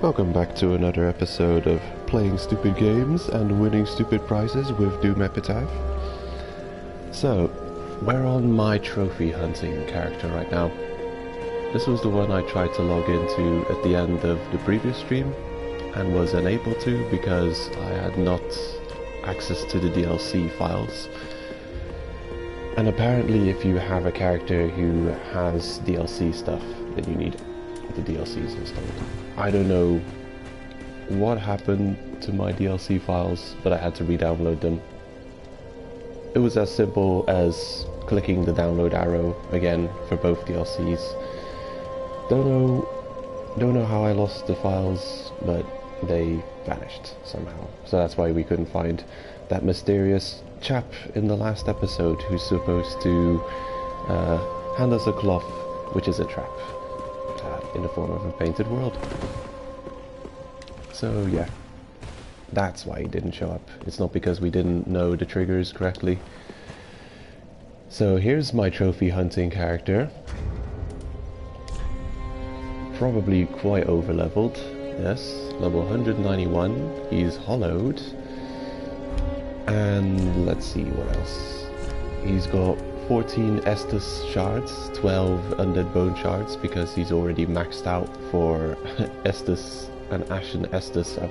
Welcome back to another episode of playing stupid games and winning stupid prizes with Doomepitaph. So, we're on my trophy hunting character right now. This was the one I tried to log into at the end of the previous stream and was unable to because I had not access to the DLC files. And apparently if you have a character who has DLC stuff, then you need the DLCs installed. I don't know what happened to my DLC files, but I had to re-download them. It was as simple as clicking the download arrow again for both DLCs. Don't know how I lost the files, but they vanished somehow. So that's why we couldn't find that mysterious chap in the last episode who's supposed to hand us a cloth, which is a trap, in the form of a painted world. So yeah, that's why he didn't show up. It's not because we didn't know the triggers correctly. So here's my trophy hunting character. Probably quite over leveled. Yes, level 191. He's hollowed. And let's see what else. He's got 14 Estus shards, 12 undead bone shards, because he's already maxed out for Estus and Ashen Estus at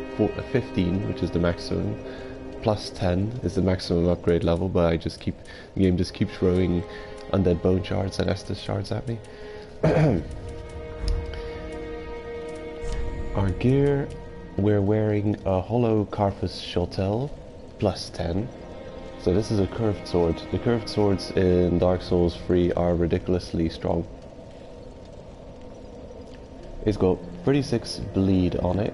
15, which is the maximum. Plus 10 is the maximum upgrade level, but the game just keeps throwing undead bone shards and Estus shards at me. Our gear, we're wearing a hollow Carthus Shottel, plus 10. So this is a curved sword. The curved swords in Dark Souls 3 are ridiculously strong. It's got 36 bleed on it.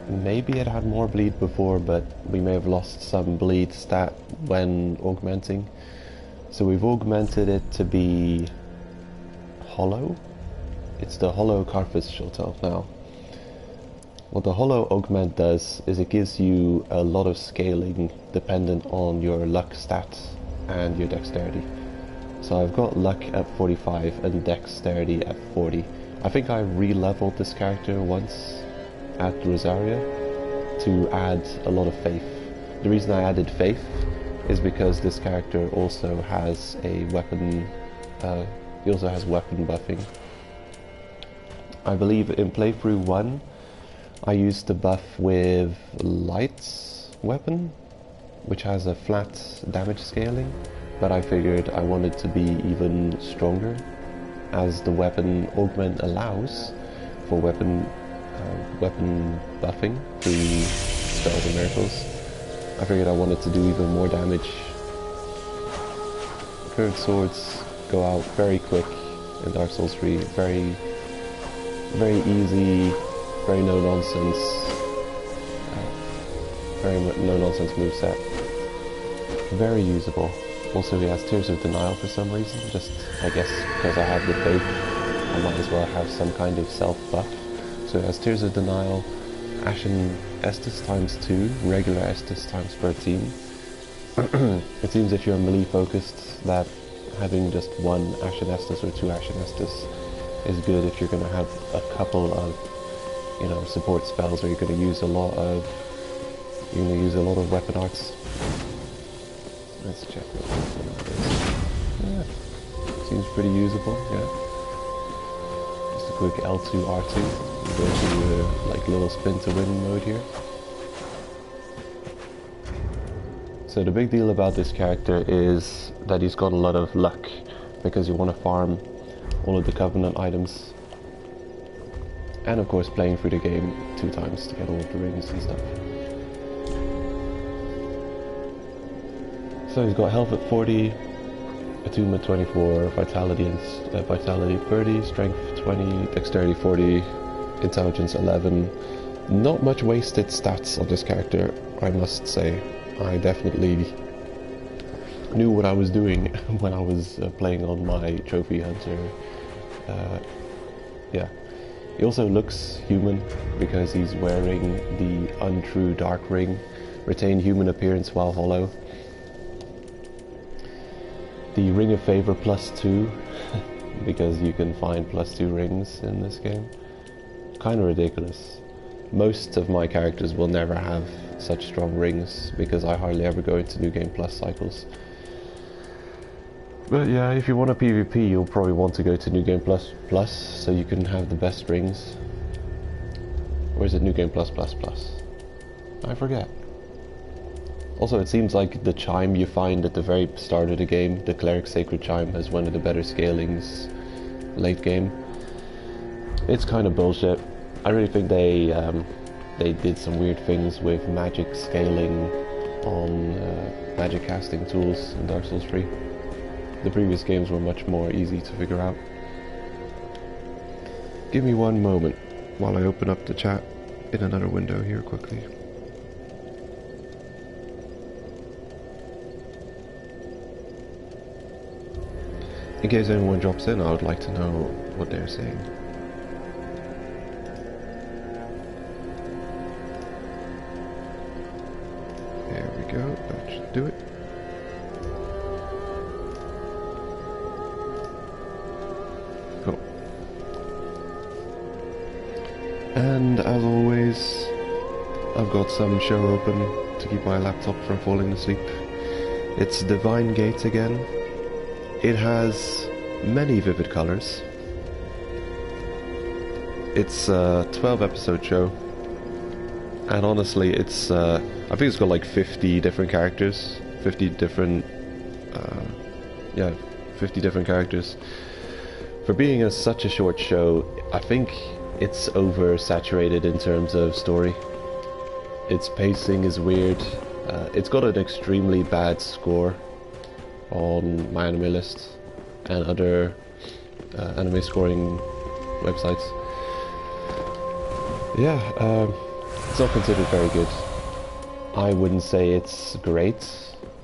Maybe it had more bleed before, but we may have lost some bleed stat when augmenting. So we've augmented it to be hollow. It's the hollow Carthus Shottel now. What the hollow augment does is it gives you a lot of scaling dependent on your luck stats and your dexterity. So I've got luck at 45 and dexterity at 40. I think I re-leveled this character once at Rosaria to add a lot of faith. The reason I added faith is because this character also has a weapon, he also has weapon buffing. I believe in playthrough 1 I used the buff with Light's weapon, which has a flat damage scaling, but I figured I wanted to be even stronger, as the weapon augment allows for weapon buffing through spells and miracles. I figured I wanted to do even more damage. Curved swords go out very quick in Dark Souls 3, very easy. Very no-nonsense moveset. Very usable. Also he has Tears of Denial for some reason, just I guess because I have the faith, I might as well have some kind of self-buff. So it has Tears of Denial, Ashen Estus times 2, regular Estus times 13. It seems if you're melee focused that having just one Ashen Estus or two Ashen Estus is good if you're going to have a couple of support spells where you're going to use a lot of weapon arts. Let's check real quick. Yeah, seems pretty usable. Yeah, just a quick L2 R2. We go to like little spin to win mode here. So the big deal about this character is that he's got a lot of luck because you want to farm all of the Covenant items. And of course playing through the game 2 times to get all of the rings and stuff. So he's got health at 40, attunement 24, vitality 30, strength 20, dexterity 40, intelligence 11. Not much wasted stats on this character, I must say. I definitely knew what I was doing when I was playing on my trophy hunter. Yeah. He also looks human because he's wearing the untrue dark ring, retain human appearance while hollow. The ring of favor +2, because you can find +2 rings in this game. Kinda ridiculous. most of my characters will never have such strong rings because I hardly ever go into New Game Plus cycles. But yeah, if you want a PvP, you'll probably want to go to New Game Plus so you can have the best rings. Or is it New Game Plus Plus Plus? I forget. Also, it seems like the chime you find at the very start of the game, the Cleric Sacred Chime, has one of the better scalings late game. It's kind of bullshit. I really think they did some weird things with magic scaling on magic casting tools in Dark Souls 3. The previous games were much more easy to figure out. Give me one moment while I open up the chat in another window here quickly. In case anyone drops in, I would like to know what they're saying. There we go, that should do it. Cool. And as always, I've got some show open to keep my laptop from falling asleep. It's Divine Gate again. It has many vivid colors. It's a 12 episode show. And honestly, it's I think it's got like 50 different characters. 50 different characters. For being such a short show, I think it's oversaturated in terms of story. Its pacing is weird. It's got an extremely bad score on my anime list and other anime scoring websites. Yeah, it's not considered very good. I wouldn't say it's great,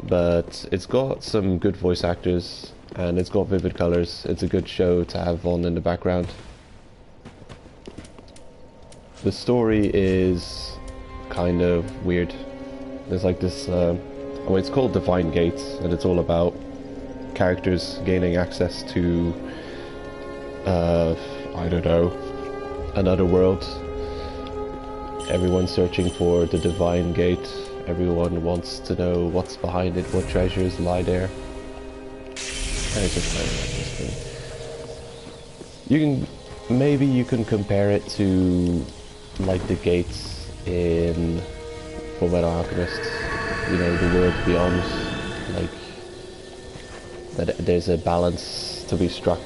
but it's got some good voice actors and it's got vivid colors. It's a good show to have on in the background. The story is kind of weird. There's like this it's called Divine Gate, and it's all about characters gaining access to, I don't know, another world. Everyone's searching for the Divine Gate. Everyone wants to know what's behind it, what treasures lie there. And it's just kind of interesting. Maybe you can compare it to like the gates in Fullmetal Alchemist. You know, the world beyond, like, that there's a balance to be struck,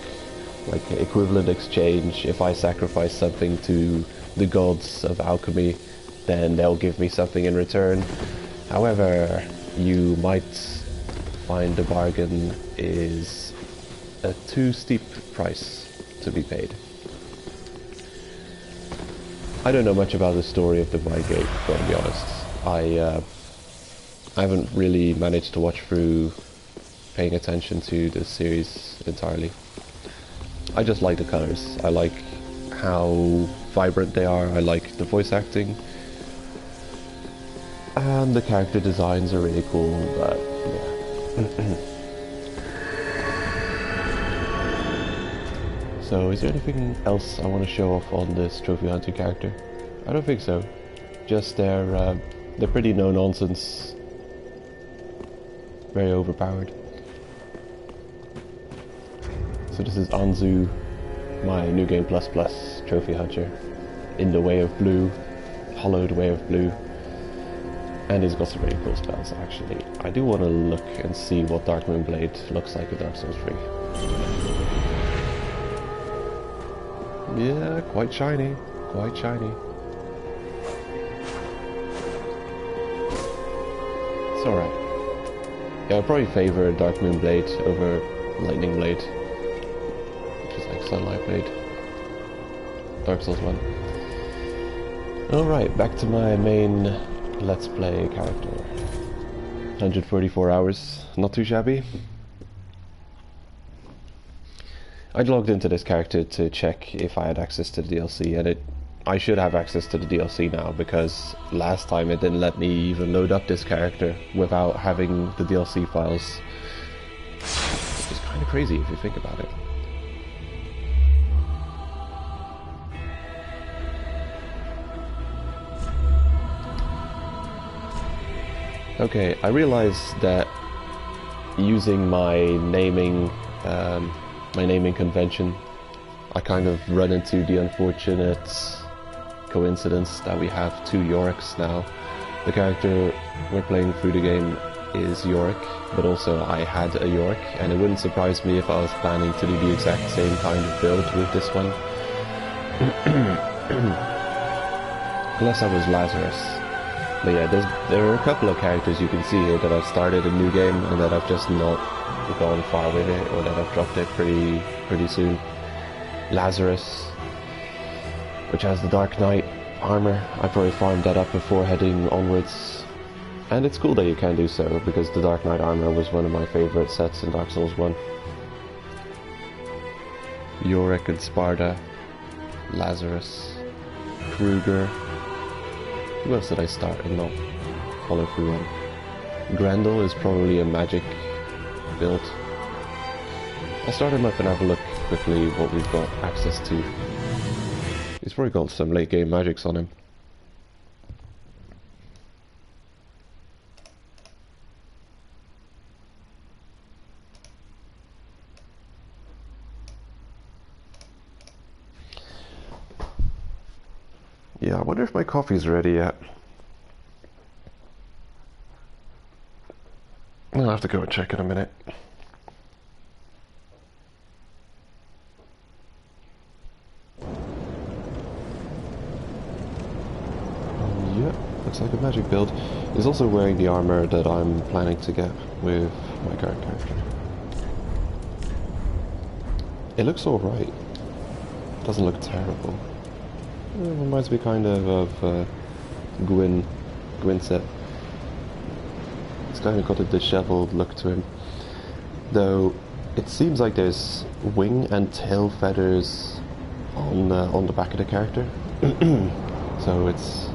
like equivalent exchange. If I sacrifice something to the gods of alchemy, then they'll give me something in return. However, you might find the bargain is a too steep price to be paid. I don't know much about the story of the Divine Gate, to be honest. I haven't really managed to watch through paying attention to the series entirely. I just like the colors. I like how vibrant they are. I like the voice acting. And the character designs are really cool, but yeah. So, is there anything else I want to show off on this trophy hunter character? I don't think so. Just they're pretty no-nonsense. Very overpowered. So this is Anzu, my New Game Plus Plus trophy hunter, in the Way of Blue, hollowed Way of Blue. And he's got some really cool spells, actually. I do want to look and see what Dark Moon Blade looks like in Dark Souls 3. Yeah, quite shiny. Quite shiny. It's alright. Yeah, I'd probably favor Dark Moon Blade over Lightning Blade, which is like Sunlight Blade. Dark Souls 1. Alright, back to my main Let's Play character. 144 hours, not too shabby. I'd logged into this character to check if I had access to the DLC, and I should have access to the DLC now, because last time it didn't let me even load up this character without having the DLC files. Which is kind of crazy if you think about it. Okay, I realized that using my naming convention, I kind of run into the unfortunate coincidence that we have two Yoriks now. The character we're playing through the game is Yorick, but also I had a Yorick, and it wouldn't surprise me if I was planning to do the exact same kind of build with this one. Unless I was Lazarus. But yeah, there are a couple of characters you can see here that I've started a new game and that I've just not gone far with it, or that I've dropped it pretty soon. Lazarus, which has the Dark Knight armor. I probably farmed that up before heading onwards. And it's cool that you can do so, because the Dark Knight armor was one of my favorite sets in Dark Souls 1. Yorick and Sparta, Lazarus, Kruger. Who else did I start and not follow through on? Grendel is probably a magic build. I'll start him up and have a look quickly what we've got access to. He's probably got some late game magics on him. Yeah, I wonder if my coffee's ready yet. I'll have to go and check in a minute. Yeah, looks like a magic build. He's also wearing the armor that I'm planning to get with my current character. It looks alright. Doesn't look terrible. It reminds me kind of Gwyn set. He's kind of got a disheveled look to him. Though, it seems like there's wing and tail feathers on the back of the character. So it's,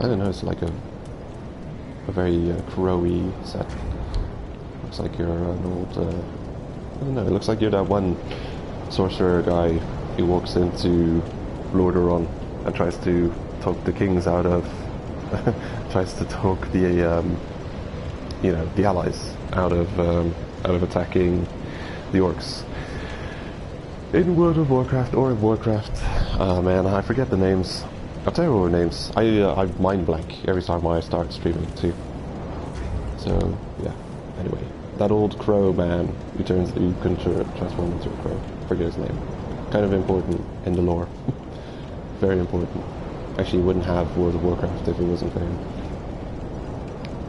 I don't know, it's like a very crowy set. Looks like you're an old, I don't know, it looks like you're that one sorcerer guy who walks into Lordaeron and tries to talk the kings out of, tries to talk the, you know, the allies out of attacking the orcs. In World of Warcraft or in Warcraft, oh man, I forget the names. I'm terrible with names. I mind blank every time I start streaming too. So yeah. Anyway, that old crow man who can transform into a crow. Forget his name. Kind of important in the lore. Very important. Actually, you wouldn't have World of Warcraft if it wasn't for him.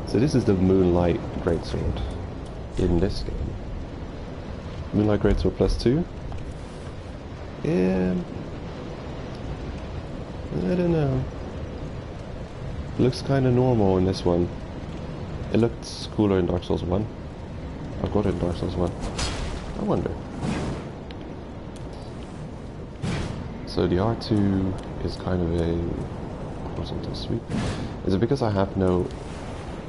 So this is the Moonlight Greatsword in this game. Moonlight Greatsword +2? Yeah, I don't know. It looks kind of normal in this one. It looked cooler in Dark Souls 1. I've got it in Dark Souls 1. I wonder. So the R2 is kind of a horizontal sweep. Is it because I have no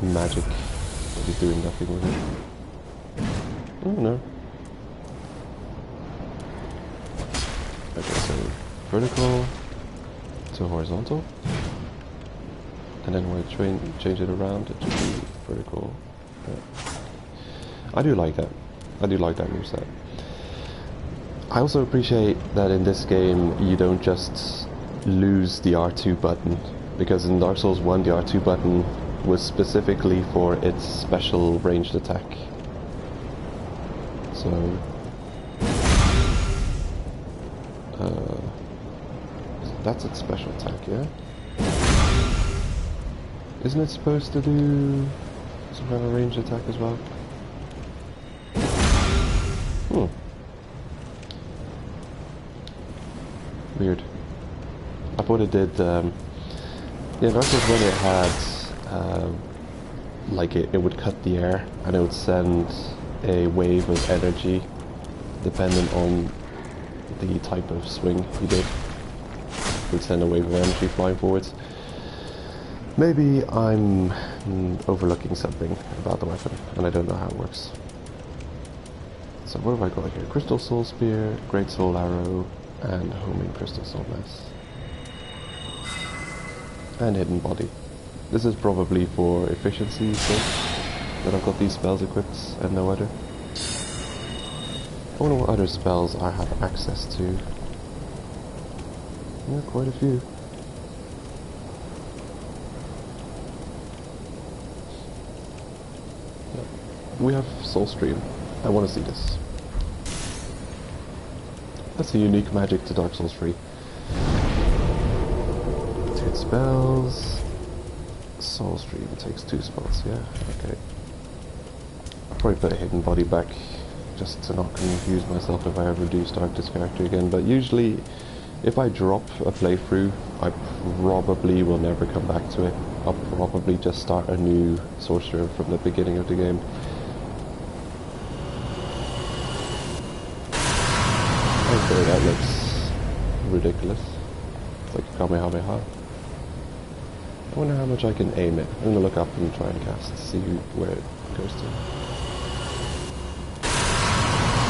magic that is doing nothing with it? I don't know. Okay, so vertical to horizontal, and then when I change it around, it should be vertical. Yeah. I do like that. I do like that moveset. I also appreciate that in this game you don't just lose the R2 button, because in Dark Souls 1 the R2 button was specifically for its special ranged attack. So that's its special attack, yeah? Isn't it supposed to do some kind of ranged attack as well? Weird. I thought it did, yeah, Dark Souls 1 it had, like it would cut the air and it would send a wave of energy dependent on the type of swing you did. It would send a wave of energy flying forwards. Maybe I'm overlooking something about the weapon and I don't know how it works. So what have I got here? Crystal Soul Spear, Great Soul Arrow, and Homing Crystal Soul Mass. And Hidden Body. This is probably for efficiency's sake. that I've got these spells equipped and no other. I wonder what other spells I have access to. Yeah, quite a few. We have Soul Stream. I want to see this. That's a unique magic to Dark Souls 3. 2 spells. Soul Stream takes 2 spots, yeah, okay. I'll probably put a hidden body back just to not confuse myself if I ever do start this character again, but usually if I drop a playthrough, I probably will never come back to it. I'll probably just start a new sorcerer from the beginning of the game. Okay, that looks ridiculous. It's like a Kamehameha. I wonder how much I can aim it. I'm gonna look up and try and cast, see where it goes to.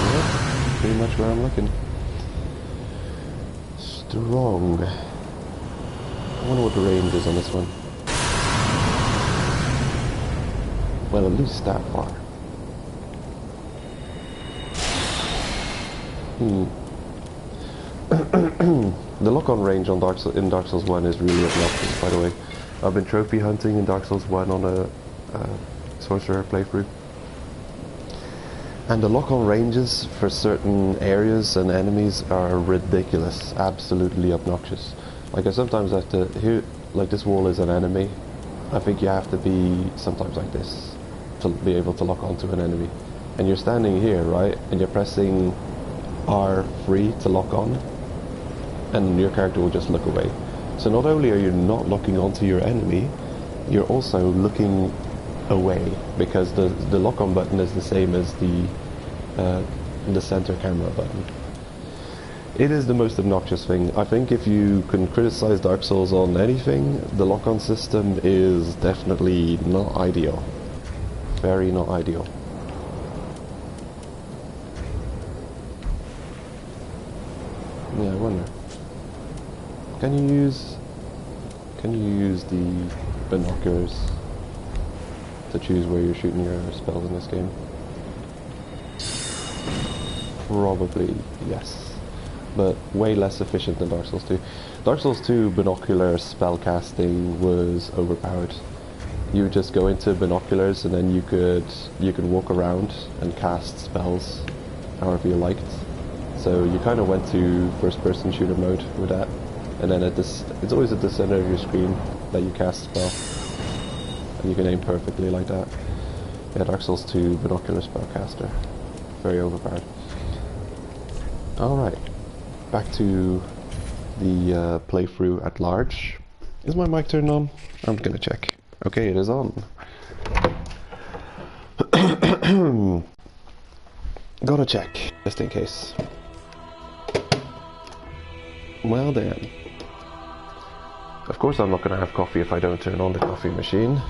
Yeah, pretty much where I'm looking. Strong. I wonder what the range is on this one. Well, at least that far. The lock-on range on in Dark Souls 1 is really obnoxious, by the way. I've been trophy hunting in Dark Souls 1 on a sorcerer playthrough. And the lock-on ranges for certain areas and enemies are ridiculous, absolutely obnoxious. Like I sometimes have to, here, like this wall is an enemy. I think you have to be sometimes like this to be able to lock onto an enemy. And you're standing here, right? And you're pressing R3 to lock on. And your character will just look away. So not only are you not locking onto your enemy, you're also looking away, because the lock-on button is the same as the center camera button. It is the most obnoxious thing. I think if you can criticize Dark Souls on anything, the lock-on system is definitely not ideal. Very not ideal. Yeah, I wonder. Can you use the binoculars to choose where you're shooting your spells in this game? Probably yes, but way less efficient than Dark Souls 2. Dark Souls 2 binocular spell casting was overpowered. You would just go into binoculars and then you could walk around and cast spells however you liked. So you kind of went to first-person shooter mode with that. And then it's always at the center of your screen that you cast a spell. And you can aim perfectly like that. Yeah, Dark Souls 2 binocular spellcaster. Very overpowered. Alright, back to the playthrough at large. Is my mic turned on? I'm gonna check. Okay, it is on. Gotta check, just in case. Well then. Of course I'm not going to have coffee if I don't turn on the coffee machine.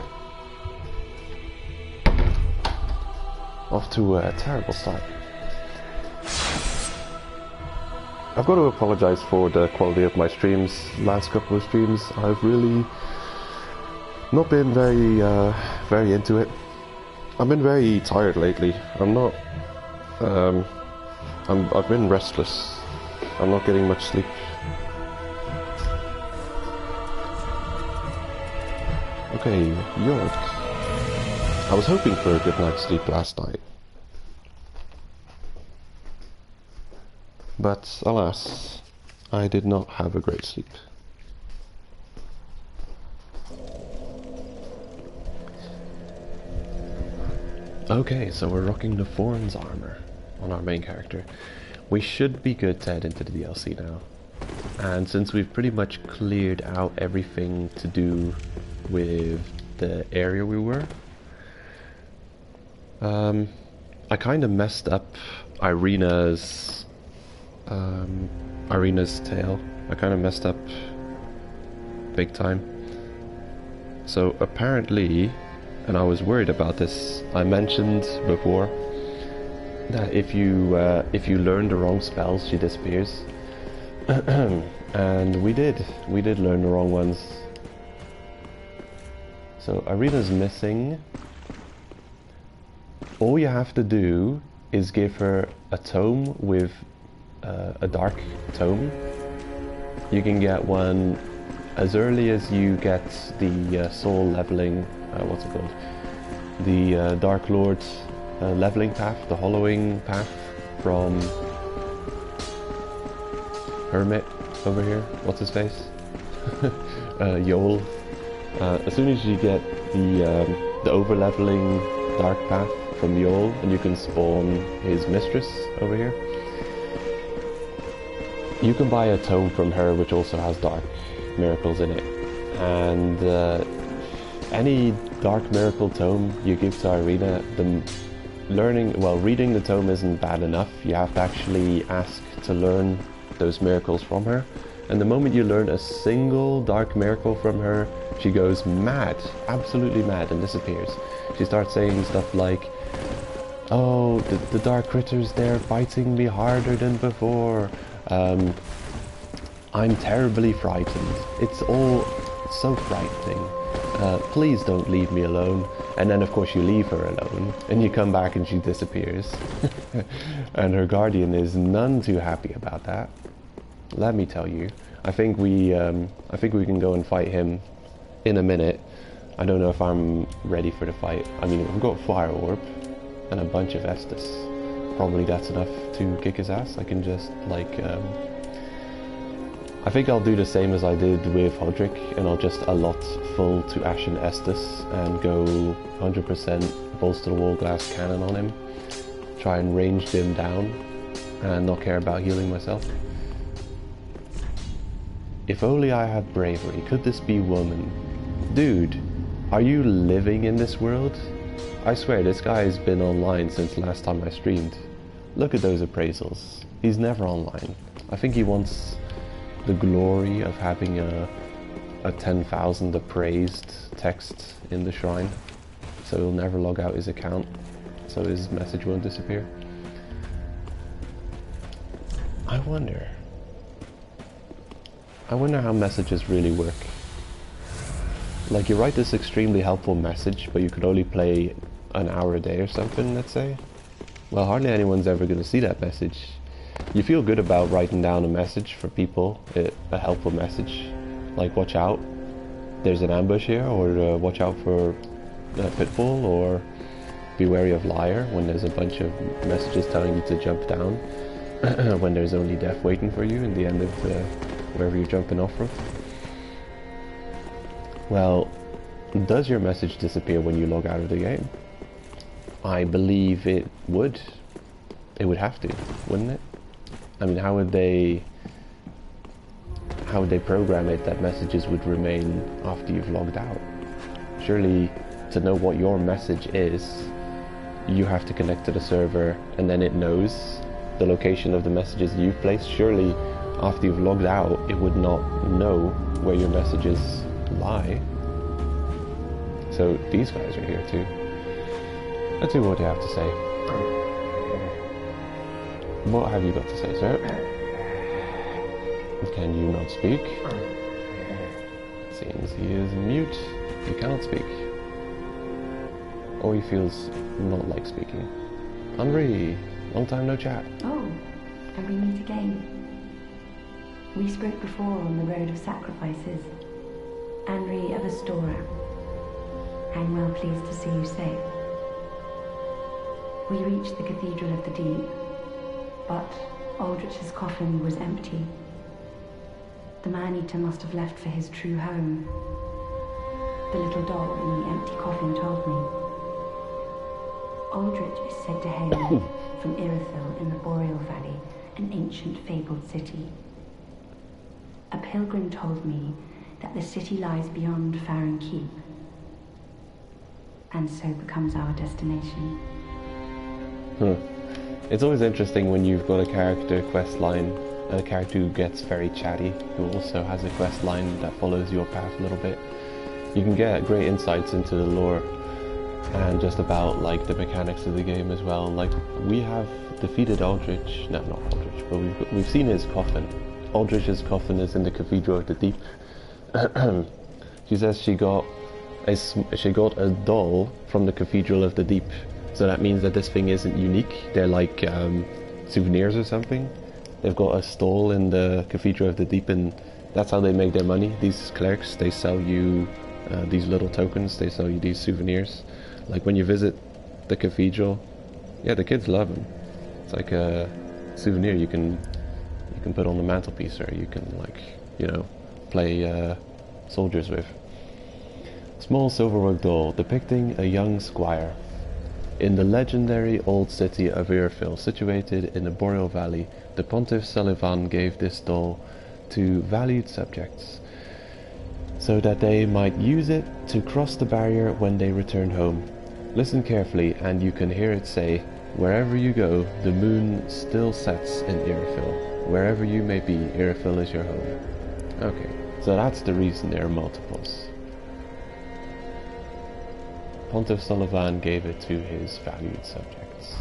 Off to a terrible start. I've got to apologize for the quality of my streams. Last couple of streams I've really not been very into it. I've been very tired lately. I've been restless. I'm not getting much sleep. Okay, York. I was hoping for a good night's sleep last night. But, alas, I did not have a great sleep. Okay, so we're rocking the Thorns armor on our main character. We should be good to head into the DLC now. And since we've pretty much cleared out everything to do with the area we were, I kind of messed up Irina's tale. I kind of messed up big time. So apparently, and I was worried about this, I mentioned before that if you learn the wrong spells, she disappears. And we did learn the wrong ones. So Irina's missing. all you have to do is give her a tome with a dark tome. You can get one as early as you get the soul leveling, what's it called? The Dark Lord leveling path, the hollowing path from Hermit over here. What's his face? Yol. As soon as you get the over leveling dark path from Yol, and you can spawn his mistress over here. You can buy a tome from her which also has dark miracles in it, and any dark miracle tome you give to Irina, reading the tome isn't bad enough. You have to actually ask to learn those miracles from her, and the moment you learn a single dark miracle from her, she goes mad, absolutely mad, and disappears. She starts saying stuff like, oh, the dark critters, they're biting me harder than before. I'm terribly frightened. It's all so frightening. Please don't leave me alone. And then of course you leave her alone, and you come back and she disappears. And her guardian is none too happy about that. Let me tell you. I think we can go and fight him in a minute. I don't know if I'm ready for the fight. I mean, I've got Fire Orb and a bunch of Estus. Probably that's enough to kick his ass. I can just like I think I'll do the same as I did with Hodrick, and I'll just allot full to Ashen Estus and go 100% balls to the wall glass cannon on him. Try and range him down and not care about healing myself. If only I had bravery. Could this be woman? Dude, are you living in this world? I swear this guy has been online since last time I streamed. Look at those appraisals. He's never online. I think he wants the glory of having a 10,000 appraised text in the shrine, so he'll never log out his account, so his message won't disappear. I wonder how messages really work. Like, you write this extremely helpful message, but you could only play an hour a day or something, let's say. Well, hardly anyone's ever going to see that message. You feel good about writing down a message for people, a helpful message, like watch out, there's an ambush here, or watch out for a pitfall, or be wary of liar, when there's a bunch of messages telling you to jump down, when there's only death waiting for you in the end of wherever you're jumping off from. Well, does your message disappear when you log out of the game? I believe it would. It would have to, wouldn't it? I mean, how would they program it that messages would remain after you've logged out? Surely, to know what your message is, you have to connect to the server, and then it knows the location of the messages you've placed. Surely, after you've logged out, it would not know where your messages lie. So these guys are here too. Let's see what you have to say. What have you got to say, sir? Can you not speak? Seems he is mute. He cannot speak. Or he feels not like speaking. Henri, long time no chat. Oh, and we meet again. We spoke before on the road of sacrifices. Henri of Astora. I'm well pleased to see you safe. We reached the Cathedral of the Deep, but Aldrich's coffin was empty. The man-eater must have left for his true home. The little doll in the empty coffin told me. Aldrich is said to hail from Irithyll in the Boreal Valley, an ancient fabled city. A pilgrim told me that the city lies beyond Farron Keep, and so becomes our destination. It's always interesting when you've got a character quest line, a character who gets very chatty, who also has a quest line that follows your path a little bit. You can get great insights into the lore and just about like the mechanics of the game as well. Like, we have defeated Aldrich, no, not Aldrich, but we've seen his coffin. Aldrich's coffin is in the Cathedral of the Deep. She says she got a doll from the Cathedral of the Deep. So that means that this thing isn't unique. They're like souvenirs or something. They've got a stall in the Cathedral of the Deep, and that's how they make their money. These clerics, they sell you these little tokens. They sell you these souvenirs. Like when you visit the cathedral, yeah, the kids love them. It's like a souvenir you can put on the mantelpiece, or you can, like, you know, play soldiers with. Small silverwork doll depicting a young squire. In the legendary old city of Irophil, situated in the Boreal Valley, the Pontiff Sullivan gave this doll to valued subjects, so that they might use it to cross the barrier when they return home. Listen carefully, and you can hear it say, "Wherever you go, the moon still sets in Irophil. Wherever you may be, Irophil is your home." Okay, so that's the reason there are multiples. Pontiff Sullivan gave it to his valued subjects.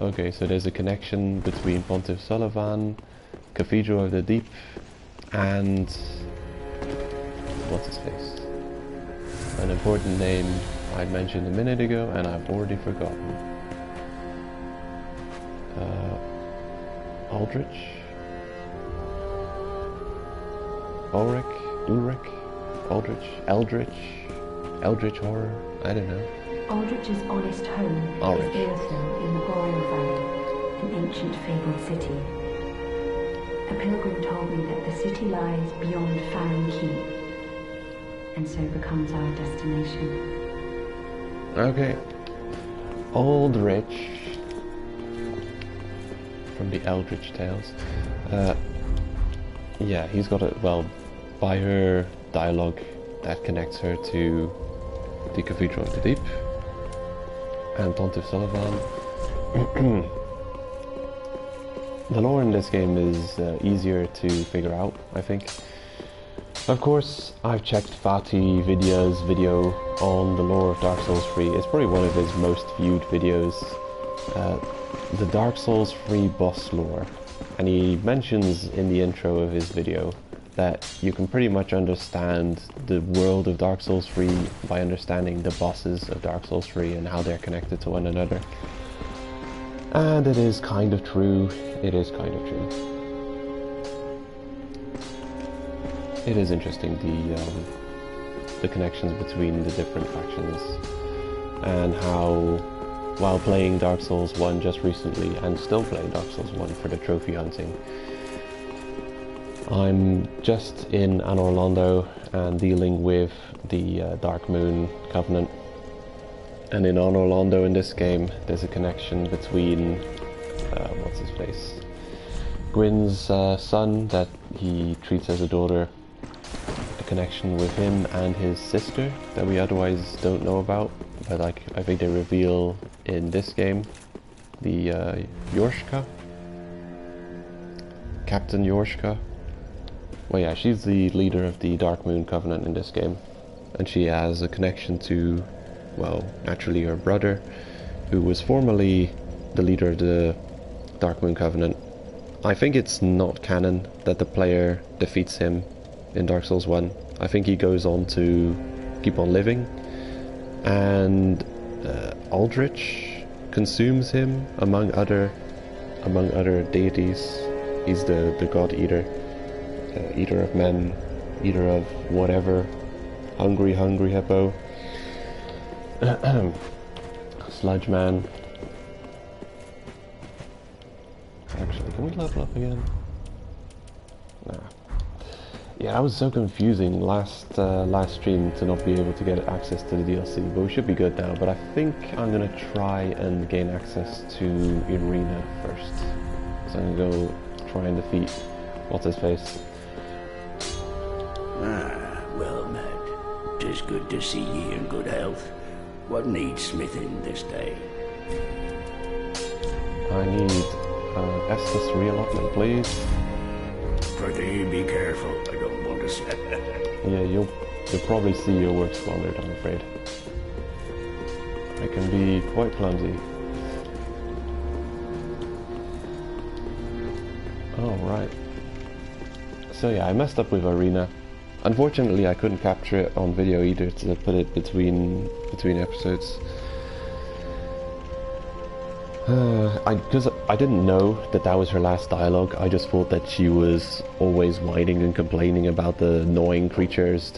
Okay, so there's a connection between Pontiff Sullivan, Cathedral of the Deep, and what's his face? An important name I mentioned a minute ago and I've already forgotten. Aldrich? Ulrich? Aldrich? Eldritch horror? I don't know. Aldrich's honest home is Irophil in the Boreal Valley, an ancient fabled city. A pilgrim told me that the city lies beyond Farron Keep, and so becomes our destination. Okay. Aldrich from the Eldritch Tales. Yeah, he's got it. Well, by her dialogue, that connects her to the Cathedral of the Deep and Pontiff Sullivan. The lore in this game is easier to figure out, I think. Of course, I've checked Fatih Vidya's video on the lore of Dark Souls 3. It's probably one of his most viewed videos. The Dark Souls 3 boss lore. And he mentions in the intro of his video that you can pretty much understand the world of Dark Souls 3 by understanding the bosses of Dark Souls 3 and how they're connected to one another. And it is kind of true. It is kind of true. It is interesting, the connections between the different factions, and how, while playing Dark Souls 1 just recently, and still playing Dark Souls 1 for the trophy hunting, I'm just in Anor Londo and dealing with the Dark Moon Covenant. And in Anor Londo in this game, there's a connection between, what's his face? Gwyn's son that he treats as a daughter. A connection with him and his sister that we otherwise don't know about. But like, I think they reveal in this game, the Yorshka? Captain Yorshka. Well, yeah, she's the leader of the Dark Moon Covenant in this game, and she has a connection to, well, naturally her brother, who was formerly the leader of the Dark Moon Covenant. I think it's not canon that the player defeats him in Dark Souls 1. I think he goes on to keep on living, and Aldrich consumes him among other deities. He's the God Eater. Eater of men, eater of whatever, hungry hippo, sludge man. Actually, can we level up again? Nah. Yeah, that was so confusing last stream to not be able to get access to the DLC, but we should be good now. But I think I'm gonna try and gain access to Irina first, so I'm gonna go try and defeat what's his face. Ah, well met. 'Tis good to see ye in good health. What needs smithing this day? I need Estus reallotment, please. Pretty be careful, I don't want to say. Yeah, you'll probably see your work squandered, I'm afraid. I can be quite clumsy. Alright. So yeah, I messed up with Arena. Unfortunately, I couldn't capture it on video either to put it between episodes. Because I didn't know that that was her last dialogue. I just thought that she was always whining and complaining about the annoying creatures.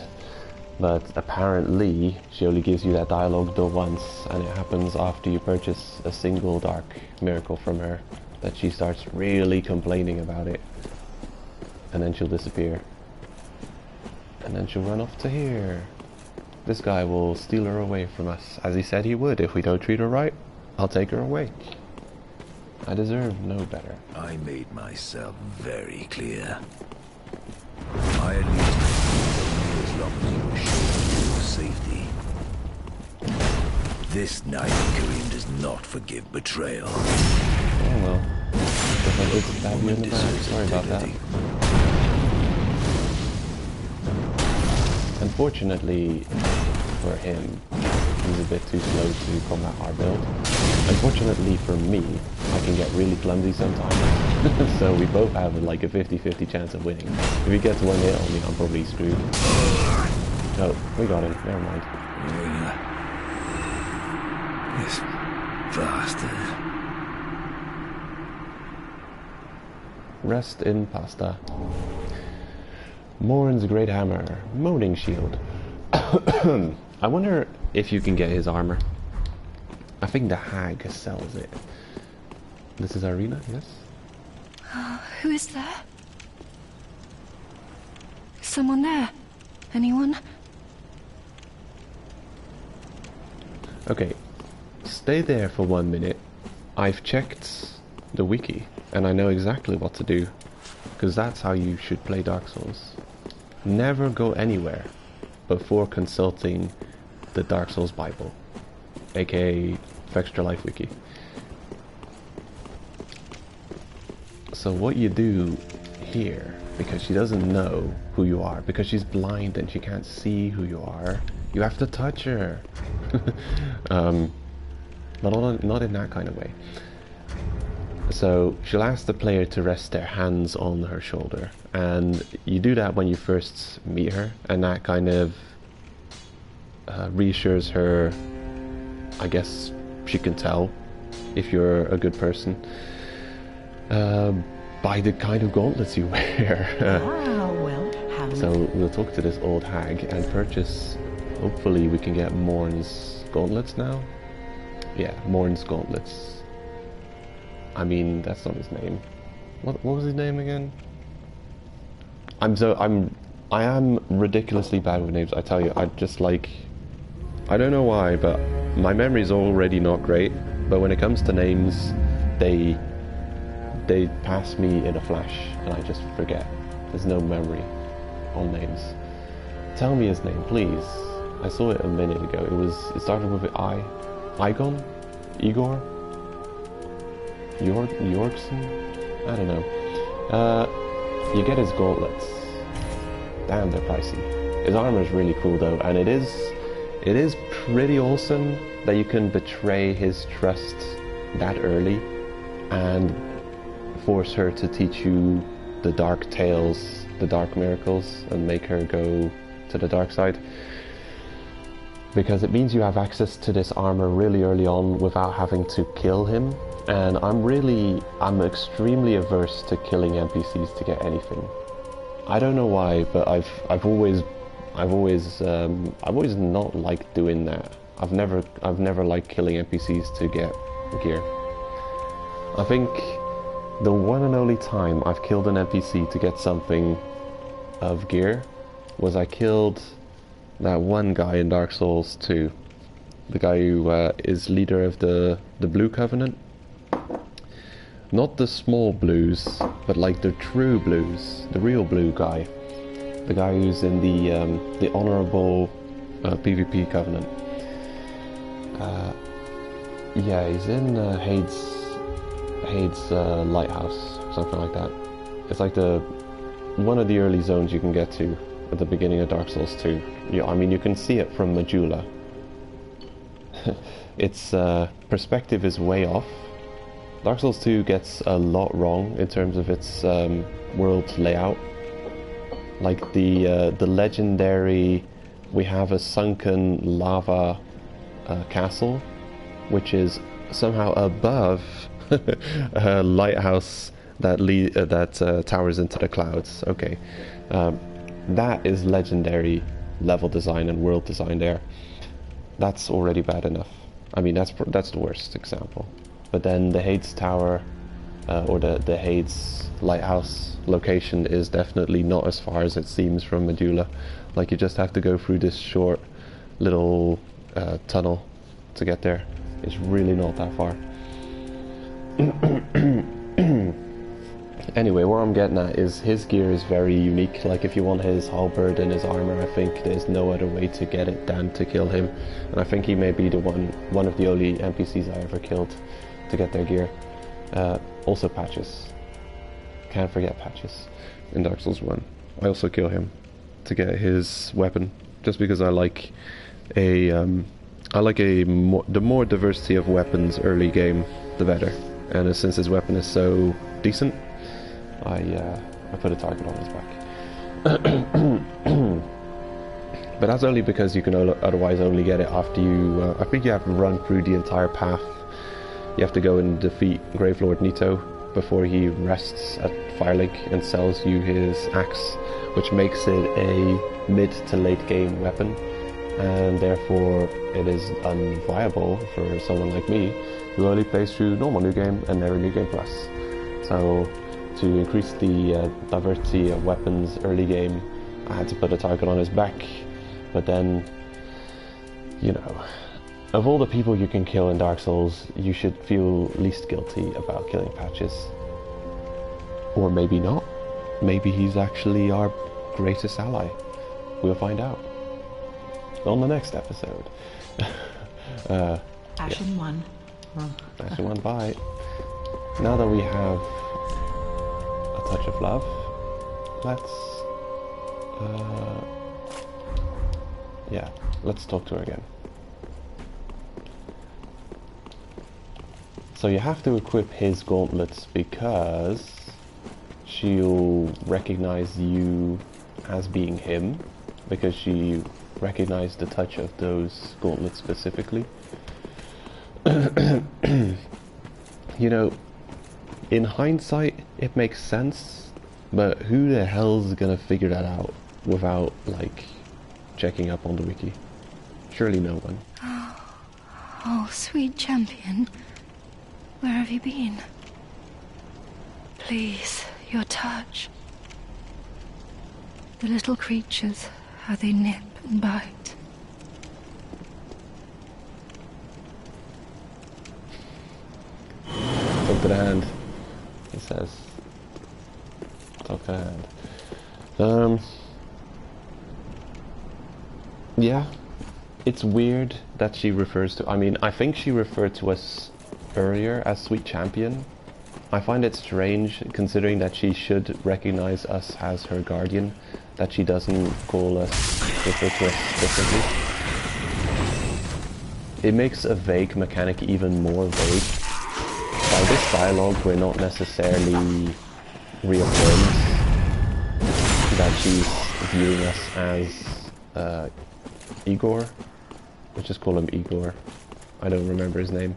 But apparently, she only gives you that dialogue the once, and it happens after you purchase a single dark miracle from her, that she starts really complaining about it. And then she'll disappear. And then she'll run off to here. This guy will steal her away from us, as he said he would. If we don't treat her right, I'll take her away. I deserve no better. I made myself very clear. I at least as long as you were sure of your safety. This night, Kareem does not forgive betrayal. Oh well. Guess I did stab you in the back. Sorry about that. Unfortunately for him, he's a bit too slow to combat our build. Unfortunately for me, I can get really clumsy sometimes. So we both have like a 50-50 chance of winning. If he gets one hit on me, I'm probably screwed. Oh, we got him. Never mind. This bastard. Rest in pasta. Morin's Great Hammer. Moaning Shield. I wonder if you can get his armor. I think the hag sells it. This is Irina, yes? Who is there? Someone there? Anyone? Okay, stay there for 1 minute. I've checked the wiki, and I know exactly what to do. Because that's how you should play Dark Souls. Never go anywhere before consulting the Dark Souls Bible, aka Extra Life Wiki. So what you do here, because she doesn't know who you are, because she's blind and she can't see who you are, you have to touch her. Not in that kind of way. So she'll ask the player to rest their hands on her shoulder, and you do that when you first meet her, and that kind of reassures her. I guess she can tell if you're a good person by the kind of gauntlets you wear. So we'll talk to this old hag and purchase. Hopefully we can get Morn's gauntlets now. Yeah, Morn's gauntlets. I mean, that's not his name. What was his name again? I am ridiculously bad with names, I tell you. I don't know why, but my memory's already not great, but when it comes to names, they pass me in a flash, and I just forget. There's no memory on names. Tell me his name, please. I saw it a minute ago. It started with an I. Igon? Igor? Yorkson? I don't know. You get his gauntlets. Damn, they're pricey. His armor is really cool though, and it is pretty awesome that you can betray his trust that early and force her to teach you the dark tales, the dark miracles, and make her go to the dark side. Because it means you have access to this armor really early on without having to kill him. And I'm extremely averse to killing NPCs to get anything. I don't know why, but I've always not liked doing that. I've never liked killing NPCs to get gear. I think the one and only time I've killed an NPC to get something of gear was I killed that one guy in Dark Souls 2. The guy who is leader of the Blue Covenant. Not the small blues, but like the true blues, the real blue guy. The guy who's in the honorable PvP Covenant. Yeah, he's in Hades Lighthouse, something like that. It's like one of the early zones you can get to at the beginning of Dark Souls 2. I mean, you can see it from Majula. Its perspective is way off. Dark Souls 2 gets a lot wrong in terms of its world layout. Like the legendary, we have a sunken lava castle, which is somehow above a lighthouse that towers into the clouds. Okay, that is legendary level design and world design there. That's already bad enough. I mean, that's the worst example. But then the Hades Tower, or the Hades lighthouse location is definitely not as far as it seems from Medulla. Like, you just have to go through this short little tunnel to get there. It's really not that far. Anyway, where I'm getting at is his gear is very unique. Like, if you want his halberd and his armor, I think there's no other way to get it than to kill him. And I think he may be the one of the only NPCs I ever killed to get their gear. Also Patches. Can't forget Patches in Dark Souls 1. I also kill him to get his weapon, just because I like the more diversity of weapons early game, the better. And since his weapon is so decent, I put a target on his back. But that's only because you can otherwise only get it after you... I think you have to run through the entire path. You have to go and defeat Gravelord Nito before he rests at Firelink and sells you his axe, which makes it a mid to late game weapon, and therefore it is unviable for someone like me who only plays through normal New Game and never New Game Plus. So to increase the diversity of weapons early game, I had to put a target on his back. But then, you know, of all the people you can kill in Dark Souls, you should feel least guilty about killing Patches. Or maybe not. Maybe he's actually our greatest ally. We'll find out on the next episode. Ashen 1. Ashen 1, bye. Now that we have a touch of love, let's talk to her again. So you have to equip his gauntlets because she'll recognize you as being him, because she recognized the touch of those gauntlets specifically. You know, in hindsight it makes sense, but who the hell's gonna figure that out without, like, checking up on the wiki? Surely no one. Oh, sweet champion. Where have you been? Please, your touch. The little creatures, how they nip and bite. Talk to the hand, he says. Talk to the hand. Yeah, it's weird that she refers to... I mean, I think she referred to us earlier as Sweet Champion. I find it strange, considering that she should recognize us as her guardian, that she doesn't refer to us differently. It makes a vague mechanic even more vague. By this dialogue, we're not necessarily reaffirmed that she's viewing us as Igor. Let's just call him Igor. I don't remember his name.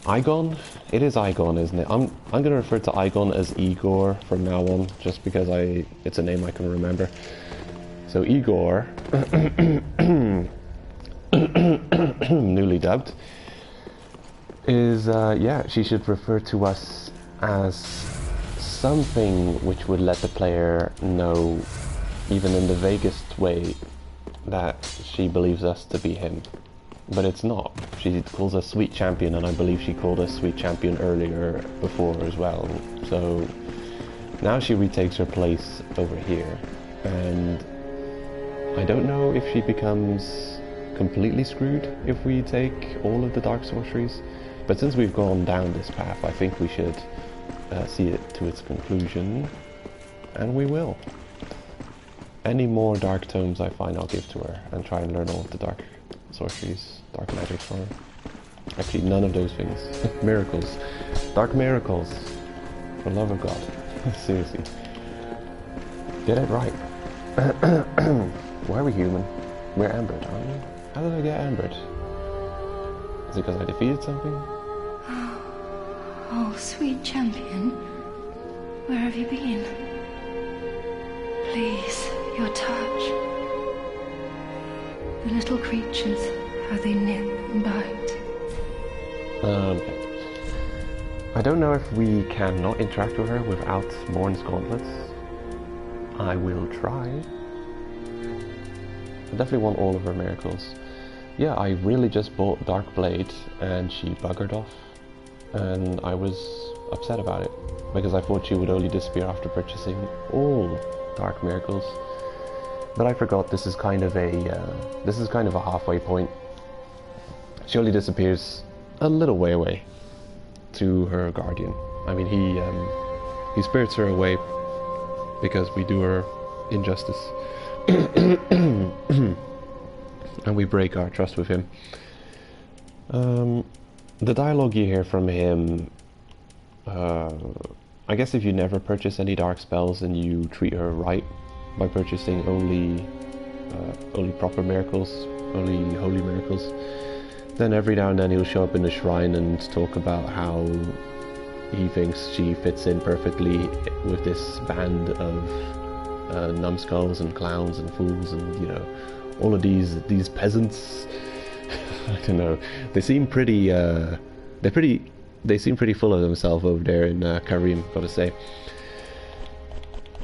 Igon? It is Igon, isn't it? I'm gonna refer to Igon as Igor from now on, just because it's a name I can remember. So Igor, newly dubbed, is yeah, she should refer to us as something which would let the player know, even in the vaguest way, that she believes us to be him. But it's not. She calls us Sweet Champion, and I believe she called us Sweet Champion earlier before as well. So now she retakes her place over here, and I don't know if she becomes completely screwed if we take all of the dark sorceries. But since we've gone down this path, I think we should see it to its conclusion, and we will. Any more dark tomes I find, I'll give to her and try and learn all of the dark sorceries, dark magic for her. Actually, none of those things. Miracles. Dark miracles. For the love of God. Seriously. Get it right. Why are we human? We're ambered, aren't we? How did I get ambered? Is it because I defeated something? Oh, sweet champion. Where have you been? Please, your touch. The little creatures, how they nip and bite. I don't know if we can not interact with her without Morn's gauntlets. I will try. I definitely want all of her miracles. Yeah, I really just bought Dark Blade and she buggered off. And I was upset about it because I thought she would only disappear after purchasing all Dark Miracles. But I forgot this is kind of a halfway point. She only disappears a little way away to her guardian. I mean, he spirits her away because we do her injustice. And we break our trust with him. The dialogue you hear from him, I guess if you never purchase any dark spells and you treat her right by purchasing only proper miracles, only holy miracles, then every now and then he'll show up in the shrine and talk about how he thinks she fits in perfectly with this band of numbskulls and clowns and fools and, you know, all of these peasants. I don't know. They seem pretty. They seem pretty full of themselves over there in Karim, gotta say.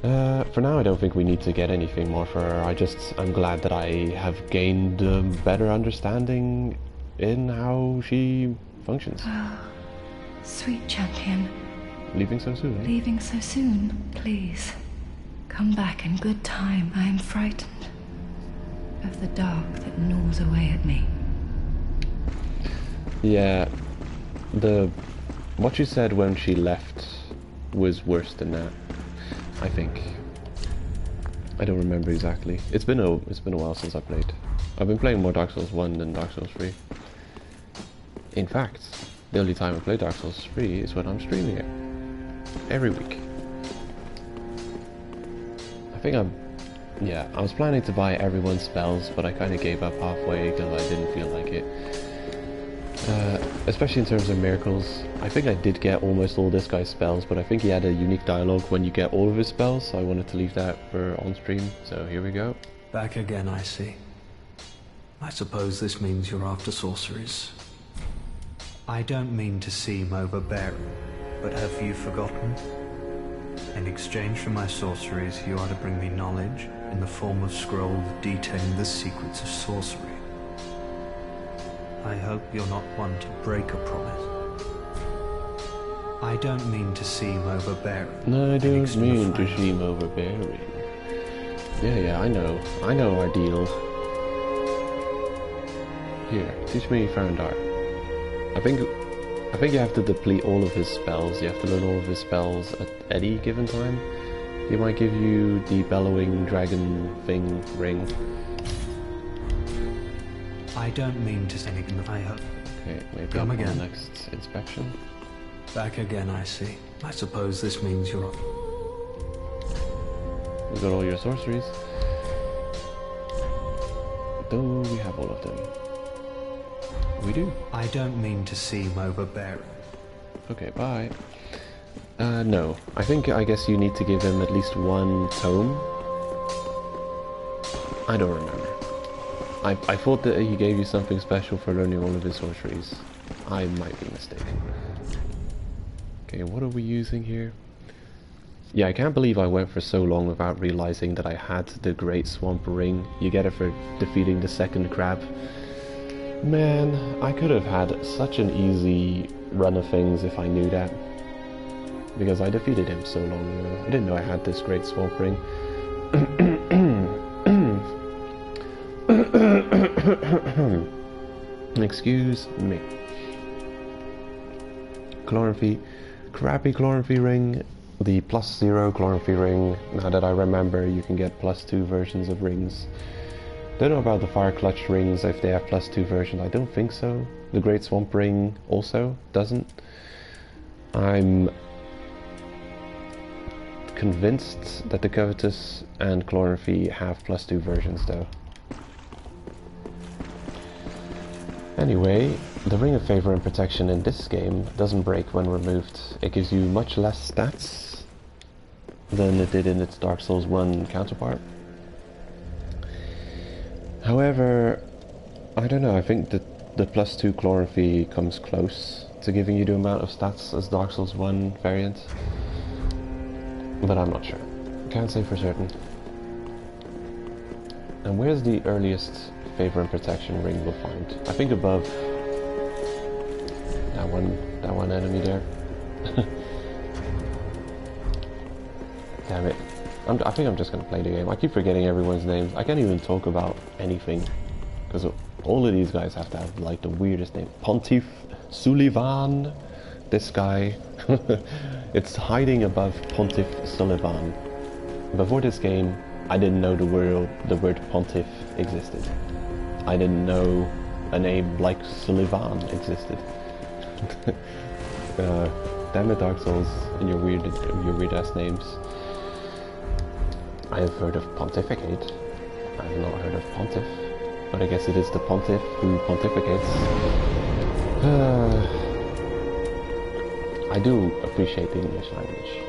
For now, I don't think we need to get anything more for her. I'm glad that I have gained a better understanding in how she functions. Oh, sweet champion. Leaving so soon? Leaving so soon, please. Come back in good time. I am frightened of the dark that gnaws away at me. Yeah, what you said when she left was worse than that, I think. I don't remember exactly. It's been a while since I played. I've been playing more Dark Souls 1 than Dark Souls 3. In fact, the only time I play Dark Souls 3 is when I'm streaming it. Every week. I was planning to buy everyone's spells, but I kind of gave up halfway because I didn't feel like it. Especially in terms of miracles. I think I did get almost all this guy's spells, but I think he had a unique dialogue when you get all of his spells, so I wanted to leave that for on stream, so here we go. Back again, I see. I suppose this means you're after sorceries. I don't mean to seem overbearing, but have you forgotten? In exchange for my sorceries, you are to bring me knowledge in the form of scrolls detailing the secrets of sorcery. I hope you're not one to break a promise. I don't mean to seem overbearing. No, I don't mean to seem overbearing. Yeah, I know our deal. Here, teach me Found Art. I think you have to deplete all of his spells. You have to learn all of his spells at any given time. He might give you the bellowing dragon thing ring. I don't mean to say anything that I hope. Okay, maybe Come on the again. next inspection. Back again, I see. I suppose this means you're... We got all your sorceries. Do we have all of them? We do. I don't mean to seem overbearing. Okay, bye. No. I guess you need to give him at least one tome. I don't remember. I thought that he gave you something special for learning all of his sorceries. I might be mistaken. Okay, what are we using here? Yeah, I can't believe I went for so long without realizing that I had the Great Swamp Ring. You get it for defeating the second crab. Man, I could have had such an easy run of things if I knew that. Because I defeated him so long ago. I didn't know I had this Great Swamp Ring. Excuse me. Chlorophy. Crappy Chlorophy Ring. The +0 Chlorophy Ring. Now that I remember, you can get +2 versions of rings. Don't know about the Fire Clutch rings, if they have +2 versions. I don't think so. The Great Swamp Ring also doesn't. I'm convinced that the Covetous and Chlorophy have +2 versions though. Anyway, The Ring of Favor and Protection in this game doesn't break when removed. It gives you much less stats than it did in its Dark Souls 1 counterpart. However, I don't know, I think that the +2 chlorophy comes close to giving you the amount of stats as Dark Souls 1 variant. But I'm not sure. Can't say for certain. And where's the earliest Favor and Protection ring we'll find? I think above that one enemy there. Damn it. I think I'm just gonna play the game. I keep forgetting everyone's names. I can't even talk about anything. Because all of these guys have to have like the weirdest name. Pontiff Sullivan. This guy. It's hiding above Pontiff Sullivan. Before this game, I didn't know the word Pontiff existed. I didn't know a name like Sullivan existed. Damn it, Dark Souls, and your weird ass names. I have heard of Pontificate. I have not heard of Pontiff, but I guess it is the Pontiff who pontificates. I do appreciate the English language,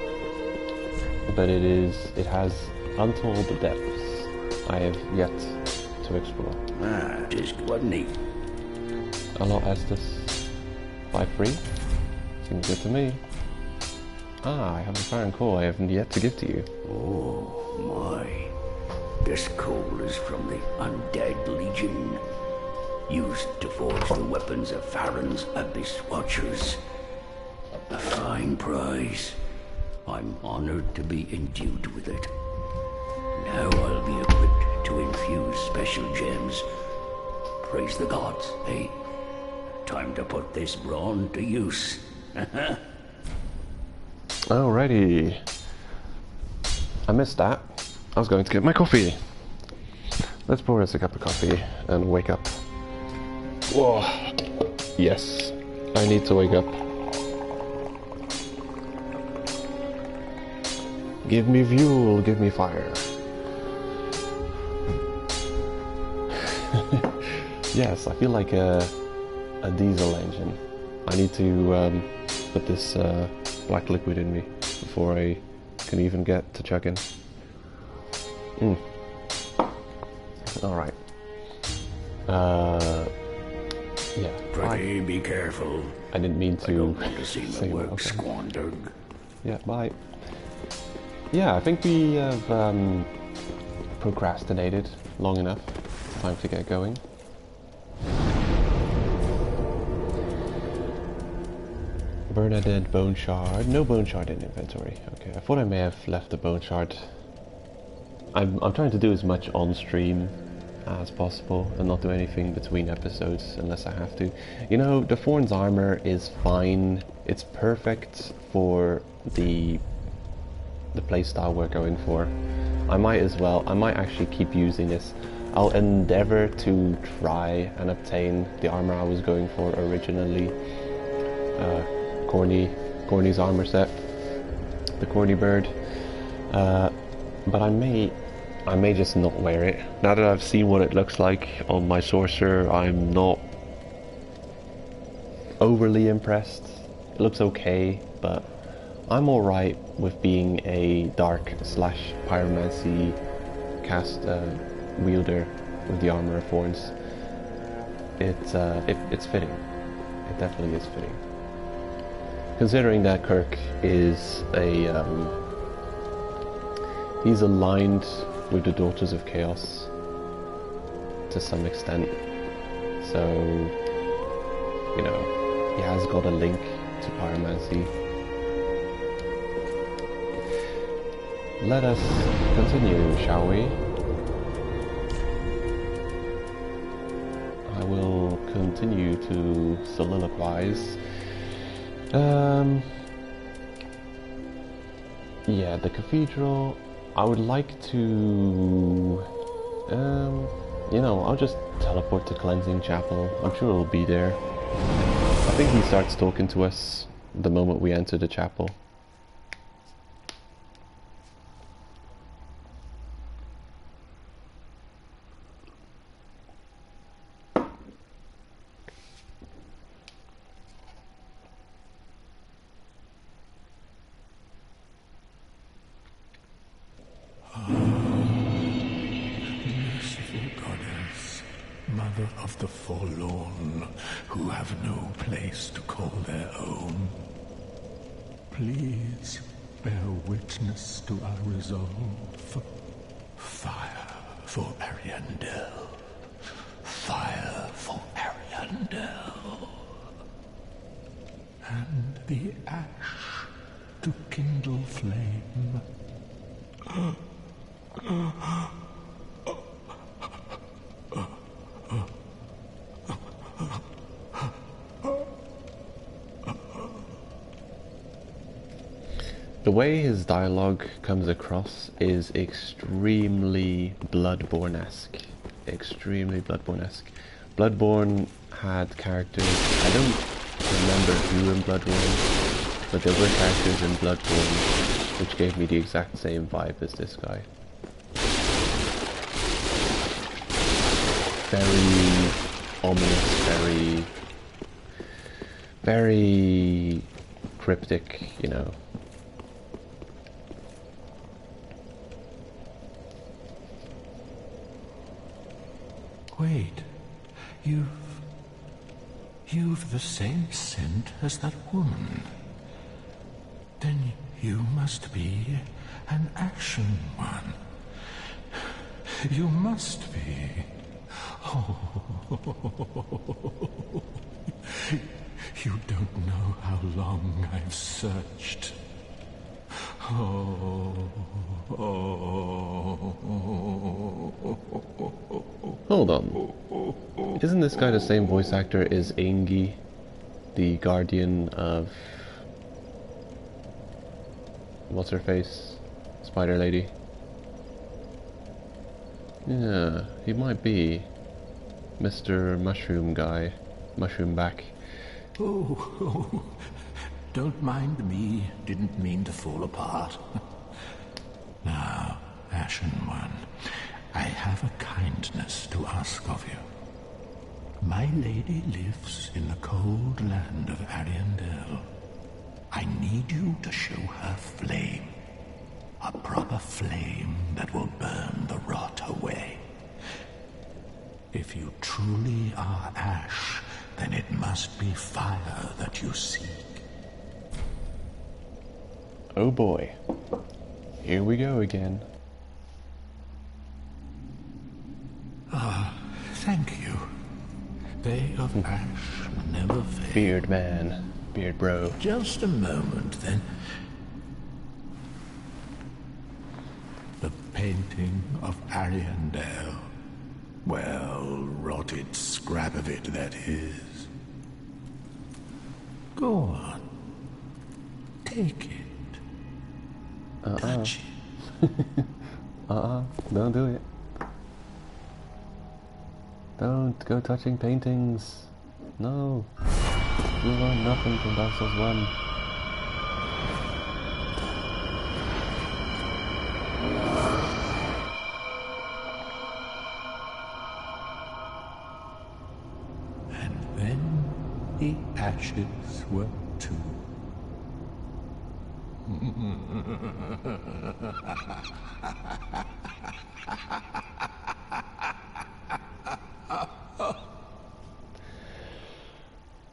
but it has untold depths I have yet to explore. Just wasn't he? Hello, Estes. 5-3? Seems good to me. I have a Fire & Coal I haven't yet to give to you. Oh my. This coal is from the Undead Legion, used to forge the weapons of Farron's Abyss Watchers. A fine prize. I'm honored to be endued with it. Now I'll be equipped to infuse special gems. Praise the gods, eh? Time to put this brawn to use. Alrighty. I missed that. I was going to get my coffee. Let's pour us a cup of coffee and wake up. Whoa. Yes. I need to wake up. Give me fuel, give me fire. Yes, I feel like a diesel engine. I need to put this black liquid in me before I can even get to chugging. Alright. Yeah. Pretty be careful. I didn't mean to. I don't want to see my say work that, okay. squandered. Yeah, bye. Yeah, I think we have procrastinated long enough. Time to get going. Bernadette bone shard. No bone shard in inventory. Okay, I thought I may have left the bone shard. I'm trying to do as much on stream as possible and not do anything between episodes unless I have to. You know, the Thorn's armor is fine. It's perfect for the playstyle we're going for. I might actually keep using this. I'll endeavor to try and obtain the armor I was going for originally. Corny's armor set, the Corny bird. But I may just not wear it. Now that I've seen what it looks like on my sorcerer, I'm not overly impressed. It looks okay, but I'm alright with being a dark / pyromancy cast wielder with the armor of thorns. It's fitting. It definitely is fitting. Considering that Kirk is he's aligned with the Daughters of Chaos to some extent, so you know he has got a link to pyromancy. Let us continue, shall we? I will continue to soliloquize. Yeah, the cathedral, I would like to, you know, I'll just teleport to Cleansing Chapel. I'm sure it'll be there. I think he starts talking to us the moment we enter the chapel. survivor of the forlorn who have no place to call their own. Please bear witness to our resolve. Fire for Ariandel. Fire for Ariandel. And the ash to kindle flame. The way his dialogue comes across is extremely Bloodborne-esque. Extremely Bloodborne-esque. Bloodborne had characters, I don't remember who in Bloodborne, but there were characters in Bloodborne which gave me the exact same vibe as this guy. Very ominous, very cryptic, you know. Wait, you've the same scent as that woman. Then you must be an action one. You must be. Oh, you don't know how long I've searched. Hold on. Isn't this guy the same voice actor as Ingi, the guardian of... what's her face? Spider Lady? Yeah, he might be. Mr. Mushroom guy. Mushroom back. Oh, don't mind me. Didn't mean to fall apart. Now, Ashen One, I have a kindness to ask of you. My lady lives in the cold land of Ariandel. I need you to show her flame. A proper flame that will burn the rot away. If you truly are ash, then it must be fire that you seek. Oh boy. Here we go again. Thank you. They of ash never fail. Beard man. Beard bro. Just a moment, then. The painting of Ariandel. Well, rotted scrap of it, that is. Go on. Take it. Touch it. Don't do it. Don't go touching paintings. No. You learn nothing from Dark Souls 1. And then the ashes were too.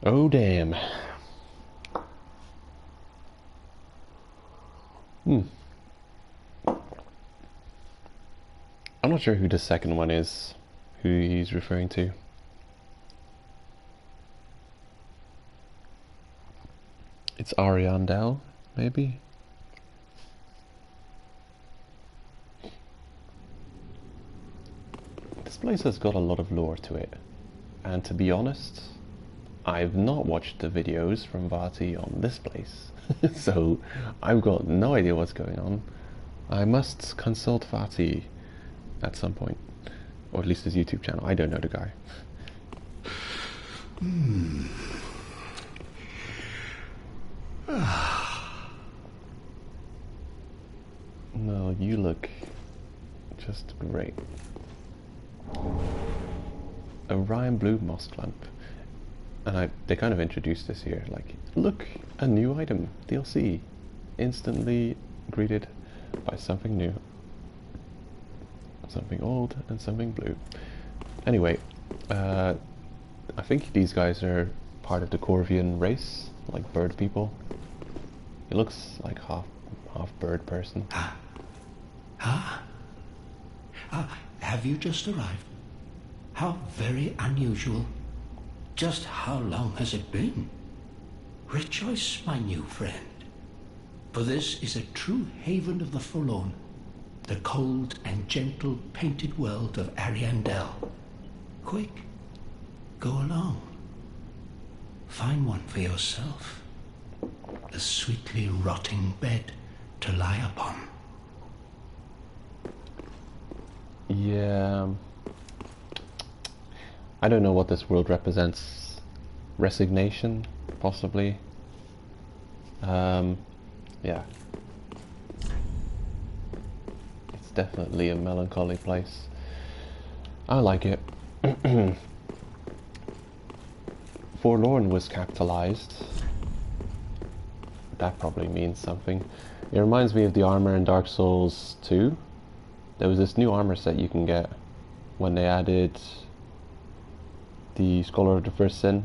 Oh damn. I'm not sure who the second one is, who he's referring to. It's Ariandel, maybe? This place has got a lot of lore to it, and to be honest, I've not watched the videos from Vati on this place, so I've got no idea what's going on. I must consult Vati at some point, or at least his YouTube channel. I don't know the guy. No, you look just great. Orion Blue Moss Clump. And they kind of introduced this here, like, look, a new item, DLC. Instantly greeted by something new. Something old and something blue. Anyway, I think these guys are part of the Corvian race, like bird people. He looks like half bird person. Have you just arrived? How very unusual. Just how long has it been? Rejoice, my new friend, for this is a true haven of the forlorn, the cold and gentle painted world of Ariandel. Quick, go along. Find one for yourself. A sweetly rotting bed to lie upon. Yeah. I don't know what this world represents. Resignation, possibly. Yeah. It's definitely a melancholy place. I like it. Forlorn was capitalized. That probably means something. It reminds me of the armor in Dark Souls 2. There was this new armor set you can get when they added the Scholar of the First Sin.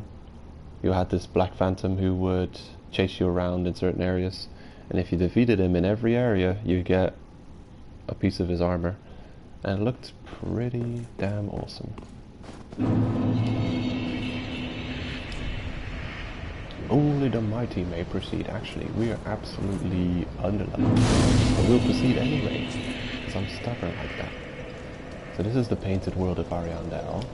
You had this Black Phantom who would chase you around in certain areas, and if you defeated him in every area, you get a piece of his armor, and it looked pretty damn awesome. Only the mighty may proceed. Actually, we are absolutely underleveled, but we'll proceed anyway, because I'm stubborn like that. So this is the painted world of Ariandel,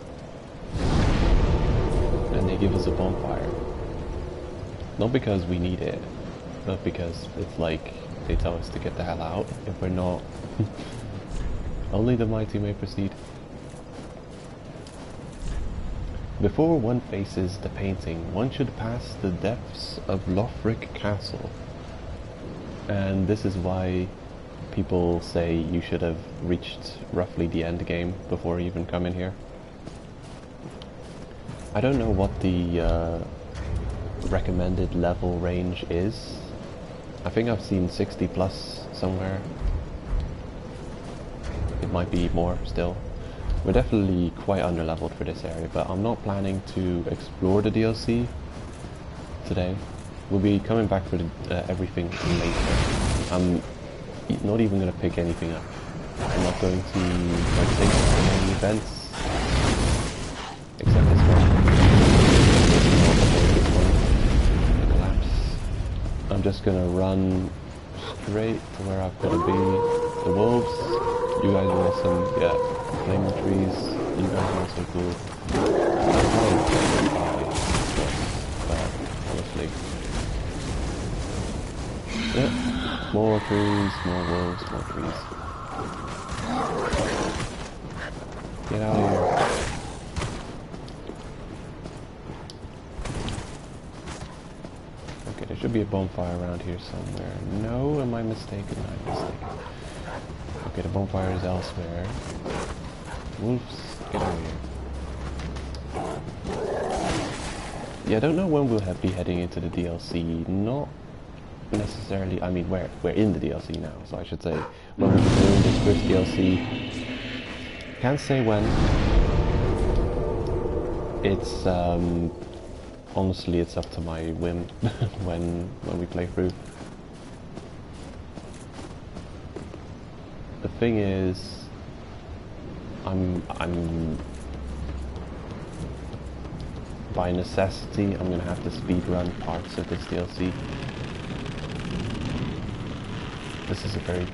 and they give us a bonfire. Not because we need it, but because it's like they tell us to get the hell out if we're not. Only the mighty may proceed. Before one faces the painting, one should pass the depths of Lothric Castle. And this is why people say you should have reached roughly the end game before even coming here. I don't know what the recommended level range is. I think I've seen 60 plus somewhere. It might be more still. We're definitely quite underleveled for this area, but I'm not planning to explore the DLC today. We'll be coming back for everything later. I'm not even going to pick anything up. I'm not going to partake in any events, except this one. The collapse. I'm just going to run straight to where I've got to be. The wolves, you guys are awesome, yeah. Flaming trees, you guys are so cool. But honestly. Yeah, more trees, more wolves, more trees. Get out of here. Okay, there should be a bonfire around here somewhere. No, am I mistaken? I'm mistaken. Okay, the bonfire is elsewhere. Wolves, get over here. Yeah, I don't know when we'll be heading into the DLC. Not necessarily, I mean, we're in the DLC now, so I should say when we'll be doing this first DLC. Can't say when. It's, honestly, it's up to my whim when we play through. The thing is, I'm by necessity, I'm gonna have to speedrun parts of this DLC. This is a very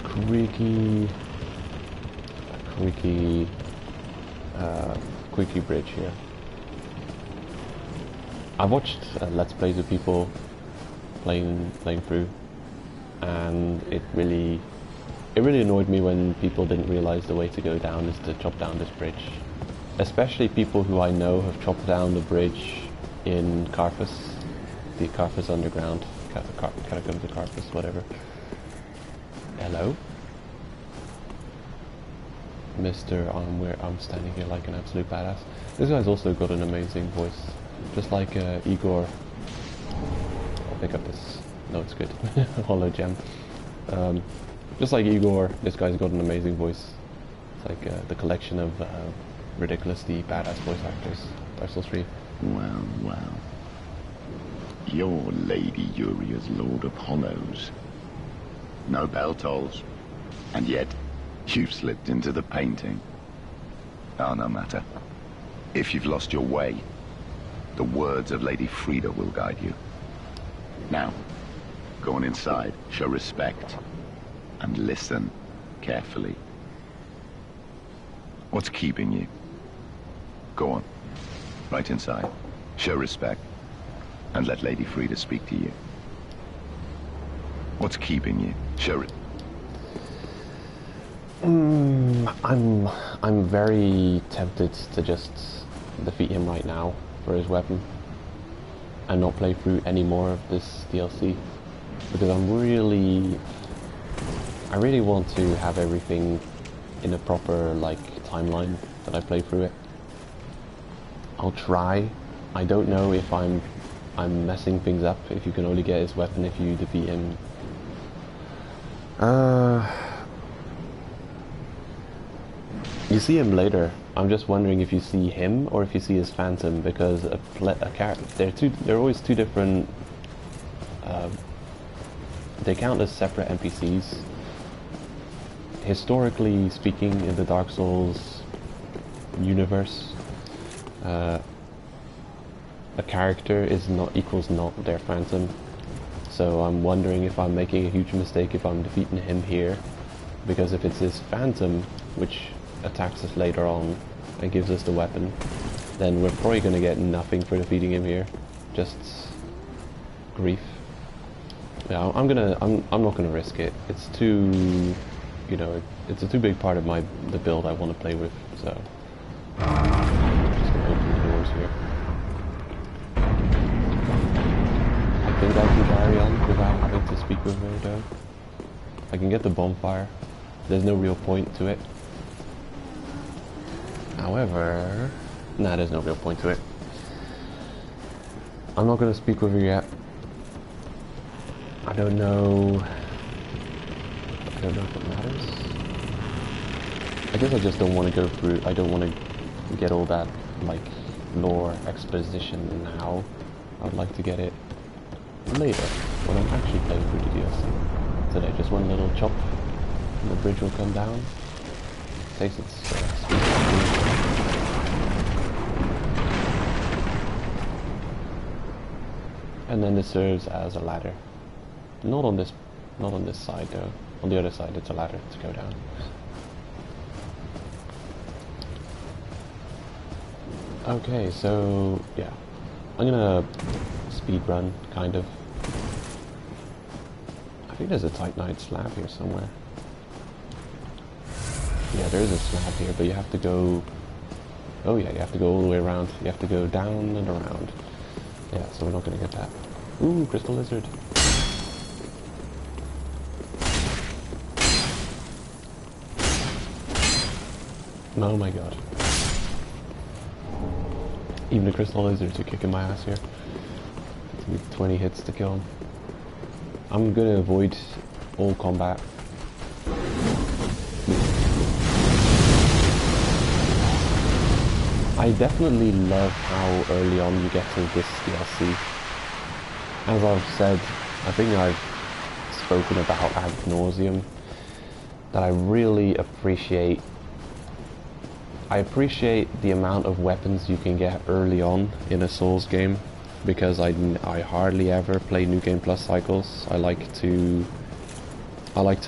quickie bridge here. I watched Let's Plays of people playing through, and it really annoyed me when people didn't realize the way to go down is to chop down this bridge. Especially people who I know have chopped down the bridge in Carthus, the Carthus Underground, Catacombs of Carthus, whatever. Hello? Mr. I'm standing here like an absolute badass. This guy's also got an amazing voice, just like Igor. I'll pick up this. No, it's good. Hollow gem. Just like Igor, this guy's got an amazing voice. It's like the collection of ridiculously badass voice actors. Dark Souls 3. Well, well. You're Lady Uria's Lord of Hollows. No bell tolls. And yet, you've slipped into the painting. Oh, no matter. If you've lost your way, the words of Lady Frida will guide you. Now, go on inside, show respect, and listen carefully. What's keeping you? Go on, right inside, show respect, and let Lady Frida speak to you. What's keeping you? Show it. I'm very tempted to just defeat him right now for his weapon and not play through any more of this DLC, because I really want to have everything in a proper like timeline that I play through it. I'll try. I don't know if I'm messing things up if you can only get his weapon if you defeat him. You see him later. I'm just wondering if you see him or if you see his phantom, because they're always two different. They count as separate NPCs. Historically speaking, in the Dark Souls universe, a character equals not their phantom. So I'm wondering if I'm making a huge mistake if I'm defeating him here, because if it's his phantom which attacks us later on and gives us the weapon, then we're probably going to get nothing for defeating him here, just grief. Yeah, I'm not gonna risk it. It's too, it's a too big part of the build I want to play with. So I'm just gonna open the doors here. I think I can carry on without having to speak with her though. I can get the bonfire. There's no real point to it. However, there's no real point to it. I'm not gonna speak with her yet. I don't know if it matters. I guess I just don't want to go through, I don't want to get all that, like, lore exposition now. I'd like to get it later, when I'm actually playing through the DLC. Today, just one little chop, and the bridge will come down. Takes its sweet time. And then this serves as a ladder. Not on this side though. On the other side it's a ladder to go down. Okay, so yeah. I'm gonna speed run, kind of. I think there's a Titanite slab here somewhere. Yeah, there is a slab here, but you have to go... Oh yeah, you have to go all the way around. You have to go down and around. Yeah, so we're not gonna get that. Ooh, crystal lizard. Oh my god. Even the crystal lizards are kicking my ass here. It took me 20 hits to kill him. I'm gonna avoid all combat. I definitely love how early on you get to this DLC. As I've said, I think I've spoken about ad nauseum, that I really appreciate the amount of weapons you can get early on in a Souls game, because I hardly ever play New Game Plus cycles. I like to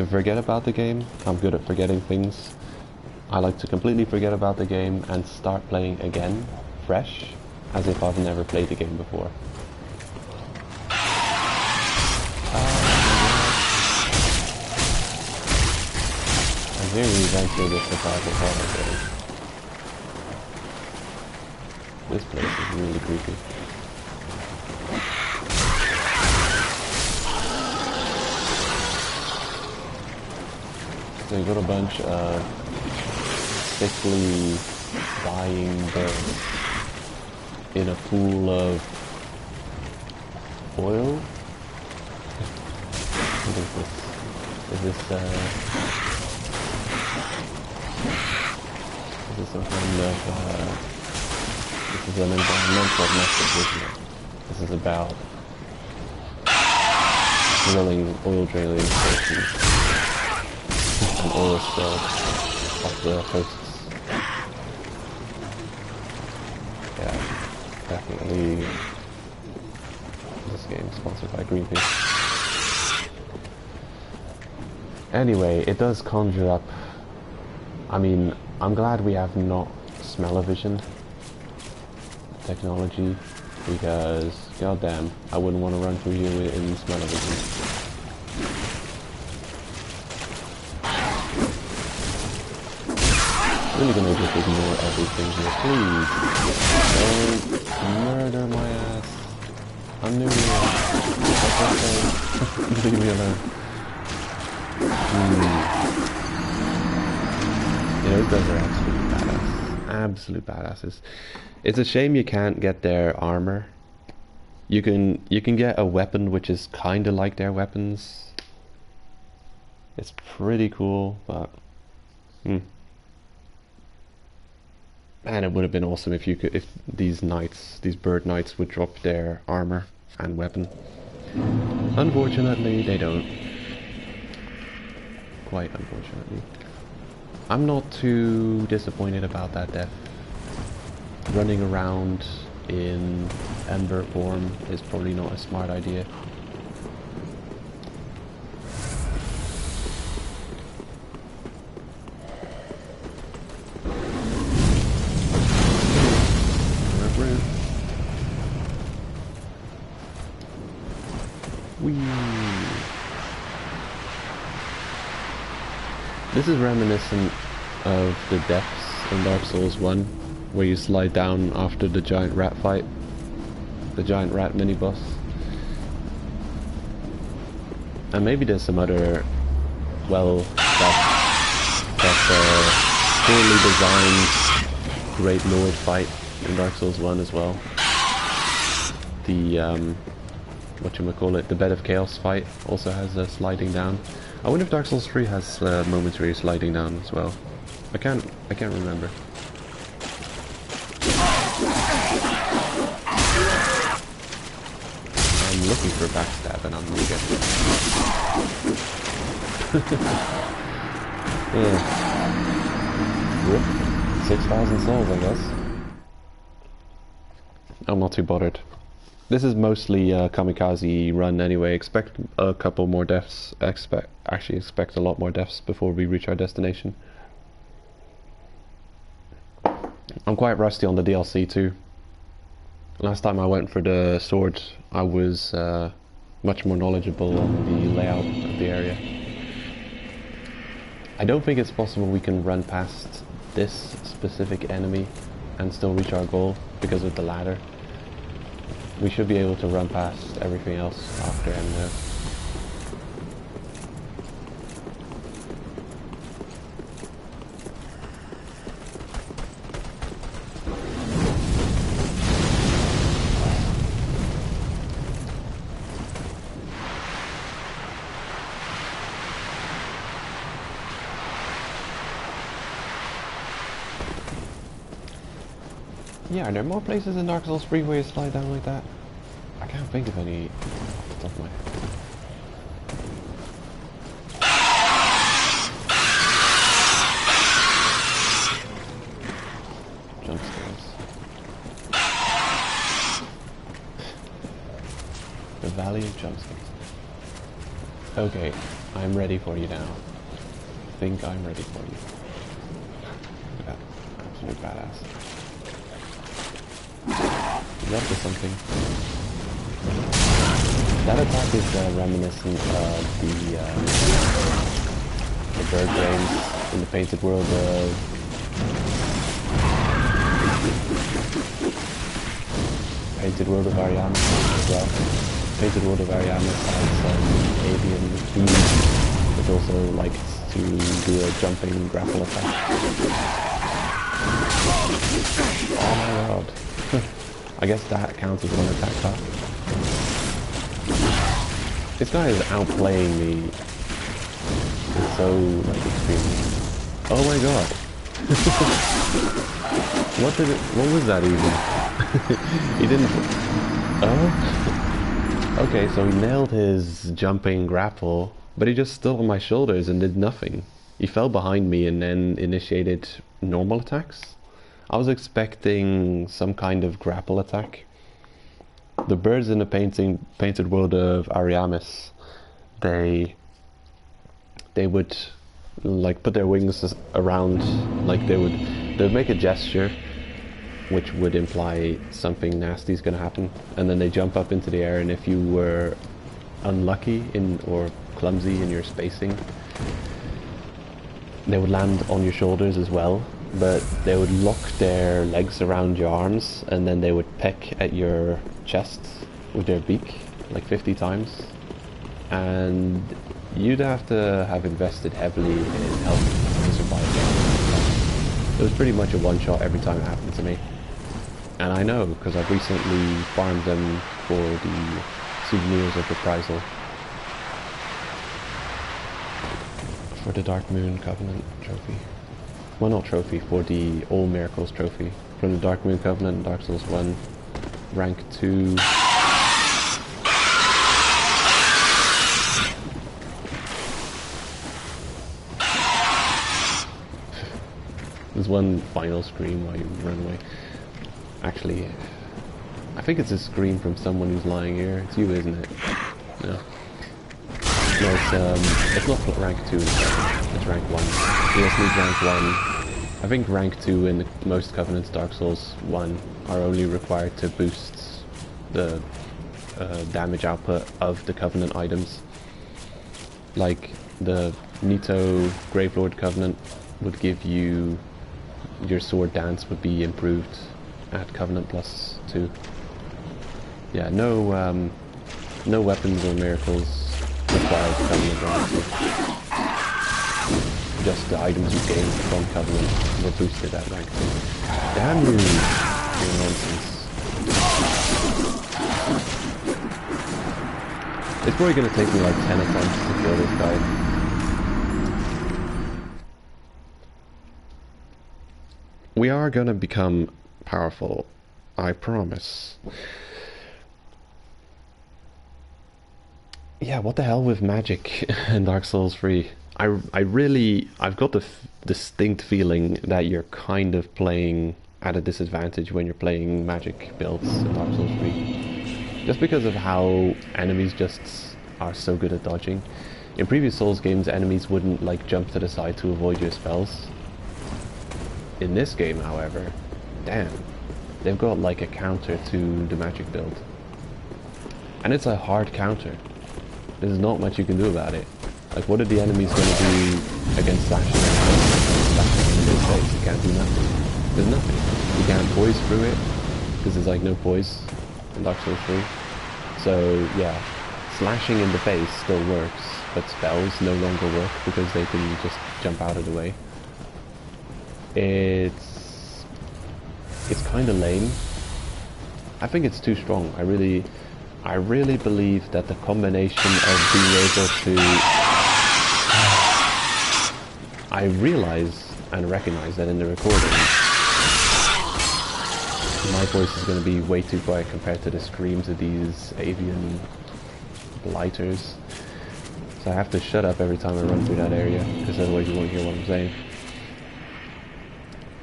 forget about the game. I'm good at forgetting things. I like to completely forget about the game and start playing again, fresh, as if I've never played the game before. I'm very eventually this survival horror game. This place is really creepy. So you've got a bunch of sickly dying birds in a pool of oil. What is this? Is This is some kind of, this is an environmental message, isn't it? This is about drilling oil drilling stations and oil spill off the coasts. Yeah, definitely. This game is sponsored by Greenpeace. Anyway, it does conjure up. I mean, I'm glad we have not smell-o-vision technology, because goddamn, I wouldn't want to run through here in smell-o-vision. Really gonna just ignore everything here, please. Don't murder my ass. I'm new here. Leave me alone. You know, these guys are absolutely badass. Absolute badasses. It's a shame you can't get their armor. You can get a weapon which is kinda like their weapons. It's pretty cool, but man, it would have been awesome if these knights, these bird knights, would drop their armor and weapon. Unfortunately, they don't. Quite unfortunately. I'm not too disappointed about that death. Running around in Ember form is probably not a smart idea. This is reminiscent of the deaths in Dark Souls 1, where you slide down after the giant rat fight, the giant rat mini-boss. And maybe there's some other, well, that poorly designed Great Lord fight in Dark Souls 1 as well. The, whatchamacallit, the Bed of Chaos fight also has a sliding down. I wonder if Dark Souls 3 has moments where you're sliding down as well. I can't remember. I'm looking for backstab and I'm not getting it. Yeah. Rip. 6,000 souls, I guess. I'm not too bothered. This is mostly a kamikaze run anyway. Expect a couple more deaths. Actually expect a lot more deaths before we reach our destination. I'm quite rusty on the DLC too. Last time I went for the sword, I was much more knowledgeable on the layout of the area. I don't think it's possible we can run past this specific enemy and still reach our goal because of the ladder. We should be able to run past everything else after him though. Yeah, are there more places in Dark Souls 3 where you slide down like that? I can't think of any off the top of my head. Jump scares. The Valley of Jump Scares. Okay, I'm ready for you now. I think I'm ready for you. Look at that. Absolute badass. Is that for something? That attack is reminiscent of the bird brains in the Painted World Painted World of Ariamis as well. Painted World of Ariamis has avian beams, which also likes to do a jumping grapple attack. Oh my god. I guess that counts as one attack path. This guy is outplaying me. It's so, like, extremely... Oh my god. What was that even? He didn't... Oh? Okay, so he nailed his jumping grapple, but he just stood on my shoulders and did nothing. He fell behind me and then initiated normal attacks. I was expecting some kind of grapple attack. The birds in the painted world of Ariamis, they would like put their wings around, like they would make a gesture which would imply something nasty is going to happen, and then they jump up into the air, and if you were unlucky or clumsy in your spacing, they would land on your shoulders as well, but they would lock their legs around your arms, and then they would peck at your chest with their beak like 50 times, and you'd have to have invested heavily in health to survive. It was pretty much a one-shot every time it happened to me. And I know, because I've recently farmed them for the souvenirs of reprisal. For the Dark Moon Covenant trophy. Well, not trophy, for the All Miracles trophy. For the Dark Moon Covenant, Dark Souls 1, rank 2. There's one final scream while you run away. Actually, I think it's a scream from someone who's lying here. It's you, isn't it? No. No, it's not rank 2 it's rank 1. You just need rank 1. I think rank 2 in most Covenants Dark Souls 1 are only required to boost the damage output of the Covenant items. Like the Nito Gravelord Covenant would give you... your sword dance would be improved at Covenant plus 2. Yeah, no weapons or miracles required Covenant rank 2. Just the items you gained from Covenant were boosted at rank 2. Damn you! You're nonsense. It's probably going to take me like 10 attempts to kill this guy. We are going to become powerful, I promise. Yeah, what the hell with magic in Dark Souls 3? I've got the distinct feeling that you're kind of playing at a disadvantage when you're playing magic builds in Dark Souls 3. Just because of how enemies just are so good at dodging. In previous Souls games, enemies wouldn't like jump to the side to avoid your spells. In this game, however, damn, they've got like a counter to the magic build. And it's a hard counter. There's not much you can do about it. Like, what are the enemies going to do against slashing in their face? You can't do nothing. There's nothing. You can't poise through it, because there's like no poise in Dark Souls 3. So, yeah, slashing in the face still works, but spells no longer work because they can just jump out of the way. It's kind of lame. I think it's too strong. I really believe that the combination of being able to... I realize and recognize that in the recording, my voice is going to be way too quiet compared to the screams of these avian blighters. So I have to shut up every time I run through that area, because otherwise you won't hear what I'm saying.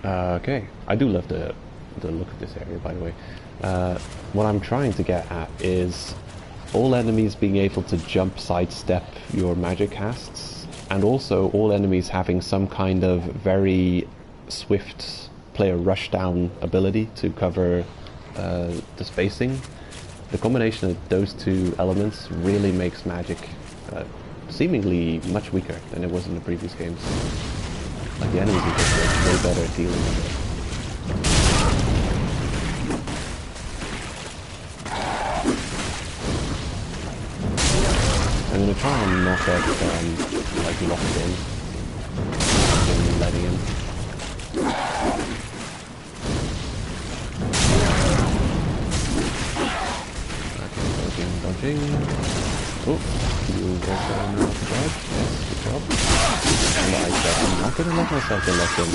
Okay, I do love the look of this area, by the way. What I'm trying to get at is all enemies being able to jump sidestep your magic casts, and also all enemies having some kind of very swift player rushdown ability to cover the spacing. The combination of those two elements really makes magic seemingly much weaker than it was in the previous games. Like, the enemies are just like, way better at dealing with it. I'm gonna try and knock out like locked in and letting him. Okay, dodging. Oh, you also know how to dodge. Yes, good job. And I said I'm not gonna let myself get locked in.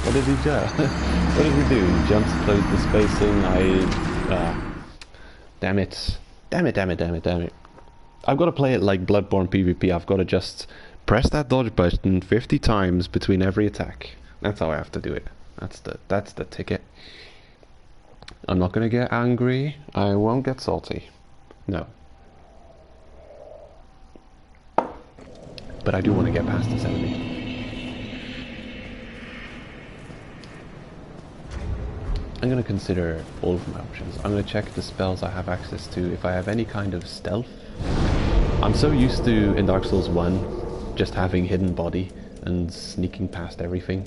What did he do? What did he do? He jumps, close the spacing. Damn it. Damn it, damn it, damn it, damn it. I've got to play it like Bloodborne PvP. I've got to just press that dodge button 50 times between every attack. That's how I have to do it. That's the ticket. I'm not gonna get angry. I won't get salty. No. But I do want to get past this enemy. I'm going to consider all of my options. I'm going to check the spells I have access to, if I have any kind of stealth. I'm so used to, in Dark Souls 1, just having hidden body and sneaking past everything.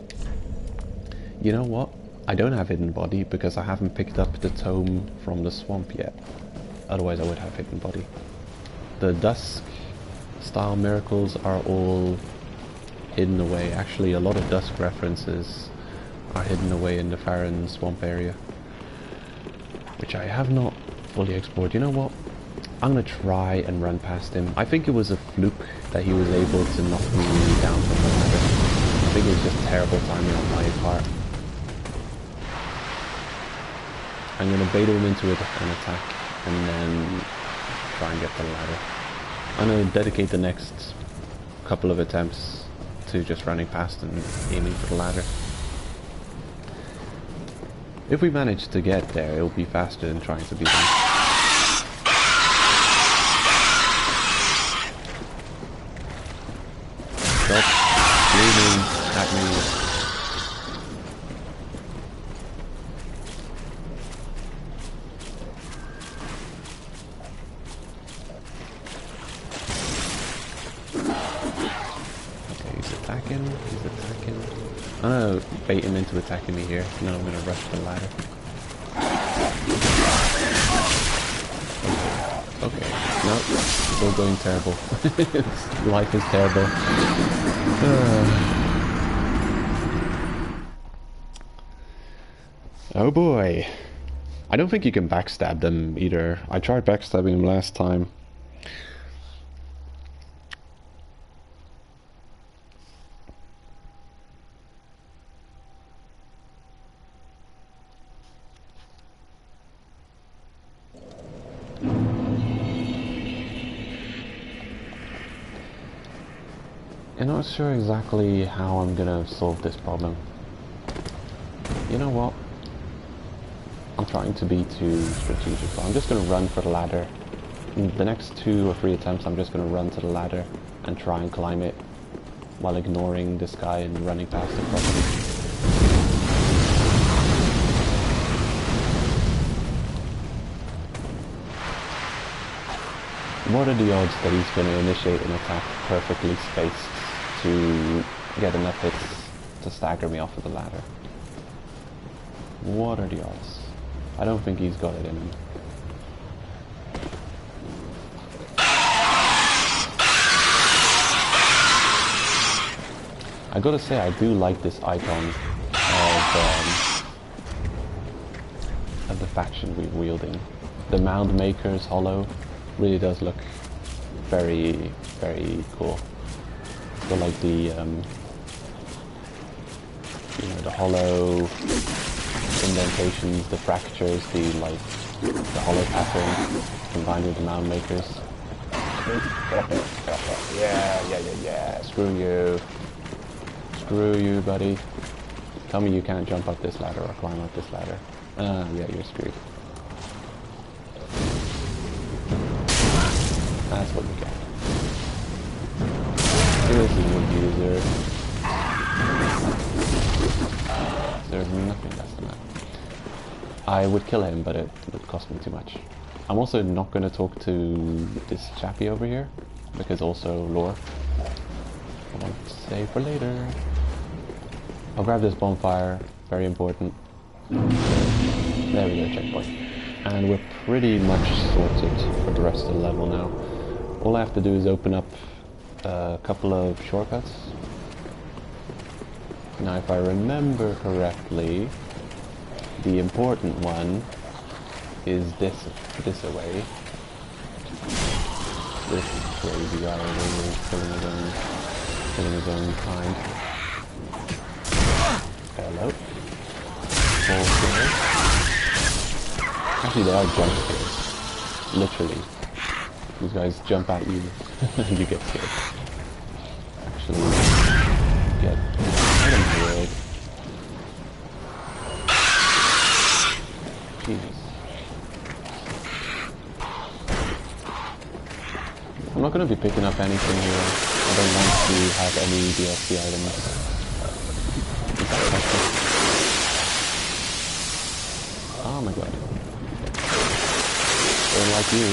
You know what? I don't have hidden body because I haven't picked up the tome from the swamp yet. Otherwise I would have hidden body. The Dusk style miracles are all hidden away. Actually, a lot of Dusk references are hidden away in the Farron swamp area, which I have not fully explored. You know what? I'm gonna try and run past him. I think it was a fluke that he was able to knock me down from the ladder. I think it was just terrible timing on my part. I'm gonna bait him into an attack and then try and get the ladder. I'm gonna dedicate the next couple of attempts to just running past and aiming for the ladder. If we manage to get there, it'll be faster than trying to beat him. Stop screaming at me. He's attacking. I'm gonna bait him into attacking me here. No, I'm gonna rush the ladder. Okay. No, it's all going terrible. Life is terrible. Oh boy. I don't think you can backstab them either. I tried backstabbing them last time. I'm not sure exactly how I'm gonna solve this problem. You know what? I'm trying to be too strategic. I'm just gonna run for the ladder. In the next 2 or 3 attempts, I'm just gonna run to the ladder and try and climb it while ignoring this guy and running past it properly. What are the odds that he's gonna initiate an attack perfectly spaced to get enough hits to stagger me off of the ladder? What are the odds? I don't think he's got it in him. I gotta say, I do like this icon of the faction we're wielding. The Mound Maker's Hollow really does look very, very cool. So like the, you know, the hollow indentations, the fractures, the hollow pattern combined with the Mound Makers. Yeah. Screw you. Screw you, buddy. Tell me you can't jump up this ladder or climb up this ladder. Yeah, you're screwed. That's what you get. This is what you deserve. There's nothing less than that. I would kill him, but it would cost me too much. I'm also not going to talk to this chappie over here, because also lore. I want to save for later. I'll grab this bonfire, very important. There we go, checkpoint. And we're pretty much sorted for the rest of the level now. All I have to do is open up a couple of shortcuts. Now if I remember correctly, the important one is this away. This crazy guy over here killing his own kind. Hello. Fall scares. Actually, they are jump scares. Literally. These guys jump at you and you get scared. Actually, get item healed. Jesus. I'm not going to be picking up anything here. I don't want to have any DLC items. Oh my god. Don't like you.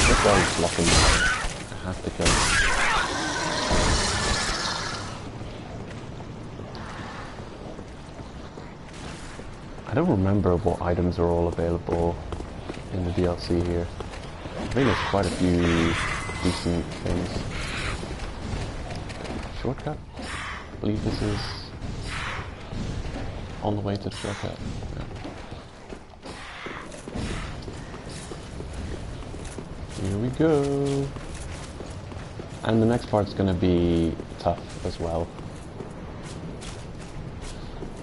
This guy's blocking me. I have to kill him. I don't remember what items are all available in the DLC here. I think there's quite a few decent things. Shortcut? I believe this is on the way to the shortcut. Yeah. Here we go. And the next part's gonna be tough as well.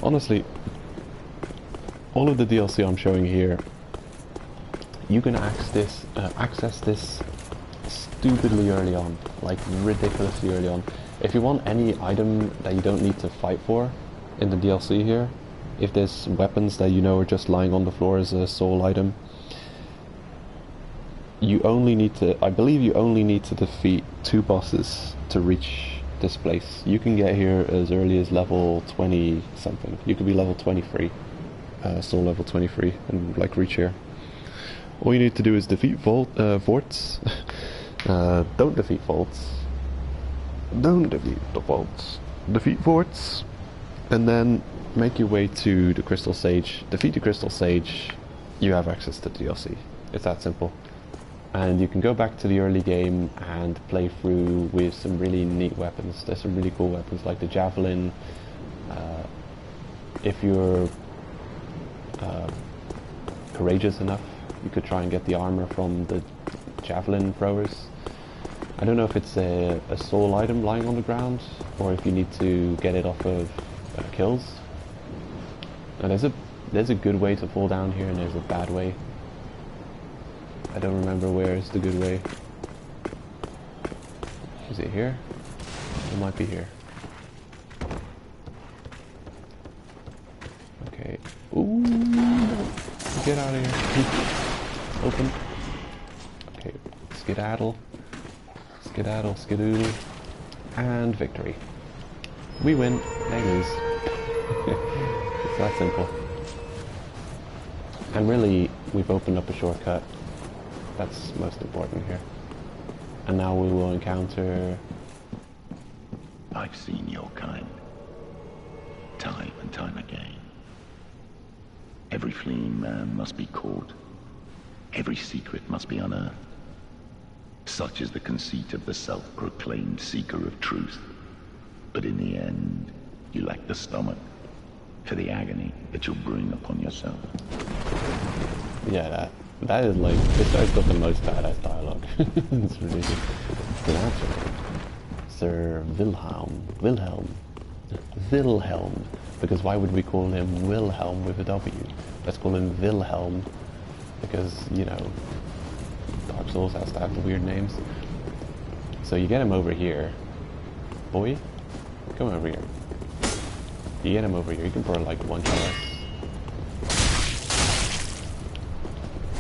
Honestly, all of the DLC I'm showing here, you can access this stupidly early on, like ridiculously early on. If you want any item that you don't need to fight for in the DLC here, if there's weapons that you know are just lying on the floor as a soul item, you only need to, I believe you only need to defeat 2 bosses to reach this place. You can get here as early as level 20 something. You could be level 23. Soul level 23 and like reach here. All you need to do is defeat forts. Don't defeat forts. Don't defeat the forts. Defeat forts, and then make your way to the Crystal Sage. Defeat the Crystal Sage. You have access to DLC. It's that simple. And you can go back to the early game and play through with some really neat weapons. There's some really cool weapons like the javelin. If you're courageous enough, you could try and get the armor from the javelin throwers. I don't know if it's a soul item lying on the ground or if you need to get it off of kills. And there's a good way to fall down here and there's a bad way. I don't remember where is the good way. Is it here? It might be here. Okay. Ooh, get out of here. Open. Okay, skedaddle. Skedaddle, skedoodle. And victory. We win, they lose. It's that simple. And really, we've opened up a shortcut. That's most important here. And now we will encounter... I've seen your kind. Time and time again. Every fleeing man must be caught. Every secret must be unearthed. Such is the conceit of the self-proclaimed seeker of truth. But in the end, you lack the stomach for the agony that you'll bring upon yourself. Yeah, that is like, this guy's got the most badass dialogue. It's ridiculous. Good answer. Sir Wilhelm. Because why would we call him Wilhelm with a W? Let's call him Wilhelm. Because, you know, Dark Souls has to have the weird names. So you get him over here. Boy, come over here. You get him over here, you can probably like one-shot us.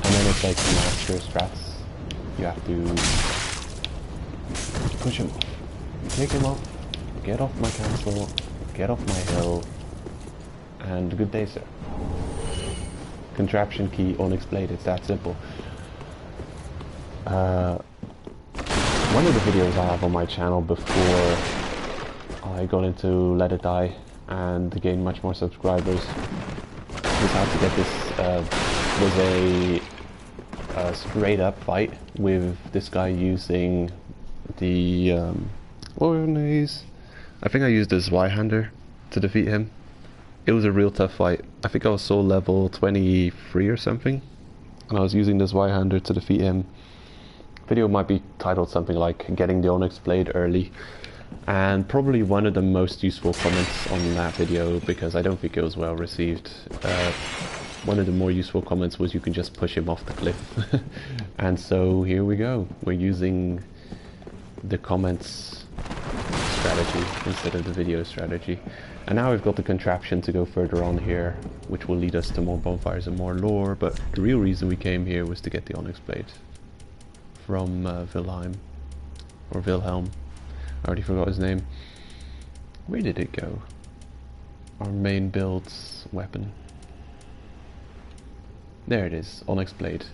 And then it's like master strats. You have to push him off, take him off, get off my castle, get off my hill, and good day, sir. Contraption key unexplained, it's that simple. One of the videos I have on my channel before I got into Let It Die and gained much more subscribers was how to get this, was a straight up fight with this guy using the, what were these? I think I used the Zweihander to defeat him. It was a real tough fight. I think I was soul level 23 or something, and I was using the Zweihander to defeat him. Video might be titled something like "Getting the Onyx Blade Early," and probably one of the most useful comments on that video, because I don't think it was well received. One of the more useful comments was you can just push him off the cliff. And so here we go. We're using the comments strategy instead of the video strategy. And now we've got the contraption to go further on here, which will lead us to more bonfires and more lore, but the real reason we came here was to get the Onyx Blade from Wilhelm. Or Wilhelm. I already forgot his name. Where did it go? Our main build's weapon. There it is, Onyx Blade.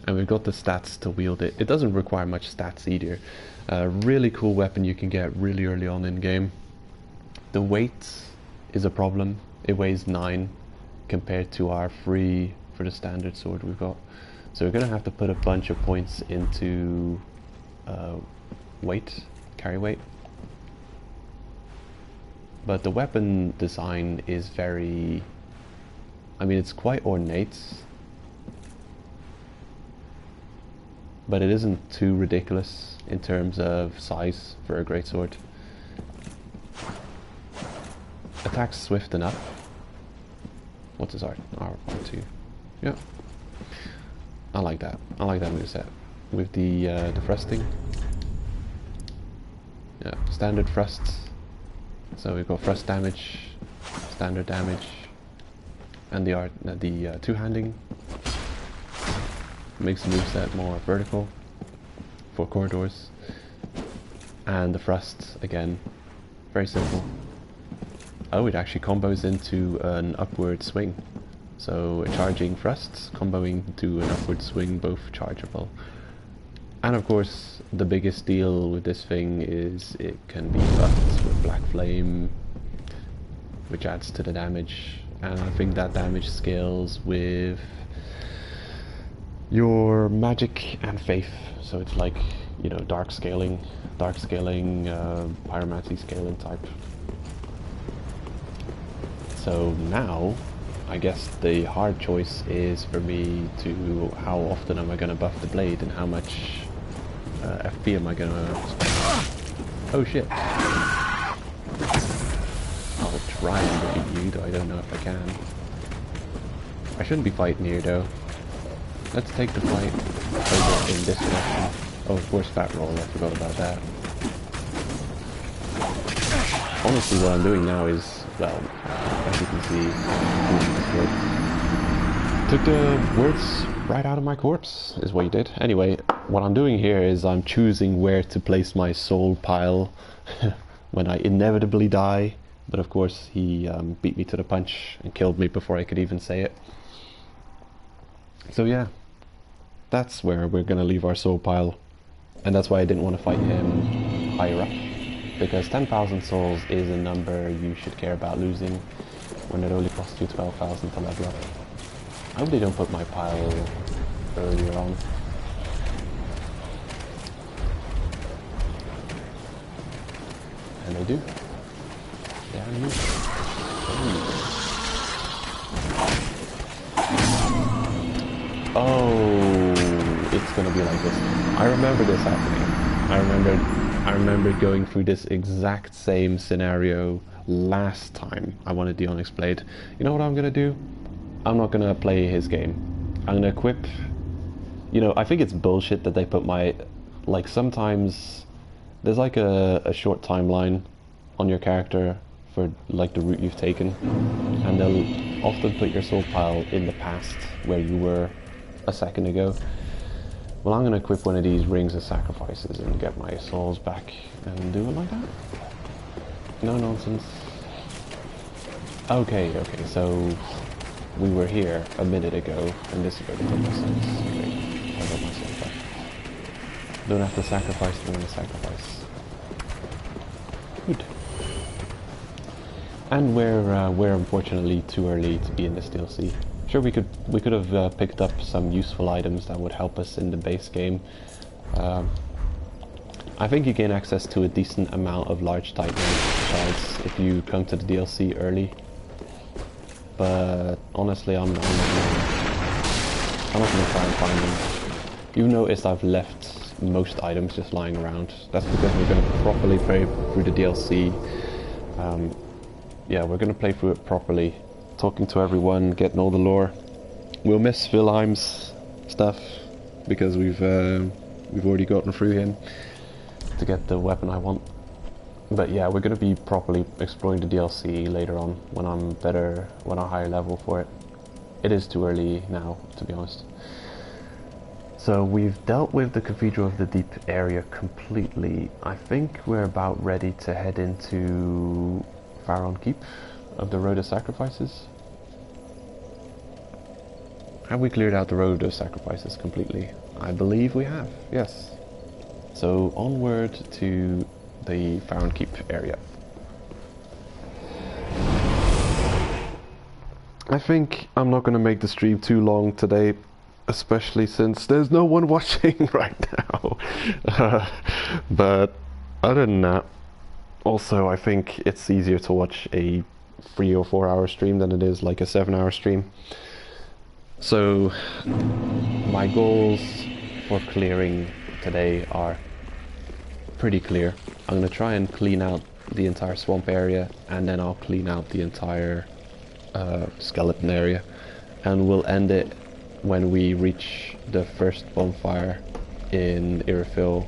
And we've got the stats to wield it. It doesn't require much stats either. Really cool weapon you can get really early on in game. The weight is a problem. It weighs 9 compared to our 3 for the standard sword we've got. So we're going to have to put a bunch of points into weight, carry weight. But the weapon design is very... I mean, it's quite ornate. But it isn't too ridiculous in terms of size for a greatsword. Attacks swift enough. What's his art? R2. Yeah. I like that. I like that moveset. With the thrusting. Yeah, standard thrusts. So we've got thrust damage, standard damage, and the two-handing. Makes the moveset more vertical for corridors. And the thrust, again, very simple. Oh, it actually combos into an upward swing. So charging thrusts, comboing to an upward swing, both chargeable. And of course, the biggest deal with this thing is it can be buffed with Black Flame, which adds to the damage. And I think that damage scales with your magic and faith. So it's like, you know, dark scaling, pyromancy scaling type. So now, I guess the hard choice is for me to how often am I going to buff the blade and how much FP am I going to spend. Oh shit. I'll try and defeat you, though I don't know if I can. I shouldn't be fighting here though. Let's take the fight over in this direction. Oh, of course, fat roll, I forgot about that. Honestly, what I'm doing now is, well, as you can see, took the words right out of my corpse, is what he did. Anyway, what I'm doing here is I'm choosing where to place my soul pile when I inevitably die. But of course, he beat me to the punch and killed me before I could even say it. So yeah, that's where we're gonna leave our soul pile. And that's why I didn't want to fight him higher up. Because 10,000 souls is a number you should care about losing when it only costs you 12,000 to level up. I hope they don't put my pile earlier on. And they do. Yeah, I knew. Oh, it's gonna be like this. I remember this happening. I remember going through this exact same scenario last time I wanted the Onyx Blade. You know what I'm gonna do? I'm not gonna play his game. I'm gonna equip... You know, I think it's bullshit that they put my... Like, sometimes there's like a short timeline on your character for like the route you've taken, and they'll often put your soul pile in the past where you were a second ago. Well, I'm gonna equip one of these rings of sacrifices and get my souls back and do it like that. No nonsense. Okay, so we were here a minute ago, and this is where they put my souls. Great, I got my souls back. Don't have to sacrifice the ring of sacrifice. Good. And we're unfortunately too early to be in this DLC. Sure, we could have picked up some useful items that would help us in the base game. I think you gain access to a decent amount of large titan shards if you come to the DLC early. But honestly, I'm not gonna try and find them. You noticed I've left most items just lying around. That's because we're going to properly play through the DLC. Yeah, we're going to play through it properly, talking to everyone, getting all the lore. We'll miss Wilhelm's stuff because we've already gotten through him to get the weapon I want. But yeah, we're going to be properly exploring the DLC later on when I'm a higher level for it. It is too early now, to be honest. So we've dealt with the Cathedral of the Deep area completely. I think we're about ready to head into Pharaon Keep of the Road of Sacrifices. Have we cleared out the Road of Sacrifices completely? I believe we have, yes. So onward to the Pharaon Keep area. I think I'm not going to make the stream too long today, especially since there's no one watching right now. But other than that, also I think it's easier to watch a 3 or 4 hour stream than it is like a 7-hour stream. So my goals for clearing today are pretty clear. I'm going to try and clean out the entire swamp area, and then I'll clean out the entire skeleton area, and we'll end it when we reach the first bonfire in Irophil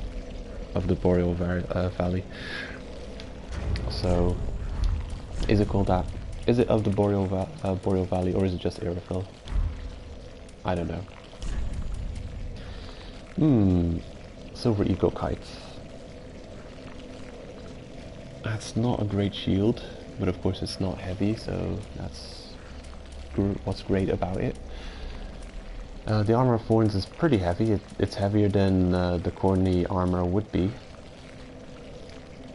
of the Boreal Valley. So, is it called that? Is it of the Boreal Valley, or is it just Irophil? I don't know. Silver Eagle Kites. That's not a great shield, but of course it's not heavy, so that's what's great about it. The Armor of Thorns is pretty heavy. It's heavier than the Corny armor would be.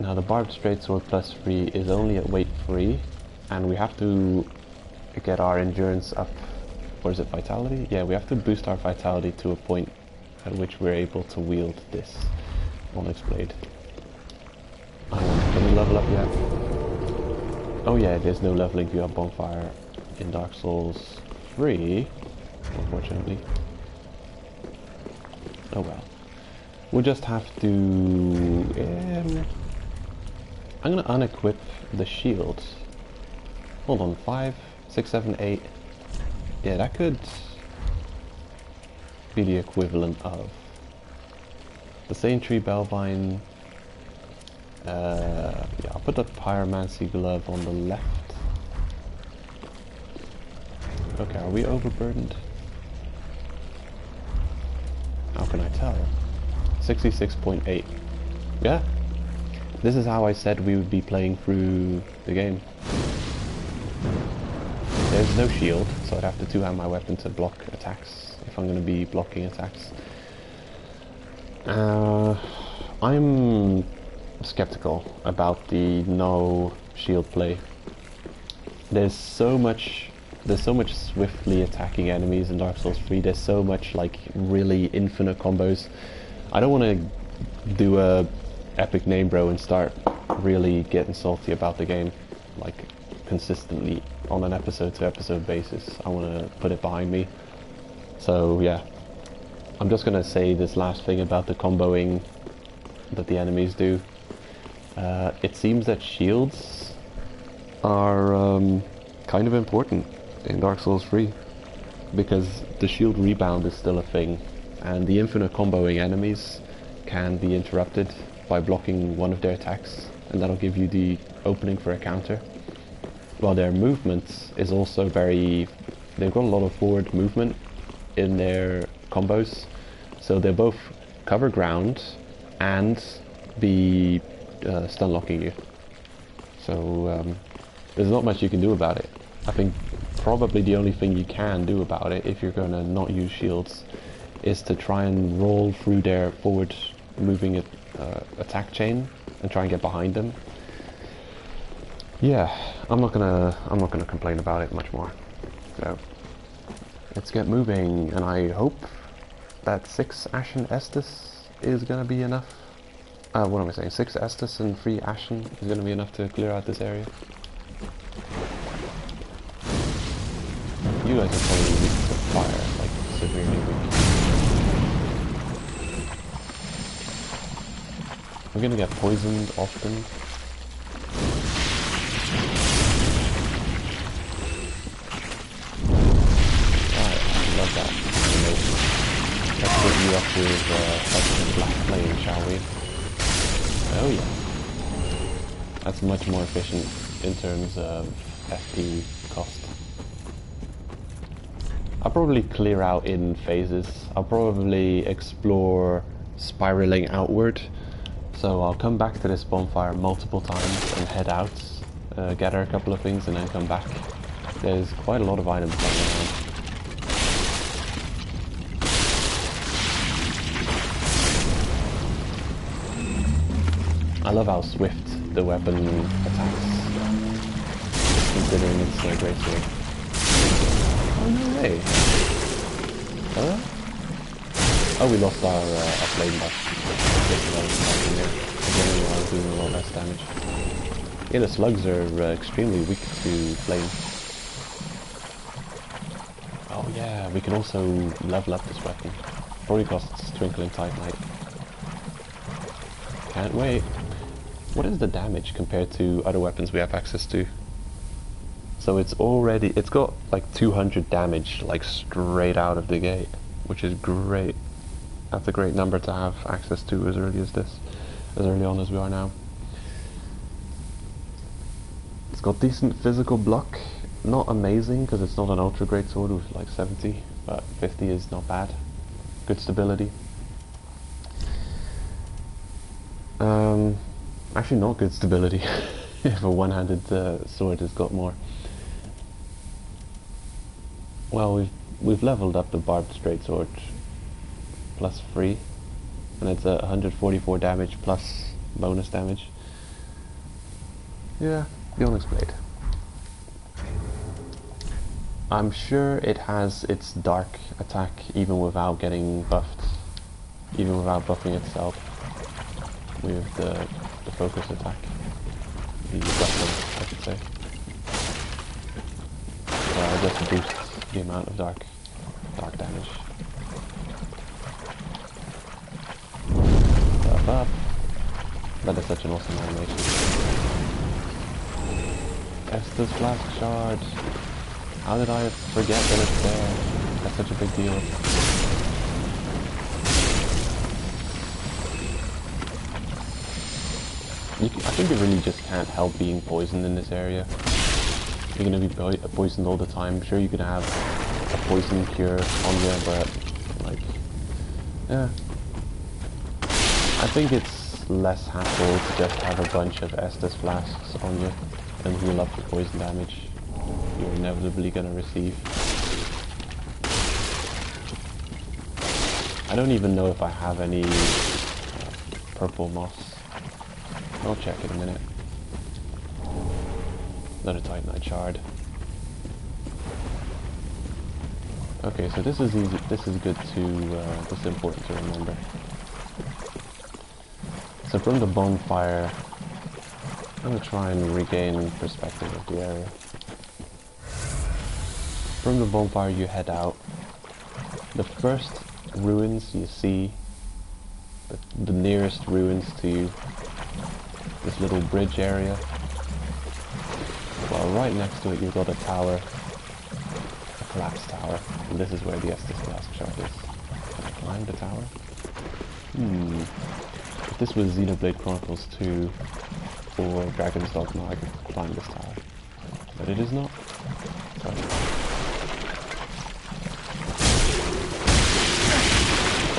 Now the Barbed Straight Sword +3 is only at weight 3, and we have to get our endurance up. Or is it vitality? Yeah, we have to boost our vitality to a point at which we're able to wield this Onyx Blade. Can we level up yet? Oh yeah, there's no leveling you up bonfire in Dark Souls 3, unfortunately. Oh well. We'll just have to... I'm gonna unequip the shields. Hold on, 5, 6, 7, 8. Yeah, that could be the equivalent of the Saintry Bellvine. Yeah, I'll put the Pyromancy glove on the left. Okay, are we overburdened? How can I tell? 66.8. Yeah, this is how I said we would be playing through the game. There's no shield, so I'd have to two-hand my weapon to block attacks if I'm going to be blocking attacks. I'm skeptical about the no shield play. There's so much swiftly attacking enemies in Dark Souls 3. There's so much like really infinite combos. I don't want to do a epic name bro and start really getting salty about the game like consistently on an episode to episode basis. I want to put it behind me. So yeah, I'm just gonna say this last thing about the comboing that the enemies do. It seems that shields are kind of important in Dark Souls 3 because the shield rebound is still a thing, and the infinite comboing enemies can be interrupted by blocking one of their attacks, and that'll give you the opening for a counter. While their movement is also very... they've got a lot of forward movement in their combos, so they'll both cover ground and be stun locking you. So there's not much you can do about it. I think probably the only thing you can do about it, if you're going to not use shields, is to try and roll through their forward moving attack chain and try and get behind them. Yeah, I'm not gonna complain about it much more. So let's get moving, and I hope that 6 Ashen Estus is gonna be enough. What am I saying? 6 Estus and 3 Ashen is gonna be enough to clear out this area. You guys are probably weak to fire, like severely weak. We're gonna get poisoned often. Right, I love that animation. Let's put you up with Hudson Black Flame, shall we? Oh yeah. That's much more efficient in terms of FP cost. I'll probably clear out in phases. I'll probably explore spiraling outward. So I'll come back to this bonfire multiple times and head out, gather a couple of things and then come back. There's quite a lot of items going around. I love how swift the weapon attacks, considering it's a great sword. Oh no way! Oh, we lost our flame buff. Again, we are doing a lot less damage. Yeah, the slugs are extremely weak to flame. Oh yeah, we can also level up this weapon. Probably costs Twinkling Titanite. Can't wait. What is the damage compared to other weapons we have access to? So it's got like 200 damage like straight out of the gate, which is great. That's a great number to have access to as early on as we are now. It's got decent physical block, not amazing because it's not an ultra great sword with like 70, but 50 is not bad. Good stability. Actually not good stability if a one-handed sword has got more. Well, we've leveled up the barbed straight sword plus 3, and it's 144 damage plus bonus damage. Yeah, the Onyx Blade. I'm sure it has its dark attack even without getting buffed, even without buffing itself with the focus attack, the weapon, I should say. Just boosts the amount of dark damage. Up. That is such an awesome animation. Estes Flask Shard. How did I forget that it's there? That's such a big deal. I think you really just can't help being poisoned in this area. You're gonna be poisoned all the time. Sure, you can have a poison cure on you, but like, yeah. I think it's less hassle to just have a bunch of Estus flasks on you and heal up the poison damage you're inevitably gonna receive. I don't even know if I have any purple moss. I'll check in a minute. Another Titanite shard. Okay, so this is easy. This is good to. This is important to remember. So from the bonfire, I'm gonna try and regain perspective of the area. From the bonfire, you head out. The first ruins you see, the nearest ruins to you, this little bridge area. Well, right next to it you've got a tower, a collapsed tower, and this is where the Estus Flask Shard is. Can I climb the tower? If this was Xenoblade Chronicles 2 or Dragon's Dogma, I could climb this tower. But it is not. Sorry.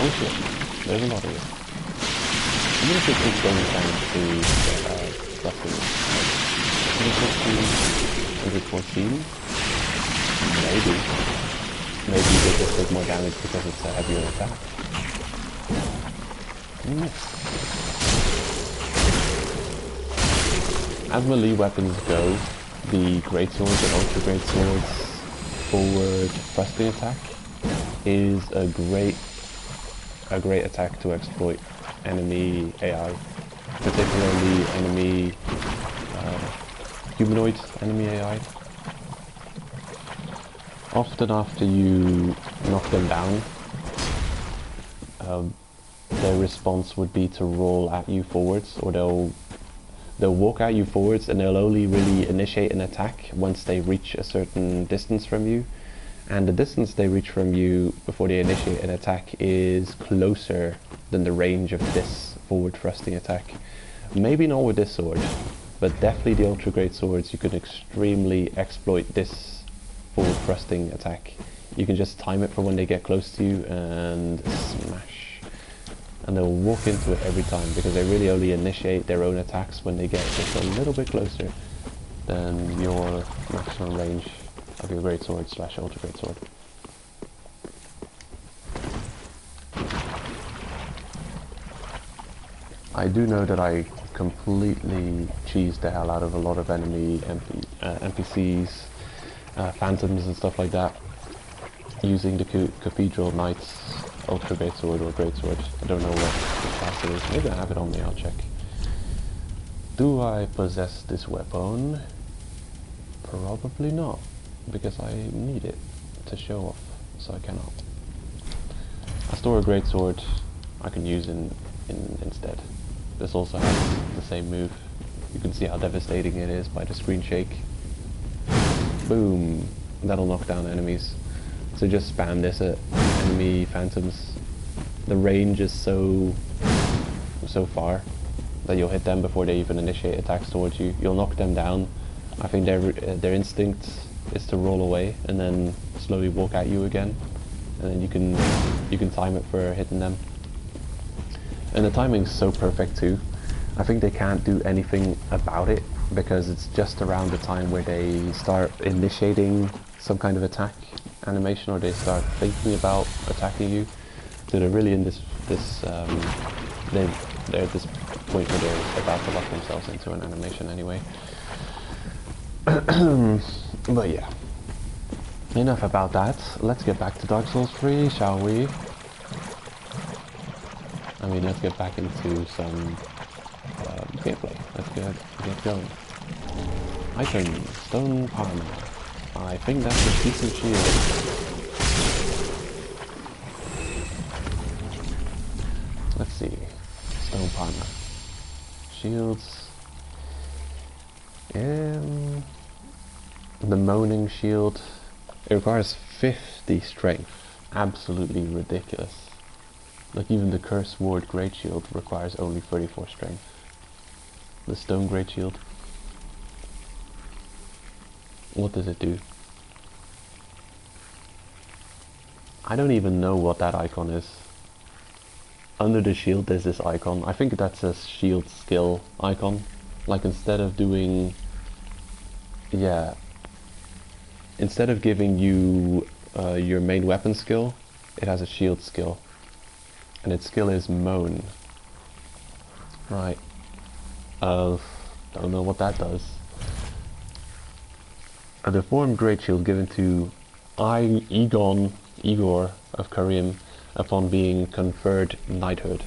Oh shit, there's a lot of it. I'm gonna put this going down to Dustin. I'm gonna put to 114. Maybe. Maybe they just take more damage because it's a heavier attack. As melee weapons go, the greatswords and ultra greatswords forward thrusting attack is a great attack to exploit enemy AI, particularly enemy humanoid enemy AI. Often after you knock them down, their response would be to roll at you forwards, or they'll walk at you forwards, and they'll only really initiate an attack once they reach a certain distance from you. And the distance they reach from you before they initiate an attack is closer than the range of this forward thrusting attack. Maybe not with this sword, but definitely the ultra great swords, you can extremely exploit this forward thrusting attack. You can just time it for when they get close to you and smash. And they'll walk into it every time, because they really only initiate their own attacks when they get just a little bit closer than your maximum range of your great sword / ultra great sword. I do know that I completely cheesed the hell out of a lot of enemy NPCs, phantoms and stuff like that, using the Cathedral Knight's ultra great sword or great sword. I don't know what class it is. Maybe I have it on me, I'll check. Do I possess this weapon? Probably not, because I need it to show off, so I cannot. I store a great sword I can use instead. This also has the same move. You can see how devastating it is by the screen shake. Boom! That'll knock down enemies. So just spam this at enemy phantoms. The range is so far that you'll hit them before they even initiate attacks towards you. You'll knock them down. I think their instinct is to roll away and then slowly walk at you again, and then you can time it for hitting them. And the timing's so perfect too. I think they can't do anything about it, because it's just around the time where they start initiating some kind of attack animation, or they start thinking about attacking you. So they're really in they're at this point where they're about to lock themselves into an animation anyway. But yeah, enough about that. Let's get back to Dark Souls 3, shall we? I mean, let's get back into some gameplay. Let's get going. Item, Stone Palmer. I think that's a decent shield. Let's see. Stone Palmer. Shields. The Moaning Shield. It requires 50 strength. Absolutely ridiculous. Like even the Curse Ward Great Shield requires only 34 strength. The Stone Great Shield. What does it do? I don't even know what that icon is. Under the shield there's this icon. I think that's a shield skill icon. Like instead of doing... yeah. Instead of giving you your main weapon skill, it has a shield skill. And its skill is Moan. Right. Don't know what that does. A deformed great shield given to Igor of Karim upon being conferred knighthood.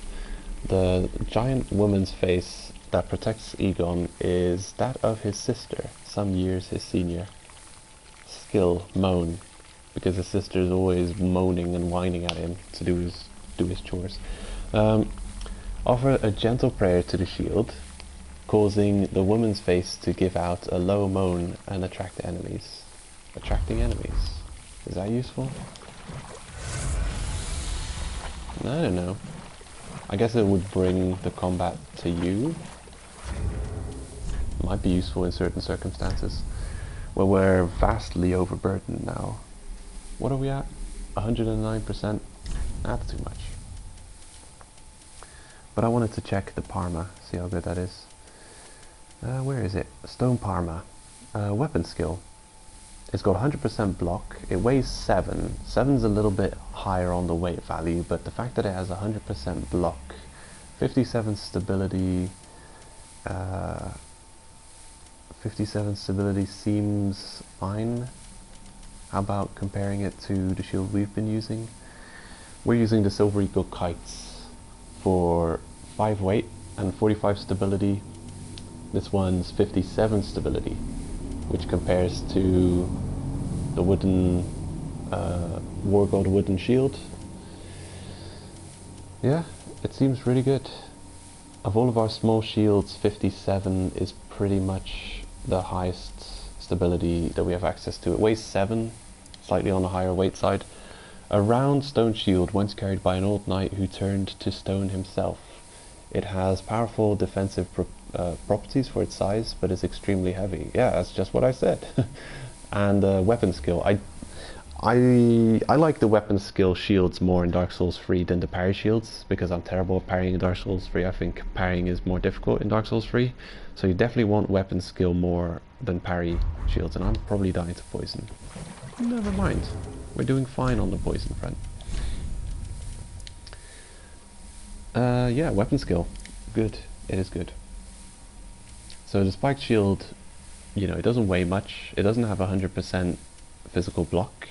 The giant woman's face that protects Egon is that of his sister, some years his senior. Skill, Moan, because his sister is always moaning and whining at him to do his chores. Offer a gentle prayer to the shield, causing the woman's face to give out a low moan and attract enemies. Attracting enemies. Is that useful? I don't know. I guess it would bring the combat to you. Might be useful in certain circumstances. Well, we're vastly overburdened now. What are we at? 109%? That's too much. But I wanted to check the Parma, see how good that is. Where is it? Stone Parma. Weapon skill. It's got 100% block. It weighs 7. 7's a little bit higher on the weight value, but the fact that it has 100% block, 57 stability, 57 stability seems fine. How about comparing it to the shield we've been using? We're using the Silver Eagle Kites for 5 weight and 45 stability. This one's 57 stability, which compares to the wooden War God wooden shield. Yeah, it seems really good. Of all of our small shields, 57 is pretty much the highest stability that we have access to. It weighs 7, slightly on the higher weight side. A round stone shield once carried by an old knight who turned to stone himself. It has powerful defensive properties for its size, but is extremely heavy. Yeah, that's just what I said. And weapon skill. I like the weapon skill shields more in Dark Souls 3 than the parry shields, because I'm terrible at parrying in Dark Souls 3. I think parrying is more difficult in Dark Souls 3. So you definitely want weapon skill more than parry shields, and I'm probably dying to poison. Never mind. We're doing fine on the poison front. Yeah, weapon skill. Good. It is good. So the spiked shield, you know, it doesn't weigh much. It doesn't have 100% physical block.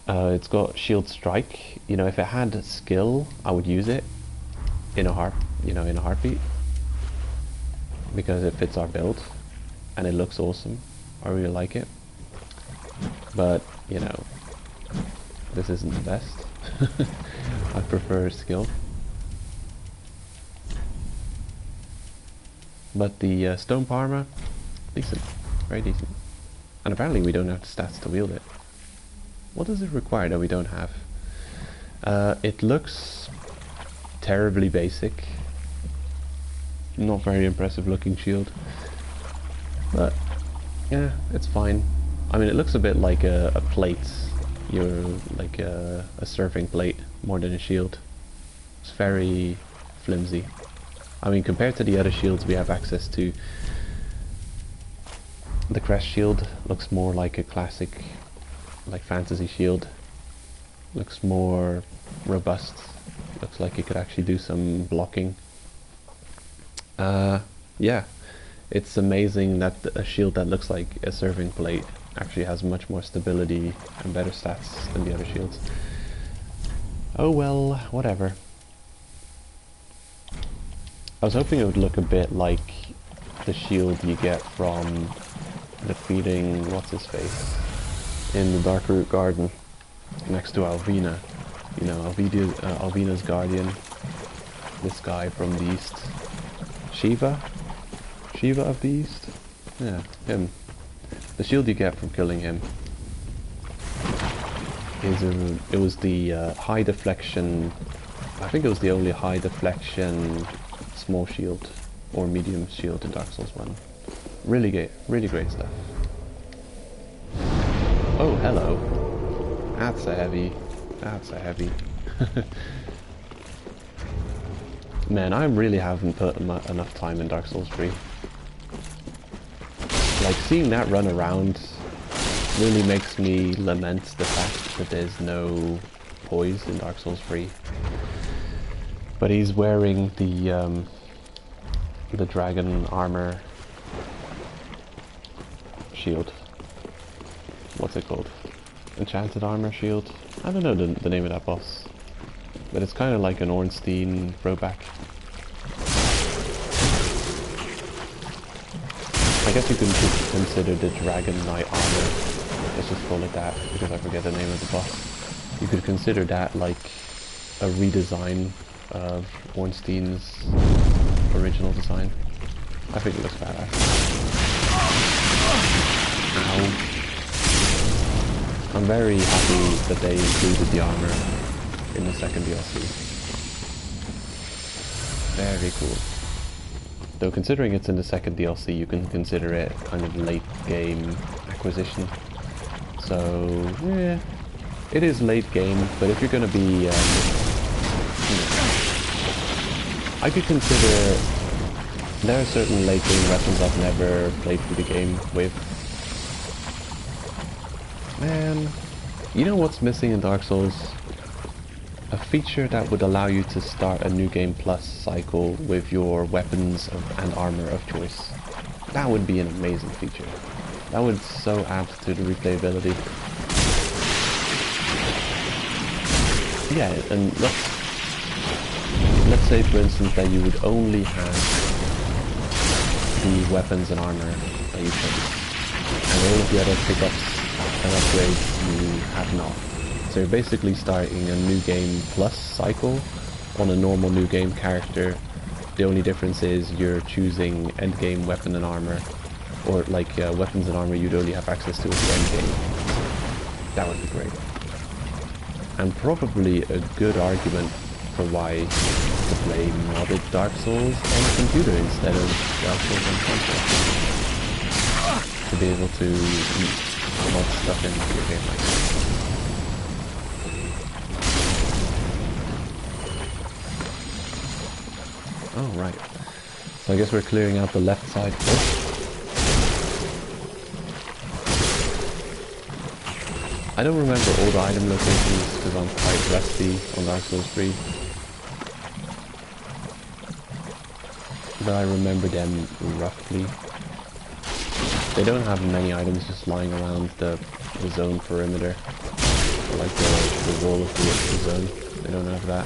It's got shield strike. You know, if it had skill, I would use it in a heartbeat, because it fits our build and it looks awesome. I really like it. But, you know, this isn't the best. I prefer skill. But the stone armor, decent, very decent. And apparently we don't have the stats to wield it. What does it require that we don't have? It looks terribly basic. Not very impressive looking shield. But, yeah, it's fine. I mean, it looks a bit like a plate. You're like a surfing plate more than a shield. It's very flimsy. I mean, compared to the other shields we have access to, the crest shield looks more like a classic, like fantasy shield. Looks more robust. Looks like it could actually do some blocking. Yeah, it's amazing that a shield that looks like a serving plate actually has much more stability and better stats than the other shields. Oh well, whatever. I was hoping it would look a bit like the shield you get from defeating what's-his-face in the Darkroot Garden next to Alvina. You know, Alvina's guardian. This guy from the east. Shiva? Shiva of the East? Yeah, him. The shield you get from killing him is it was the high deflection. I think it was the only high deflection small shield or medium shield in Dark Souls 1. Really great stuff. Oh, hello. That's a heavy. That's a heavy. Man, I really haven't put enough time in Dark Souls 3. Like, seeing that run around really makes me lament the fact that there's no poise in Dark Souls 3. But he's wearing the dragon armor shield. What's it called? Enchanted armor shield? I don't know the name of that boss. But it's kind of like an Ornstein throwback. I guess you can consider the Dragon Knight armor, let's just call it that, because I forget the name of the boss. You could consider that like a redesign of Ornstein's original design. I think it looks badass. Ow. I'm very happy that they included the armor in the second DLC. Very cool. Though considering it's in the second DLC, you can consider it kind of late game acquisition. So, yeah, it is late game, but if you're going to be, you know, I could consider, there are certain late game weapons I've never played through the game with. Man, you know what's missing in Dark Souls? A feature that would allow you to start a New Game Plus cycle with your weapons and armor of choice. That would be an amazing feature. That would so add to the replayability. Yeah, and let's say for instance that you would only have the weapons and armor that you chose, and all of the other pickups and upgrades you have not. So you're basically starting a New Game Plus cycle on a normal new game character. The only difference is you're choosing endgame weapon and armor, or like weapons and armor you'd only have access to at the endgame. That would be great. And probably a good argument for why to play modded Dark Souls on a computer instead of Dark Souls on console. To be able to mod stuff into your game like that. Oh, right. So I guess we're clearing out the left side first. I don't remember all the item locations because I'm quite rusty on Dark Souls 3. But I remember them roughly. They don't have many items just lying around the zone perimeter. Like the wall of the zone. They don't have that.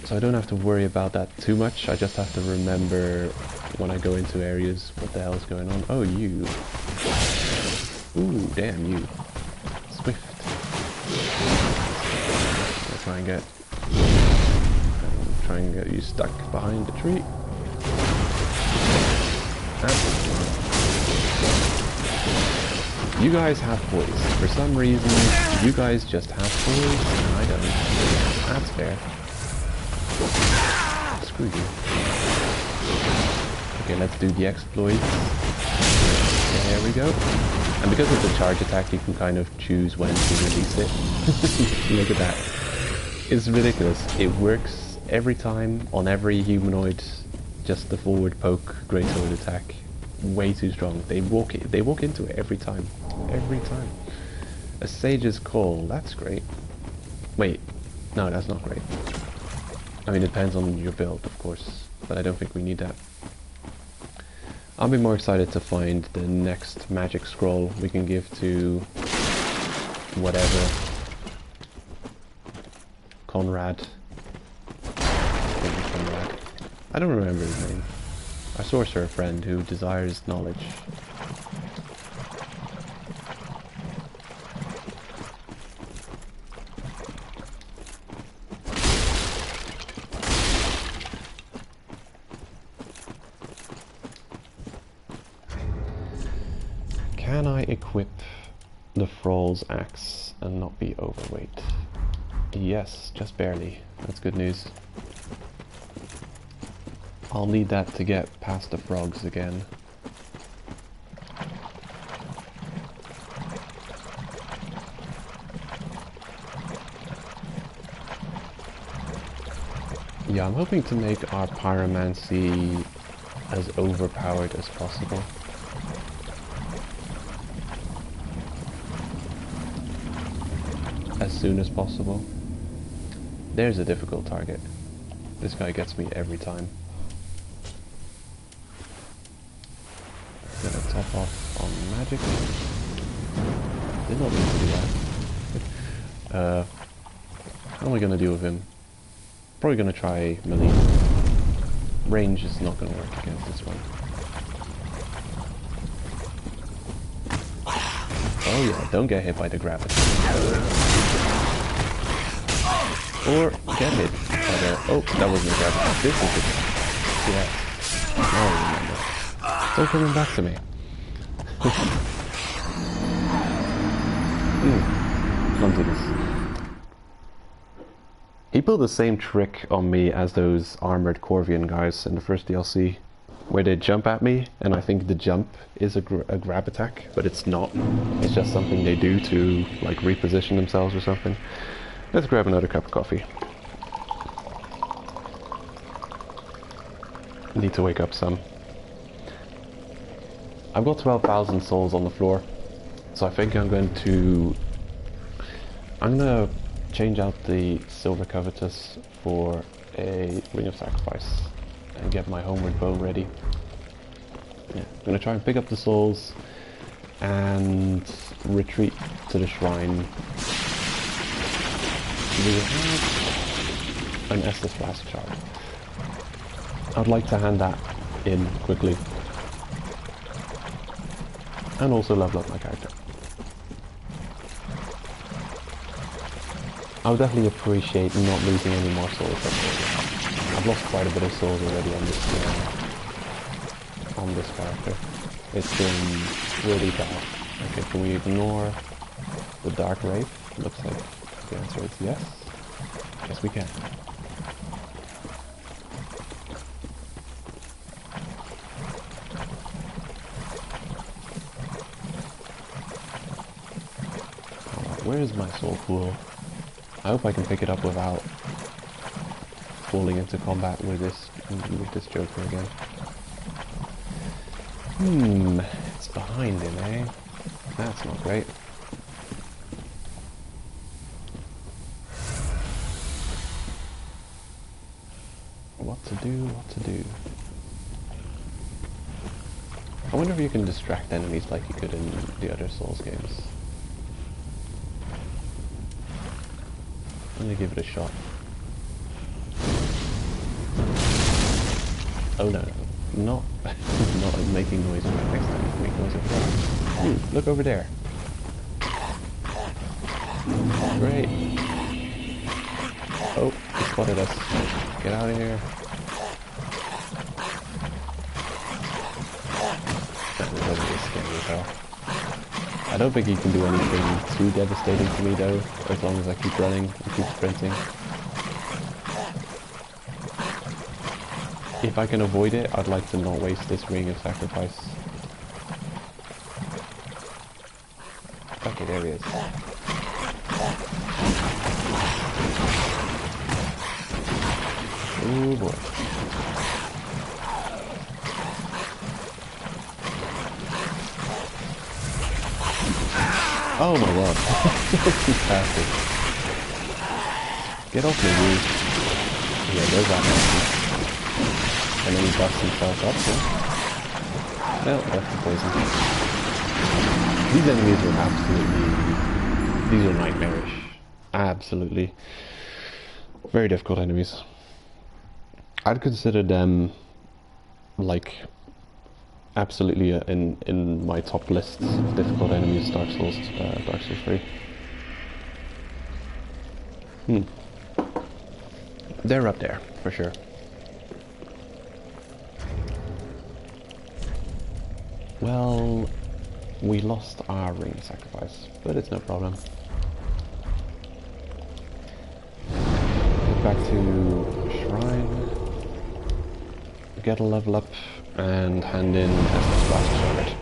So I don't have to worry about that too much. I just have to remember when I go into areas what the hell's going on. Oh, you. Ooh, damn you. Swift. I'll try and get you stuck behind the tree. You guys have poise. For some reason, you guys just have poise and I don't. That's fair. Screw you. Okay, let's do the exploits. There we go. And because of the charge attack, you can kind of choose when to release it. Look at that. It's ridiculous. It works every time on every humanoid. Just the forward poke, great sword attack. Way too strong. They walk into it every time. Every time. A Sage's Call. That's great. Wait. No, that's not great. I mean, it depends on your build, of course. But I don't think we need that. I'll be more excited to find the next magic scroll we can give to whatever. Conrad. I don't remember his name. Our sorcerer friend who desires knowledge. Can I equip the Thrall's axe and not be overweight? Yes, just barely. That's good news. I'll need that to get past the frogs again. Yeah, I'm hoping to make our pyromancy as overpowered as possible. As soon as possible. There's a difficult target. This guy gets me every time. Gonna top off on magic. Did not mean to do that. How am I gonna deal with him? Probably gonna try melee. Range is not gonna work against this one. Oh yeah, don't get hit by the gravity. Or get hit by the... Oh, that wasn't the gravity. This is it. Yeah. Now I remember. Still coming back to me. Clumsiness. He pulled the same trick on me as those armored Corvian guys in the first DLC, where they jump at me, and I think the jump is a grab attack, but it's not. It's just something they do to, like, reposition themselves or something. Let's grab another cup of coffee. Need to wake up some. I've got 12,000 souls on the floor, so I think I'm gonna change out the Silver Covetous for a Ring of Sacrifice and get my Homeward Bow ready. Yeah, I'm gonna try and pick up the souls and retreat to the shrine. We have an Estus Flask Shard. I'd like to hand that in quickly. And also level up my character. I would definitely appreciate not losing any more souls. I've lost quite a bit of souls already on this character. It's been really bad. Okay, can we ignore the Dark Wraith? Looks like the answer is yes. Yes, we can. Alright, where is my soul pool? I hope I can pick it up without falling into combat with this Joker again. It's behind him, eh? That's not great. What to do? I wonder if you can distract enemies like you could in the other Souls games. I'm gonna give it a shot. Oh no, not making noise next time you make noise over there. Look over there. Great. Oh, he spotted us. Get out of here. That was really scary though. I don't think he can do anything too devastating to me though, as long as I keep running and keep sprinting. If I can avoid it, I'd like to not waste this ring of sacrifice. Okay, there he is. Oh boy. Oh my god. Fantastic. Get off me, dude. Yeah, there's that man. And then he busts himself up, yeah? Well, that's the poison. These enemies are absolutely... These are nightmarish. Absolutely. Very difficult enemies. I'd consider them, like, absolutely in my top list of difficult enemies, Dark Souls 3. They're up there, for sure. Well, we lost our ring sacrifice, but it's no problem. Get back to Shrine, get a level up, and hand in Estus Blast Shard.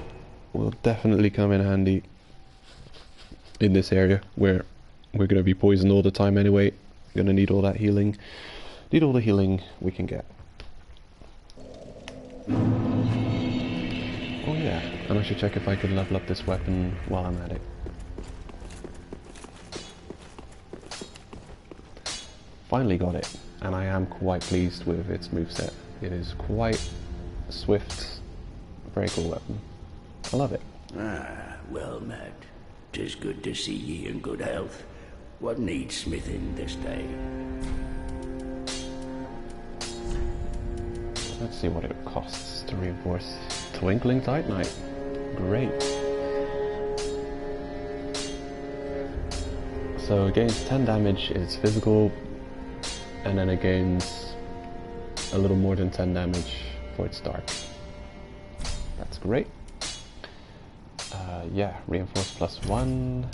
Will definitely come in handy in this area where we're going to be poisoned all the time anyway. Going to need all that healing. Need all the healing we can get. Oh yeah, and I should check if I can level up this weapon while I'm at it. Finally got it, and I am quite pleased with its moveset. It is quite swift, very cool weapon. I love it. Ah, well met. 'Tis good to see ye in good health. What needs smithing this day? Let's see what it costs to reinforce. Twinkling Titanite. Great. So it gains 10 damage, it's physical, and then it gains a little more than 10 damage for its dark. That's great. Yeah, reinforce +1.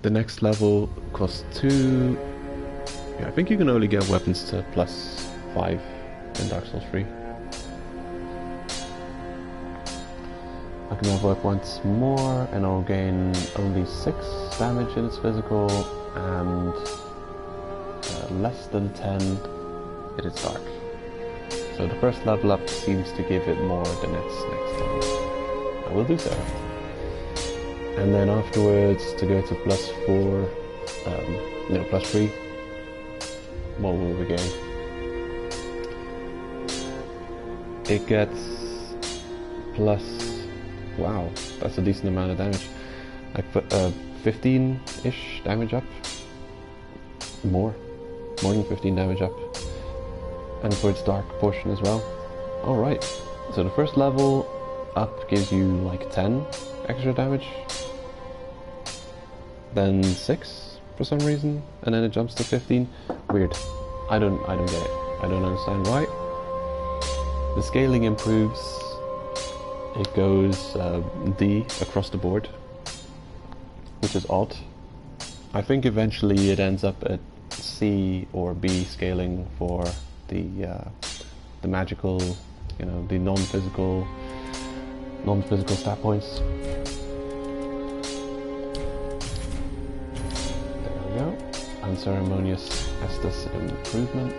The next level costs 2. Yeah, I think you can only get weapons to +5 in Dark Souls 3. I can level up once more and I'll gain only 6 damage in its physical and less than 10 in its dark. So the first level up seems to give it more than its next time. I will do so. And then afterwards to go to +4, no, +3, what will we gain? It gets plus, wow, that's a decent amount of damage. Like 15-ish damage up. More than 15 damage up. And for its dark portion as well. Alright, so the first level up gives you like 10 extra damage. Then 6, for some reason, and then it jumps to 15. Weird. I don't get it. I don't understand why. The scaling improves. It goes D across the board, which is odd. I think eventually it ends up at C or B scaling for the magical, you know, the non-physical stat points. There we go. Unceremonious Estus improvement.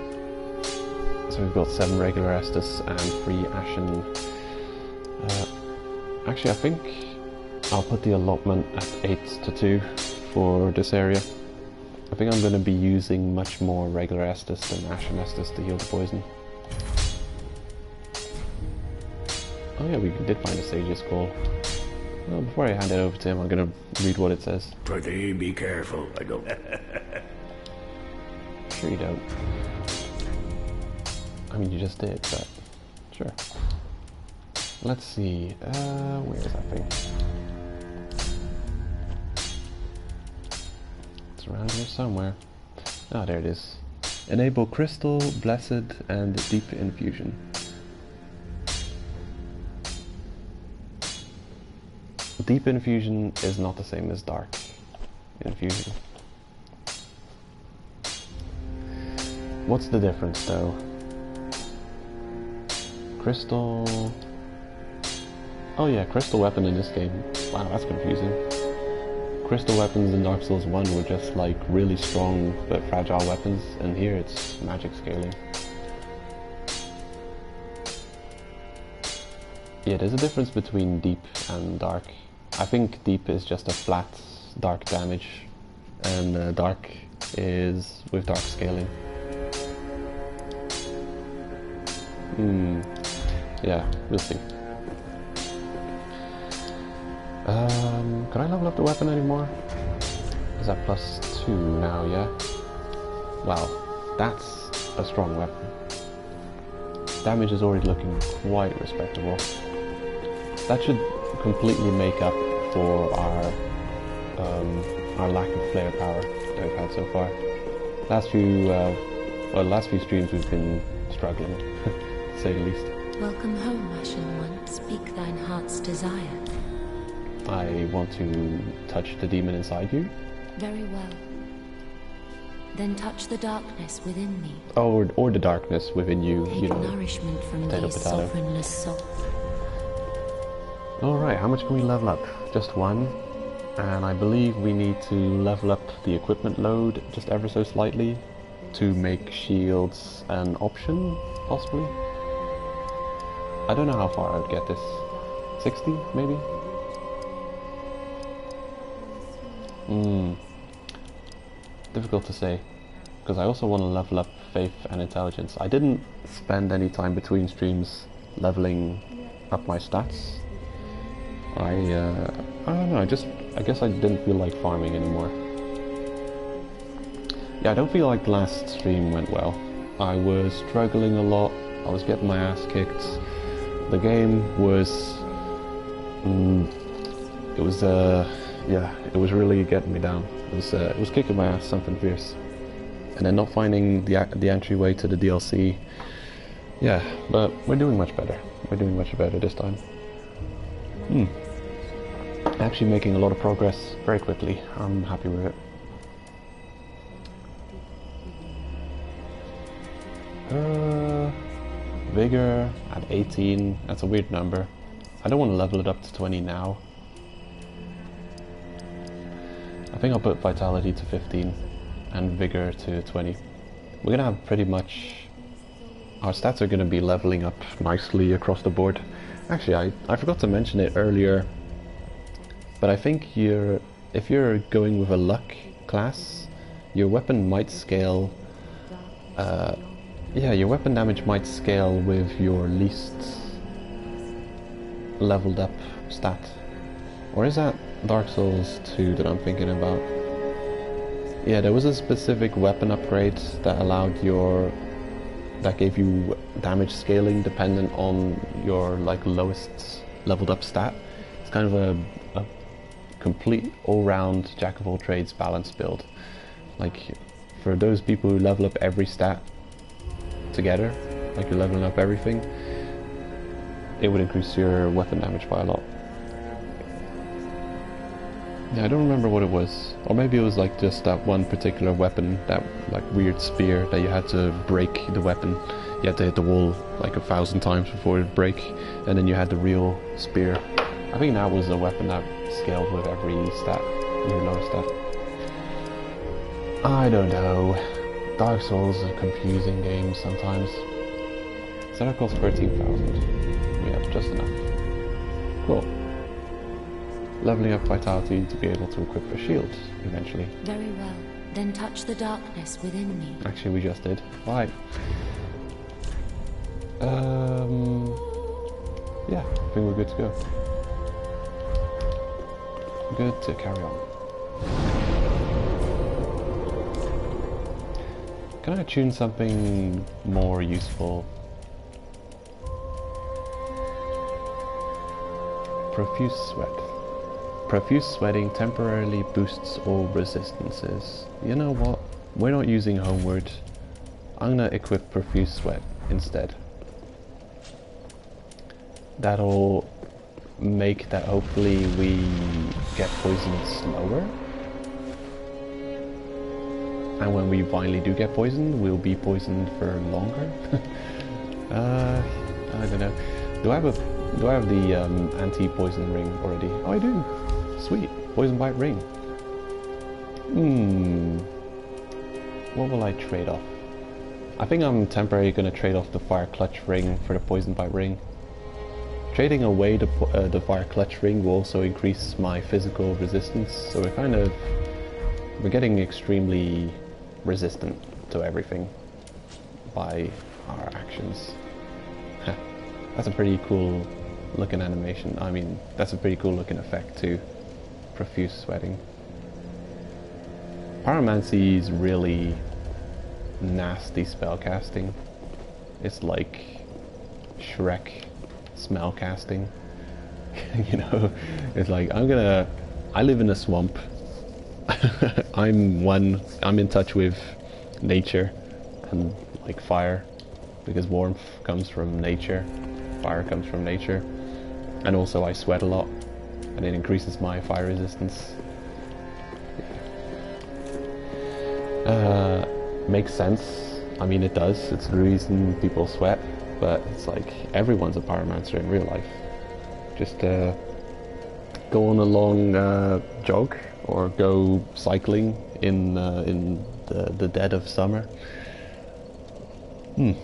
So we've got 7 regular Estus and 3 Ashen. Actually, I think I'll put the allotment at 8 to 2 for this area. I think I'm going to be using much more regular Estus than Ashen Estus to heal the poison. Oh yeah, we did find a Sage's Call. Well, before I hand it over to him, I'm going to read what it says. Pretty be careful, I don't. Sure you don't. I mean, you just did, but sure. Let's see, where is that thing? It's around here somewhere. Ah, there it is. Enable Crystal, Blessed, and Deep Infusion. Deep Infusion is not the same as Dark Infusion. What's the difference, though? Crystal... Oh yeah, crystal weapon in this game. Wow, that's confusing. Crystal weapons in Dark Souls 1 were just like really strong but fragile weapons, and here it's magic scaling. Yeah, there's a difference between deep and dark. I think deep is just a flat dark damage, and dark is with dark scaling. Yeah, we'll see. Can I level up the weapon anymore? Is that +2 now, yeah? Wow, that's a strong weapon. Damage is already looking quite respectable. That should completely make up for our lack of flare power that we've had so far. Last few streams we've been struggling, to say the least. Welcome home, Ashen One. Speak thine heart's desire. I want to touch the demon inside you. Very well. Then touch the darkness within me. Oh, or the darkness within you, Take you know. nourishment from Potato, these potato. sovereignless souls. Alright, how much can we level up? Just 1. And I believe we need to level up the equipment load just ever so slightly to make shields an option, possibly? I don't know how far I would get this. 60, maybe? Difficult to say, because I also want to level up faith and intelligence. I didn't spend any time between streams leveling up my stats. I don't know, I guess I didn't feel like farming anymore. Yeah, I don't feel like the last stream went well. I was struggling a lot, I was getting my ass kicked. The game was... it was really getting me down. It was kicking my ass, something fierce. And then not finding the entryway to the DLC. Yeah, but we're doing much better. We're doing much better this time. Actually making a lot of progress very quickly. I'm happy with it. Vigor at 18, that's a weird number. I don't want to level it up to 20 now. I think I'll put Vitality to 15 and Vigor to 20. We're going to have pretty much... Our stats are going to be leveling up nicely across the board. Actually, I forgot to mention it earlier, but I think if you're going with a luck class, your weapon might scale... yeah, your weapon damage might scale with your least leveled up stat. Or is that Dark Souls 2 that I'm thinking about? Yeah, there was a specific weapon upgrade that that gave you damage scaling dependent on your lowest leveled up stat. It's kind of a complete all-round jack of all trades balance build. Like, for those people who level up every stat together, like you're leveling up everything, it would increase your weapon damage by a lot. Yeah, I don't remember what it was. Or maybe it was like just that one particular weapon, that like weird spear that you had to break the weapon. You had to hit the wall like 1,000 times before it would break, and then you had the real spear. I think that was a weapon that scaled with every stat, your lower stat. I don't know. Dark Souls is a confusing game sometimes. Setup costs 13,000. We have just enough. Cool. Leveling up vitality to be able to equip a shield eventually. Very well. Then touch the darkness within me. Actually, we just did. Why? Yeah, I think we're good to go. Good to carry on. Can I tune something more useful? Profuse sweat. Profuse sweating temporarily boosts all resistances. You know what? We're not using Homeward. I'm gonna equip Profuse Sweat instead. That'll make that hopefully we get poisoned slower. And when we finally do get poisoned, we'll be poisoned for longer. I don't know. Do I have the anti-poison ring already? Oh, I do. Sweet. Poison bite ring. What will I trade off? I think I'm temporarily going to trade off the fire clutch ring for the poison bite ring. Trading away the fire clutch ring will also increase my physical resistance, so we're getting extremely resistant to everything by our actions. That's a pretty cool looking animation. I mean, that's a pretty cool looking effect too. Profuse sweating. Pyromancy is really nasty spell casting. It's like Shrek smell casting. You know, it's like I live in a swamp. I'm in touch with nature and like fire, because warmth comes from nature, fire comes from nature, and also I sweat a lot and it increases my fire resistance. Makes sense. I mean, it does. It's the reason people sweat, but it's like everyone's a pyromancer in real life. Just go on a long jog or go cycling in the dead of summer. And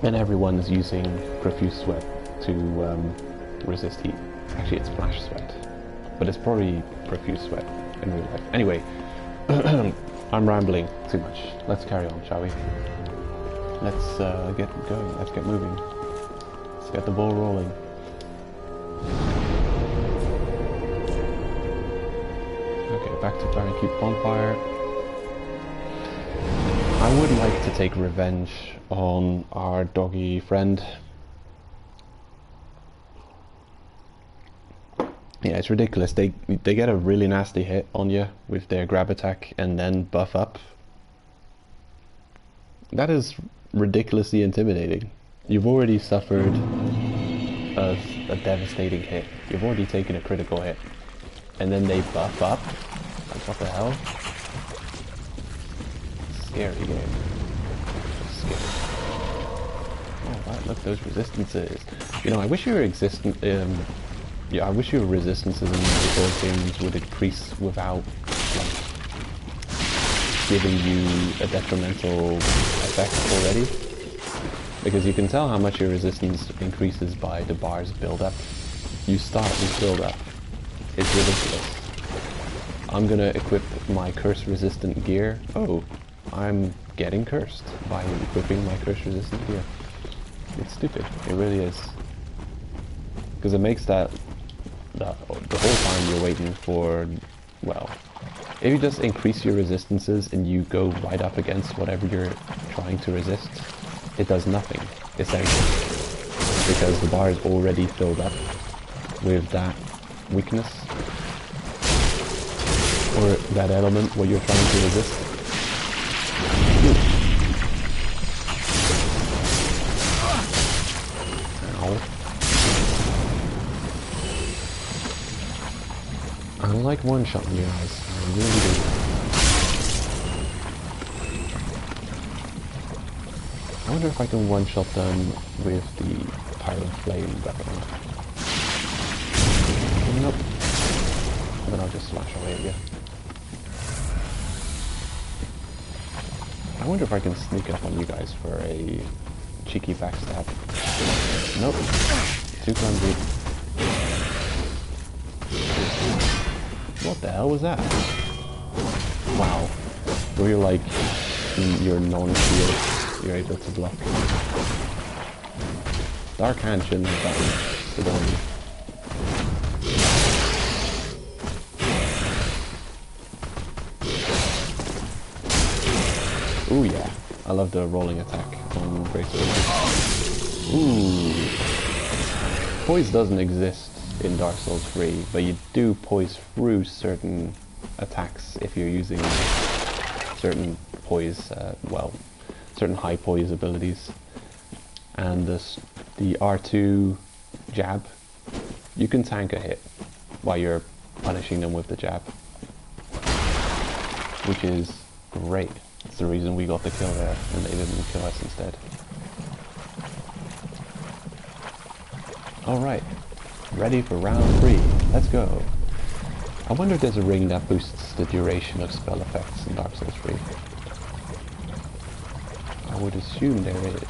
everyone is using profuse sweat to resist heat. Actually, it's flash sweat, but it's probably profuse sweat in real life. Anyway, I'm rambling too much. Let's carry on, shall we? Let's get going. Let's get moving. Let's get the ball rolling. Okay, back to Barracuda Bonfire. I would like to take revenge on our doggy friend. Yeah, it's ridiculous. They get a really nasty hit on you with their grab attack and then buff up. That is ridiculously intimidating. You've already suffered a devastating hit. You've already taken a critical hit. And then they buff up? Like, what the hell? Scary game. Scary. Oh, wow, look, those resistances. You know, I wish your I wish your resistances in those games would increase without, like, giving you a detrimental effect already. Because you can tell how much your resistance increases by the bar's build-up. You start with build-up. It's ridiculous. I'm gonna equip my curse-resistant gear. Oh, I'm getting cursed by equipping my curse-resistant gear. It's stupid. It really is. Because it makes that the whole time you're waiting for, well, if you just increase your resistances and you go right up against whatever you're trying to resist, it does nothing, essentially, because the bar is already filled up with that weakness. Or that element what you're trying to resist. Ow. I like one-shotting you guys. I really do. I wonder if I can one-shot them with the Pyro Flame weapon. Nope. Then I'll just slash away at you. I wonder if I can sneak up on you guys for a cheeky backstab. Nope. Too clumsy. What the hell was that? Wow. Where you're like, your non-shield, you're able to block. Dark Hand shouldn't have gotten stability. Ooh yeah, I love the rolling attack on Greatsword. Ooh. Poise doesn't exist in Dark Souls 3, but you do poise through certain attacks if you're using certain poise, certain high poise abilities. And the R2 jab, you can tank a hit while you're punishing them with the jab, which is great. It's the reason we got the kill there, and they didn't kill us instead. Alright, ready for round 3. Let's go. I wonder if there's a ring that boosts the duration of spell effects in Dark Souls 3. I would assume there is.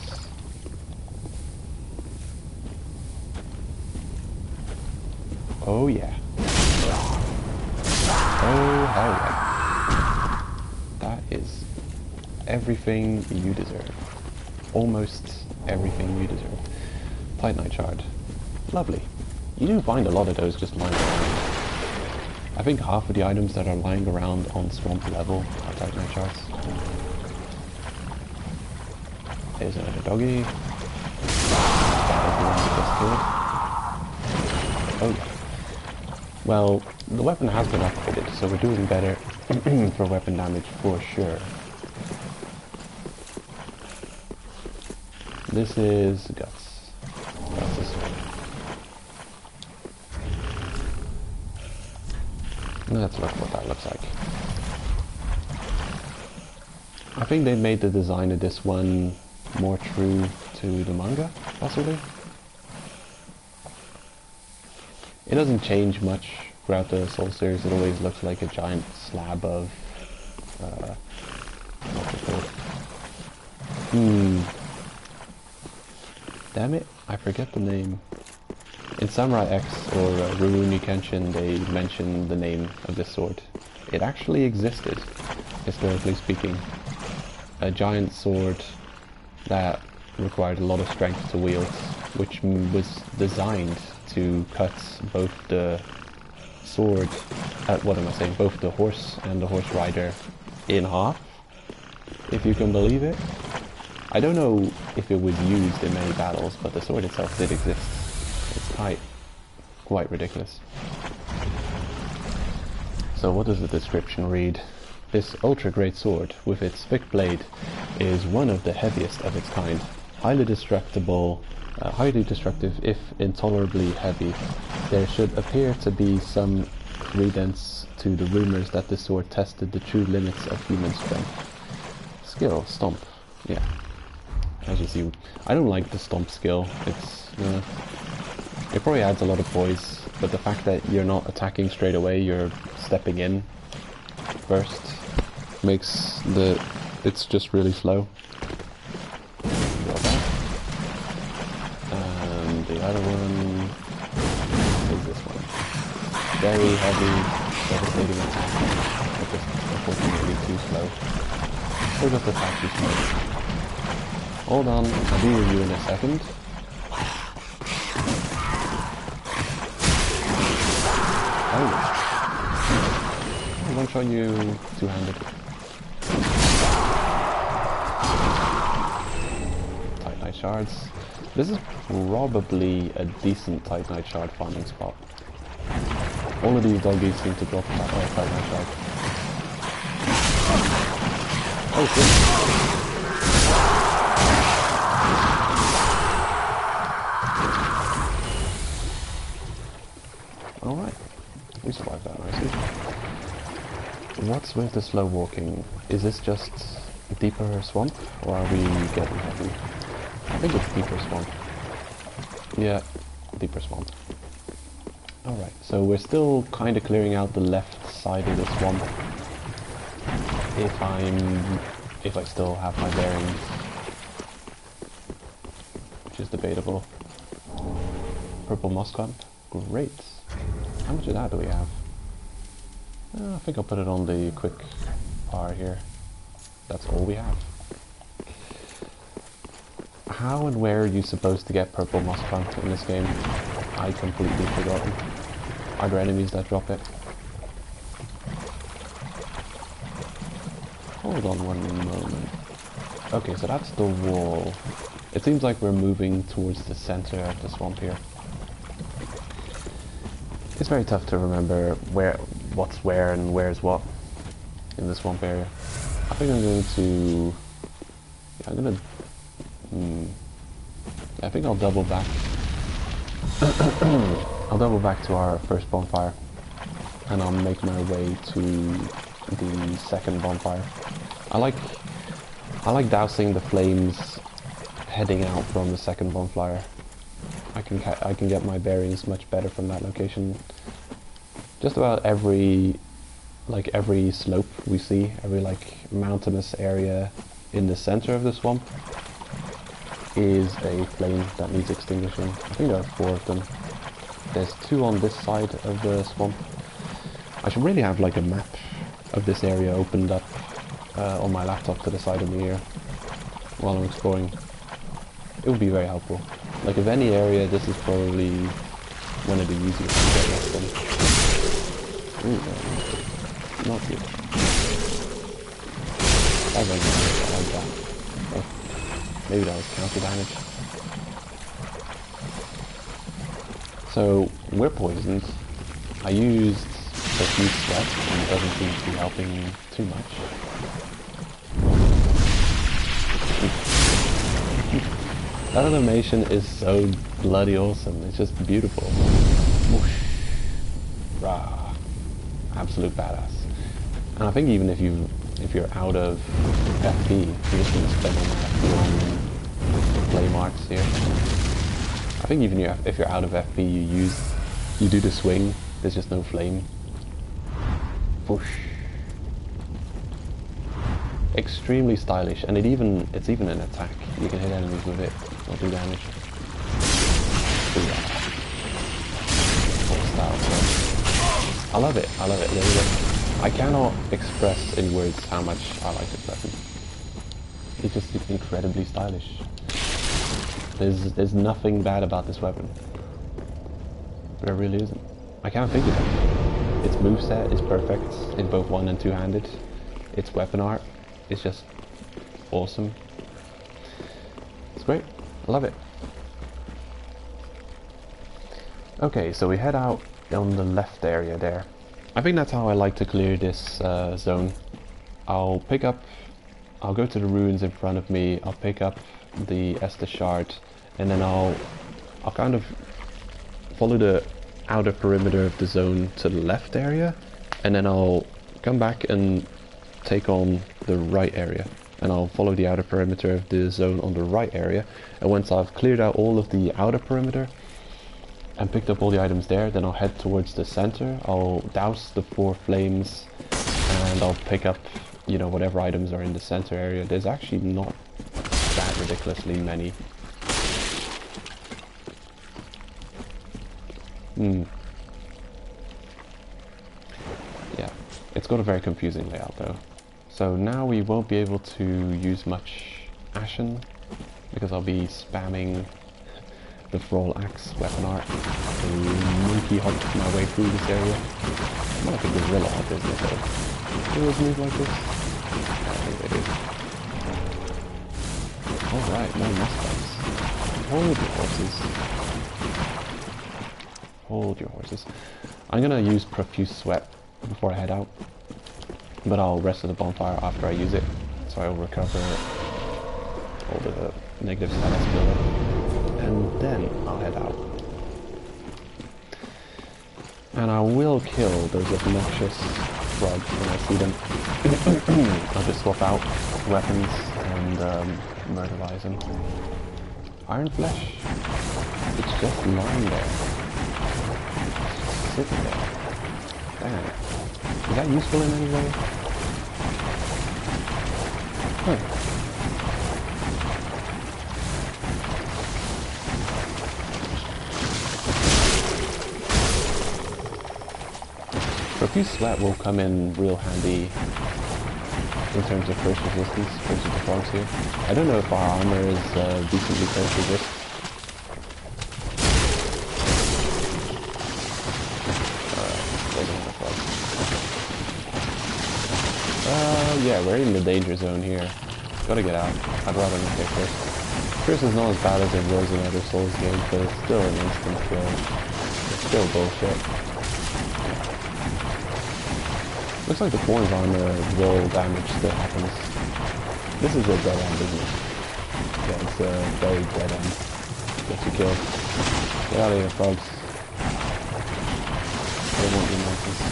Oh yeah. Oh hell yeah. That is everything you deserve. Almost everything you deserve. Titanite Shard. Lovely. You do find a lot of those just lying around. I think half of the items that are lying around on swamp level are Titanite Shards. There's another doggy. That is the one we just killed. Oh yeah. Well, the weapon has been upgraded, so we're doing better for weapon damage for sure. This is Guts. That's the sword. Let's look what that looks like. I think they made the design of this one more true to the manga, possibly. It doesn't change much throughout the Soul series. It always looks like a giant slab of what's it called? Damn it, I forget the name. In Samurai X or Rurouni Kenshin, they mention the name of this sword. It actually existed, historically speaking. A giant sword that required a lot of strength to wield, which was designed to cut both the sword, both the horse and the horse rider in half, if you can believe it. I don't know if it was used in many battles, but the sword itself did exist. It's quite ridiculous. So what does the description read? This ultra great sword, with its thick blade, is one of the heaviest of its kind. Highly destructive if intolerably heavy. There should appear to be some credence to the rumors that this sword tested the true limits of human strength. Skill, stomp. Yeah. As you see, I don't like the stomp skill. It probably adds a lot of poise, but the fact that you're not attacking straight away, you're stepping in first, makes it's just really slow. And the other one is this one. Very heavy, devastating attack, but just unfortunately too slow. Or just attack too slow. Hold on, I'll be with you in a second. Oh. One shot you two-handed. Titanite Shards. This is probably a decent Titanite Shard farming spot. All of these doggies seem to drop Titanite Shard. Oh shit. Alright. We survived that nicely. What's with the slow walking? Is this just deeper swamp, or are we getting heavy? I think it's deeper swamp. Yeah, deeper swamp. Alright, so we're still kind of clearing out the left side of the swamp. If I still have my bearings, which is debatable. Purple moss clump, great. How much of that do we have? I think I'll put it on the quick bar here. That's all we have. How and where are you supposed to get purple moss clump in this game? I completely forgotten. Are there enemies that drop it? Hold on one moment. Okay, so that's the wall. It seems like we're moving towards the center of the swamp here. It's very tough to remember what's where and where's what in the swamp area. I think I'm going to... Yeah, I think I'll double back. I'll double back to our first bonfire, and I'll make my way to the second bonfire. I like dousing the flames heading out from the second bonfire. I can get my bearings much better from that location. Just about every slope we see, every mountainous area in the center of the swamp is a flame that needs extinguishing. I think there are 4 of them. There's 2 on this side of the swamp. I should really have a map of this area opened up on my laptop to the side of me here while I'm exploring. It would be very helpful. If any area, this is probably one of the easiest to get lost in. Ooh, not good. That was nice, I like that. Oh, maybe that was counter damage. So, we're poisoned. I used Profuse Sweat, and it doesn't seem to be helping too much. That animation is so bloody awesome. It's just beautiful. Whoosh. Rah. Absolute badass. And I think even if you're out of FP, you're just gonna spend all my FP on flame arts here. I think even if you're out of FP, you do the swing. There's just no flame. Whoosh. Extremely stylish, and it's even an attack. You can hit enemies with it, not do damage. I love it. I cannot express in words how much I like this weapon. It's just incredibly stylish. There's nothing bad about this weapon. There really isn't. I can't think of it. Its moveset is perfect in both one and two-handed. Its weapon art is just awesome. It's great. I love it. Okay, so we head out on the left area there. I think that's how I like to clear this zone. I'll go to the ruins in front of me, I'll pick up the Estus shard, and then I'll kind of follow the outer perimeter of the zone to the left area, and then I'll come back and take on the right area, and I'll follow the outer perimeter of the zone on the right area, and once I've cleared out all of the outer perimeter and picked up all the items there, then I'll head towards the center. I'll douse the 4 flames, and I'll pick up, you know, whatever items are in the center area. There's actually not that ridiculously many. Yeah, it's got a very confusing layout though. So now we won't be able to use much Ashen, because I'll be spamming the Thrall Axe weapon art to monkey hop my way through this area. I'm like a gorilla at this, so they always move like this. I think they do. Alright, more mustangs. Hold your horses. Hold your horses. I'm gonna use Profuse Sweat before I head out, but I'll rest at the bonfire after I use it so I'll recover all the negative status buildup, and then I'll head out. And I will kill those obnoxious frogs when I see them. I'll just swap out weapons and murderize them. Iron Flesh, it's just lying there. It's sitting there. Damn. Is that useful in any way? Huh. Profuse Sweat will come in real handy in terms of burst resistance versus the frogs here. I don't know if our armor is decently burst resist. Yeah, we're in the danger zone here. Gotta get out. I'd rather not get first. First is not as bad as it was in other Souls games, but it's still an instant kill. It's still bullshit. Looks like the Thorn's armor roll damage still happens. This is a dead end, isn't it? Yeah, it's a very dead end. Gets you killed. Get out of here, frogs. They won't be nonsense.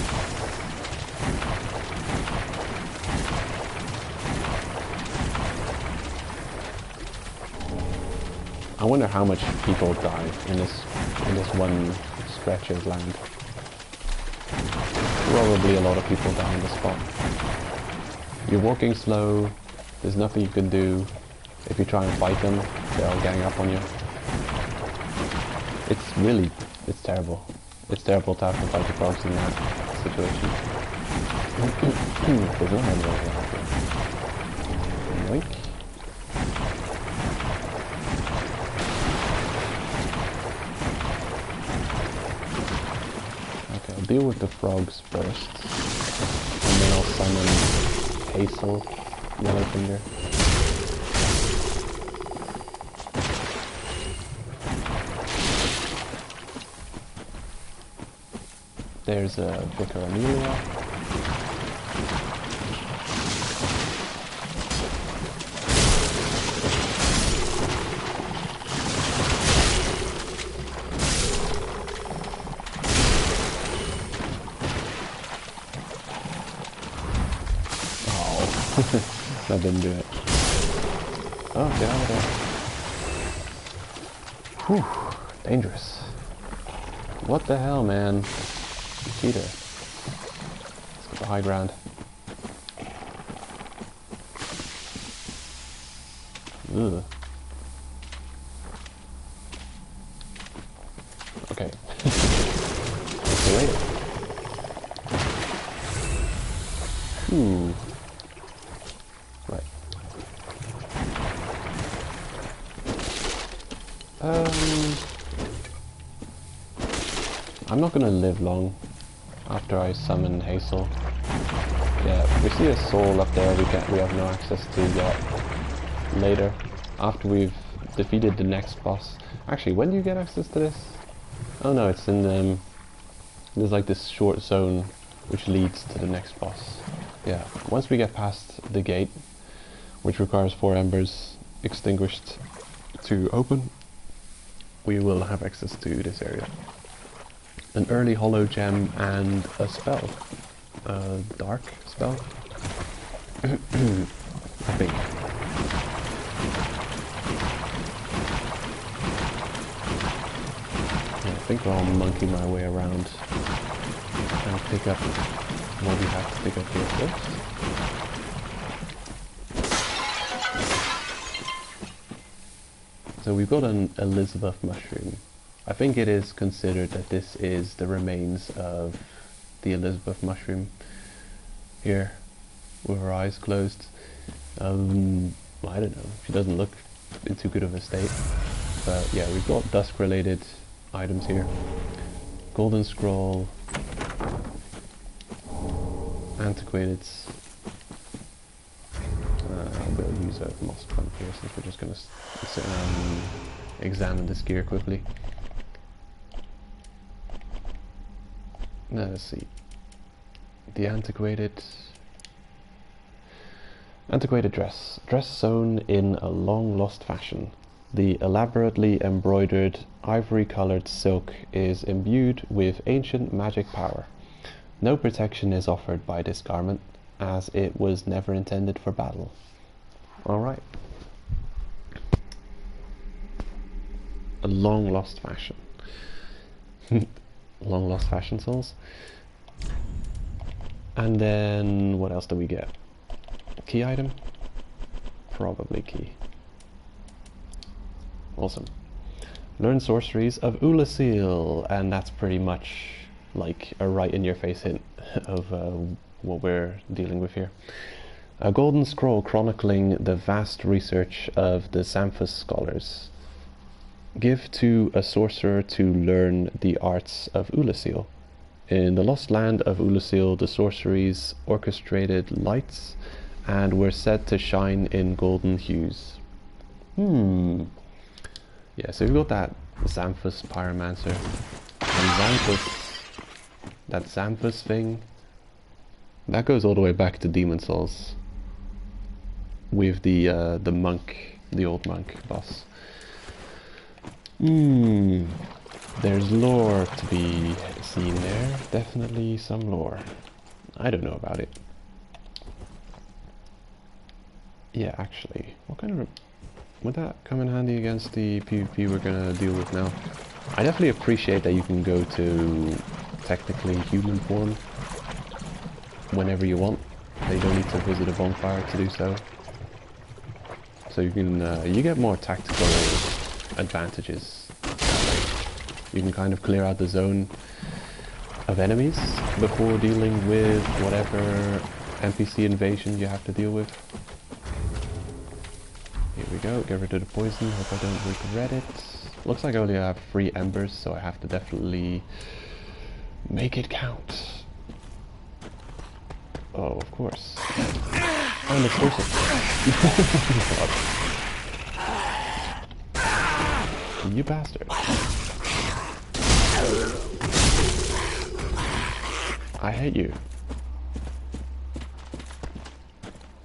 I wonder how much people die in this one stretch of land. Probably a lot of people die in this spot. You're walking slow, there's nothing you can do. If you try and fight them, they'll gang up on you. It's terrible. It's terrible to have to fight the frogs in that situation. There's no hand over here. Yoink. Deal with the frogs first, and then I'll summon Hazel, Yellowfinger. There's a Vicar Amelia. That didn't do it. Oh, get out of there. Whew, dangerous. What the hell, man? Cheater. Let's get the high ground. Ugh. Okay. Okay, wait. Ooh. Right. I'm not gonna live long after I summon Hazel. Yeah, we see a soul up there we have no access to yet. Later, after we've defeated the next boss. Actually, when do you get access to this? Oh no, it's in there's like this short zone which leads to the next boss. Yeah, once we get past the gate, which requires 4 embers extinguished to open, we will have access to this area. An early hollow gem and a spell. A dark spell? I think. Yeah, I think I'll monkey my way around and pick up what we have to pick up here first. So we've got an Elizabeth mushroom. I think it is considered that this is the remains of the Elizabeth mushroom here with her eyes closed. I don't know, she doesn't look in too good of a state. But yeah, we've got dusk related items here. Golden scroll, antiquated. We'll use a moss clump here since we're just going to sit around and examine this gear quickly. Now let's see. The antiquated. Antiquated dress. Dress sewn in a long-lost fashion. The elaborately embroidered, ivory-colored silk is imbued with ancient magic power. No protection is offered by this garment, as it was never intended for battle. Alright. A long-lost fashion. Long-lost fashion souls. And then, what else do we get? Key item? Probably key. Awesome. Learn sorceries of Ulasil, and that's pretty much like a right in your face hint of what we're dealing with here. A golden scroll chronicling the vast research of the Xanthus scholars. Give to a sorcerer to learn the arts of Ulasil. In the lost land of Ulasil, the sorceries orchestrated lights and were said to shine in golden hues. Yeah, so we've got that Xanthus Pyromancer. And that Xanthus thing, that goes all the way back to Demon Souls. With the monk, the old monk boss. There's lore to be seen there. Definitely some lore. I don't know about it. Yeah, actually, what kind of... would that come in handy against the PvP we're gonna deal with now? I definitely appreciate that you can go to technically human form whenever you want. They don't need to visit a bonfire to do so. So you can you get more tactical advantages. You can kind of clear out the zone of enemies before dealing with whatever NPC invasion you have to deal with. Here we go, get rid of the poison, hope I don't regret it. Looks like I only have 3 embers, so I have to definitely make it count. Oh, of course. I'm explosive. You bastard. I hate you.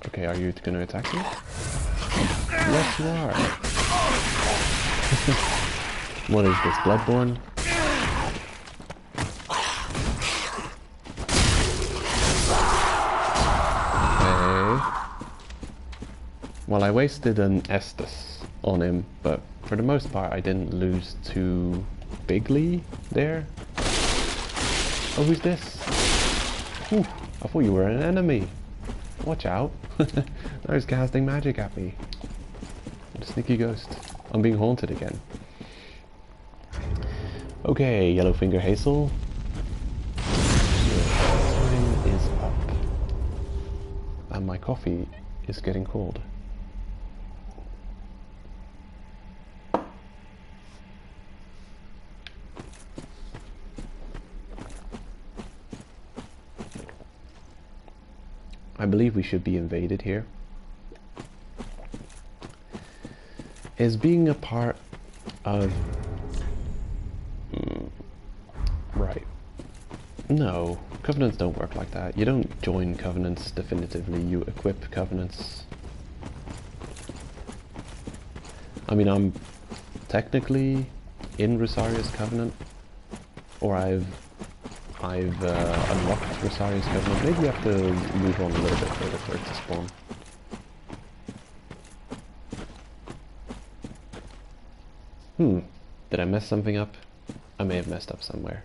Okay, are you gonna attack me? Yes, you are. What is this, Bloodborne? Okay. Well, I wasted an Estus on him, but for the most part I didn't lose too bigly there. Oh, who's this? Ooh, I thought you were an enemy. Watch out. Now he's casting magic at me. What a sneaky ghost. I'm being haunted again. Okay, Yellowfinger Hazel. Your time is up. And my coffee is getting cold. I believe we should be invaded here. Is being a part of... right. No, covenants don't work like that. You don't join covenants definitively, you equip covenants. I mean, I'm technically in Rosaria's covenant, or I've unlocked Rosaria's covenant. Maybe you have to move on a little bit further for it to spawn. Did I mess something up? I may have messed up somewhere.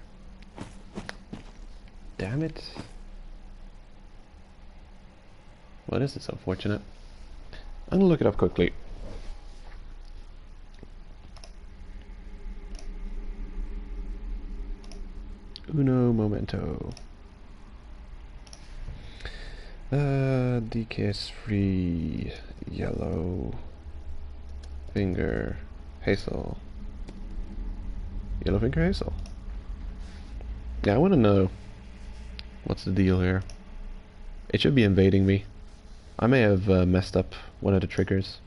Damn it. Well, this is unfortunate. I'm gonna look it up quickly. Uno momento. DKS3 yellow finger hazel. Yellowfinger hazel. Yeah, I want to know what's the deal here. It should be invading me. I may have messed up one of the triggers.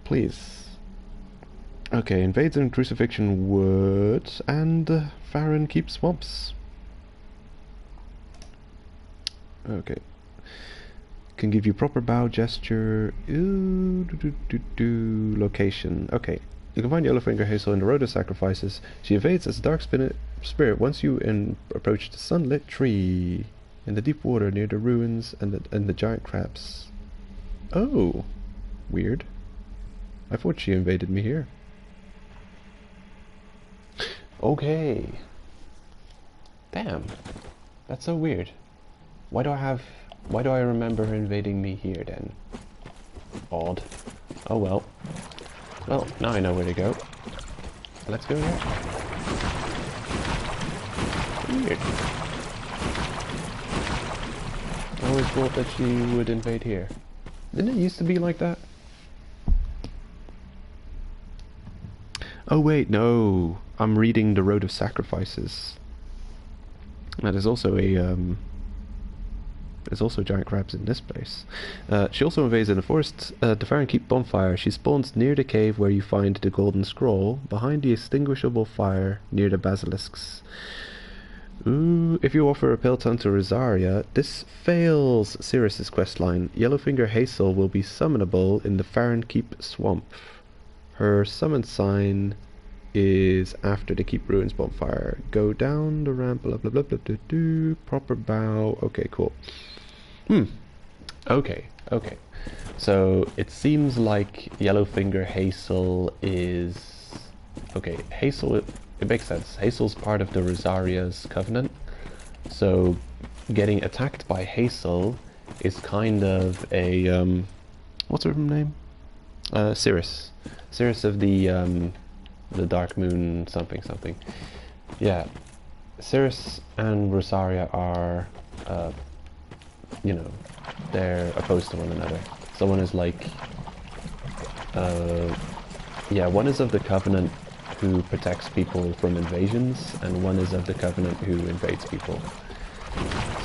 Please. Okay, invades in Crucifixion Woods and Farron keeps swamps. Okay. can give you proper bow gesture. Location. Okay. You can find Yellowfinger Hazel in the Road of Sacrifices. She evades as a dark spirit once you approach the sunlit tree in the deep water near the ruins and the giant crabs. Oh, weird. I thought she invaded me here. Okay. Damn. That's so weird. Why do I remember her invading me here then? Odd. Oh well. Well, now I know where to go. Let's go there. Weird. I always thought that she would invade here. Didn't it used to be like that? Oh wait, no. I'm reading The Road of Sacrifices. That is also a there's also giant crabs in this place. She also invades in the forest, the Farron Keep bonfire. She spawns near the cave where you find the golden scroll, behind the extinguishable fire near the basilisks. Ooh, if you offer a Pelton to Rosaria, this fails Cirrus's questline. Yellowfinger Hazel will be summonable in the Farron Keep swamp. Her summon sign is after the Keep Ruins bonfire. Go down the ramp, blah blah blah blah blah, blah proper bow. Okay, cool. Okay. So it seems like Yellowfinger Hazel is... Okay, Hazel, it makes sense. Hazel's part of the Rosaria's covenant. So getting attacked by Hazel is kind of a... what's her name? Cirrus. Cirrus of the Dark Moon something. Yeah. Cirrus and Rosaria are... you know, they're opposed to one another. So one is like, yeah, one is of the Covenant who protects people from invasions, and one is of the Covenant who invades people.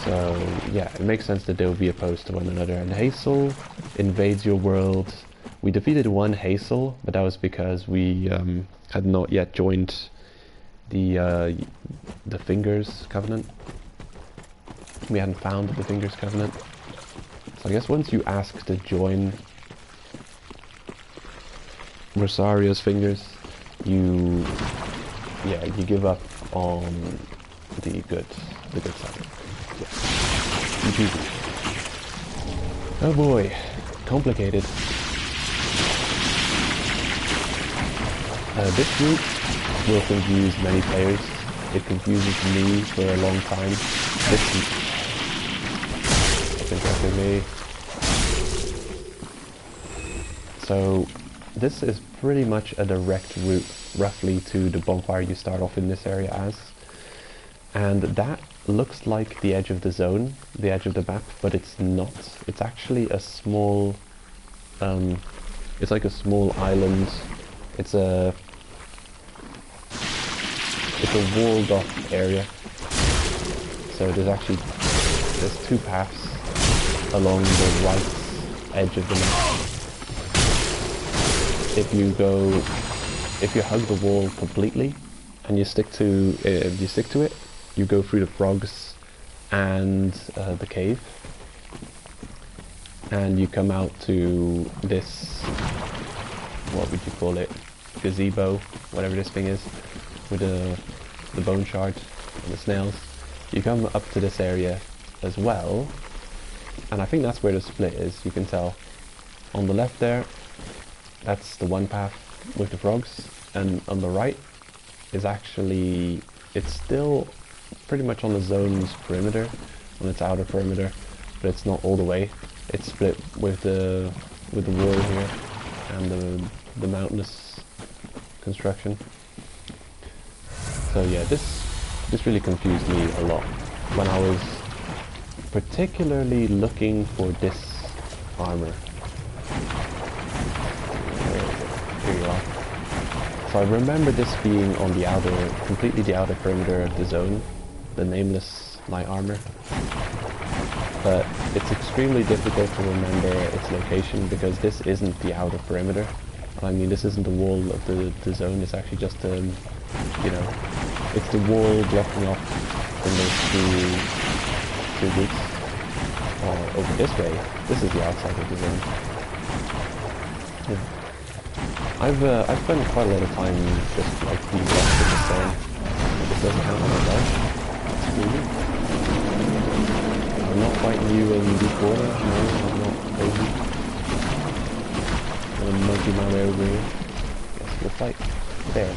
So yeah, it makes sense that they will be opposed to one another. And Hazel invades your world. We defeated one Hazel, but that was because we had not yet joined the Fingers Covenant. We hadn't found the Fingers Covenant. So I guess once you ask to join Rosaria's Fingers, you give up on the good side. Yeah. Easy. Oh boy, complicated. This route will confuse many players. It confuses me for a long time. Interested me. So this is pretty much a direct route roughly to the bonfire you start off in this area as, and that looks like the edge of the zone, the edge of the map, but it's not. It's actually a small it's like a small island. It's a walled off area, so there's two paths along the right edge of the map. If you hug the wall completely and you stick to it, you go through the frogs and the cave, and you come out to this, what would you call it, gazebo, whatever this thing is, with the bone shard and the snails. You come up to this area as well, and I think that's where the split is. You can tell on the left there, that's the one path with the frogs, and on the right is actually, it's still pretty much on the zone's perimeter, on its outer perimeter, but it's not all the way. It's split with the wall here and the mountainous construction. So yeah, this really confused me a lot when I was particularly looking for this armor. Here you are. So I remember this being on the completely the outer perimeter of the zone, the Nameless Light Armor. But it's extremely difficult to remember its location because this isn't the outer perimeter. I mean, this isn't the wall of the zone, it's actually just, you know, it's the wall blocking off from those two groups. or over this way. This is the outside of the room. Yeah. I've spent quite a lot of time just like the rest of the stone. This doesn't count on my life. It's really. I'm not fighting you in the corner. No, I'm not crazy. I'm a monkey man over here. Yes, we'll fight. There.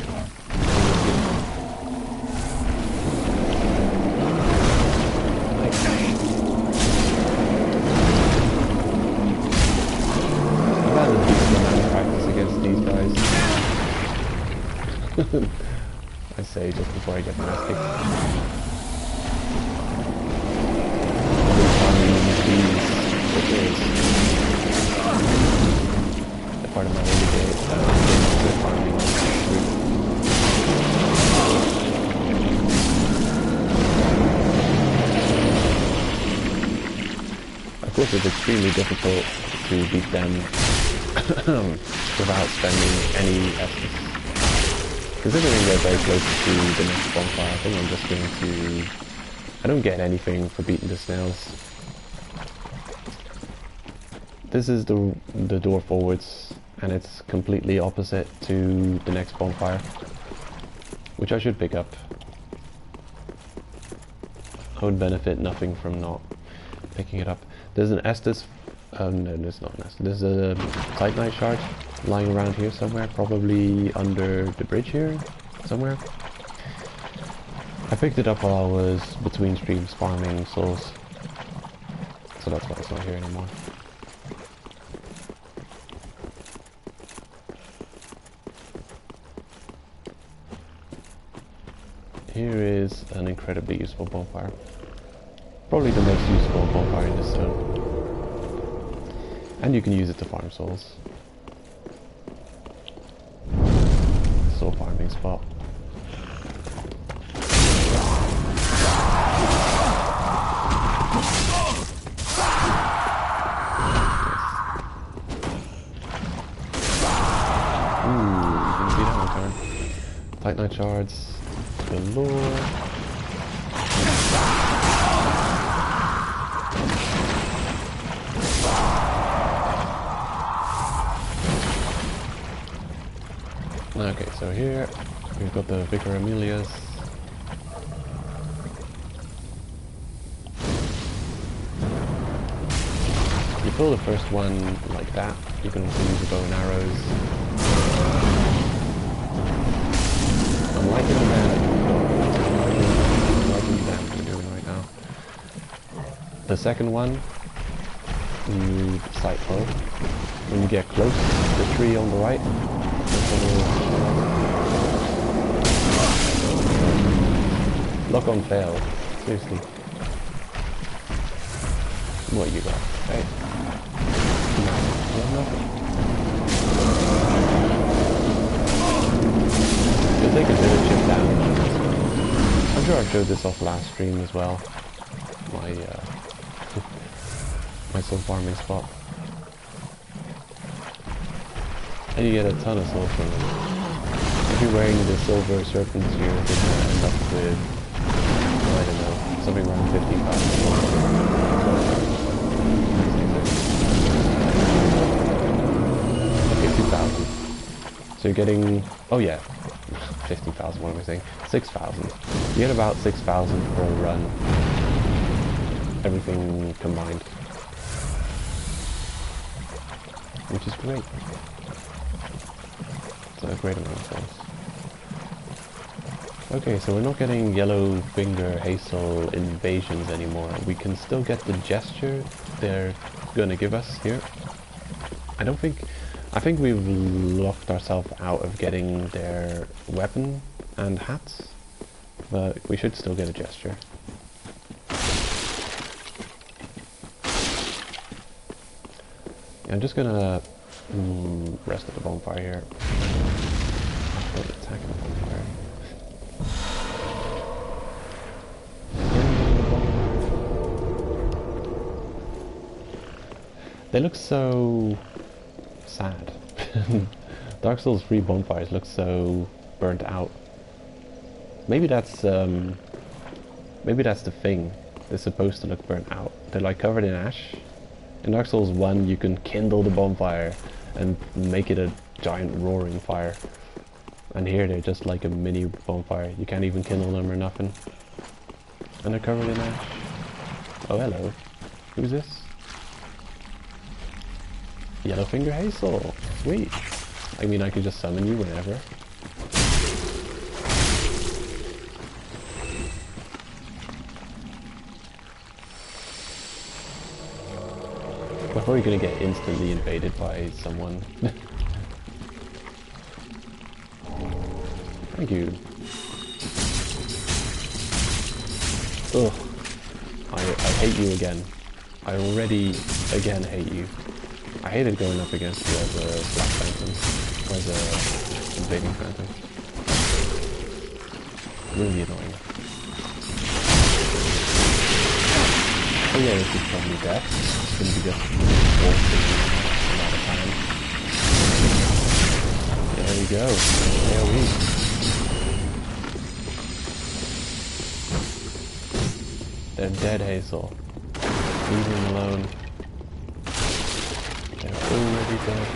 I say just before I get my ass kicked. The part of my everyday farming. Of course, it's extremely difficult to beat them without spending any essence. Considering we're very close to the next bonfire, I think I'm just going to... I don't get anything for beating the snails. This is the door forwards, and it's completely opposite to the next bonfire, which I should pick up. I would benefit nothing from not picking it up. There's an Estus... no, there's not an Estus. There's a Titanite shard lying around here somewhere, probably under the bridge here, somewhere. I picked it up while I was between streams farming souls, so that's why it's not here anymore. Here is an incredibly useful bonfire. Probably the most useful bonfire in this zone. And you can use it to farm souls. Soul farming spot. Ooh, you can see that one turn. Titanite shards galore. Okay, so here we've got the Vicar Amelia's. You pull the first one like that. You can also use the bow and arrows. I'm liking the damage we're doing right now. The second one, you sight bow. When you get close to the tree on the right, lock on fail. Seriously. What you got? Hey. Nothing. You'll take a bit of chip damage. I'm sure I showed this off last stream as well. My my soul farming spot. And you get a ton of soul from it. If you're wearing the silver serpents, you're going to end up with, I don't know, something around 50,000 soul. Okay, 2,000. So you're getting, oh yeah, 50,000, what am I saying? 6,000. You get about 6,000 per run. Everything combined. Which is great. A great amount of souls. Okay, so we're not getting yellow finger hazel invasions anymore. We can still get the gesture they're gonna give us here. I think we've locked ourselves out of getting their weapon and hats, but we should still get a gesture. I'm just gonna rest at the bonfire here. Attack the bonfire. They look so sad. Dark Souls 3 bonfires look so burnt out. Maybe that's the thing. is supposed to look burnt out. They're like covered in ash. In Dark Souls 1 you can kindle the bonfire and make it a giant roaring fire. And here they're just like a mini bonfire. You can't even kindle them or nothing. And they're covered in ash. Oh, hello. Who's this? Yellowfinger Hazel. Sweet. I mean, I could just summon you whenever. Before you're gonna get instantly invaded by someone. Thank you. Ugh. I hate you again. I already again hate you. I hated going up against you as a Black Phantom. Or as a invading Phantom. Really annoying. Oh yeah, this is probably death. It's gonna be just walking a lot of time. There we go. AoE. They're dead, Hazel. Leave them alone. They're already dead.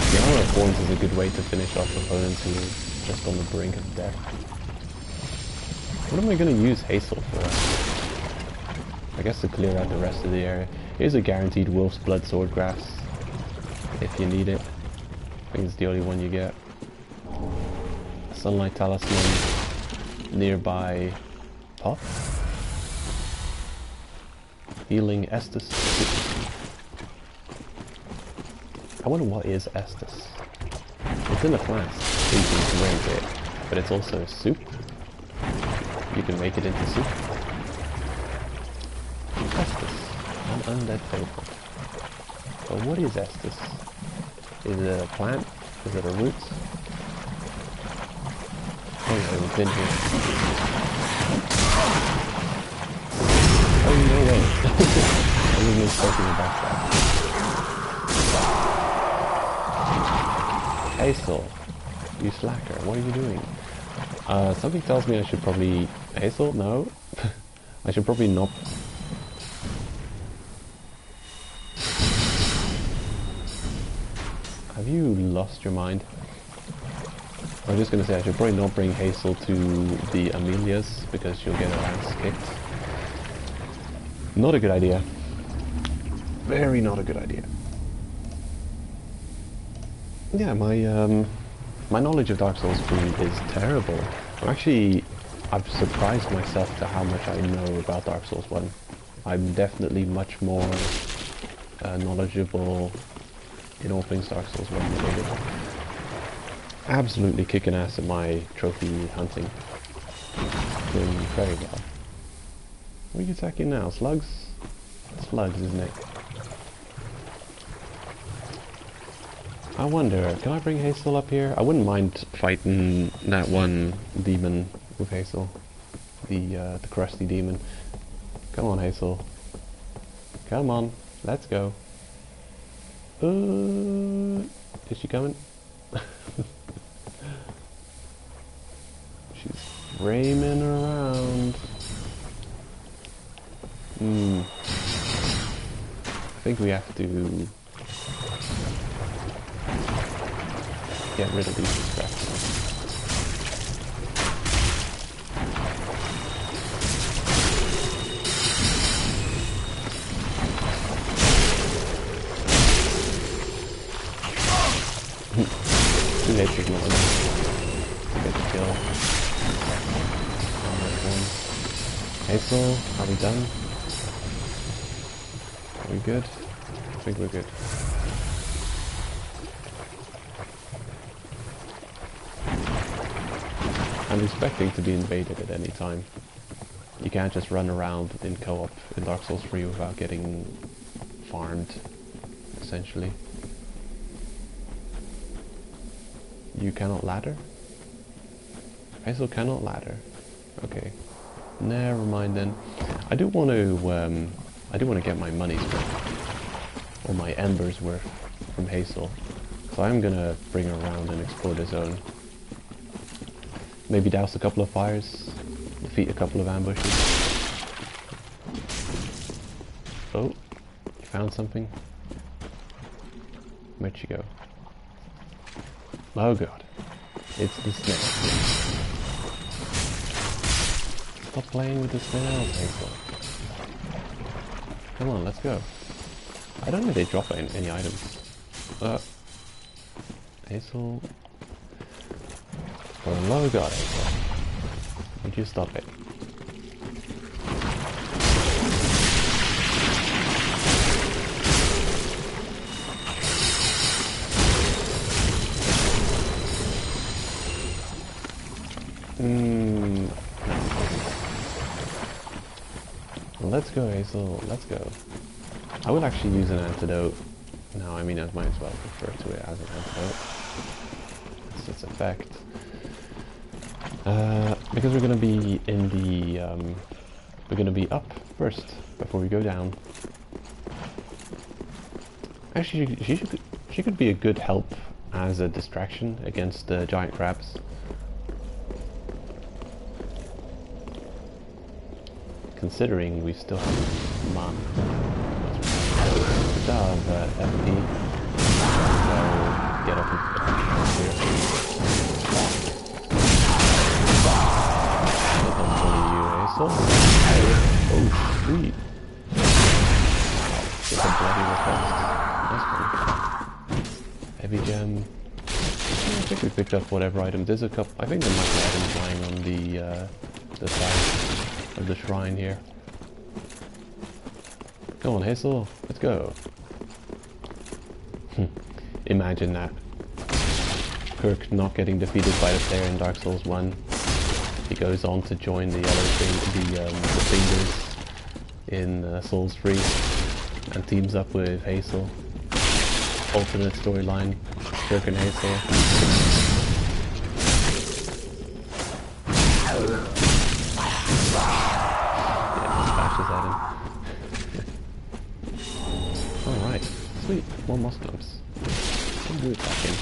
The Armor of Thorns is a good way to finish off opponents who are just on the brink of death. What am I going to use Hazel for? I guess to clear out the rest of the area. Here's a guaranteed Wolf's Blood Swordgrass, if you need it. I think it's the only one you get. Sunlight Talisman, nearby Pop. Healing Estus. I wonder what is Estus. It's in a flask, so you can drink it, but it's also a soup. You can make it into soup. Estus, an undead fable. But what is Estus? Is it a plant? Is it a root? Oh yeah, it's in here. Oh no way! I wasn't expecting a backtrack. Hazel, you slacker, what are you doing? Something tells me I should probably... Hazel? No? I should probably not... Have you lost your mind? I was just gonna say I should probably not bring Hazel to the Amelia's because she'll get her ass kicked. Not a good idea. Very not a good idea. Yeah, my knowledge of Dark Souls 3 is terrible. I've surprised myself to how much I know about Dark Souls 1. I'm definitely much more knowledgeable in all things Dark Souls 1 related. Absolutely kicking ass at my trophy hunting. Doing very well. What are you attacking now? Slugs? Slugs, isn't it? I wonder, can I bring Hazel up here? I wouldn't mind fighting that one demon with Hazel. The crusty demon. Come on, Hazel. Come on, let's go. Is she coming? She's ramming around. I think we have to get rid of these distractions. Too late to ignore them. To get the kill. Hazel, are we done? Are we good? I think we're good. I'm expecting to be invaded at any time. You can't just run around in co-op in Dark Souls 3 without getting farmed, essentially. You cannot ladder? Hazel cannot ladder. Okay. Never mind then. I do want to get my money's worth. or my embers were from Hazel. So I'm gonna bring her around and explore the zone. Maybe douse a couple of fires, defeat a couple of ambushes. Oh, you found something? Where'd she go? Oh god, it's the snail. Stop playing with the snails, Hazel. Come on, let's go. I don't know if they drop any items. Hazel. For the love of God, Hazel. Would you stop it? Let's go, Hazel. Let's go. I would actually use an antidote. No, I mean I might as well refer to it as an antidote. That's its effect. Because we're gonna be in the we're gonna be up first before we go down. Actually, she could be a good help as a distraction against the giant crabs. Considering we still have FP, so get up here. Oh, sweet. Get the bloody request. That's cool. Heavy gem. I think we picked up whatever item. There's a couple. I think there might be items lying on the side of the shrine here. Come on, Hazel. Let's go. Imagine that. Kirk not getting defeated by the player in Dark Souls 1. He goes on to join the other the fingers in Souls 3 and teams up with Hazel. Alternate storyline, Kirk and Hazel. Yeah, bashes at him. Alright, sweet, more moss clumps. I'll do it back in.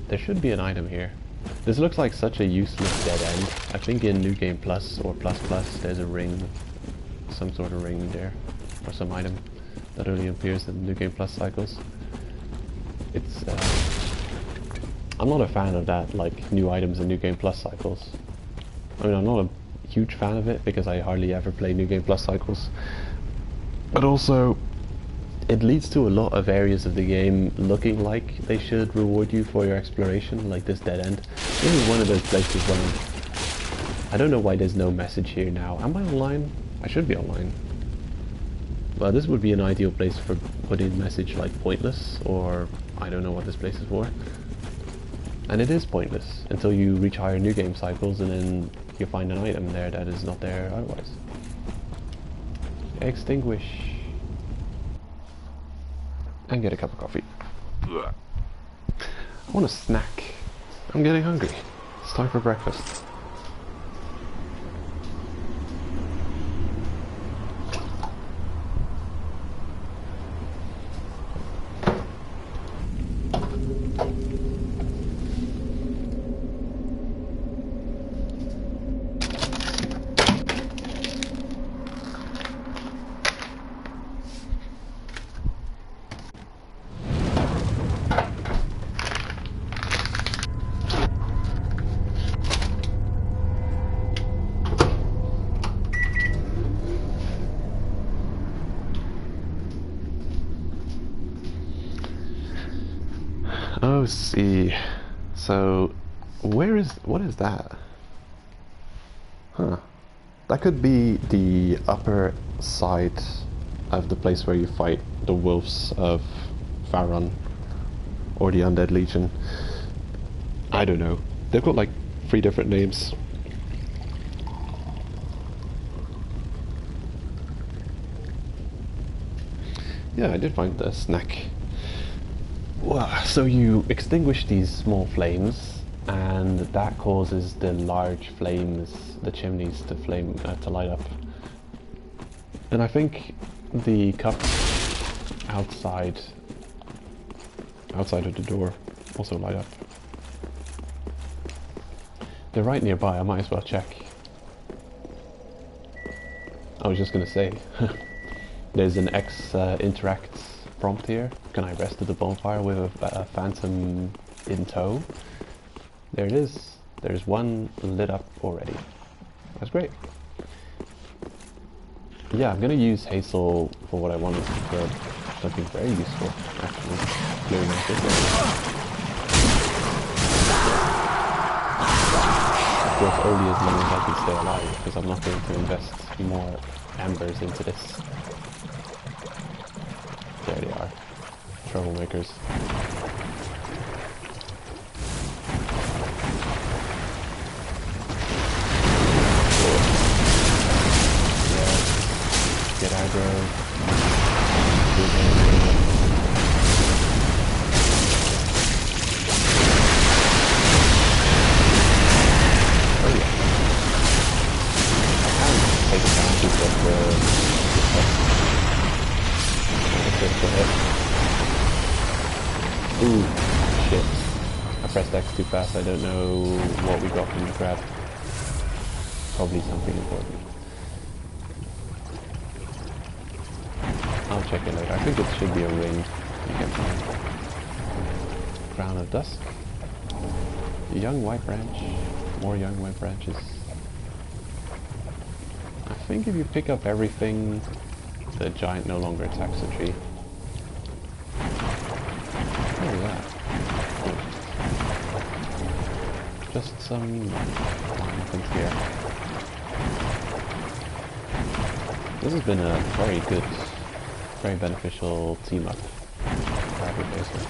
There should be an item here. This looks like such a useless dead end. I think in New Game Plus or Plus Plus there's a ring, some sort of ring there, or some item that only appears in New Game Plus cycles. It's I'm not a fan of that, like new items in New Game Plus cycles. I mean, I'm not a huge fan of it because I hardly ever play New Game Plus cycles. But also, it leads to a lot of areas of the game looking like they should reward you for your exploration, like this dead end. This is one of those places when I don't know why there's no message here now. Am I online? I should be online. Well, this would be an ideal place for putting a message like pointless, or I don't know what this place is for. And it is pointless until you reach higher new game cycles and then you find an item there that is not there otherwise. Extinguish. And get a cup of coffee. I want a snack. I'm getting hungry. It's time for breakfast. Oh, see. So, what is that? Huh. That could be the upper side of the place where you fight the wolves of Farron, or the Undead Legion. I don't know. They've got like 3 different names. Yeah, I did find the snack. Well, so you extinguish these small flames, and that causes the large flames, the chimneys, to to light up. And I think the cups outside of the door also light up. They're right nearby. I might as well check. I was just gonna say, there's an X interacts prompt here. Can I rest at the bonfire with a phantom in tow? There it is. There's one lit up already. That's great. Yeah, I'm gonna use Hazel for what I wanted for something very useful, actually. Clearing out this area. Of course, only as long as I can stay alive, because I'm not going to invest more embers into this. There they are. Troublemakers. Yeah. Get aggro. Ooh, shit. I pressed X too fast, I don't know what we got from the crab. Probably something important. I'll check it later. I think it should be a ring. You get one. Crown of Dusk. Young white branch. More young white branches. I think if you pick up everything, the giant no longer attacks the tree. What is that? Just some nothing here. This has been a very good, very beneficial team up. Crab replacer.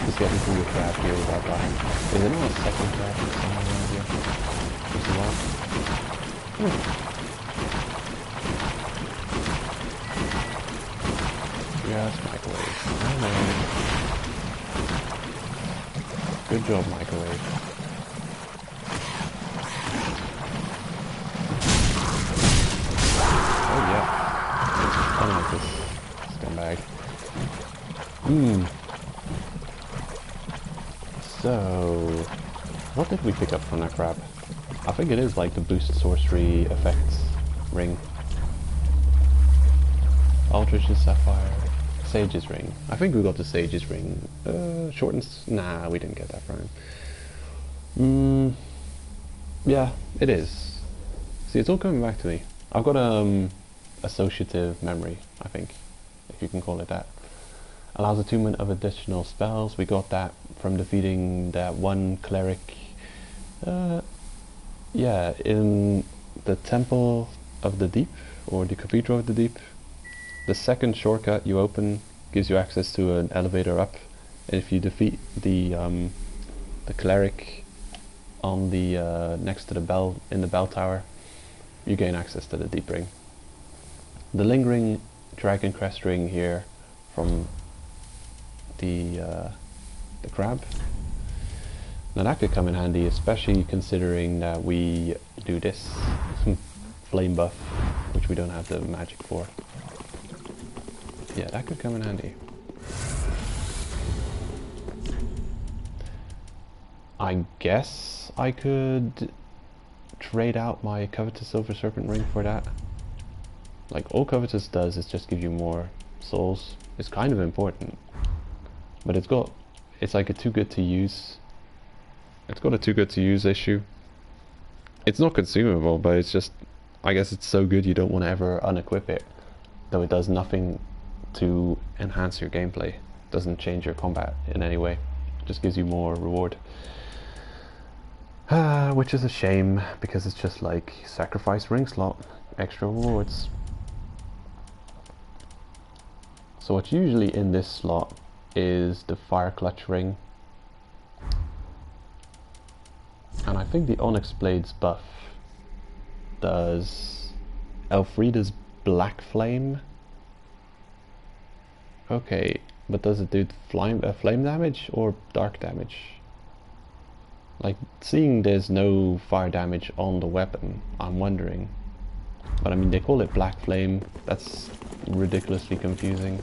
Just getting through the crab here without dying. Is there not a second crab somewhere around here? Just a lot. Yes, microwave. Good job, microwave. Oh yeah. I like this scumbag. So, what did we pick up from that crab? I think it is like the boost sorcery effects ring. Aldrich's sapphire. Sage's ring. I think we got the Sage's ring. Shortens. Nah, we didn't get that from him. Yeah, it is. See, it's all coming back to me. I've got associative memory, I think, if you can call it that. Allows attunement of additional spells. We got that from defeating that one cleric. Yeah, in the Temple of the Deep, or the Cathedral of the Deep. The second shortcut you open gives you access to an elevator up, and if you defeat the cleric on the next to the bell in the bell tower, you gain access to the deep ring. The lingering dragon crest ring here from the crab. Now that could come in handy, especially considering that we do this flame buff, which we don't have the magic for. Yeah, that could come in handy. I guess I could trade out my Covetous Silver Serpent ring for that. Like, all Covetous does is just give you more souls. It's kind of important. But it's like a too good to use. It's got a too good to use issue. It's not consumable, but it's just, I guess it's so good you don't want to ever unequip it. Though it does nothing to enhance your gameplay. Doesn't change your combat in any way. Just gives you more reward. Which is a shame, because it's just like sacrifice ring slot, extra rewards. So what's usually in this slot is the Fire Clutch ring. And I think the Onyx Blades buff does Elfrida's Black Flame. Okay, but does it do flame damage or dark damage? Like, seeing there's no fire damage on the weapon, I'm wondering. But I mean, they call it black flame. That's ridiculously confusing.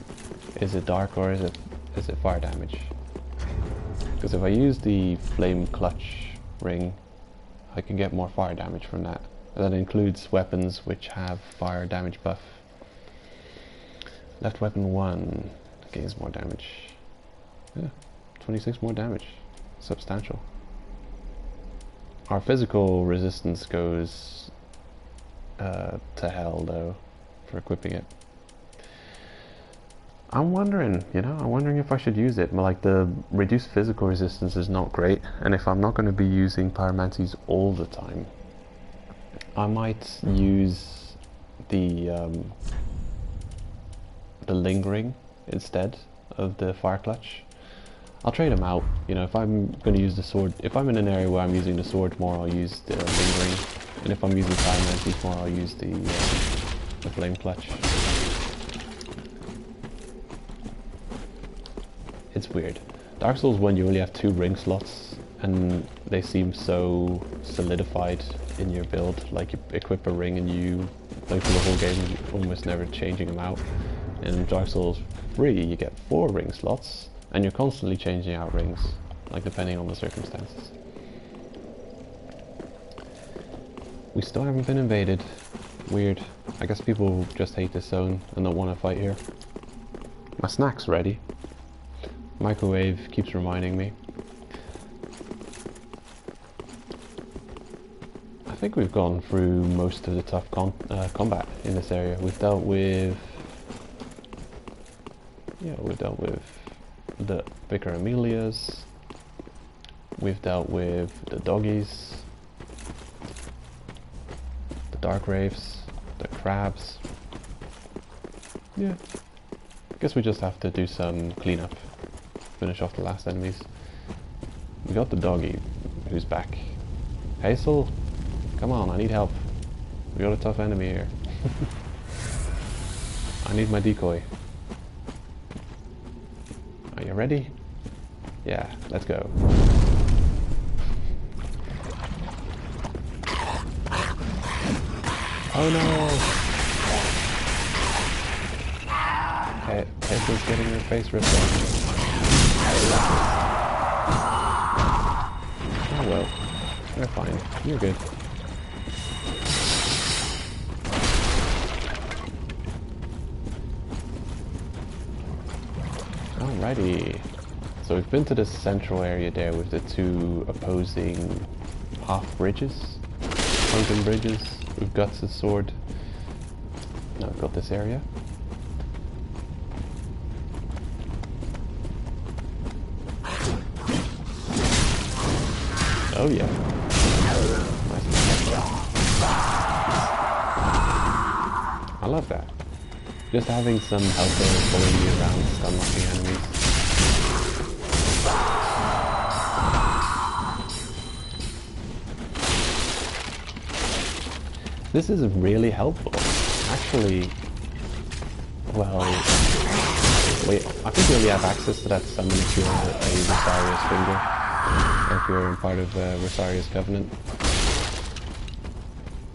Is it dark or is it fire damage? Because if I use the flame clutch ring, I can get more fire damage from that. And that includes weapons which have fire damage buff. Left weapon 1 gains more damage. Yeah, 26 more damage. Substantial. Our physical resistance goes to hell though for equipping it. I'm wondering, I'm wondering if I should use it. Like, the reduced physical resistance is not great, and if I'm not going to be using pyromancies all the time, I might use the lingering instead of the fire clutch. I'll trade them out. If I'm going to use the sword, if I'm in an area where I'm using the sword more, I'll use the lingering, and if I'm using pyromancies more, I'll use the flame clutch. It's weird. Dark Souls 1, you only have 2 ring slots, and they seem so solidified in your build. Like, you equip a ring and you play for the whole game, almost never changing them out. In Dark Souls 3, you get 4 ring slots, and you're constantly changing out rings, like, depending on the circumstances. We still haven't been invaded. Weird. I guess people just hate this zone and don't want to fight here. My snack's ready. Microwave keeps reminding me. I think we've gone through most of the tough combat in this area. We've dealt with the Vicar Amelias. We've dealt with the doggies, the dark wraiths, the crabs. Yeah. I guess we just have to do some cleanup. Finish off the last enemies. We got the doggy who's back. Hazel, come on, I need help. We got a tough enemy here. I need my decoy. Are you ready? Yeah, let's go. Oh no! Okay, Hazel's getting her face ripped off. Oh well, they're fine. You're good. Alrighty. So we've been to the central area there with the 2 opposing half bridges, sunken bridges. We've got the sword. Now we've got this area. Oh yeah. Nice. I love that. Just having some helper following you around, stun locking enemies. This is really helpful. Actually, well, wait, I think you only have access to that summon if you're a Rosaria's finger. If you're part of Rosaria's Covenant.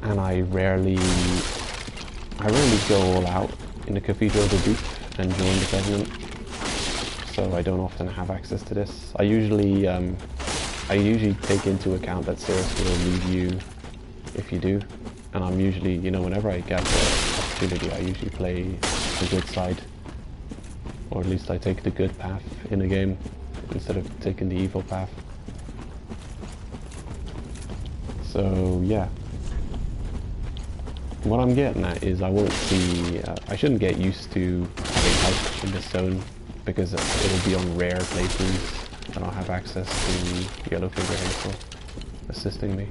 And I rarely go all out in the Cathedral of the Deep and join the Covenant, so I don't often have access to this. I usually take into account that Cirrus will leave you if you do, and I'm usually, whenever I get the opportunity, I usually play the good side, or at least I take the good path in the game instead of taking the evil path. So yeah, what I'm getting at is I shouldn't get used to having help in this zone, because it'll be on rare playthroughs and I'll have access to Yellowfinger Hazel assisting me.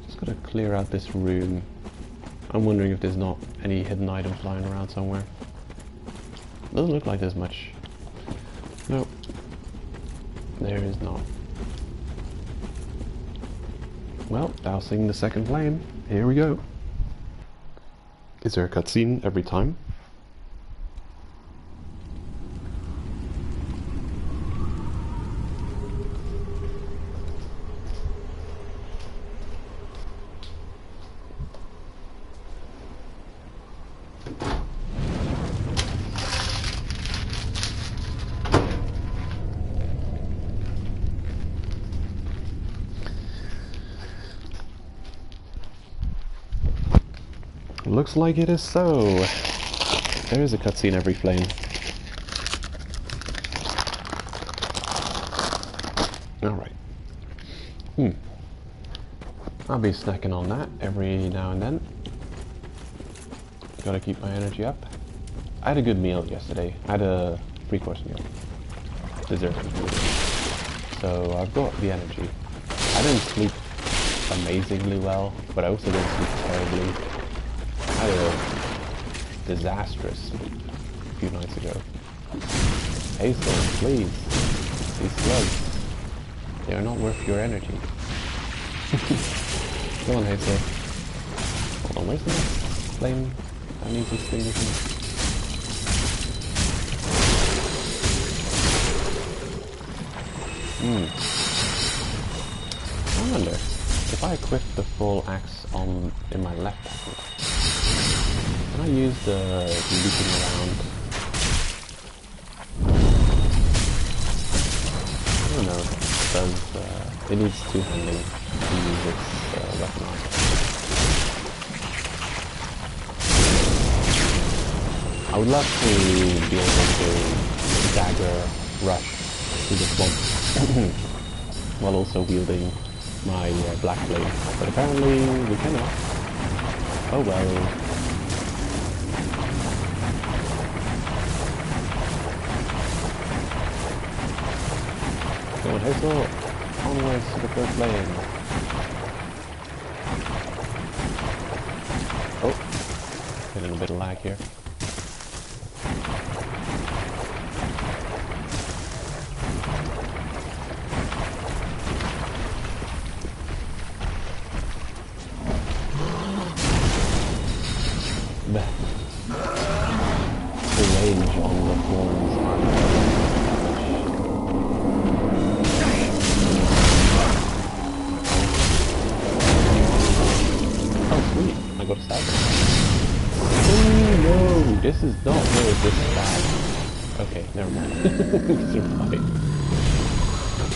Just gotta clear out this room. I'm wondering if there's not any hidden items lying around somewhere. Doesn't look like there's much. Nope. There is not. Well, dousing the second flame. Here we go. Is there a cutscene every time? Looks like it is so. There is a cutscene every flame. Alright. I'll be snacking on that every now and then. Gotta keep my energy up. I had a good meal yesterday. I had a 3-course meal. Dessert included. So I've got the energy. I didn't sleep amazingly well, but I also didn't sleep terribly. I had a disastrous sleep a few nights ago. Hazel, please. These slugs. They are not worth your energy. Come on, Hazel. Hold on, where's the next flame that needs extinguishing? I wonder, if I equip the full axe in my left hand, can I use the leaping around? I don't know. It needs two-handing to use its weapon arm. I would love to be able to dagger rush through the swamp while also wielding my black blade, but apparently we cannot. Oh well. Go on, Hazel. Onwards to the first lane. Oh, getting a bit of lag here. The range on the horns are I got a stab. Oh no, this is not good, this is bad. Okay, never mind. We survived.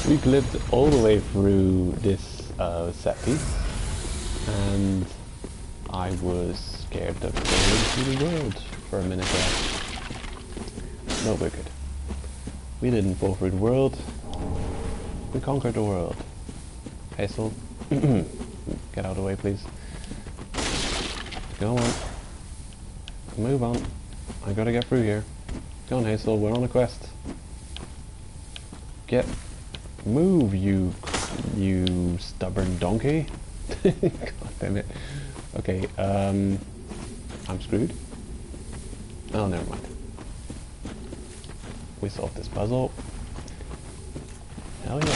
We clipped all the way through this set piece, and I was scared of going into the world for a minute there. No, we're good. We didn't fall through the world, we conquered the world. Hazel, get out of the way please. Go on. Move on. I gotta get through here. Go on, Hazel, we're on a quest. Move, you stubborn donkey. God damn it. Okay, I'm screwed. Oh, never mind. We solved this puzzle. Hell yeah.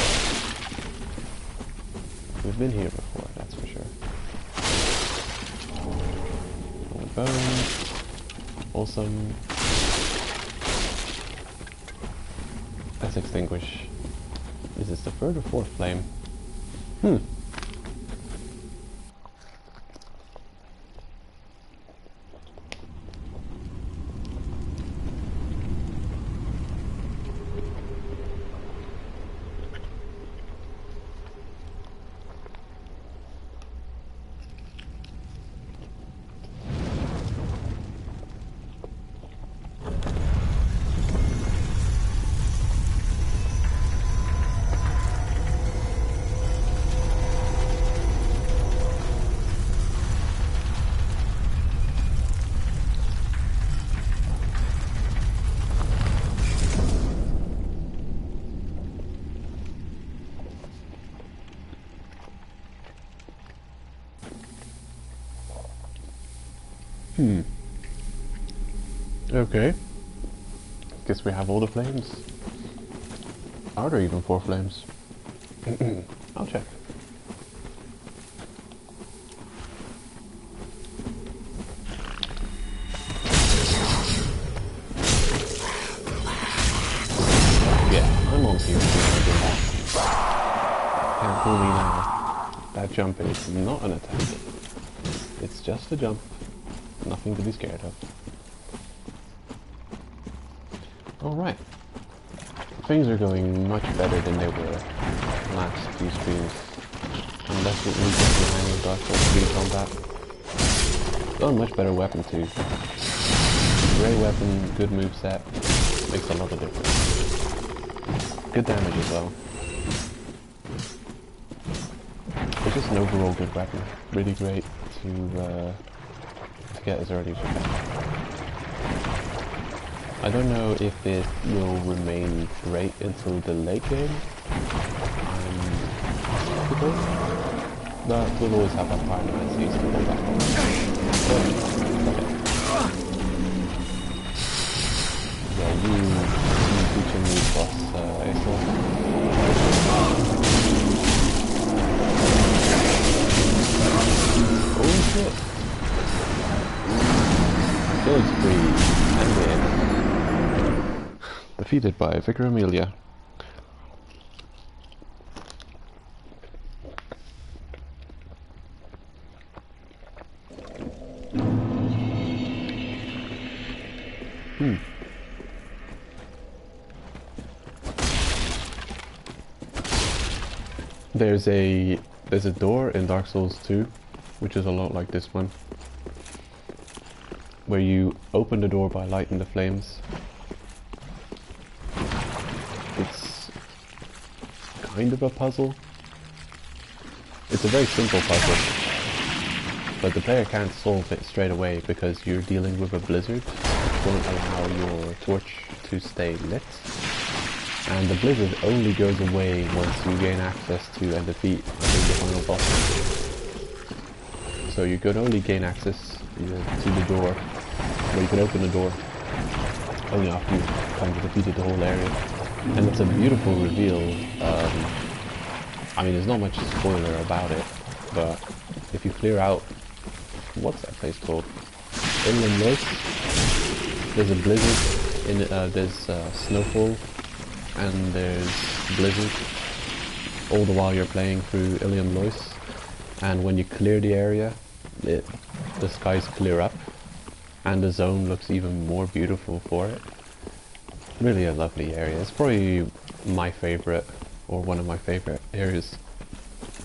We've been here before, that's for sure. Bones. Awesome. Let's extinguish. Is this the third or fourth flame? Okay. Guess we have all the flames. Are there even 4 flames? I'll check. can't fool me now. That jump is not an attack. It's just a jump. Nothing to be scared of. Alright. Things are going much better than they were last few streams. I'm definitely getting the hang of Dark Souls 3 combat. Got a much better weapon too. Great weapon, good moveset. Makes a lot of difference. Good damage as well. It's just an overall good weapon. Really great to get as early as you can. I don't know if it will remain great until the late game. But we'll always have that Fire Knight season to go back on. Yeah, you teaching me boss Aesop. Oh shit! Kill spree ended. Defeated by Vicar Amelia. There's a door in Dark Souls 2, which is a lot like this one, where you open the door by lighting the flames. It's kind of a puzzle. It's a very simple puzzle, but the player can't solve it straight away because you're dealing with a blizzard which won't allow your torch to stay lit. And the blizzard only goes away once you gain access to and defeat the final boss. So you could only gain access to the door, or you can open the door only after you've kind of defeated the whole area. And it's a beautiful reveal. I mean, there's not much spoiler about it, but if you clear out, what's that place called? Inland Lake. There's a blizzard in it. There's snowfall. And there's blizzard, all the while you're playing through Ilium Lois, and when you clear the area, the skies clear up, and the zone looks even more beautiful for it. Really a lovely area. It's probably my favourite, or one of my favourite areas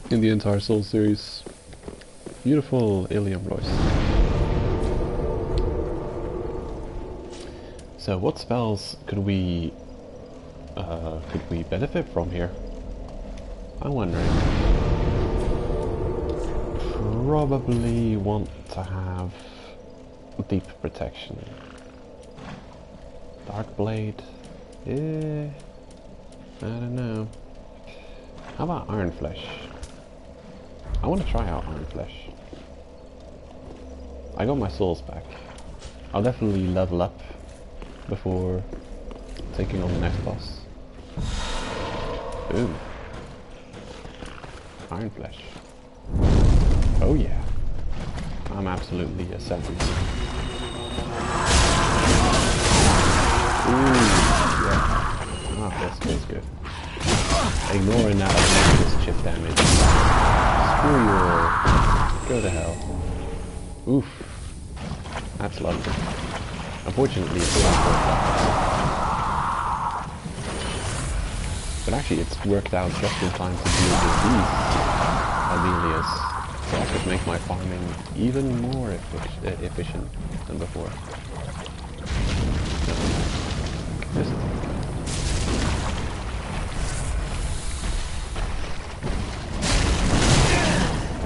in the entire Souls series. Beautiful Ilium Lois. So what spells could we benefit from here? I'm wondering. Probably want to have deep protection. Dark Blade? I don't know. How about Iron Flesh? I want to try out Iron Flesh. I got my souls back. I'll definitely level up before taking on the next boss. Ooh. Iron Flesh. Oh yeah. I'm absolutely ascending. Ooh, yeah. Ah, this feels good. Ignoring that obnoxious chip damage. Screw you. Go to hell. Oof. That's lovely. Unfortunately, it's all worked out. But actually, it's worked out just in time to deal with these Amelias, so I could make my farming even more efficient than before. Just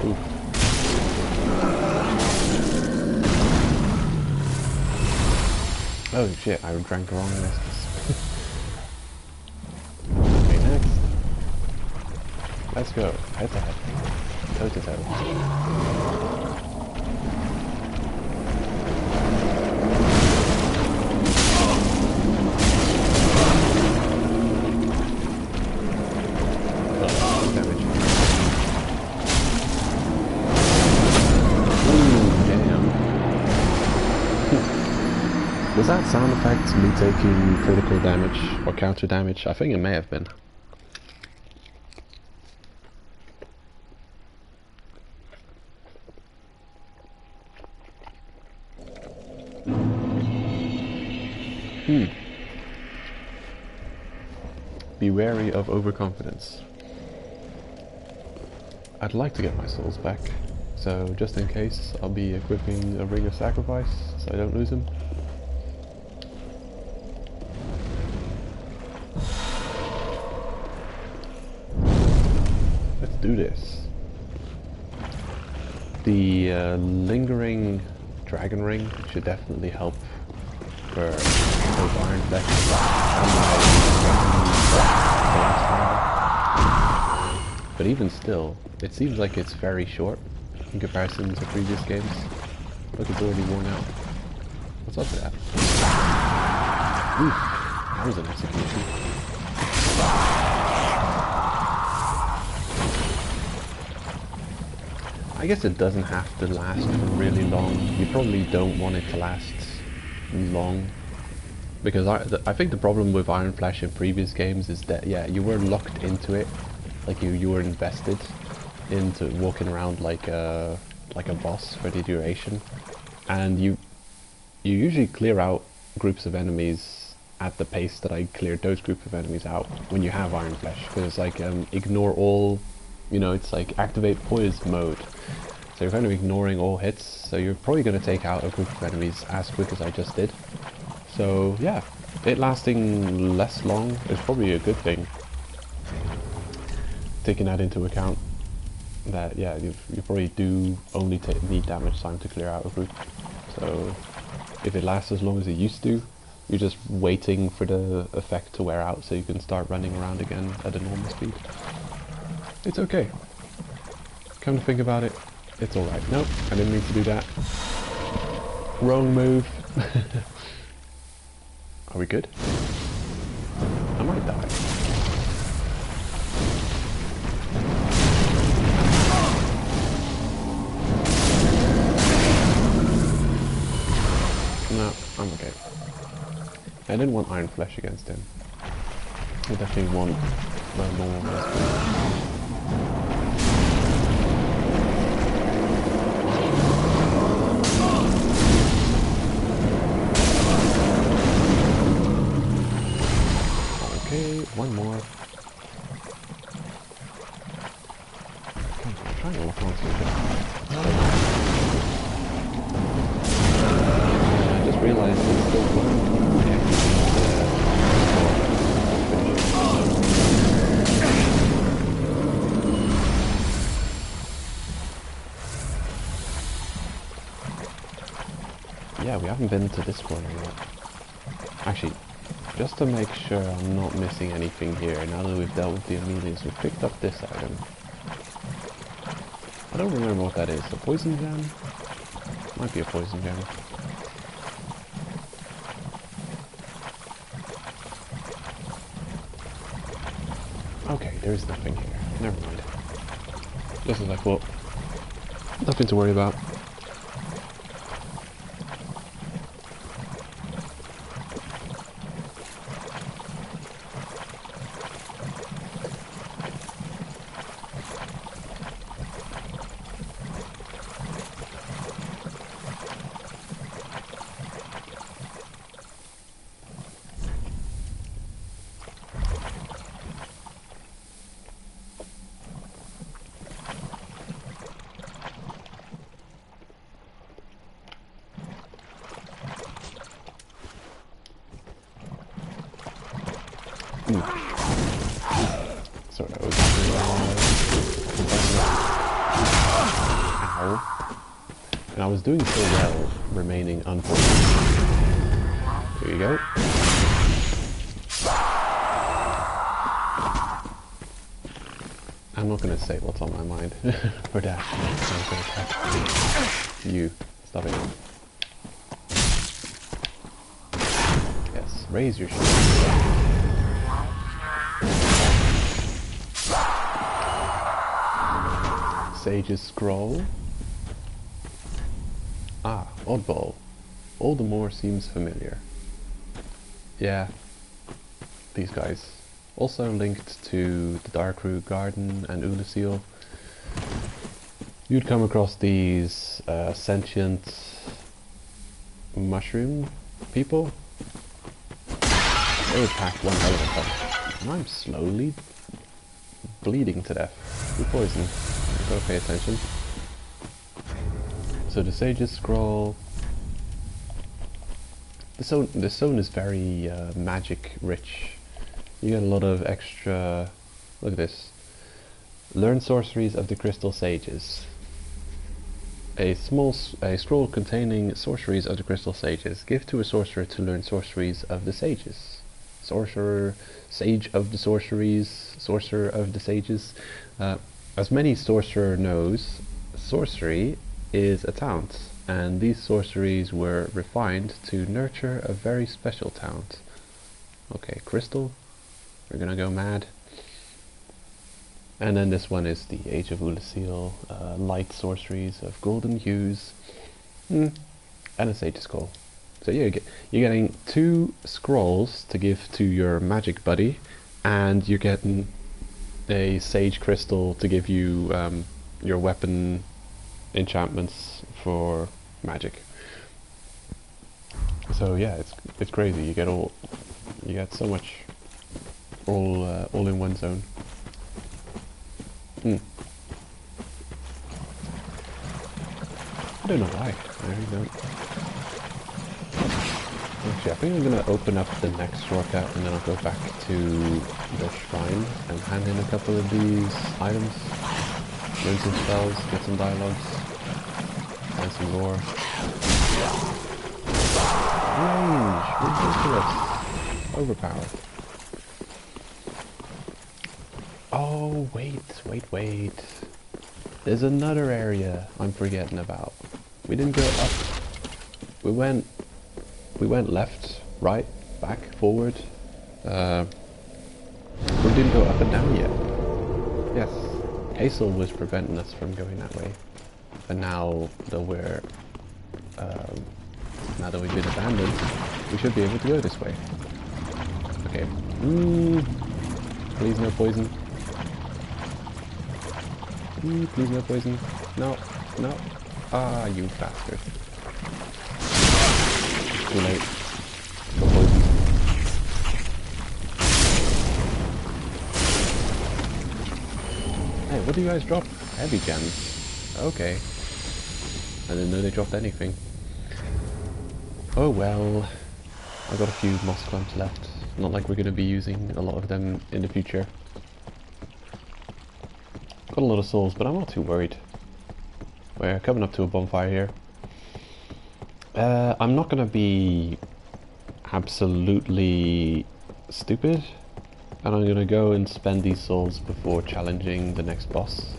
oof. Oh shit, I drank the wrong Nestus. Okay, next. Let's go. Head to head. Toe to toe. Was that sound effect me taking critical damage or counter damage? I think it may have been. Be wary of overconfidence. I'd like to get my souls back, so just in case, I'll be equipping a Ring of Sacrifice so I don't lose him. Let's do this. The lingering dragon ring should definitely help for those iron flesh and but even still, it seems like it's very short in comparison to previous games. Look, it's already worn out. What's up with that? Oof, that was an execution. I guess it doesn't have to last for really long. You probably don't want it to last long. Because I think the problem with Iron Flash in previous games is that, yeah, you were locked into it. Like you were invested into walking around like a boss for the duration. And you usually clear out groups of enemies at the pace that I cleared those group of enemies out when you have Iron Flesh. Because it's like ignore all, you know, it's like activate poise mode. So you're kind of ignoring all hits, so you're probably going to take out a group of enemies as quick as I just did. So yeah, it lasting less long is probably a good thing. Taking that into account, that yeah, you probably do only need damage time to clear out a group. So if it lasts as long as it used to, you're just waiting for the effect to wear out so you can start running around again at a normal speed. It's okay. Come to think about it, it's alright. Nope, I didn't mean to do that. Wrong move. Are we good? I might die. No, I'm okay. I didn't want Iron Flesh against him. I definitely want my normal. Okay, one more. I'm trying to look on I just realized it's still yeah, we haven't been to this corner yet. Actually, just to make sure I'm not missing anything here, now that we've dealt with the Amelias, we've picked up this item. I don't remember what that is. A poison gem? Might be a poison gem. Okay, there is nothing here. Never mind. Just as I thought. Nothing to worry about. Sorry, that was ow. And I was doing so well, remaining unfortunate. There you go. I'm not gonna say what's on my mind for that. You, stop it. Yes, raise your shield. Sage's Scroll. Ah, oddball. All the more seems familiar. Yeah, these guys. Also linked to the Darkroot Garden and Ulasil. You'd come across these sentient mushroom people. They would pack one hell of a punch. And I'm slowly bleeding to death. Who poisoned? Gotta pay attention. So the Sage's Scroll. This zone is very magic rich. You get a lot of extra. Look at this. Learn sorceries of the Crystal Sages. A scroll containing sorceries of the Crystal Sages. Give to a sorcerer to learn sorceries of the sages. Sorcerer, sage of the sorceries, sorcerer of the sages. As many sorcerer knows, sorcery is a talent, and these sorceries were refined to nurture a very special talent. Okay, crystal. We're gonna go mad. And then this one is the Age of Ulyssil, light sorceries of golden hues, and a Sage's Scroll. So you're getting 2 scrolls to give to your magic buddy, and you're getting a Sage Crystal to give you your weapon enchantments for magic. So yeah, it's crazy. You get so much all in one zone. I don't know why. I really don't. Actually, I think I'm gonna open up the next shortcut and then I'll go back to the shrine and hand in a couple of these items. Learn some spells, get some dialogues, find some lore. Range! Ridiculous! Overpowered. Oh, wait. There's another area I'm forgetting about. We didn't go up. We went left, right, back, forward. We didn't go up and down yet. Yes, Hazel was preventing us from going that way. But now that now that we've been abandoned, we should be able to go this way. Okay. Please no poison. Please no poison. No. Ah, you bastard. Too late. Go poison. Hey, what do you guys drop? Heavy gems. Okay. I didn't know they dropped anything. Oh well. I've got a few moss clumps left. Not like we're going to be using a lot of them in the future. Got a lot of souls, but I'm not too worried. We're coming up to a bonfire here. I'm not going to be absolutely stupid, and I'm going to go and spend these souls before challenging the next boss,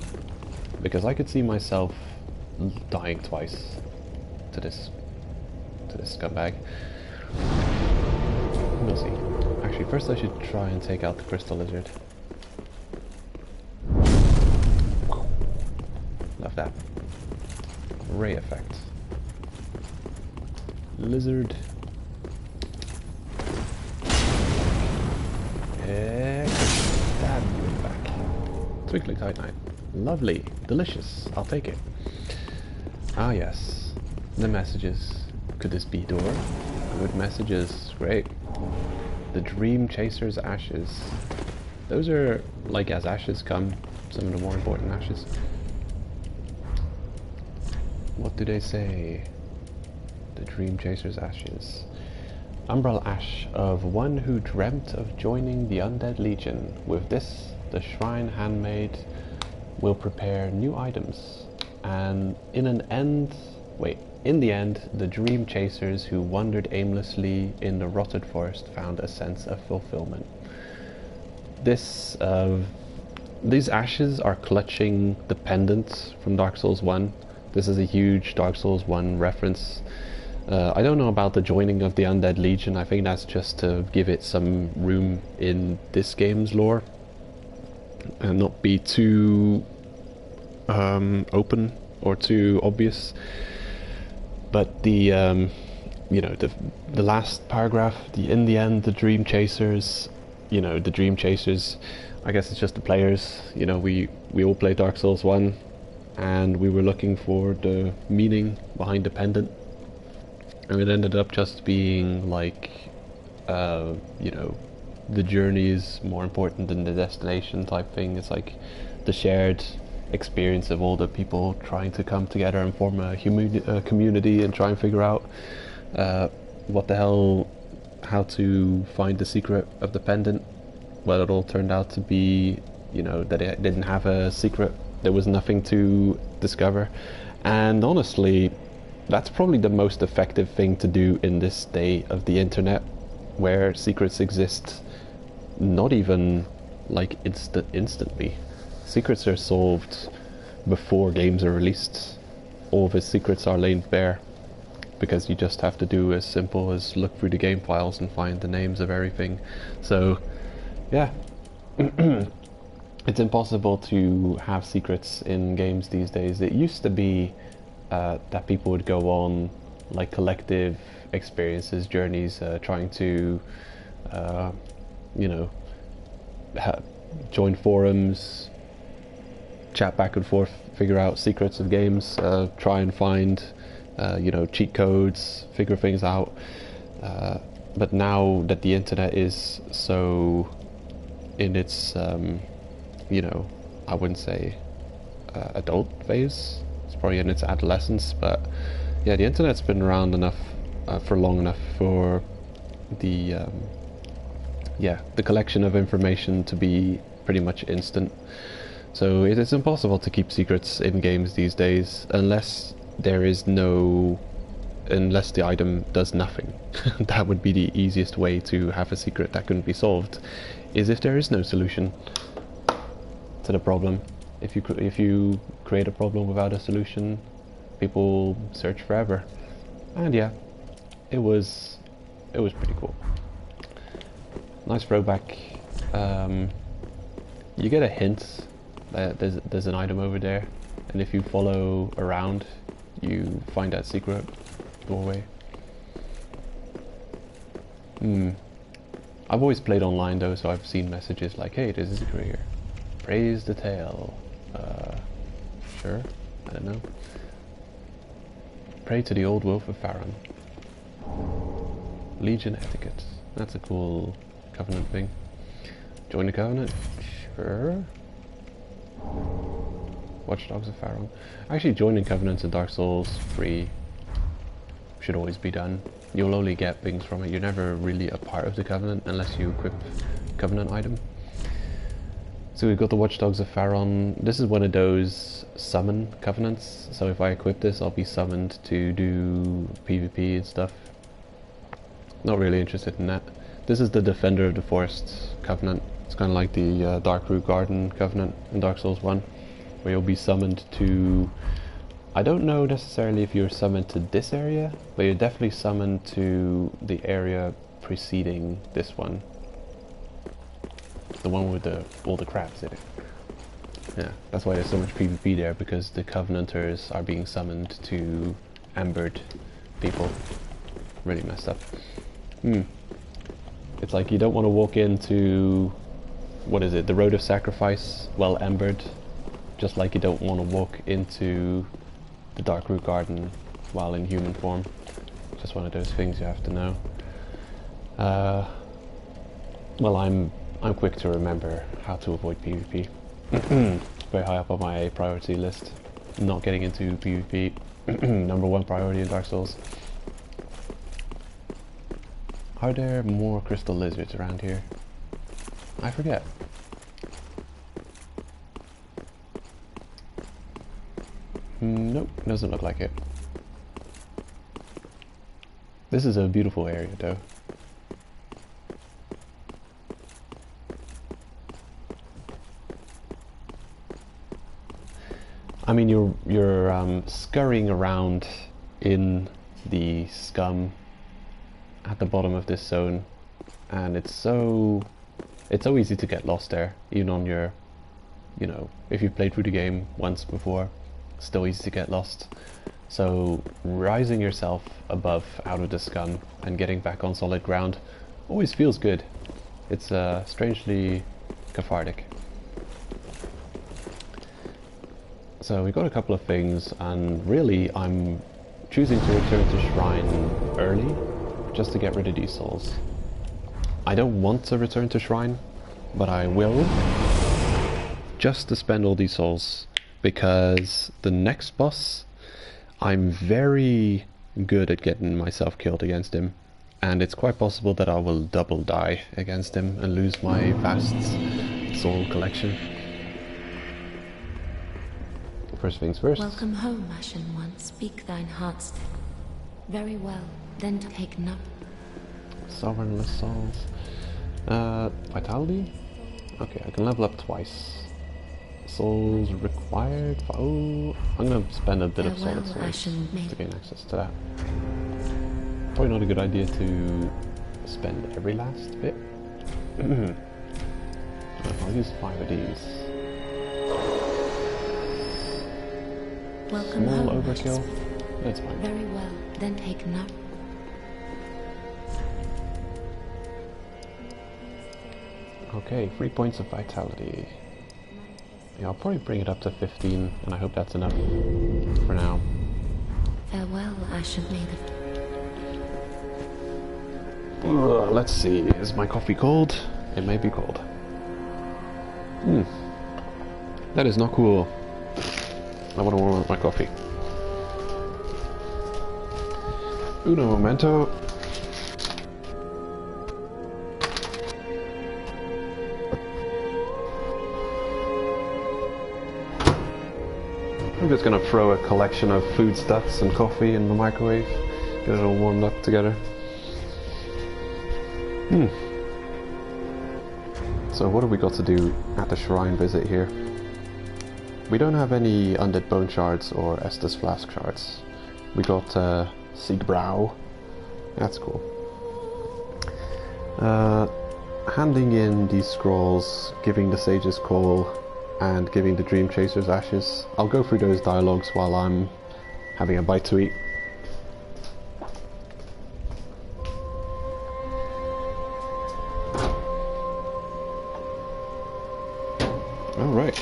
because I could see myself dying twice to this scumbag. We'll see. Actually, first I should try and take out the crystal lizard. Love that. Ray effect. Lizard. Stab you in the back. Twinkling Titanite. Lovely. Delicious. I'll take it. Ah yes. The messages. Could this be door? Good messages. Great. The Dream Chaser's ashes. Those are, like, as ashes come, some of the more important ashes. What do they say? The Dream Chaser's ashes. Umbral ash of one who dreamt of joining the Undead Legion. With this, the shrine handmaid will prepare new items. And in the end, the Dream Chasers who wandered aimlessly in the rotted forest found a sense of fulfillment. These ashes are clutching the pendant from Dark Souls 1. This is a huge Dark Souls 1 reference. I don't know about the joining of the Undead Legion. I think that's just to give it some room in this game's lore and not be too open or too obvious. But the the last paragraph, in the end, the Dream Chasers, the Dream Chasers, I guess it's just the players. We all play Dark Souls 1, and we were looking for the meaning behind the pendant, and it ended up just being like, the journey is more important than the destination type thing. It's like the shared experience of all the people trying to come together and form a community and try and figure out what the hell, how to find the secret of the pendant. Well, it all turned out to be, you know, that it didn't have a secret. There was nothing to discover. And honestly, that's probably the most effective thing to do in this day of the internet, where secrets exist not even like instantly. Secrets are solved before games are released. All of its secrets are laid bare, because you just have to do as simple as look through the game files and find the names of everything. So yeah, it's impossible to have secrets in games these days. It used to be that people would go on like collective experiences, journeys, trying to you know, join forums, chat back and forth, figure out secrets of games, try and find you know, cheat codes, figure things out. But now that the internet is so in its you know, I wouldn't say adult phase, it's probably in its adolescence, but yeah, the internet's been around enough for long enough for the yeah, the collection of information to be pretty much instant. So it is impossible to keep secrets in games these days unless there is no, unless the item does nothing. That would be the easiest way to have a secret that couldn't be solved, is if there is no solution to the problem. If you create a problem without a solution, people search forever. And yeah, it was pretty cool. Nice throwback. You get a hint that there's an item over there, and if you follow around, you find that secret doorway. I've always played online though, so I've seen messages like, "Hey, there's a secret here. Praise the tale." Sure, I don't know. Pray to the old wolf of Farron. Legion etiquette. That's a cool Covenant thing. Join the Covenant? Sure. Watchdogs of Farron. Actually, joining Covenants in Dark Souls 3 should always be done. You'll only get things from it. You're never really a part of the Covenant unless you equip Covenant item. So we've got the Watchdogs of Farron. This is one of those summon Covenants. So if I equip this, I'll be summoned to do PvP and stuff. Not really interested in that. This is the Defender of the Forest Covenant. It's kind of like the Darkroot Garden Covenant in Dark Souls 1, where you'll be summoned to... I don't know necessarily if you're summoned to this area, but you're definitely summoned to the area preceding this one. The one with all the crabs in it. Yeah, that's why there's so much PvP there, because the Covenanters are being summoned to embered people. Really messed up. It's like you don't want to walk into, what is it, the Road of Sacrifice, well embered, just like you don't want to walk into the Darkroot Garden while in human form. Just one of those things you have to know. Well, I'm quick to remember how to avoid PvP. Very high up on my priority list. Not getting into PvP. Number 1 priority in Dark Souls. Are there more crystal lizards around here? I forget. Nope, doesn't look like it. This is a beautiful area though. I mean, you're scurrying around in the scum at the bottom of this zone, and it's so easy to get lost there, even on your, you know, if you've played through the game once before, still easy to get lost. So rising yourself above out of the scum and getting back on solid ground always feels good. It's strangely cathartic. So we got a couple of things, and really I'm choosing to return to Shrine early just to get rid of these souls. I don't want to return to Shrine, but I will, just to spend all these souls, because the next boss, I'm very good at getting myself killed against him, and it's quite possible that I will double die against him and lose my vast soul collection. First things first. Welcome home, Ashen One. Speak thine heart's. Very well, then take none. Sovereignless souls. Vitality? Okay, I can level up twice. Souls required. Oh, I'm gonna spend a bit of solid souls to gain access to that. Probably not a good idea to spend every last bit. I'll use 5 of these. Welcome Small home, overkill. That's fine. Very well, then take none. Okay, 3 points of vitality. Yeah, I'll probably bring it up to 15, and I hope that's enough for now. Farewell, Ashen Maiden. Let's see, is my coffee cold? It may be cold. That is not cool. I want to warm up my coffee. Uno momento. I'm just gonna throw a collection of foodstuffs and coffee in the microwave, get it all warmed up together. So what have we got to do at the shrine visit here? We don't have any undead bone shards or Estus flask shards. We got Siegbrow. That's cool. Handing in these scrolls, giving the sage's call, and giving the dream chasers ashes. I'll go through those dialogues while I'm having a bite to eat. Alright.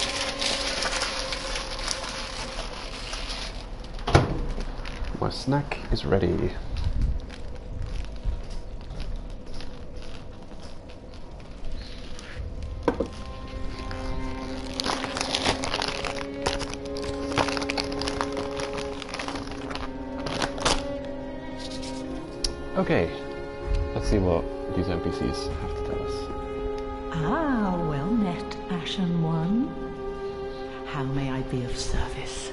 My snack is ready. Okay, let's see what these NPCs have to tell us. Ah, well met, Ashen One. How may I be of service?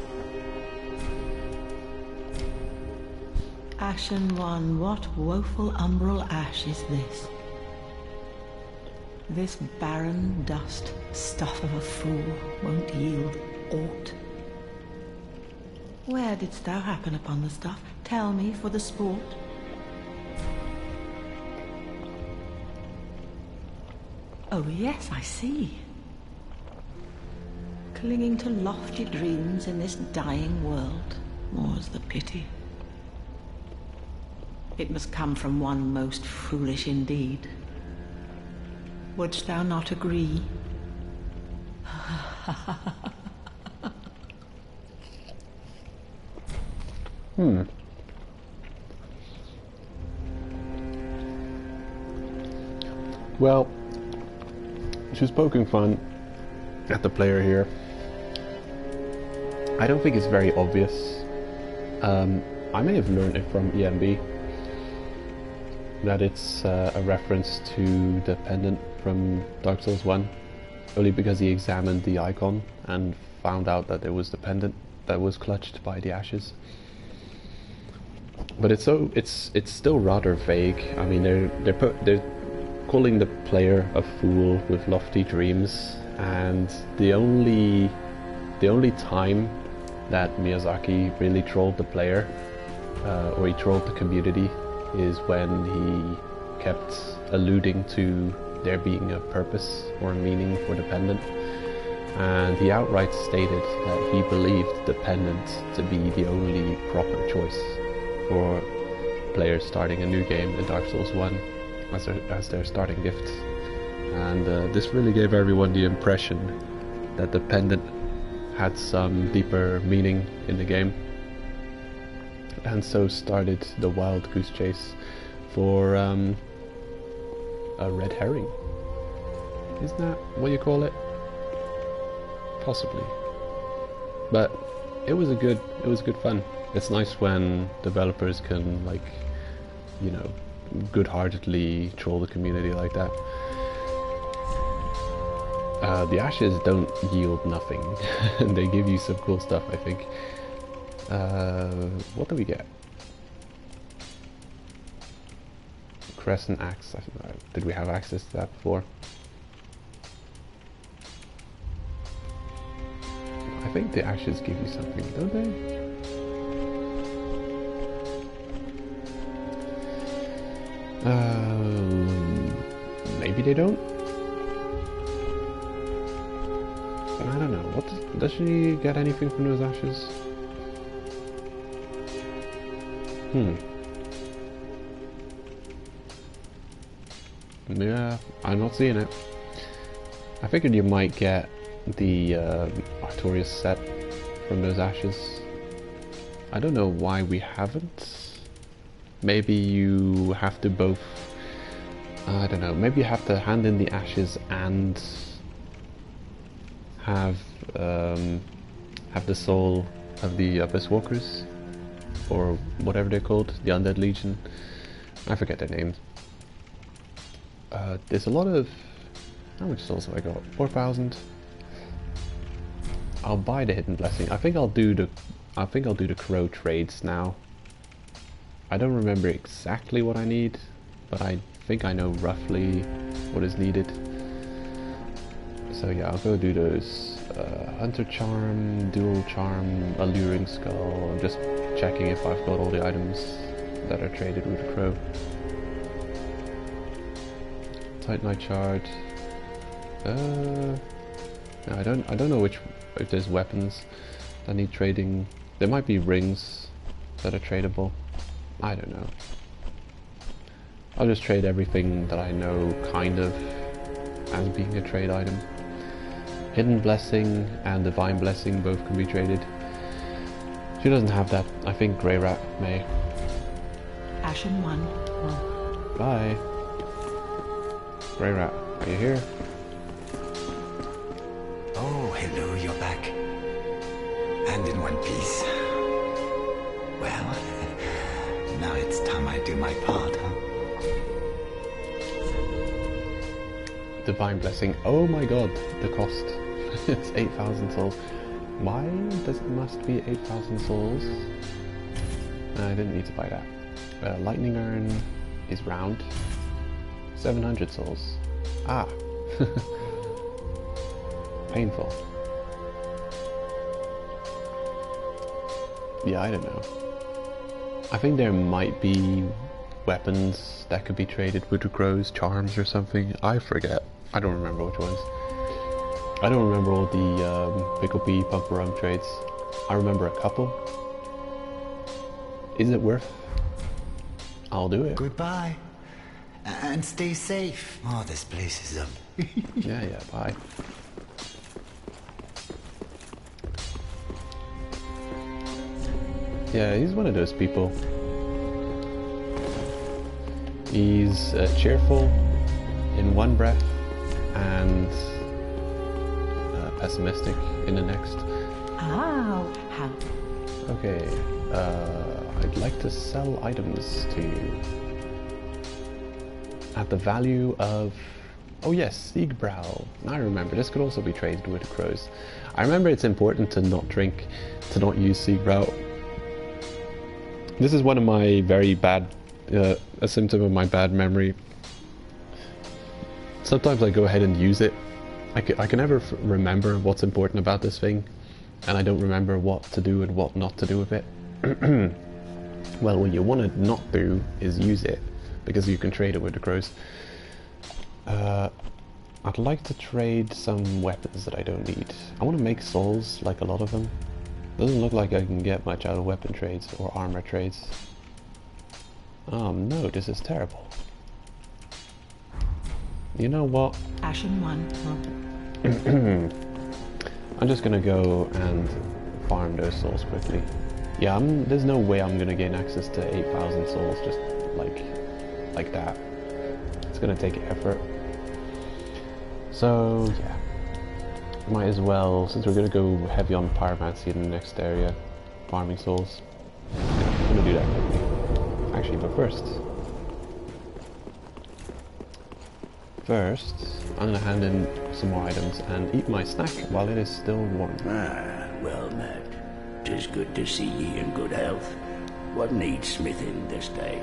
Ashen One, what woeful umbral ash is this? This barren dust, stuff of a fool, won't yield aught. Where didst thou happen upon the stuff? Tell me for the sport. Oh yes, I see. Clinging to lofty dreams in this dying world, more's the pity. It must come from one most foolish indeed. Wouldst thou not agree? Well, she's poking fun at the player here. I don't think it's very obvious. I may have learned it from EMB, that it's a reference to the pendant from Dark Souls 1, only because he examined the icon and found out that there was the pendant that was clutched by the ashes. But it's still rather vague. I mean, they're calling the player a fool with lofty dreams, and the only time that Miyazaki really trolled the player, or he trolled the community, is when he kept alluding to there being a purpose or a meaning for the pendant, and he outright stated that he believed the pendant to be the only proper choice for players starting a new game in Dark Souls 1 as their starting gift. And this really gave everyone the impression that the pendant had some deeper meaning in the game, and so started the wild goose chase for a red herring. Isn't that what you call it? Possibly. But it was good fun. It's nice when developers can, like, you know, good-heartedly troll the community like that. The ashes don't yield nothing. They give you some cool stuff, I think. What do we get? Crescent axe. Did we have access to that before? I think the ashes give you something, don't they? Maybe they don't? I don't know. Does she get anything from those ashes? Yeah, I'm not seeing it. I figured you might get the Artorias set from those ashes. I don't know why we haven't. Maybe you have to both... I don't know, maybe you have to hand in the ashes and have the soul of the Abyss Walkers, or whatever they're called, the Undead Legion. I forget their names. There's a lot of... How much souls have I got? 4,000. I'll buy the Hidden Blessing. I think I'll do the crow trades now. I don't remember exactly what I need, but I think I know roughly what is needed. So yeah, I'll go do those. Hunter Charm, Dual Charm, Alluring Skull. I'm just checking if I've got all the items that are traded with the crow. Titanite Shard. No, I don't know if there's weapons that need trading. There might be rings that are tradable. I don't know. I'll just trade everything that I know kind of as being a trade item. Hidden Blessing and Divine Blessing both can be traded. She doesn't have that. I think Grey Rat may. Ashen one. Bye. Grey Rat, are you here? Oh, hello, you're back. And in one piece. Well, now it's time I do my part, huh? Divine Blessing. Oh my god, the cost. It's 8,000 souls. Why does it must be 8,000 souls? No, I didn't need to buy that. Lightning Urn is round. 700 souls. Ah. Painful. Yeah, I don't know. I think there might be weapons that could be traded with the crows, charms or something. I forget. I don't remember which ones. I don't remember all the Pickle Pea, Pumper Rum trades. I remember a couple. Is it worth? I'll do it. Goodbye. And stay safe. Oh, this place is Yeah, bye. Yeah, he's one of those people. He's cheerful in one breath and pessimistic in the next. Oh, how? Okay, I'd like to sell items to you at the value of... Oh yes, Siegbrow. I remember, this could also be traded with the crows. I remember it's important to not drink, to not use Siegbrow. This is one of my very bad, a symptom of my bad memory. Sometimes I go ahead and use it. I can never remember what's important about this thing, and I don't remember what to do and what not to do with it. Well, what you want to not do is use it, because you can trade it with the crows. I'd like to trade some weapons that I don't need. I want to make souls, like a lot of them. Doesn't look like I can get much out of weapon trades or armor trades. Oh no, this is terrible. You know what? Ashen one. I'm just gonna go and farm those souls quickly. Yeah, there's no way I'm gonna gain access to 8,000 souls just like that. It's gonna take effort. So yeah, might as well, since we're gonna go heavy on pyromancy in the next area, farming souls. I'm gonna do that quickly. Actually, but first, I'm gonna hand in some more items and eat my snack while it is still warm. Ah, well met. 'Tis good to see ye in good health. What needs smithing this day?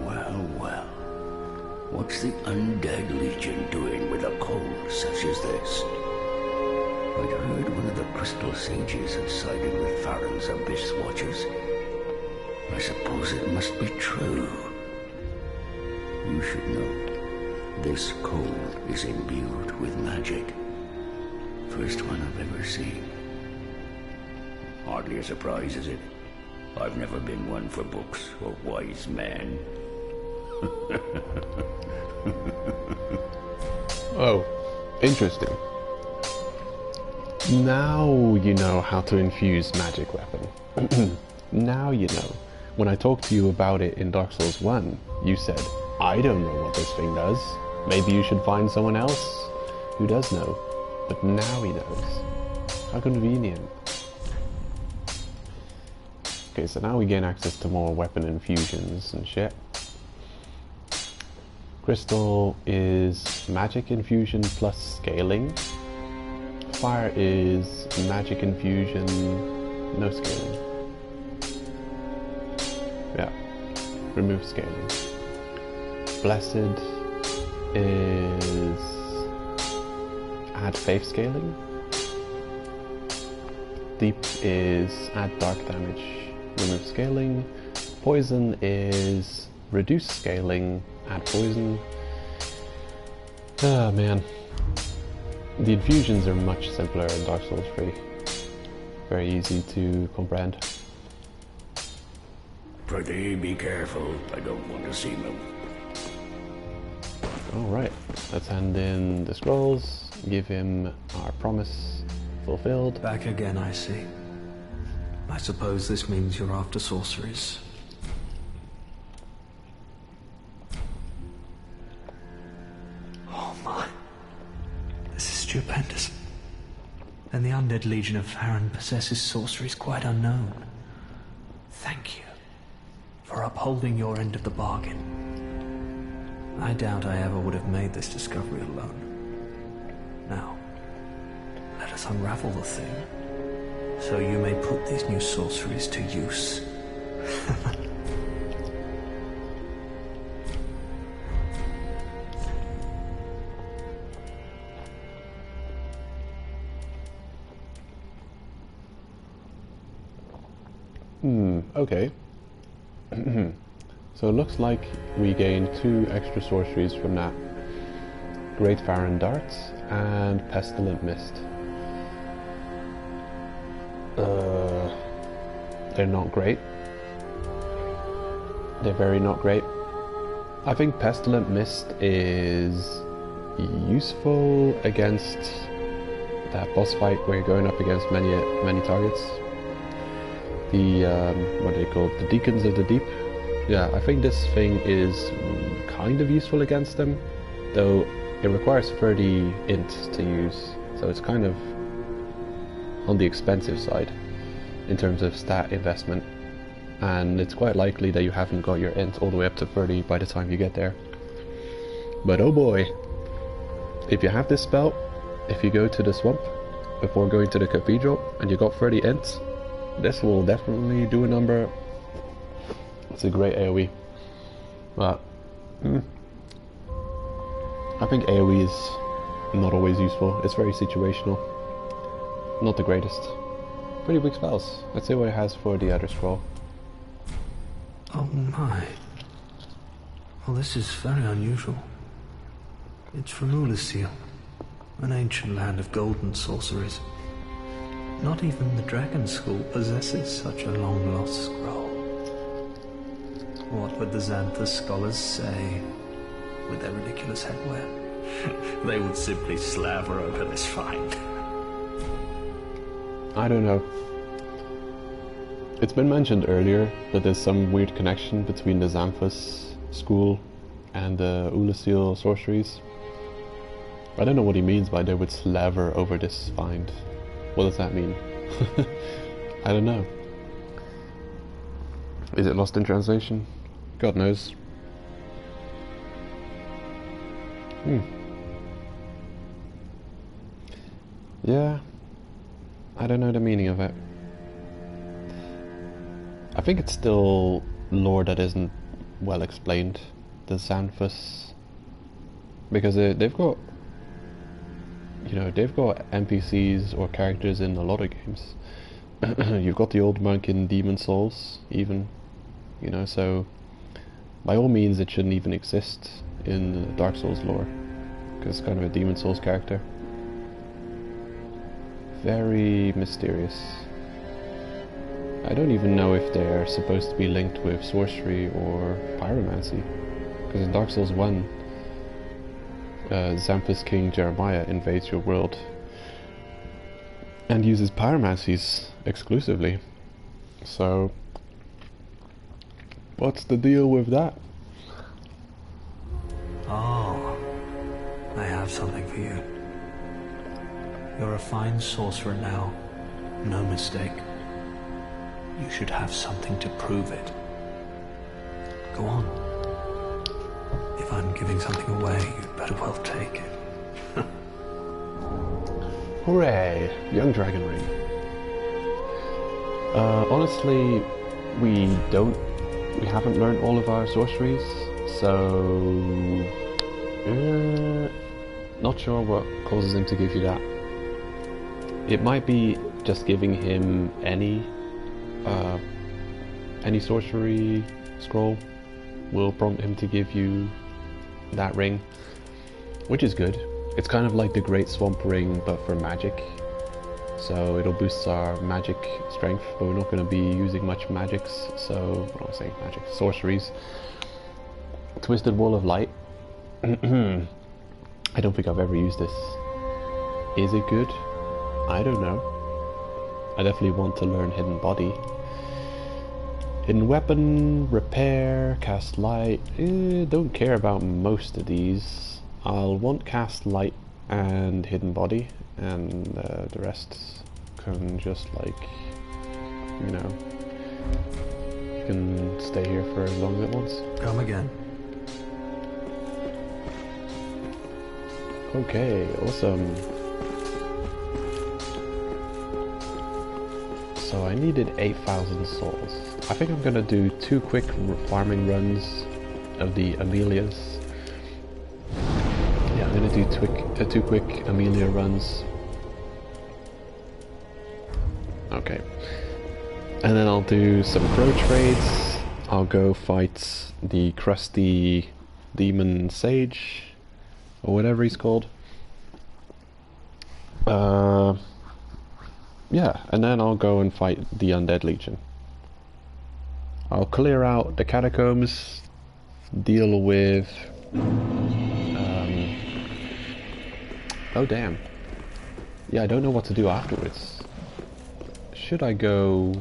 Well. What's the undead legion doing with a cold such as this? I'd heard one of the crystal sages had sided with Farron's abyss watchers. I suppose it must be true. You should know, this coal is imbued with magic. First one I've ever seen. Hardly a surprise, is it? I've never been one for books or wise men. Oh, interesting. Now you know how to infuse magic weapon. Now you know. When I talked to you about it in Dark Souls 1, you said, I don't know what this thing does. Maybe you should find someone else who does know. But now he knows. How convenient. Okay, so now we gain access to more weapon infusions and shit. Crystal is magic infusion plus scaling. Fire is magic infusion, no scaling. Yeah, remove scaling. Blessed is add faith scaling. Deep is add dark damage, remove scaling. Poison is reduce scaling, add poison. Ah man, the infusions are much simpler in Dark Souls 3. Very easy to comprehend. Prithee, be careful. I don't want to see them. Alright, let's hand in the scrolls, give him our promise fulfilled. Back again, I see. I suppose this means you're after sorceries. Oh my. This is stupendous. Then the undead legion of Farron possesses sorceries quite unknown. Thank you for upholding your end of the bargain. I doubt I ever would have made this discovery alone. Now, let us unravel the thing, so you may put these new sorceries to use. Okay. So it looks like we gained 2 extra sorceries from that. Great Farron Darts and Pestilent Mist. They're not great. They're very not great. I think Pestilent Mist is useful against that boss fight where you're going up against many targets. The what are they called? The Deacons of the Deep. Yeah, I think this thing is kind of useful against them, though it requires 30 int to use, so it's kind of on the expensive side in terms of stat investment, and it's quite likely that you haven't got your int all the way up to 30 by the time you get there. But oh boy, if you have this spell, if you go to the swamp before going to the cathedral and you got 30 int, this will definitely do a number. It's a great AoE. But I think AoE is not always useful. It's very situational. Not the greatest. Pretty weak spells. Let's see what it has for the other scroll. Oh my. Well, this is very unusual. It's from Ulasil, an ancient land of golden sorceries. Not even the Dragon School possesses such a long-lost scroll. What would the Xanthus scholars say with their ridiculous headwear? They would simply slaver over this find. I don't know. It's been mentioned earlier that there's some weird connection between the Xanthus school and the Ulasil sorceries. I don't know what he means by they would slaver over this find. What does that mean? I don't know. Is it lost in translation? God knows. Yeah, I don't know the meaning of it. I think it's still lore that isn't well explained, the Xanthus, because they've got, you know, they've got NPCs or characters in a lot of games. You've got the old monk in Demon Souls, even, you know, so by all means it shouldn't even exist in Dark Souls lore, because it's kind of a Demon Souls character. Very mysterious. I don't even know if they're supposed to be linked with sorcery or pyromancy, because in Dark Souls 1, Xanthus King Jeremiah invades your world and uses pyromancies exclusively. So, what's the deal with that? Oh, I have something for you. You're a fine sorcerer now, no mistake. You should have something to prove it. Go on. If I'm giving something away, you'd better well take it. Hooray! Young Dragon Ring. Honestly, we haven't learned all of our sorceries, so not sure what causes him to give you that. It might be just giving him any sorcery scroll will prompt him to give you that ring, which is good. It's kind of like the Great Swamp Ring, but for magic. So it'll boost our magic strength, but we're not going to be using much magics, so, what am I saying, magic, sorceries. Twisted Wall of Light. I don't think I've ever used this. Is it good? I don't know. I definitely want to learn Hidden Body. Hidden Weapon, Repair, Cast Light. Don't care about most of these. I'll want Cast Light and Hidden Body, and the rest can just, like, you know, you can stay here for as long as it wants. Come again. Okay, awesome. So I needed 8,000 souls. I think I'm gonna do 2 quick farming runs of the Amelias. Yeah, I'm gonna do 2 quick Amelia runs. Okay. And then I'll do some approach raids. I'll go fight the crusty demon sage, or whatever he's called. Yeah, and then I'll go and fight the Undead Legion. I'll clear out the catacombs, deal with... oh damn. Yeah, I don't know what to do afterwards. Should I go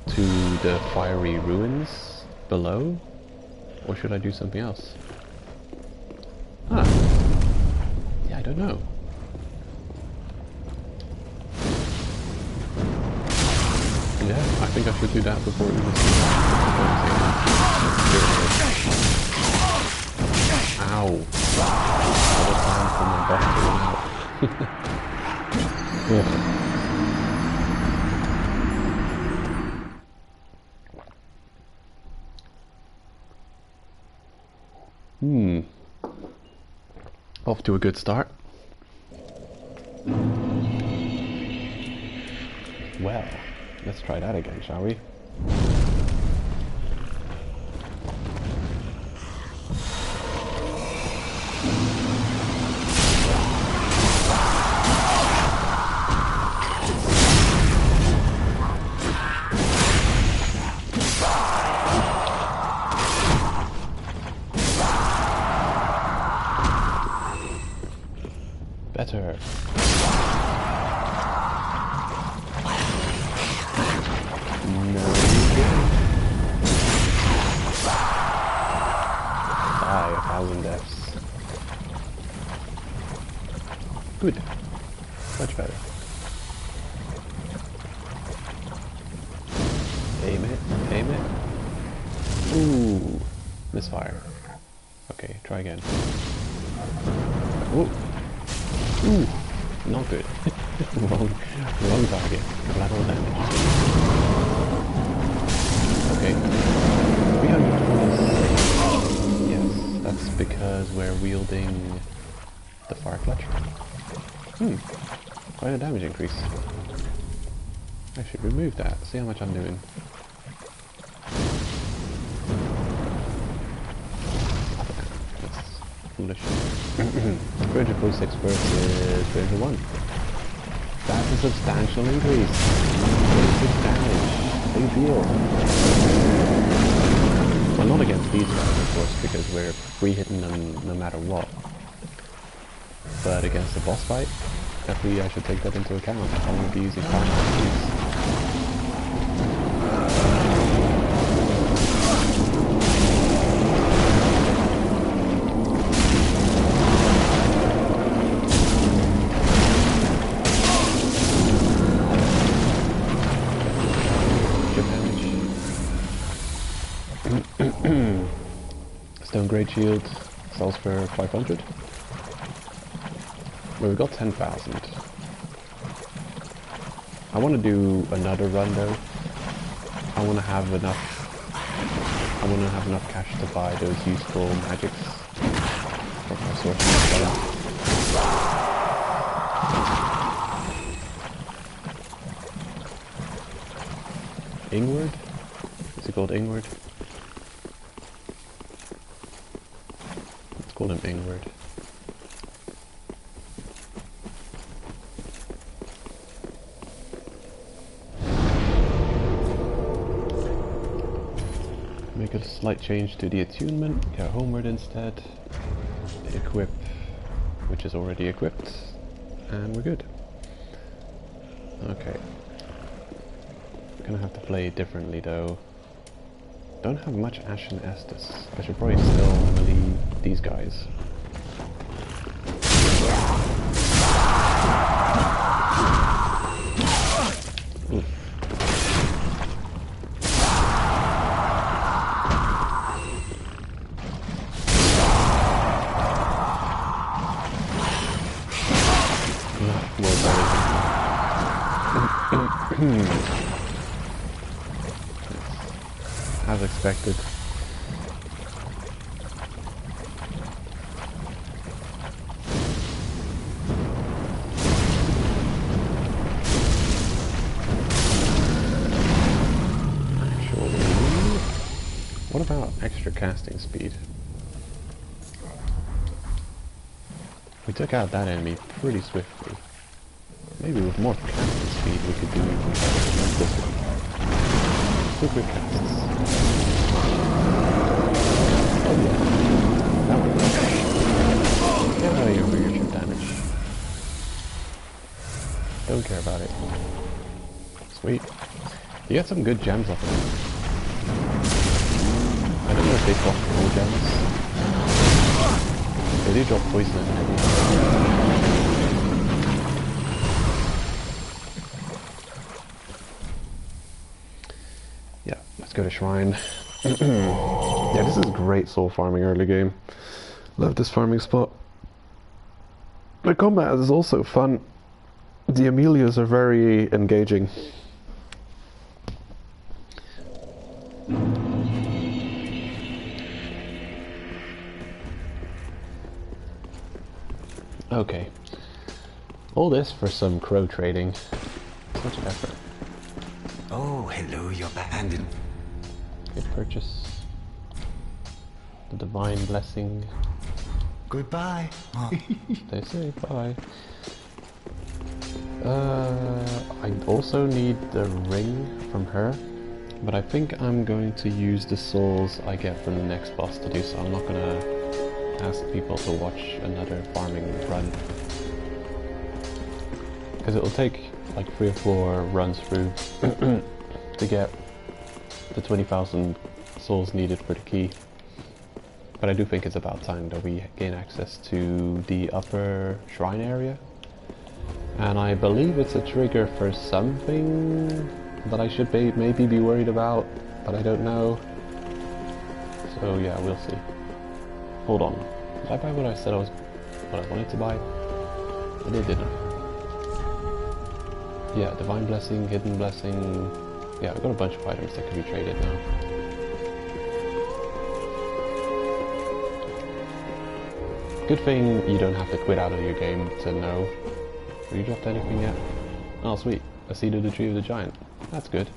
to the fiery ruins below? Or should I do something else? Ah. Yeah, I don't know. Yeah, I think I should do that before we Ow. All the time from my butt going out. Off to a good start. Well, let's try that again, shall we? Better. Good. Much better. Aim it. Aim it. Ooh. Misfire. Okay, try again. Ooh. Ooh. Not good. wrong target. Collateral damage. Okay. 326. Yes, that's because we're wielding the Fire Fletcher. Quite a damage increase. I should remove that, see how much I'm doing. That's foolish. 346 versus 301. That's a substantial increase. 26 damage. Big deal. Well, not against these guys, of course, because we're free hitting them no matter what. But against the boss fight, definitely I should take that into account. I want to be using fire attacks. Stone Great Shield sells for 500. Well, we got 10,000. I want to do another run though. I want to have enough cash to buy those useful magics from my sorcery spell. Ingward? Is it called Ingward? Let's call him Ingward. Make a slight change to the attunement, go homeward instead, equip, which is already equipped, and we're good. Okay. Gonna have to play differently though. Don't have much Ashen Estus. I should probably still melee these guys. Oof. As expected. Actually, what about extra casting speed? We took out that enemy pretty swiftly. Maybe with more casting speed we could do even better than this one. 2 quick casts. Oh yeah. That works. Get out of here for your chip damage. Don't care about it. Sweet. You got some good gems off of it. I don't know if they drop full gems. They do drop poison and heavy. Go to Shrine. Yeah, this is great soul farming early game. Love this farming spot. The combat is also fun. The Amelias are very engaging. Okay. All this for some crow trading. Such effort. Oh, hello, you're back. Good purchase. The Divine Blessing. Goodbye. Stay safe, bye. I also need the ring from her, but I think I'm going to use the souls I get from the next boss to do so. I'm not gonna ask people to watch another farming run. Because it'll take like 3 or 4 runs through to get the 20,000 souls needed for the key. But I do think it's about time that we gain access to the upper shrine area And I believe it's a trigger for something that I should maybe be worried about, but I don't know. So yeah, we'll see. Hold on. Did I buy what I said what I wanted to buy? I didn't. Yeah, Divine Blessing, Hidden Blessing. Yeah, I've got a bunch of items that can be traded now. Good thing you don't have to quit out of your game to know. Have you dropped anything yet? Oh sweet, a Seed of the Tree of the Giant. That's good.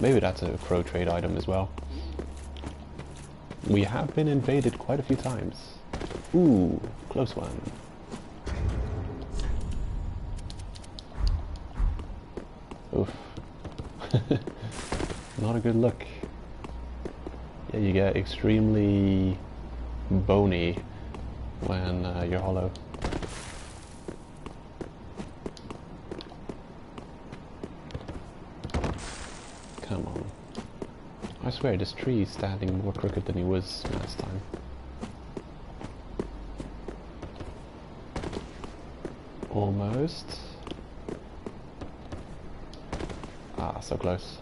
Maybe that's a crow trade item as well. We have been invaded quite a few times. Ooh, close one. Oof. Not a good look. Yeah, you get extremely bony when you're hollow. Come on. I swear, this tree is standing more crooked than he was last time. Almost. Ah, so close.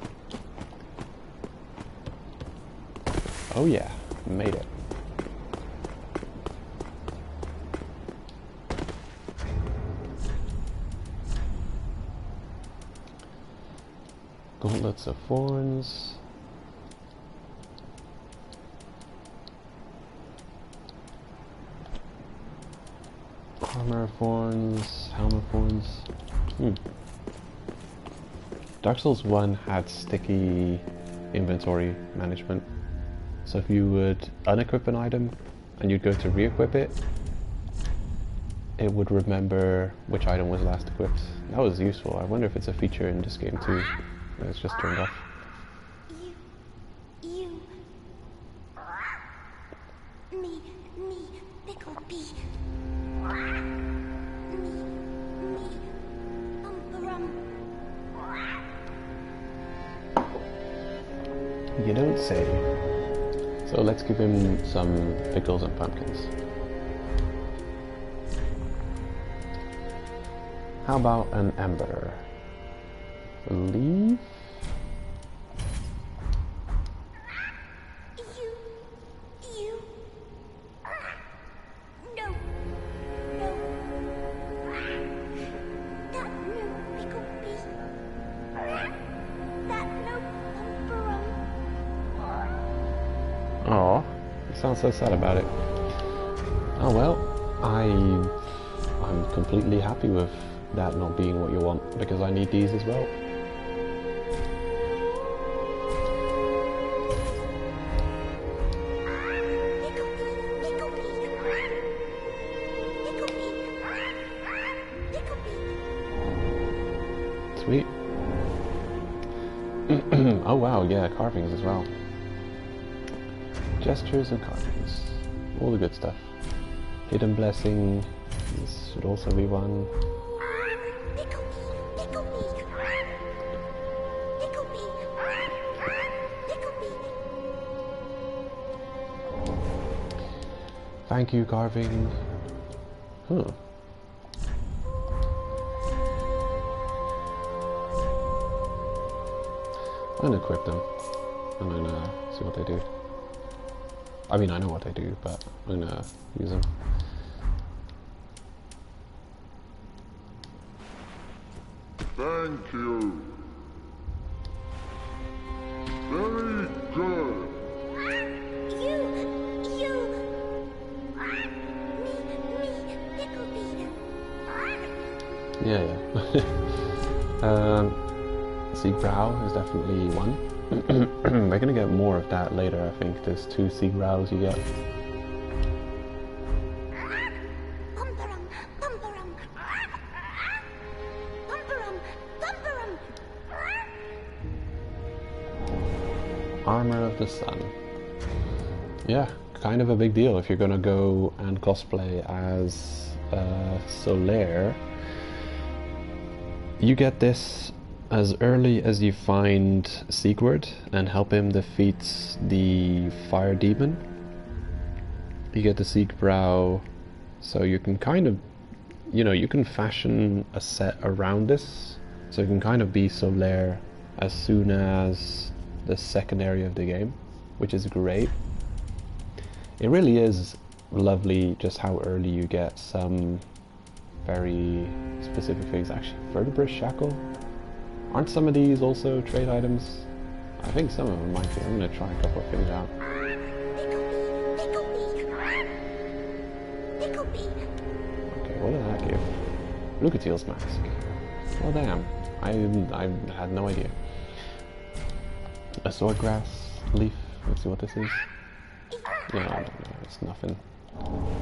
Oh yeah, made it. Gauntlets of Thorns. Armor of Thorns, Helm of Thorns. Dark Souls 1 had sticky inventory management. So if you would unequip an item and you'd go to re-equip it, it would remember which item was last equipped. That was useful. I wonder if it's a feature in this game too. It's just turned off. You don't say. So let's give him some pickles and pumpkins. How about an ember? A leaf? Oh, you sound so sad about it. Oh well, I'm completely happy with that not being what you want, because I need these as well. Sweet. Oh wow, yeah, carvings as well. Gestures and carvings. All the good stuff. Hidden Blessing. This should also be one. Thank you, carving. Huh. I'm gonna equip them. I'm gonna see what they do. I mean, I know what they do, but I'm gonna use them. Thank you. Very good. Yeah. Siegbrow is definitely one. We're gonna get more of that later, I think. There's 2 Siegbrows you get. Armor of the Sun. Yeah, kind of a big deal if you're gonna go and cosplay as Solaire. You get this as early as you find Sigurd and help him defeat the fire demon. You get the Siegbrow, so you can kind of you know, you can fashion a set around this, so it can kind of be Solaire as soon as the second area of the game, which is great. It really is lovely just how early you get some very specific things. Actually, vertebrate shackle? Aren't some of these also trade items? I think some of them might be. I'm going to try a couple of things out. Okay, what did that give? Lucatiel's mask. Well, damn. I had no idea. A swordgrass leaf. Let's see what this is. Yeah, I don't know. It's nothing.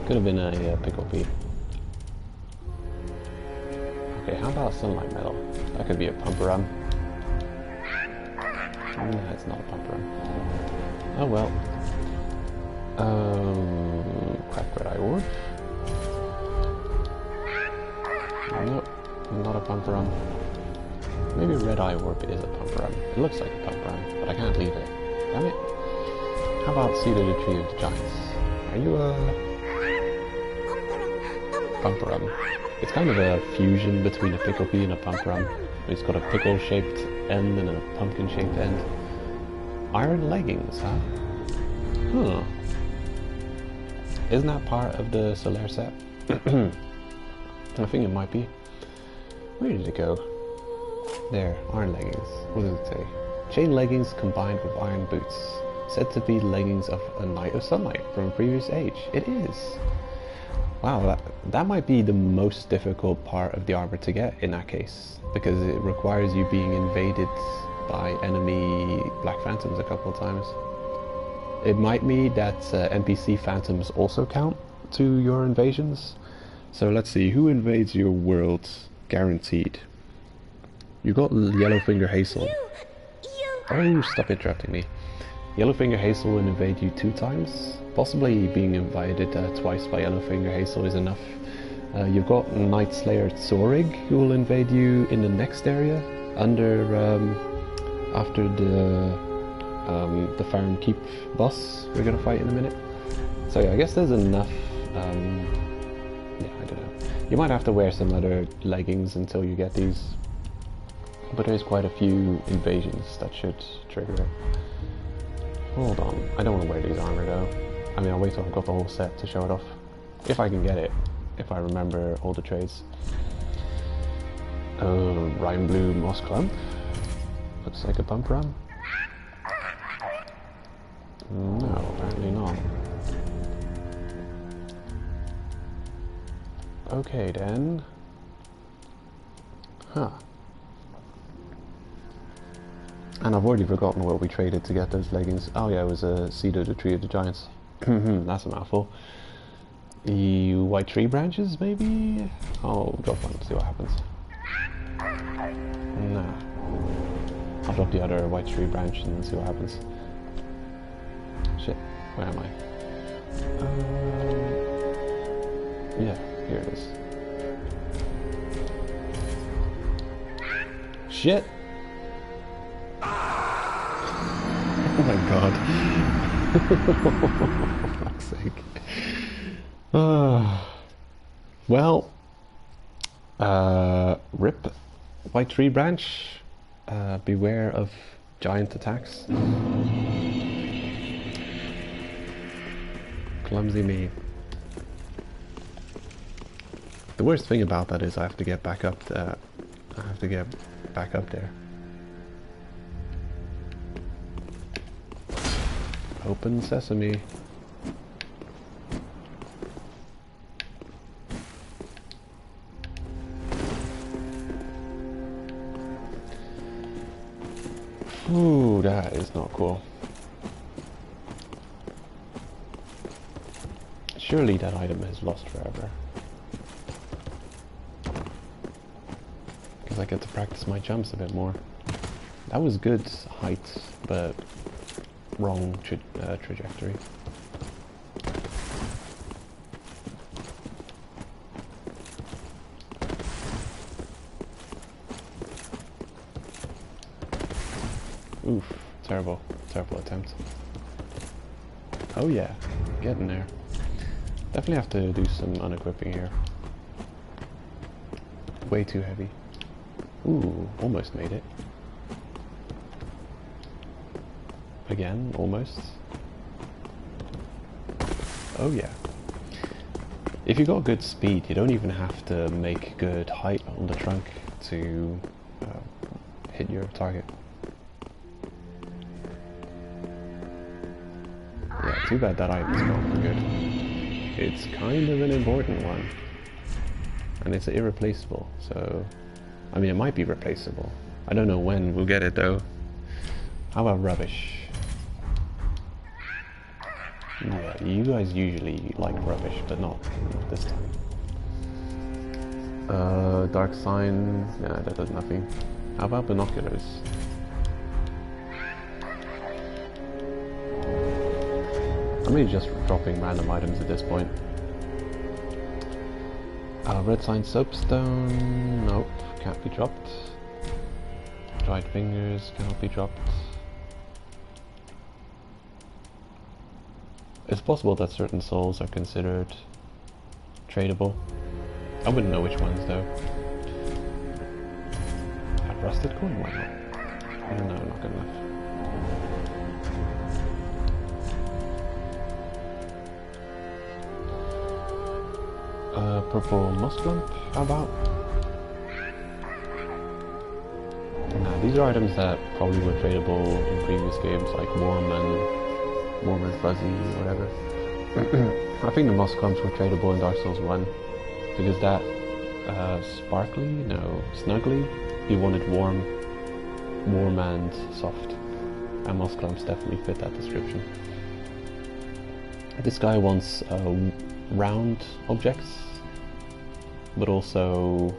Could have been a pickle pea. Okay, how about sunlight metal? That could be a pumperum. Nah, it's not a pumperum. Oh well. Cracked red eye orb. Nope, not a pumperum. Maybe red eye orb is a pumperum. It looks like a pumperum, but I can't leave it. Damn it. How about Seed of the Tree of the Giants? Are you a pumperum? It's kind of a fusion between a pickle pea and a pumperum. It's got a pickle-shaped end and a pumpkin-shaped end. Iron leggings, huh? Huh. Isn't that part of the Solaire set? I think it might be. Where did it go? There, iron leggings. What does it say? Chain leggings combined with iron boots. Said to be the leggings of a Knight of Sunlight from a previous age. It is. Wow, that might be the most difficult part of the armor to get in that case, because it requires you being invaded by enemy Black Phantoms a couple of times. It might mean that NPC Phantoms also count to your invasions. So let's see, who invades your world guaranteed? You got Yellowfinger Hazel. Oh, stop interrupting me. Yellowfinger Hazel will invade you 2 times. Possibly being invited twice by Yellowfinger Hazel is enough. You've got Night Slayer Zorig, who will invade you in the next area, after the Farm Keep boss we're gonna fight in a minute. So yeah, I guess there's enough. Yeah, I don't know. You might have to wear some other leggings until you get these, but there's quite a few invasions that should trigger it. Hold on, I don't want to wear these armor though. I mean, I'll wait till I've got the whole set to show it off. If I can get it. If I remember all the trades. Rhyme Blue Moss Clump. Looks like a pump rum. No, apparently not. Okay then. Huh. And I've already forgotten what we traded to get those leggings. Oh yeah, it was a Seed of the Tree of the Giants. That's a mouthful. The white tree branches, maybe? I'll drop one and see what happens. Nah. I'll drop the other white tree branch and see what happens. Shit, where am I? Yeah, here it is. Shit! Oh my god. For fuck's sake. Well, rip white tree branch. Beware of giant attacks. Clumsy me. The worst thing about that is I have to get back up there. Open sesame. Ooh, that is not cool. Surely that item is lost forever. Because I get to practice my jumps a bit more. That was good height, but wrong trajectory. Oof, terrible attempt. Oh yeah, getting there. Definitely have to do some unequipping here. Way too heavy. Ooh, almost made it. Again, almost. Oh yeah. If you got good speed, you don't even have to make good height on the trunk to hit your target. Yeah, too bad that item's not for good. It's kind of an important one. And it's irreplaceable, so... I mean, it might be replaceable. I don't know when we'll get it though. How about rubbish? Yeah, you guys usually like rubbish, but not this time. Dark signs, yeah, that does nothing. How about binoculars? I'm really just dropping random items at this point. Red sign soapstone, nope, can't be dropped. Dried fingers cannot be dropped. It's possible that certain souls are considered tradable. I wouldn't know which ones though. A rusted coin, why not? No, not good enough. Purple musk lump, how about? Nah, these are items that probably were tradable in previous games, like warm and fuzzy, whatever. I think the musk lumps were tradable in Dark Souls 1, because that snuggly, he wanted warm and soft, and musk lumps definitely fit that description. This guy wants round objects, but also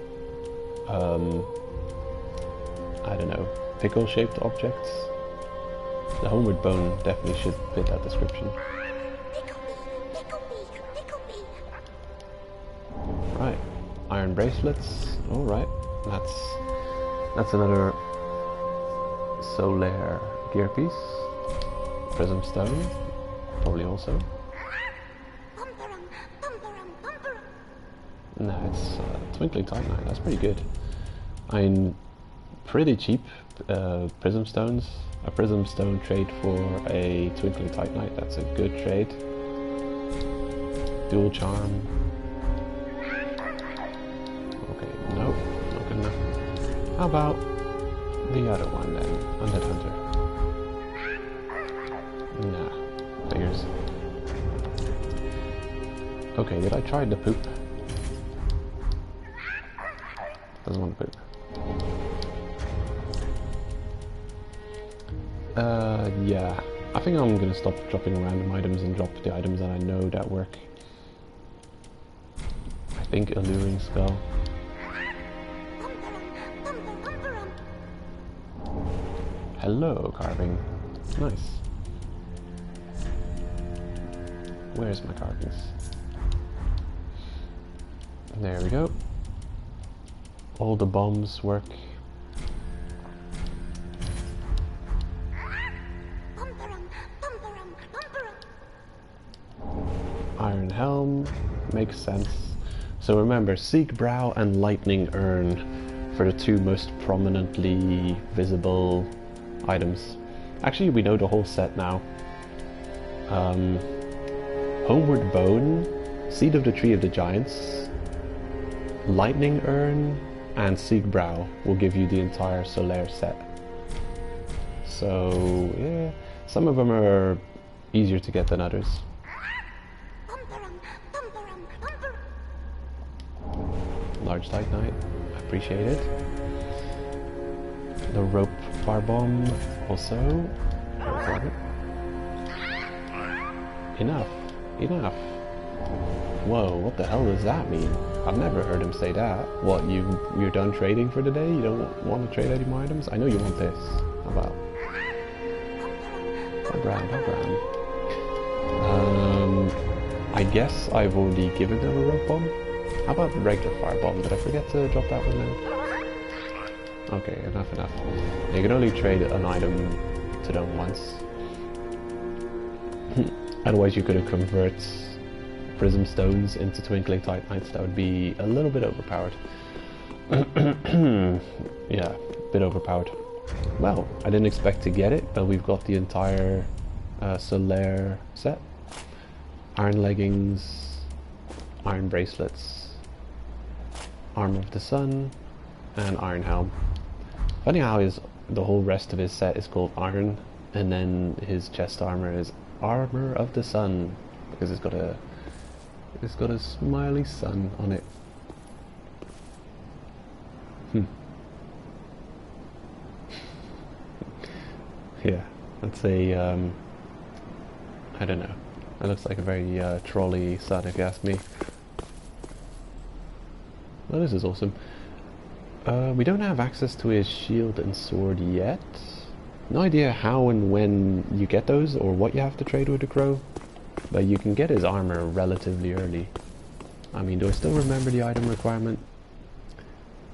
I don't know, pickle-shaped objects. The homeward bone definitely should fit that description. Right, iron bracelets. All right, that's another Solaire gear piece. Prism stone, probably also. No, it's Twinkling Titanite. That's pretty good. I mean, pretty cheap prism stones. A prism stone trade for a Twinkling Titanite. That's a good trade. Dual charm. Okay, nope, not good enough. How about the other one then? Undead Hunter. Nah, figures. Okay, did I try the poop? Doesn't want to poop. Yeah. I think I'm gonna stop dropping random items and drop the items that I know that work. I think Alluring Skull. Hello, carving. Nice. Where's my carvings? There we go. All the bombs work. Iron Helm makes sense. So remember, Seek Brow and Lightning Urn for the two most prominently visible items. Actually, we know the whole set now. Homeward Bone, Seed of the Tree of the Giants, Lightning Urn, and Seek Brow will give you the entire Solaire set. So, yeah, some of them are easier to get than others. Large Titanite, appreciate it. The Rope Firebomb also. Enough. Whoa, what the hell does that mean? I've never heard him say that. What, you're done trading for the day? You don't want to trade any more items? I know you want this. How about? Background. I guess I've already given them a rope bomb. How about the regular firebomb? Did I forget to drop that one now? Okay, enough. You can only trade an item to them once. Otherwise you could convert Prism Stones into Twinkling Titanites. That would be a little bit overpowered. Yeah, bit overpowered. Well, I didn't expect to get it, but we've got the entire Solaire set. Iron leggings, iron bracelets, armor of the sun, and iron helm. Funny how the whole rest of his set is called iron, and then his chest armor is armor of the sun because it's got a smiley sun on it. Yeah, that's a I don't know. That looks like a very trolley sun, if you ask me. Well, this is awesome. We don't have access to his shield and sword yet. No idea how and when you get those, or what you have to trade with the crow. But you can get his armor relatively early. I mean, do I still remember the item requirement?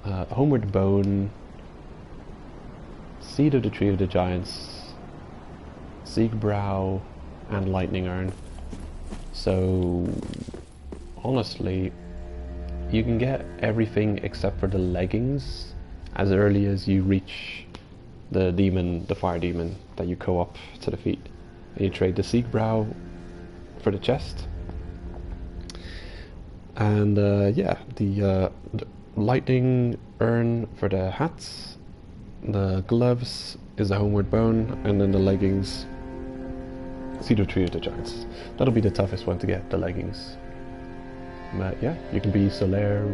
Homeward Bone, Seed of the Tree of the Giants, Siegbrow, and Lightning Urn. So, honestly, you can get everything except for the leggings as early as you reach the demon, the fire demon that you co-op to defeat. And you trade the Siegbrow for the chest. And yeah, the Lightning Urn for the hats. The gloves is a Homeward Bone, and then the leggings, Seed of Tree of the Giants. That'll be the toughest one to get, the leggings. But yeah, you can be Solaire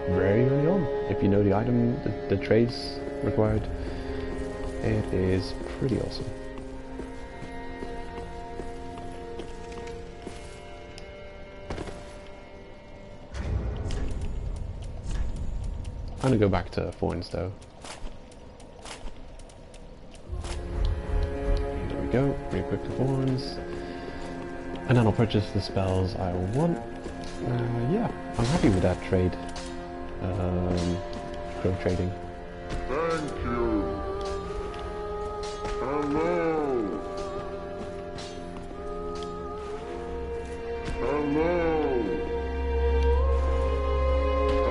very early on if you know the item, the trades required. It is pretty awesome. I'm gonna go back to Thorns though. There we go, re-equip the Thorns. And then I'll purchase the spells I want. Yeah, I'm happy with that trade. Crow trading. Thank you. Hello. Hello.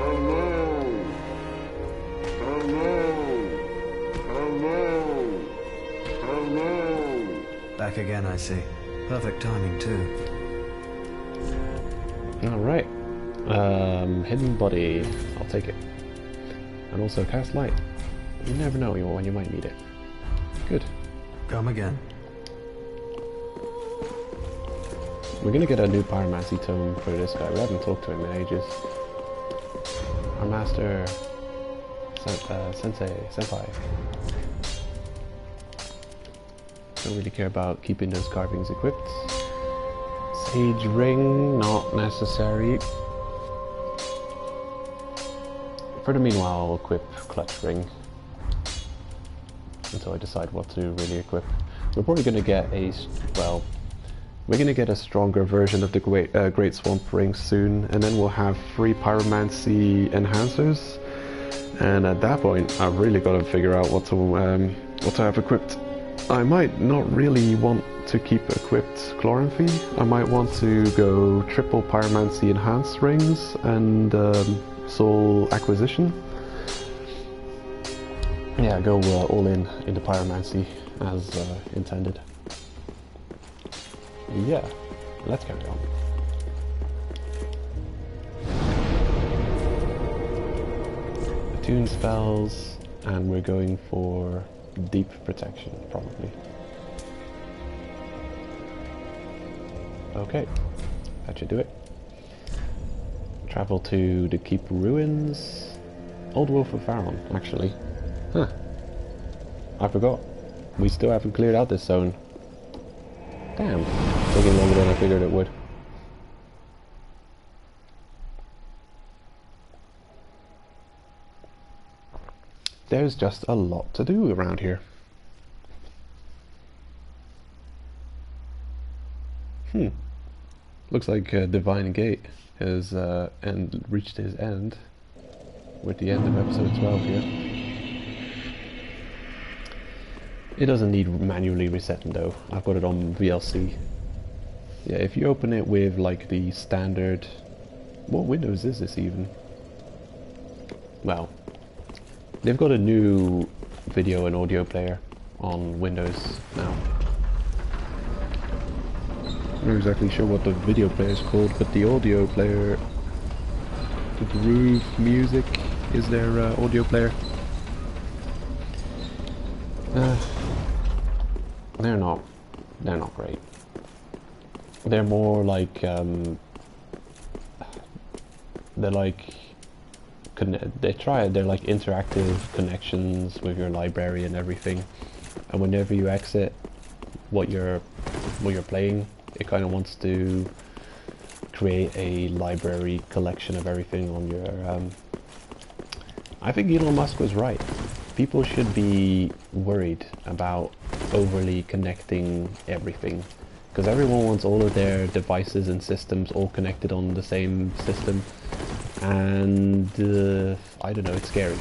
Hello. Hello. Hello. Hello. Back again, I see. Perfect timing, too. Alright. Hidden Body. I'll take it. And also Cast Light. You never know when you might need it. Good. Come again. We're gonna get a new Pyromancy tome for this guy. We haven't talked to him in ages. Our master... Senpai. Don't really care about keeping those carvings equipped. Sage Ring, not necessary. For the meanwhile, I'll equip Clutch Ring until I decide what to really equip. We're probably going to get a, well, we're going to get a stronger version of the Great Swamp Ring soon, and then we'll have 3 Pyromancy enhancers. And at that point, I've really got to figure out what to have equipped. I might not really want to keep equipped Chloranthi. I might want to go triple Pyromancy enhanced rings and Soul Acquisition. Yeah, go all in the Pyromancy as intended. Yeah, let's carry on. Attune spells, and we're going for Deep Protection, probably. Okay, that should do it. Travel to the Keep Ruins. Old Wolf of Faron, actually. Huh. I forgot. We still haven't cleared out this zone. Damn. Taking longer than I figured it would. There's just a lot to do around here. Looks like Divine Gate has reached his end with the end of episode 12 here. It doesn't need manually resetting though. I've got it on VLC. Yeah, if you open it with like the standard... What Windows is this even? Well, They've got a new video and audio player on Windows now. I'm not exactly sure what the video player is called, but the audio player, the Groove Music, is their audio player. They're not great. They're more like they're like they're like interactive connections with your library and everything, and whenever you exit what you're playing, it kind of wants to create a library collection of everything on your I think Elon Musk was right. People should be worried about overly connecting everything, because everyone wants all of their devices and systems all connected on the same system, and I don't know, it's scary.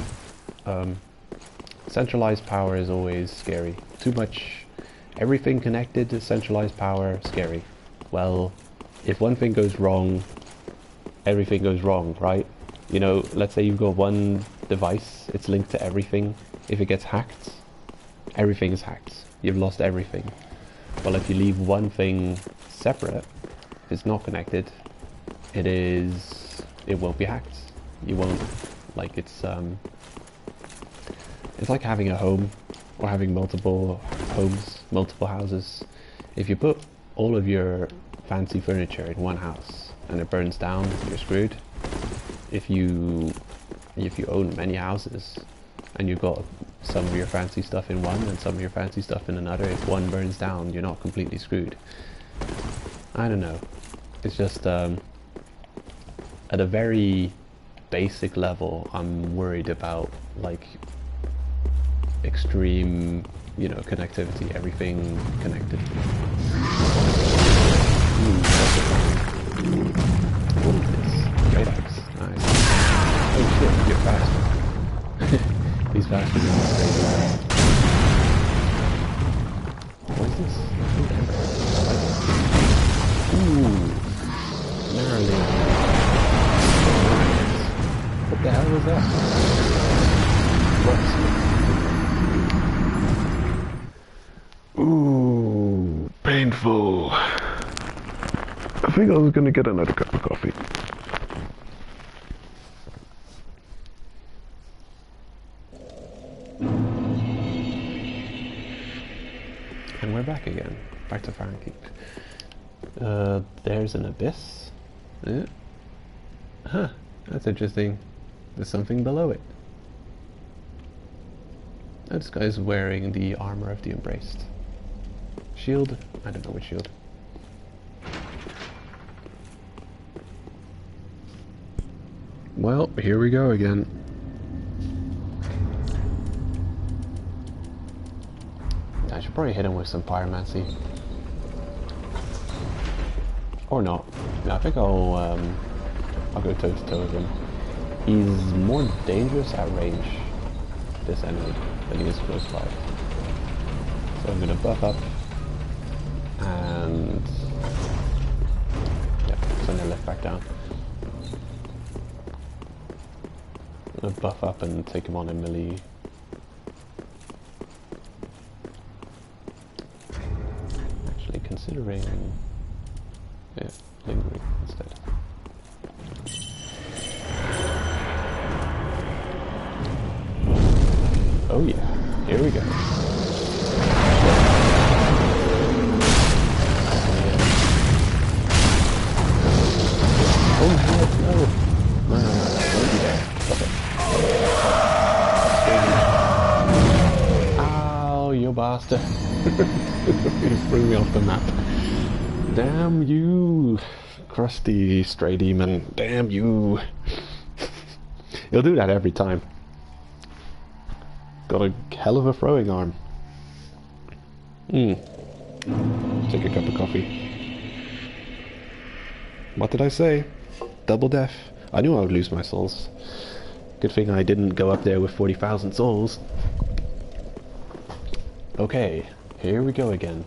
Centralized power is always scary. Too much, everything connected to centralized power, scary. Well, if one thing goes wrong, everything goes wrong, right? You know, let's say you've got one device, it's linked to everything. If it gets hacked, everything is hacked. You've lost everything. Well, if you leave one thing separate, if it's not connected, it won't be hacked. You won't, like, it's like having a home, or having multiple homes, multiple houses. If you put all of your fancy furniture in one house and it burns down, you're screwed. If you own many houses and you've got some of your fancy stuff in one and some of your fancy stuff in another, if one burns down, you're not completely screwed. I don't know. It's just at a very basic level, I'm worried about, like, extreme, you know, connectivity, everything connected. What is this? Great axe. Nice. Oh shit, you're fast. He's faster than me. What is this? Ooh. Narrowly. What the hell was that? What? Ooh, painful. I think I was gonna get another cup of coffee. And we're back again. Back to Fahrenkeep. There's an abyss. Yeah. Huh, that's interesting. There's something below it. Oh, this guy's wearing the armor of the Embraced. Shield? I don't know which shield. Well, here we go again. I should probably hit him with some pyromancy. Or not. Yeah, I think I'll go toe to toe with him. He's more dangerous at range, this enemy, than he is close by. So I'm gonna buff up and yeah, send the left back down. I'm gonna buff up and take him on in melee. Actually considering lingering instead. Oh yeah, here we go. Oh shit, no. No, don't do that. Stop it. Ow, you bastard. You just threw me off the map. Damn you, crusty stray demon. Damn you. He'll do that every time. Got a hell of a throwing arm. Take a cup of coffee. What did I say? Double death. I knew I would lose my souls. Good thing I didn't go up there with 40,000 souls. Okay, here we go again.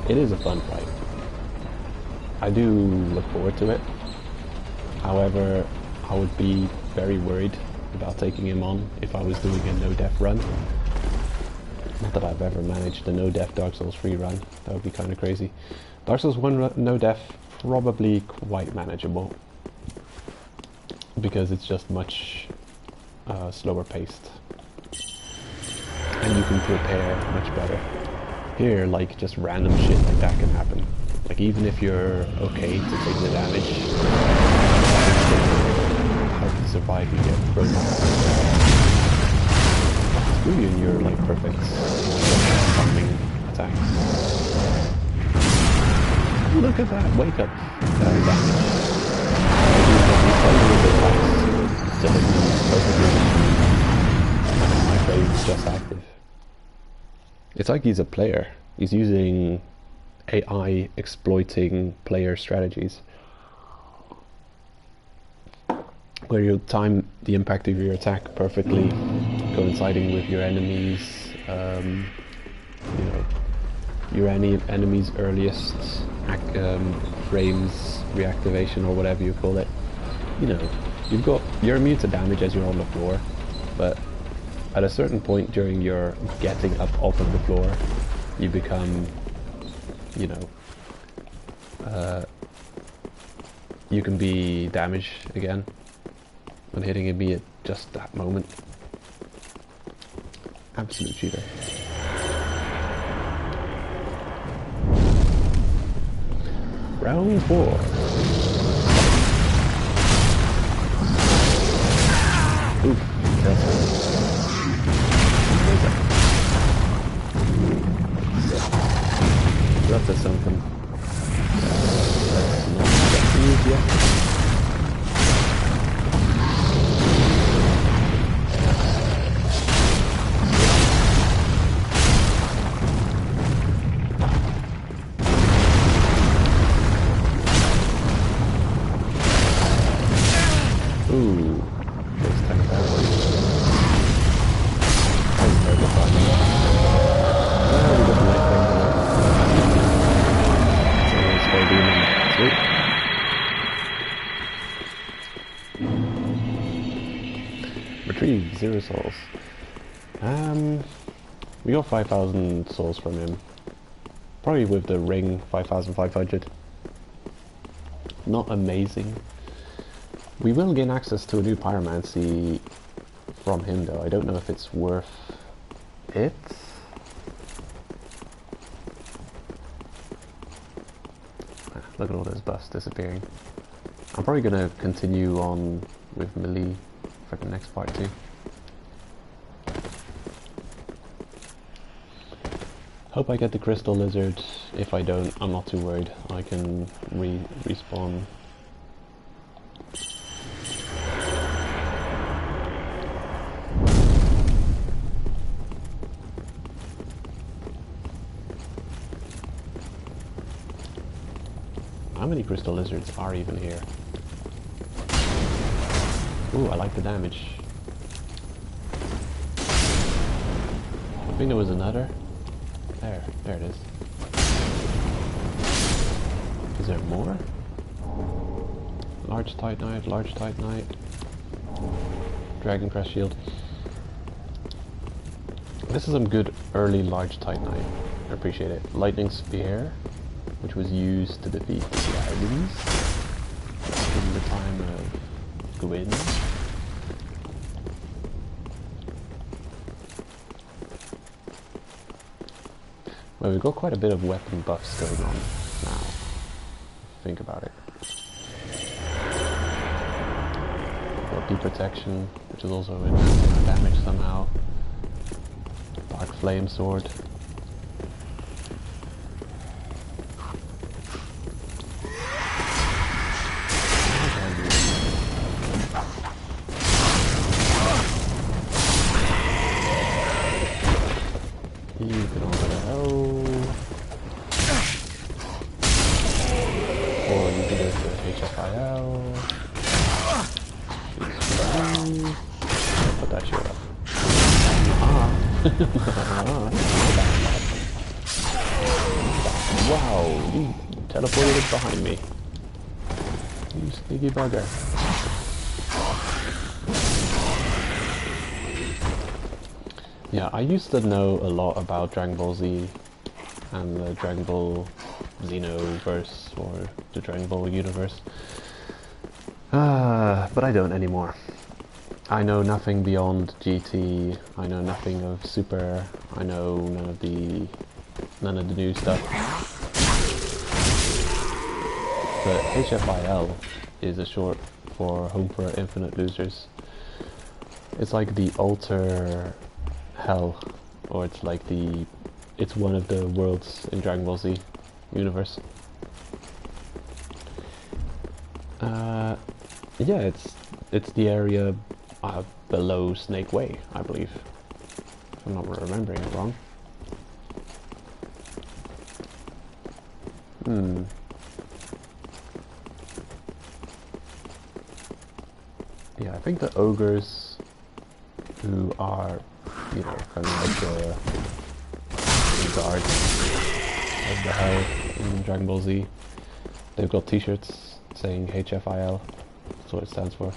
It is a fun fight. I do look forward to it. However, I would be very worried about taking him on if I was doing a no-death run. Not that I've ever managed a no-death Dark Souls 3 run. That would be kind of crazy. Dark Souls 1 no-death, probably quite manageable. Because it's just much slower paced. And you can prepare much better. Here, like, just random shit like that can happen. Like, even if you're okay to take the damage, how to survive and get thrown off. Screw you and your, like, perfect farming attacks. Look at that, wake up. Damage. To hit me perfectly. My phase is just active. It's like he's a player. He's using AI exploiting player strategies. Where you time the impact of your attack perfectly, coinciding with your enemy's, you know, your enemy's earliest frames reactivation or whatever you call it. You know, you're immune to damage as you're on the floor, but at a certain point during your getting up off of the floor, you become, you know, you can be damaged again when hitting me at just that moment. Absolute cheater. Round 4. Oof, that's a something. That's not used yet. Ooh, this kind of bad. Retrieve 0 souls. We got 5,000 souls from him. Probably with the ring 5,500. Not amazing. We will gain access to a new pyromancy from him though. I don't know if it's worth it. Look at all those buffs disappearing. I'm probably going to continue on with melee for the next part too. Hope I get the crystal lizard. If I don't, I'm not too worried. I can respawn. How many crystal lizards are even here? Ooh, I like the damage. I think there was another. There it is. Is there more? Large Titanite, large Titanite. Dragon Crest Shield. This is some good early large Titanite. I appreciate it. Lightning Spear, which was used to defeat the dragons in the time of Gwyn. Well, we've got quite a bit of weapon buffs going on now. Think about it. Got deep protection, which is also enhancing our damage somehow. Dark Flame Sword. You can also go, or you can go to HFIL. Put that shield up. Wow, you teleported it behind me. You sneaky bugger. Yeah, I used to know a lot about Dragon Ball Z and the Dragon Ball Xenoverse, or the Dragon Ball universe. But I don't anymore. I know nothing beyond GT, I know nothing of Super, I know none of the new stuff. But HFIL is a short for Home for Infinite Losers. It's like the alter hell, or it's like it's one of the worlds in Dragon Ball Z universe. Yeah, it's the area below Snake Way, I believe, if I'm not remembering it wrong. Yeah, I think the ogres, who are, you know, kind of like the guards of the hell in Dragon Ball Z, they've got t-shirts saying HFIL, that's what it stands for.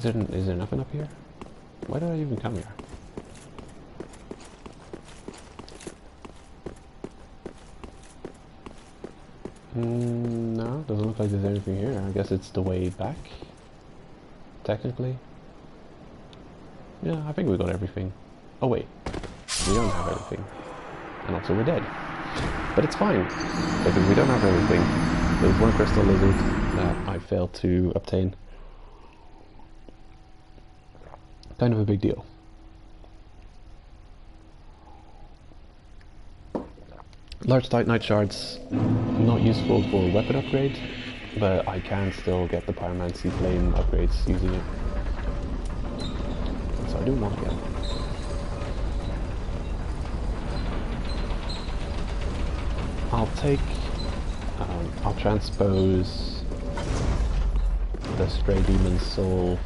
Is there nothing up here? Why did I even come here? No, doesn't look like there's anything here. I guess it's the way back, technically. Yeah, I think we got everything. Oh wait, we don't have everything. And also we're dead. But it's fine, because we don't have everything. There's one crystal lizard that I failed to obtain. Kind of a big deal. Large Titanite shards, not useful for weapon upgrade, but I can still get the Pyromancy Flame upgrades using it. So I do want to get them. I'll transpose the Stray Demon's soul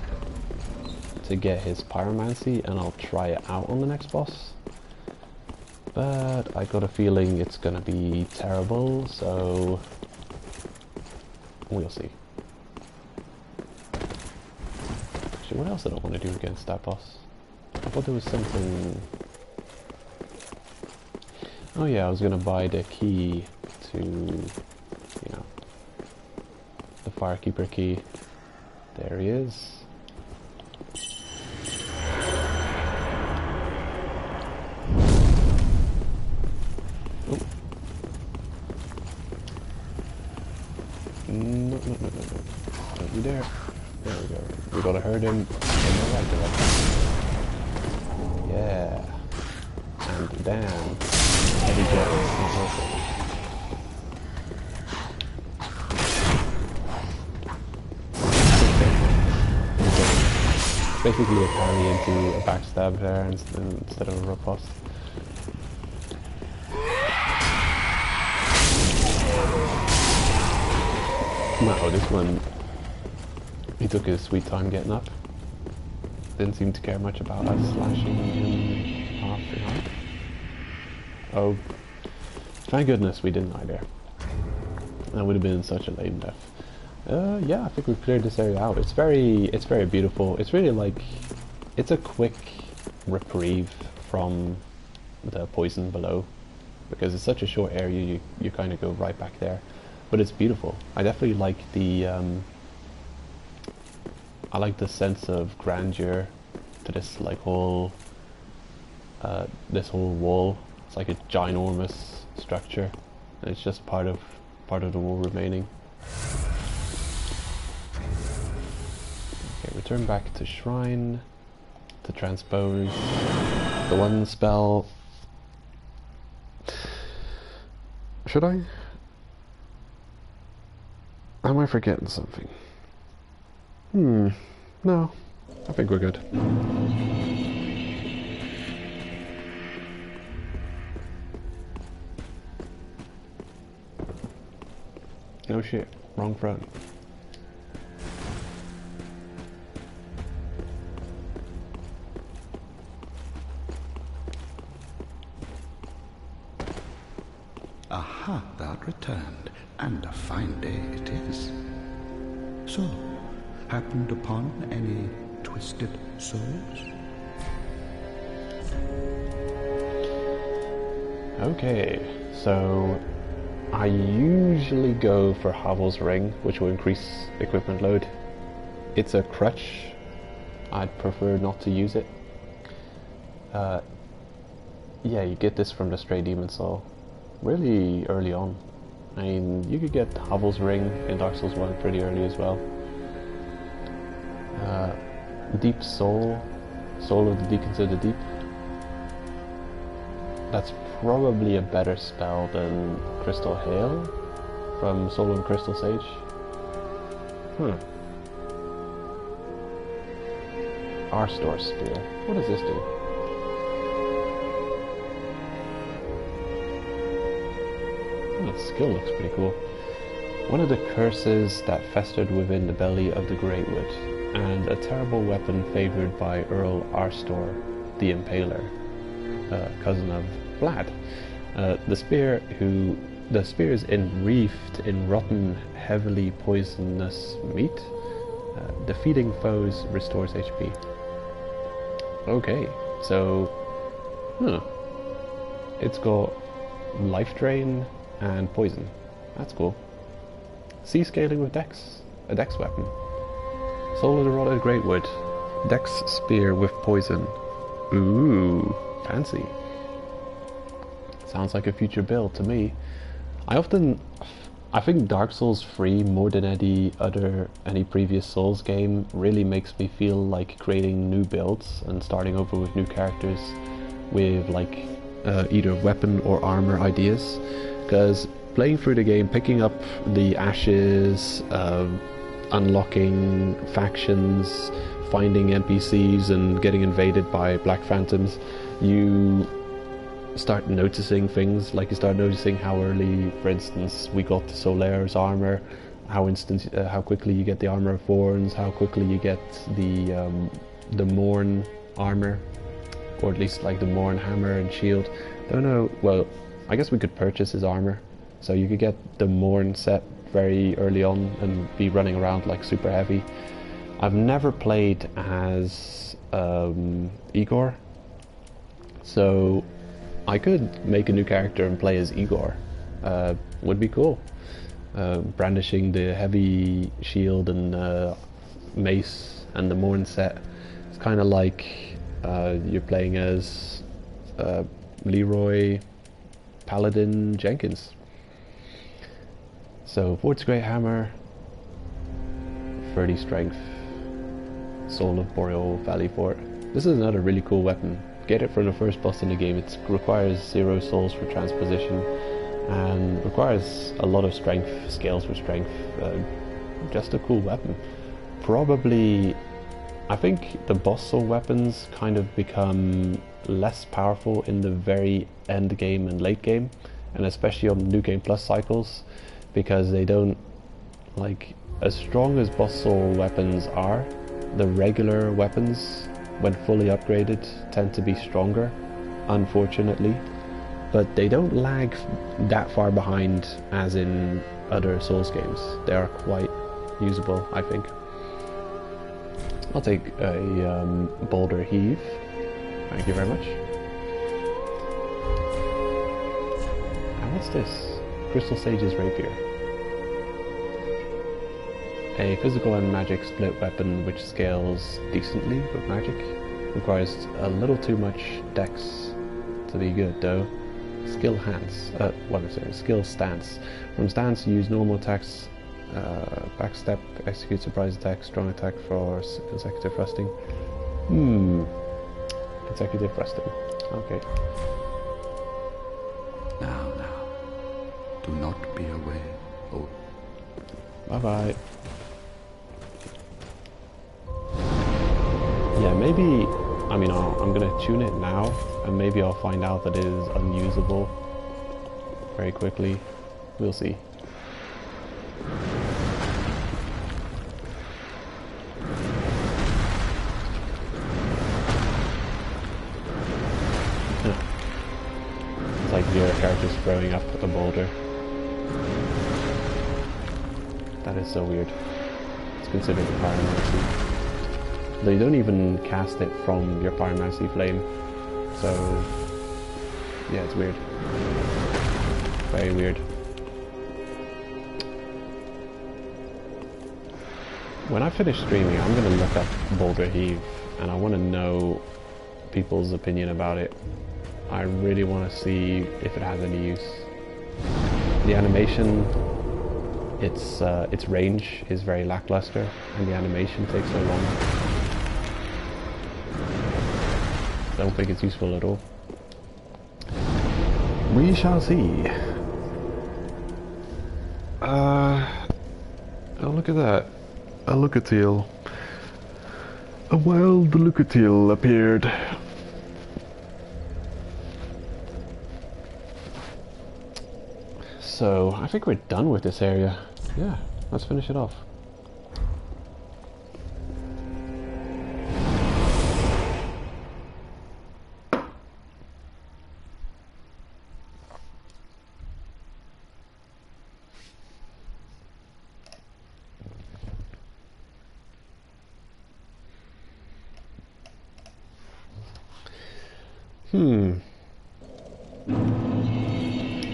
to get his Pyromancy, and I'll try it out on the next boss. But I got a feeling it's gonna be terrible, so we'll see. Actually, what else did I want to do against that boss? I thought there was something... Oh yeah, I was gonna buy the key to, you know, the Firekeeper key. There he is. No. Don't be there. There we go. We gotta hurt him in the right direction. Yeah. And damn. Heavy jet is not worth it. Basically a parry into a backstab there instead of a riposte. No, this one, he took his sweet time getting up. Didn't seem to care much about us slashing him half and half. Oh, thank goodness we didn't either. That would have been such a lame death. Yeah, I think we've cleared this area out. It's very beautiful. It's really like, it's a quick reprieve from the poison below, because it's such a short area. You kind of go right back there. But it's beautiful. I definitely like the I like the sense of grandeur to this like whole wall. It's like a ginormous structure, and it's just part of the wall remaining. Okay, return back to shrine to transpose the one spell. Should I? Am I forgetting something? No. I think we're good. No shit. Wrong front. Aha, thou'rt returned, and a fine day it is. So, happened upon any twisted souls? Okay, so I usually go for Havel's Ring, which will increase equipment load. It's a crutch. I'd prefer not to use it. Yeah, you get this from the Stray Demon Soul really early on. I mean, you could get Havel's Ring in Dark Souls 1 pretty early as well. Deep Soul, Soul of the Deacons of the Deep. That's probably a better spell than Crystal Hail from Soul of Crystal Sage. Arstor Spear. What does this do? The skill looks pretty cool. One of the curses that festered within the belly of the Greatwood, and a terrible weapon favored by Earl Arstor, the Impaler, cousin of Vlad. The spear is enwreathed in rotten, heavily poisonous meat. Defeating foes restores HP. Okay, so it's got life drain and poison. That's cool. C scaling with Dex, a Dex weapon. Soul of the Rotted Greatwood, Dex spear with poison. Ooh, fancy. Sounds like a future build to me. I think Dark Souls 3 more than any previous Souls game really makes me feel like creating new builds and starting over with new characters with like either weapon or armor ideas. Because playing through the game, picking up the ashes, unlocking factions, finding NPCs and getting invaded by Black Phantoms, you start noticing things. Like you start noticing how early, for instance, we got to Solaire's armor, how quickly you get the armor of Thorns, how quickly you get the Morn armor, or at least like the Morn hammer and shield. Don't know. Well, I guess we could purchase his armor, so you could get the Morn set very early on and be running around like super heavy. I've never played as Igor, so I could make a new character and play as Igor. Would be cool. Brandishing the heavy shield and mace and the Morn set. It's kind of like you're playing as Leroy Paladin Jenkins. So Ford's Great Hammer, 30 strength, Soul of Boreal Valley Fort. This is another really cool weapon. Get it from the first boss in the game. It requires 0 souls for transposition and requires a lot of strength, scales for strength. Just a cool weapon. Probably, I think the boss soul weapons kind of become less powerful in the very end game and late game, and especially on New Game Plus cycles, because they don't, like, as strong as boss soul weapons are, the regular weapons, when fully upgraded, tend to be stronger, unfortunately, but they don't lag that far behind as in other Souls games. They are quite usable, I think. I'll take a Boulder Heave. Thank you very much. And what's this? Crystal Sage's Rapier. A physical and magic split weapon which scales decently with magic. Requires a little too much dex to be good though. Skill hands. Skill stance. From stance, use normal attacks, backstep, execute surprise attack, strong attack for consecutive thrusting. Consecutive thrusting. Okay. Now, do not be away. Oh. Bye bye. Yeah, maybe, I mean, I'm gonna tune it now, and maybe I'll find out that it is unusable very quickly. We'll see. It's like like your character's throwing up a boulder. That is so weird. It's considered a pyromancy. Though you don't even cast it from your pyromancy flame. So, yeah, it's weird. Very weird. When I finish streaming, I'm gonna look up Boulder Heave, and I want to know people's opinion about it. I really want to see if it has any use. The animation, its range is very lackluster, and the animation takes so long. I don't think it's useful at all. We shall see. Oh, look at that. A Lucatiel. A wild Lucatiel appeared. So, I think we're done with this area. Yeah, let's finish it off.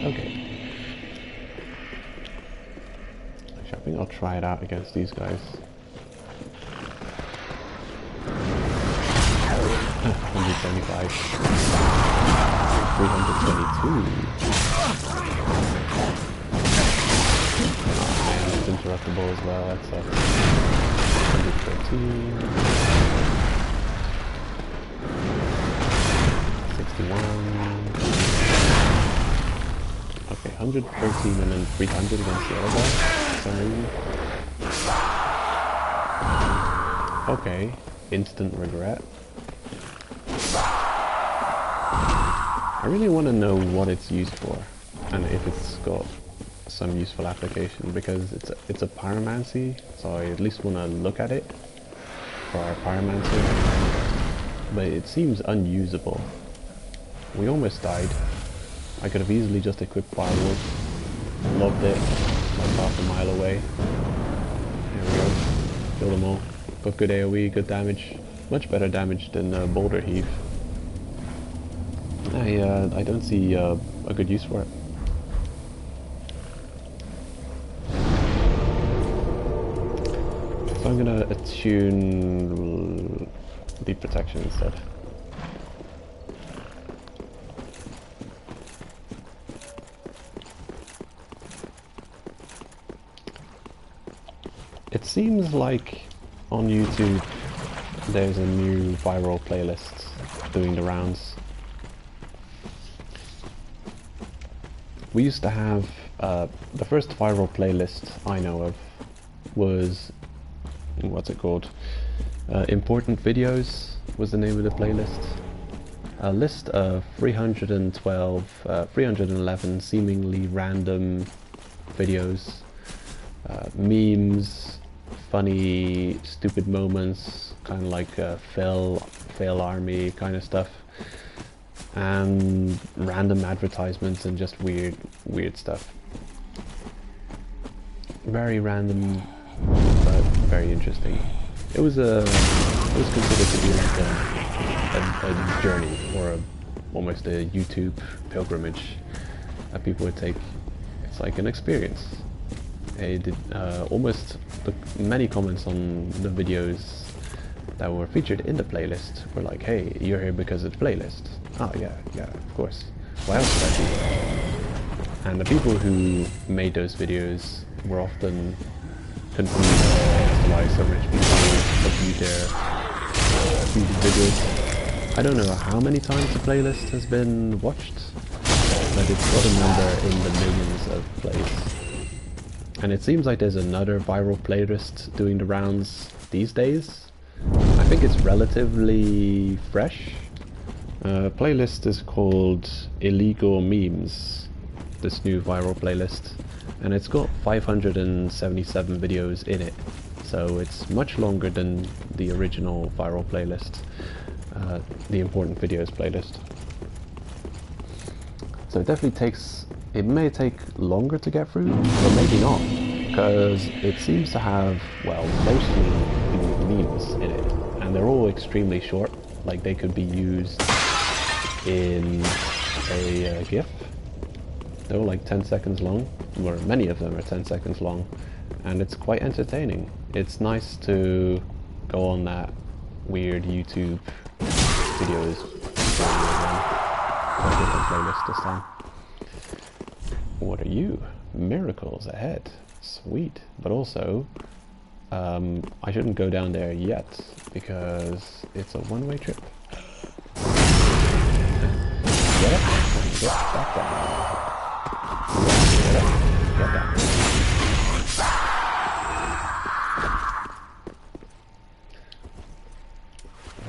Okay. Actually, I think I'll try it out against these guys. 175. 322. Oh man, it's interruptible as well, that sucks. 113. 61. Okay, 113 and then 300 against the other guy for some reason. Okay, instant regret. I really want to know what it's used for, and if it's got some useful application, because it's a pyromancy, so I at least want to look at it for our pyromancy. But it seems unusable. We almost died. I could have easily just equipped Firewood. Loved it. Like half a mile away. There we go. Kill them all. Got good AoE, good damage. Much better damage than Boulder Heave. I don't see a good use for it. So I'm gonna attune Deep Protection instead. It seems like on YouTube there's a new viral playlist doing the rounds. We used to have, the first viral playlist I know of was, what's it called? Important Videos was the name of the playlist. A list of 311 seemingly random videos, memes, funny, stupid moments, kind of like fail army kind of stuff, and random advertisements and just weird stuff. Very random, but very interesting. It was considered to be like a journey, or almost a YouTube pilgrimage that people would take. It's like an experience. They did many comments on the videos that were featured in the playlist were like, hey, you're here because it's playlist. Oh yeah, of course. Why else would I be here? And the people who made those videos were often confused as to why so many people view their YouTube videos. I don't know how many times the playlist has been watched, but it's got a number in the millions of plays. And it seems like there's another viral playlist doing the rounds these days. I think it's relatively fresh. Playlist is called Illegal Memes, this new viral playlist. And it's got 577 videos in it. So it's much longer than the original viral playlist, the Important Videos playlist. So it definitely takes, it may take longer to get through, or maybe not, because it seems to have, well, mostly memes in it, and they're all extremely short, like they could be used in a GIF. They're all like 10 seconds long, or many of them are 10 seconds long, and it's quite entertaining. It's nice to go on that weird YouTube videos playlist this time. What are you? Miracles ahead. Sweet. But also, I shouldn't go down there yet because it's a one-way trip. Get it? Get back down. Get down.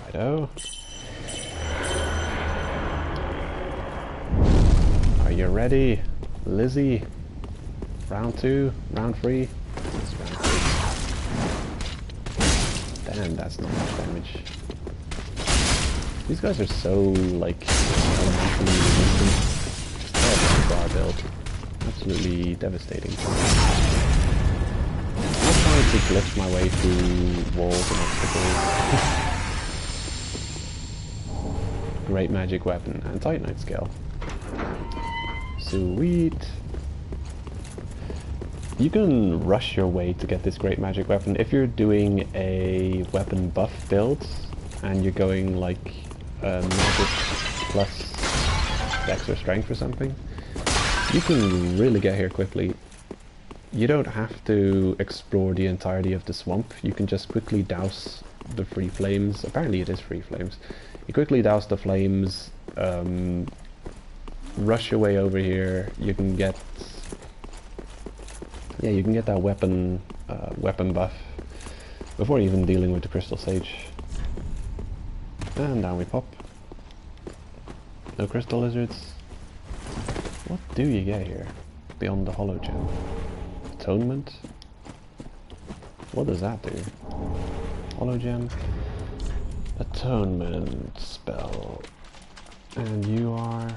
Righto. Are you ready, Lizzie? Round 2, round 3. It's round 3. Damn, that's not much damage. These guys are so, like, elementally resistant. Oh, bar build. Absolutely devastating. I'm trying to glitch my way through walls and obstacles. Great magic weapon and Titanite scale. Sweet. You can rush your way to get this great magic weapon if you're doing a weapon buff build and you're going like magic plus dex or strength or something. You can really get here quickly. You don't have to explore the entirety of the swamp. You can just quickly douse the free flames. Apparently it is free flames. You quickly douse the flames, rush your way over here. You can get, yeah, you can get that weapon buff before even dealing with the crystal sage. And down we pop. No crystal lizards. What do you get here beyond the hollow gem? Atonement? What does that do? Hollow gem? Atonement spell. And you are...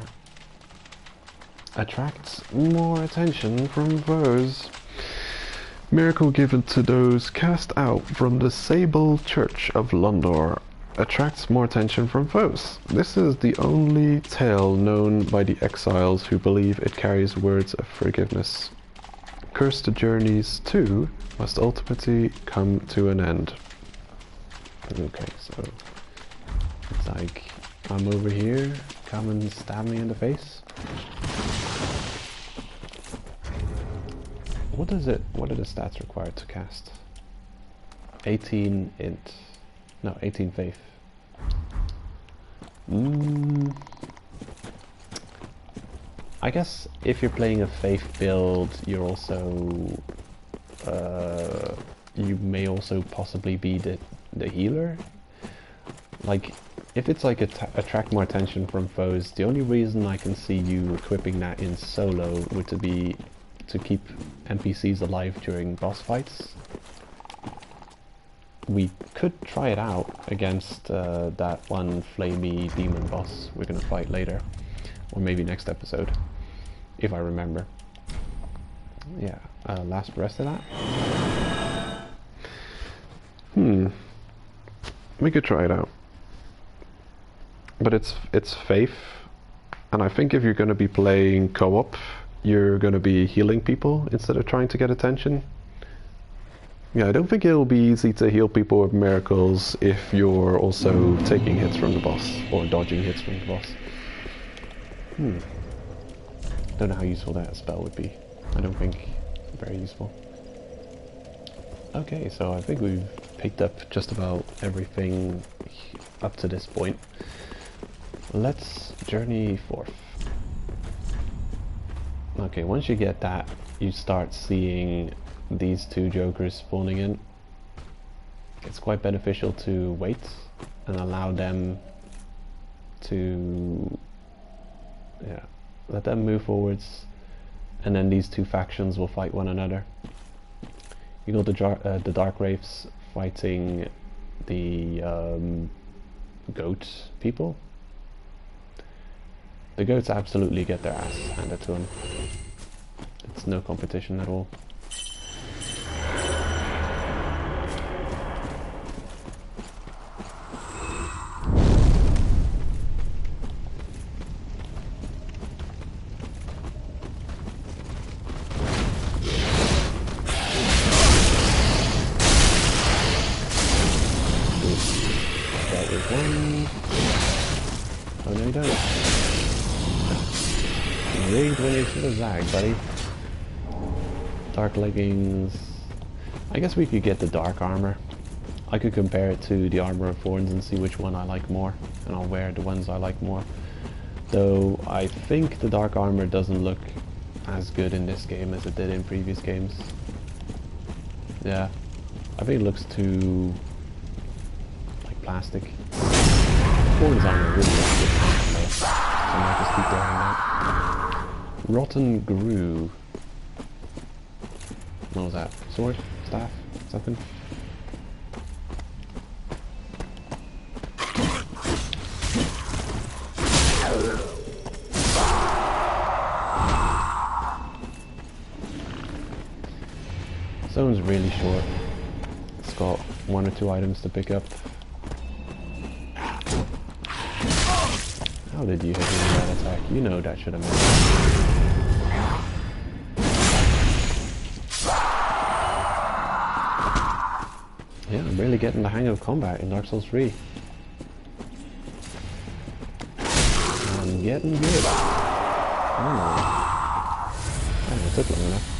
attracts more attention from foes. Miracle given to those cast out from the Sable Church of Londor. Attracts more attention from foes. This is the only tale known by the exiles who believe it carries words of forgiveness. Cursed journeys too must ultimately come to an end. Okay, so it's like I'm over here, come and stab me in the face. What are the stats required to cast? 18 int. No, 18 faith. I guess if you're playing a faith build, you're also you may also possibly be the healer. Like, if it's like attract more attention from foes, the only reason I can see you equipping that in solo would to be to keep NPCs alive during boss fights. We could try it out against that one flamey demon boss we're gonna fight later, or maybe next episode, if I remember. Yeah, rest of that. We could try it out, but it's faith, and I think if you're gonna be playing co-op, you're gonna be healing people instead of trying to get attention. Yeah, I don't think it'll be easy to heal people with miracles if you're also taking hits from the boss, or dodging hits from the boss. Don't know how useful that spell would be. I don't think very useful. Okay, so I think we've picked up just about everything up to this point. Let's journey forth. Okay, once you get that, you start seeing these two jokers spawning in. It's quite beneficial to wait and allow them to, yeah, let them move forwards, and then these two factions will fight one another. You got the Dark Wraiths fighting the goat people, The goats absolutely get their ass handed to them. It's no competition at all. That was one. Oh no you don't. Rigged when you should have zagged, buddy. Dark leggings. I guess we could get the dark armor. I could compare it to the armor of thorns and see which one I like more, and I'll wear the ones I like more. Though I think the dark armor doesn't look as good in this game as it did in previous games. Yeah, I think it looks too like plastic. Thorns armor really looks good, so I might just keep wearing that. Rotten Grew. What was that? Sword? Staff? Something? Zone's really short. It's got 1 or 2 items to pick up. How did you hit me with that attack? You know that should have missed. Yeah, I'm really getting the hang of combat in Dark Souls 3. I'm getting good. Oh, it took long enough.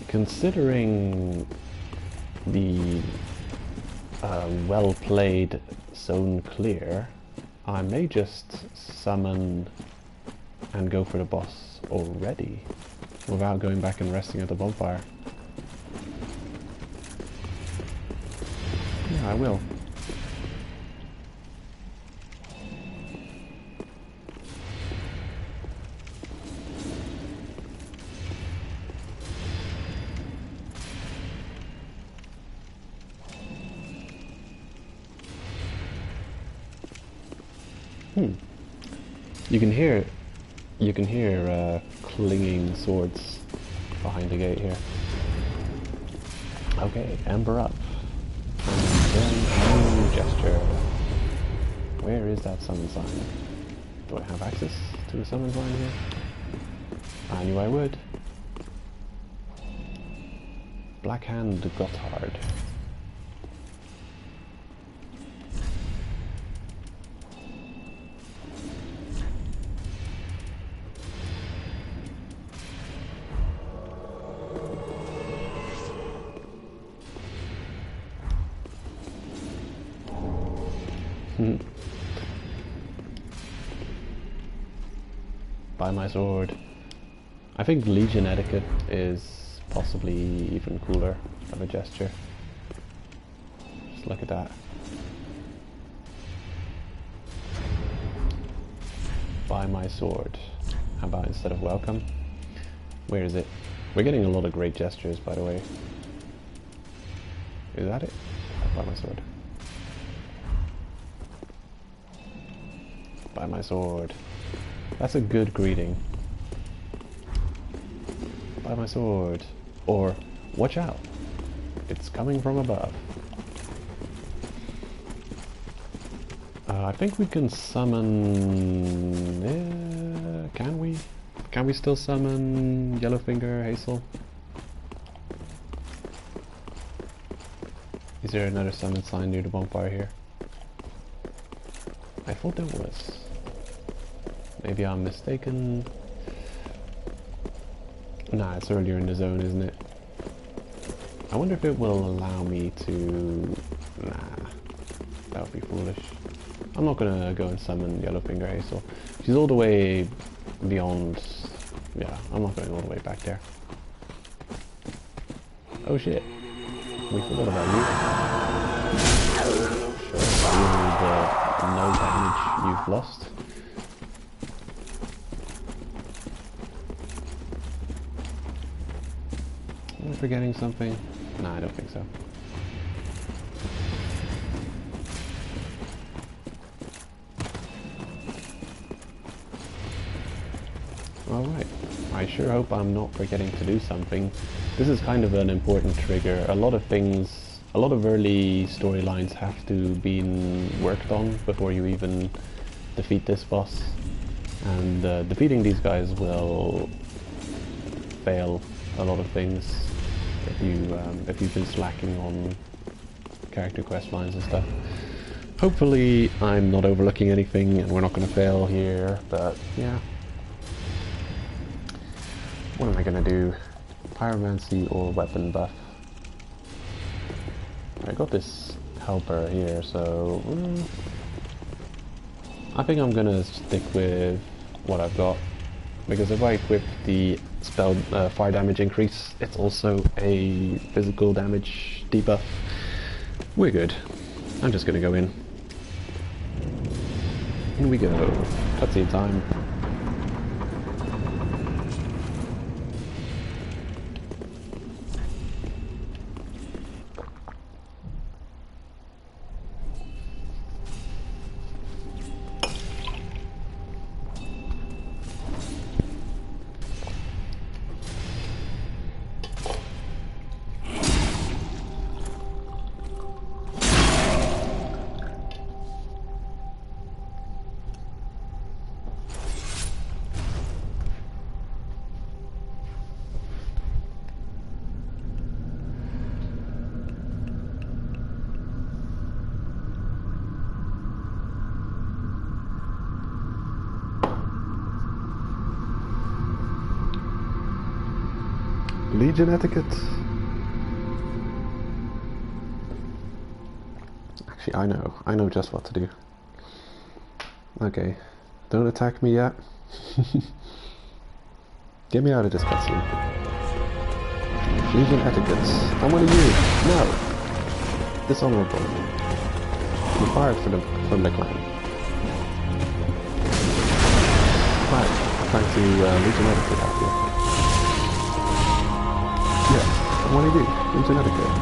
Considering the well-played zone clear, I may just summon and go for the boss already without going back and resting at the bonfire. Yeah, I will. You can hear clinging swords behind the gate here. Okay, Ember up. And then new gesture. Where is that summon sign? Do I have access to the summon sign here? I knew I would. Blackhand Gotthard. Buy my sword. I think Legion etiquette is possibly even cooler of a gesture. Just look at that. Buy my sword. How about instead of welcome? Where is it? We're getting a lot of great gestures, by the way. Is that it? Buy my sword. Buy my sword. That's a good greeting. Buy my sword. Or, watch out. It's coming from above. I think we can summon... can we? Can we still summon Yellowfinger, Hazel? Is there another summon sign near the bonfire here? I thought there was. Maybe I'm mistaken. Nah, it's earlier in the zone, isn't it? I wonder if it will allow me to... Nah, that would be foolish. I'm not gonna go and summon Yellowfinger Hazel. She's all the way beyond... Yeah, I'm not going all the way back there. Oh shit. We forgot about you. we've lost. Am I forgetting something? No, I don't think so. Alright, I sure hope I'm not forgetting to do something. This is kind of an important trigger. A lot of early storylines have to be worked on before you even defeat this boss. And defeating these guys will fail a lot of things if you've been slacking on character quest lines and stuff. Hopefully I'm not overlooking anything and we're not going to fail here, but yeah. What am I going to do? Pyromancy or weapon buff? I got this helper here, so I think I'm going to stick with what I've got. Because if I equip the spell fire damage increase, it's also a physical damage debuff. We're good. I'm just going to go in. In we go. Cutscene time. Legion etiquette. Actually, I know just what to do. Okay, don't attack me yet. Get me out of this cutscene. Legion etiquette. I want to use. No. Dishonorable. You're fired from the clan. Right, I'm trying to Legion etiquette out here. Yeah, what do you do? Legion etiquette.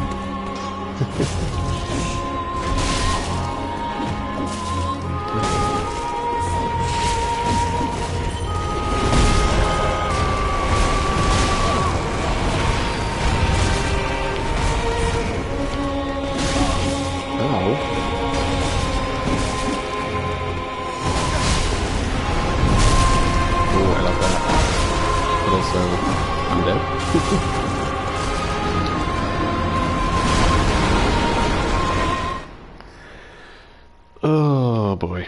Oh boy.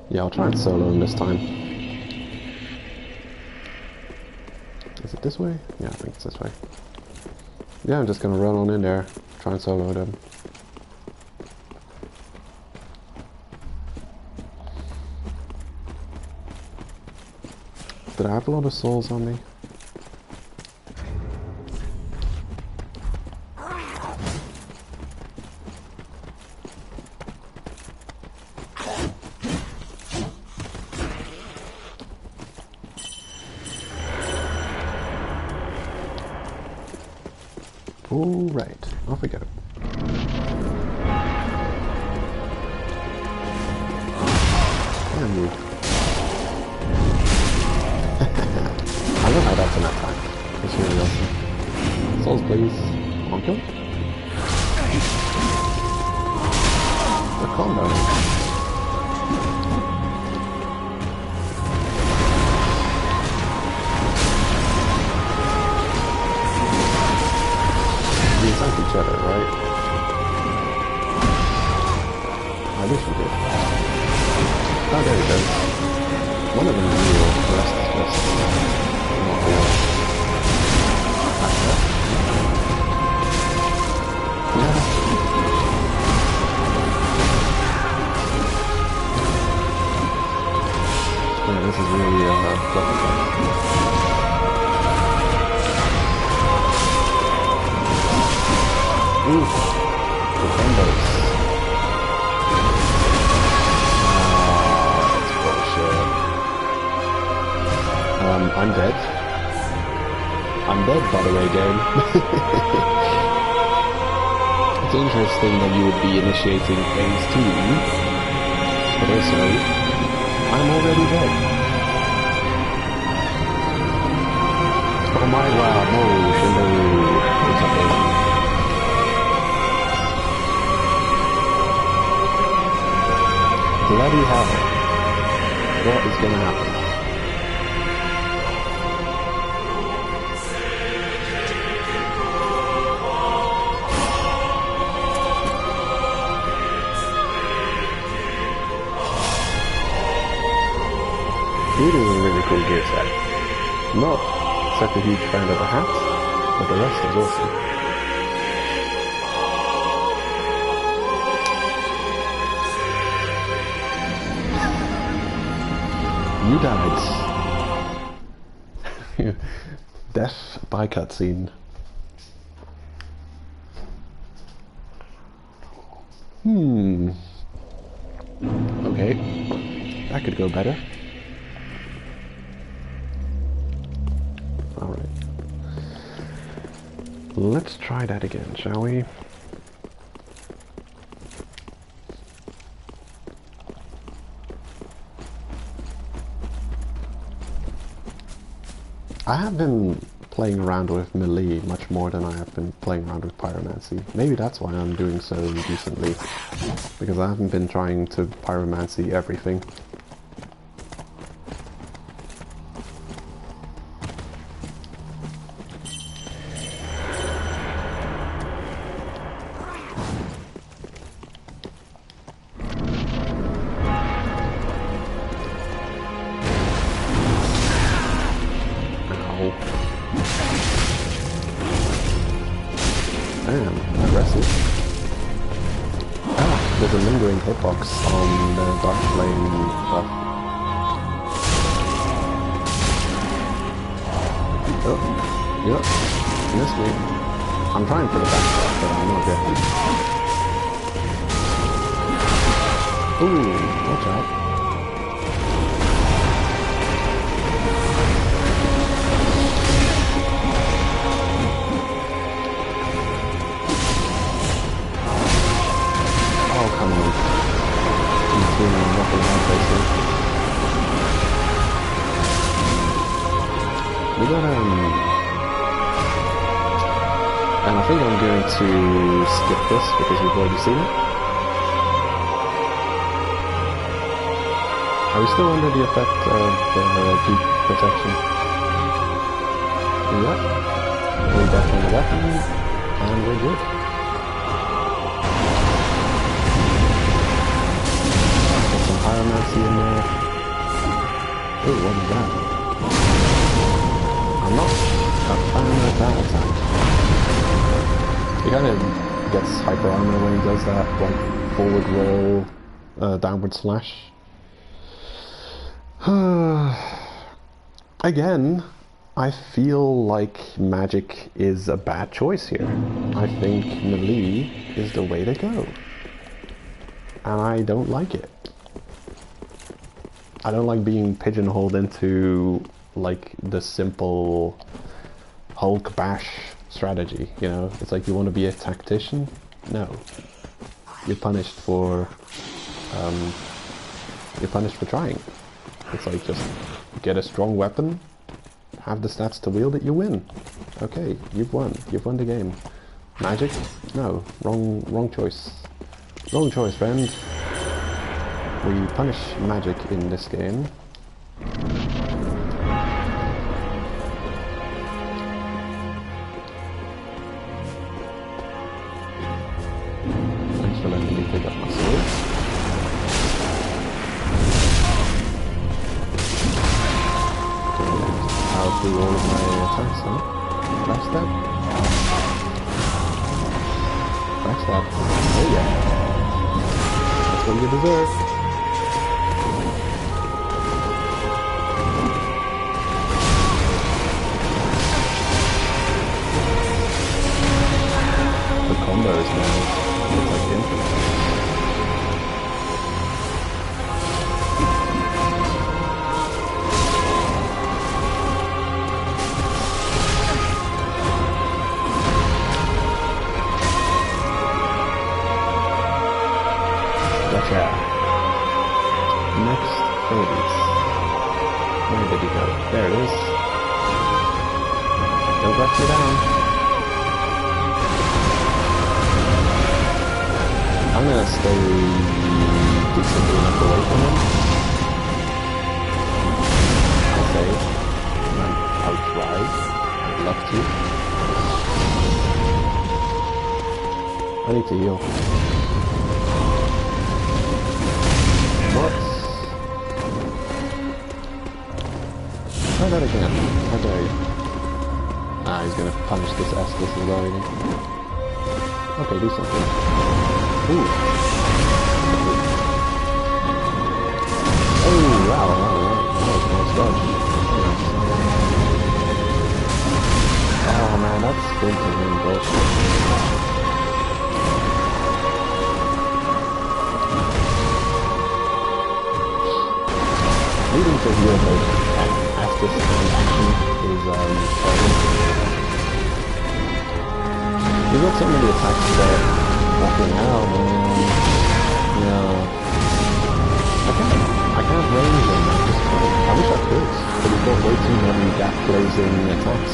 Yeah, I'll try and solo him this time. Is it this way? Yeah, I think it's this way. Yeah, I'm just gonna run on in there, try and solo them. Did I have a lot of souls on me? All right, off we go. Damn you. I love how that's an attack. It's really awesome. Souls, please. One kill. The combo. We attack each other, right? I wish we did. Oh, there he goes. One of them is real, the rest is just not real. Yeah. Yeah, this is really fluffy. Oof. The combos. That's bullshit. I'm dead. I'm dead, by the way, game. It's interesting that you would be initiating phase 2, but also, I'm already dead. Oh my god, no, Shindo. It's okay. Bloody hell. What is gonna happen? It is a really cool gear set. Not such a huge fan of the hats, but the rest is awesome. You died. Death by cutscene. Okay. That could go better. Alright. Let's try that again, shall we? I have been playing around with melee much more than I have been playing around with pyromancy. Maybe that's why I'm doing so decently. Because I haven't been trying to pyromancy everything. Damn, aggressive. Ah, there's a lingering hitbox on the Dark Flame buff. Oh, yep, missed me. I'm trying for the backstab, but I'm not getting it. Ooh, watch out. We got and I think I'm going to skip this because we've already seen it. Are we still under the effect of deep protection? Yep. We got on the weapon, and we're good. Got some pyromancy in there. Ooh, what was that? I'm not a fan of that attack. He kind of gets hyper armor when he does that, like, forward roll, downward slash. Again, I feel like magic is a bad choice here. I think melee is the way to go. And I don't like it. I don't like being pigeonholed into like the simple Hulk bash strategy, you know? It's like you want to be a tactician? No. You're punished for trying. It's like just get a strong weapon, have the stats to wield it, you win. Okay, you've won. You've won the game. Magic? No. Wrong choice. Wrong choice, friend. We punish magic in this game. Thanks for letting me pick up my sword. Power through all of my attacks, huh? Backstab? Backstab. Oh yeah. That's what you deserve. combos now. It's like infinite. Gotcha. Next phase. Where did he go? There it is. Don't let you down. I'm gonna stay decently enough away from him. I'll say. I'll try. I'd love to. I need to heal. What? Try that again. How dare you? Ah, he's gonna punish this Estus as well, even. Okay, do something. Ooh. Oh, wow, that was a nice dodge. Oh man, that's sprinting and bullshit. Leading to here both Estus and action is you've got so many attacks that fucking hell, man. Yeah. I can't range them, I just can't. I wish I could, but we've got way too many gap closing attacks.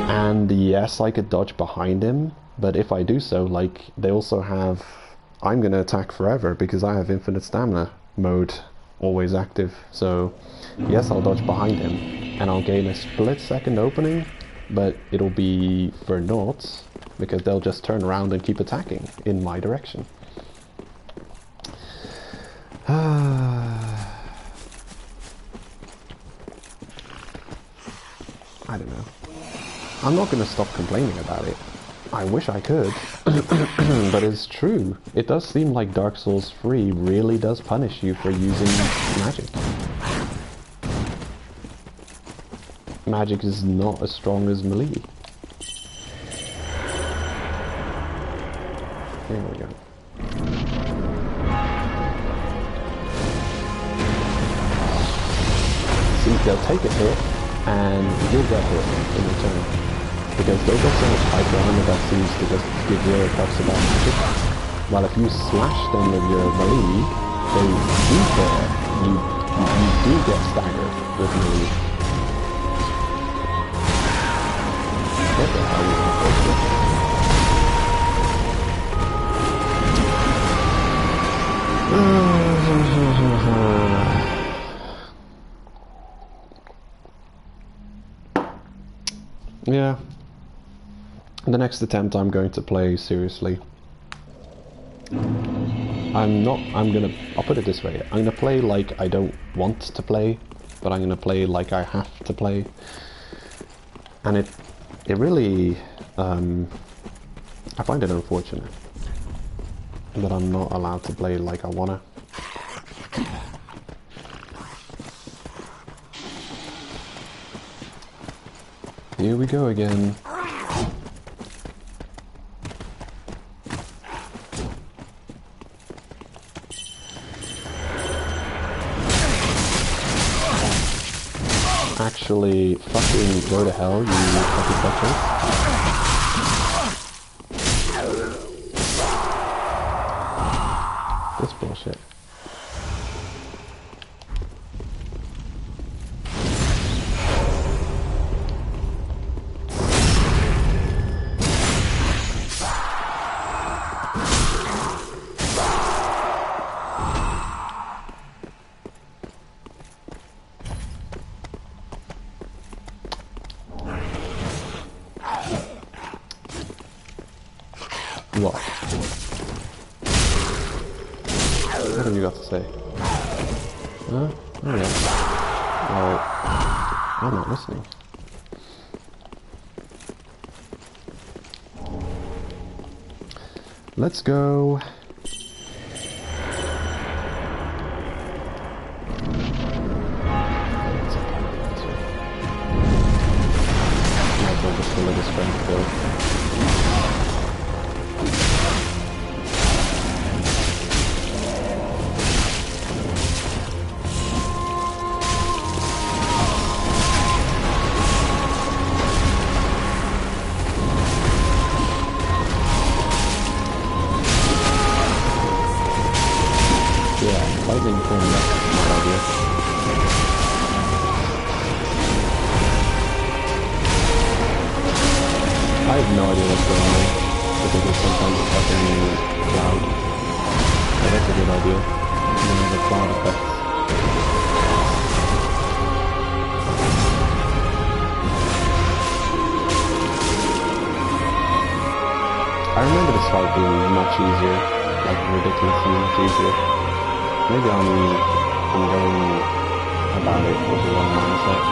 And yes, I could dodge behind him, but if I do so, like, they also have I'm gonna attack forever because I have infinite stamina mode always active, so yes, I'll dodge behind him and I'll gain a split-second opening, but it'll be for naught because they'll just turn around and keep attacking in my direction. I don't know. I'm not going to stop complaining about it. I wish I could, but it's true. It does seem like Dark Souls 3 really does punish you for using magic. Magic is not as strong as melee. There we go. See, they'll take a hit, and you'll get hit in return. Because they've got so much hyper armor that seems to just give zero fucks about magic. While if you slash them with your melee, they do care. You do get staggered with melee. What the hell is that bullshit? Yeah. The next attempt I'm going to play seriously. I'll put it this way, I'm gonna play like I don't want to play, but I'm gonna play like I have to play. And it really, I find it unfortunate that I'm not allowed to play like I wanna. Here we go again. Actually, fucking go to hell, you fucking fuckers. This bullshit. What? What have you got to say? Huh? Oh yeah. Well, I'm not listening. Let's go. Might as well just let his strength go. lightning thing, that's a good idea. I have no idea what's going on, because it's sometimes a fucking cloud. Oh, that's a good idea. And then the cloud effects. I remember this fight being much easier, like ridiculously much easier. Maybe I'm going about it with the wrong mindset.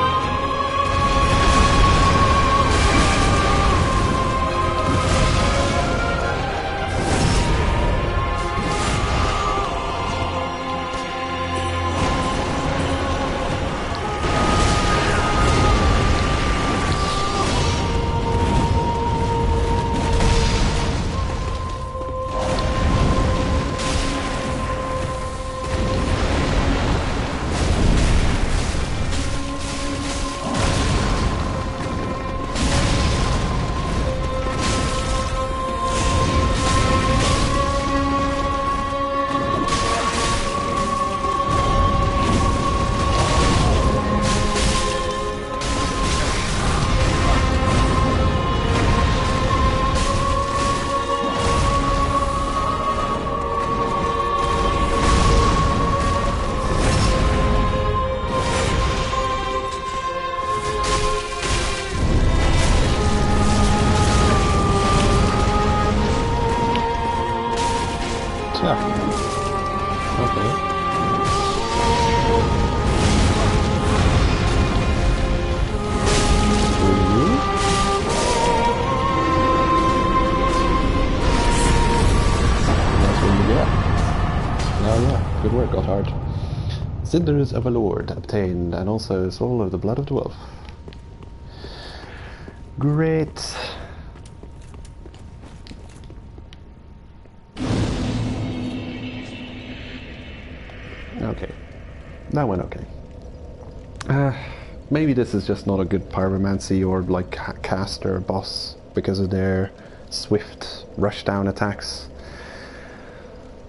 Cinders of a Lord obtained, and also Soul of the Blood of the Wolf. Great. Okay. That went okay. Maybe this is just not a good pyromancy or like caster boss because of their swift rushdown attacks.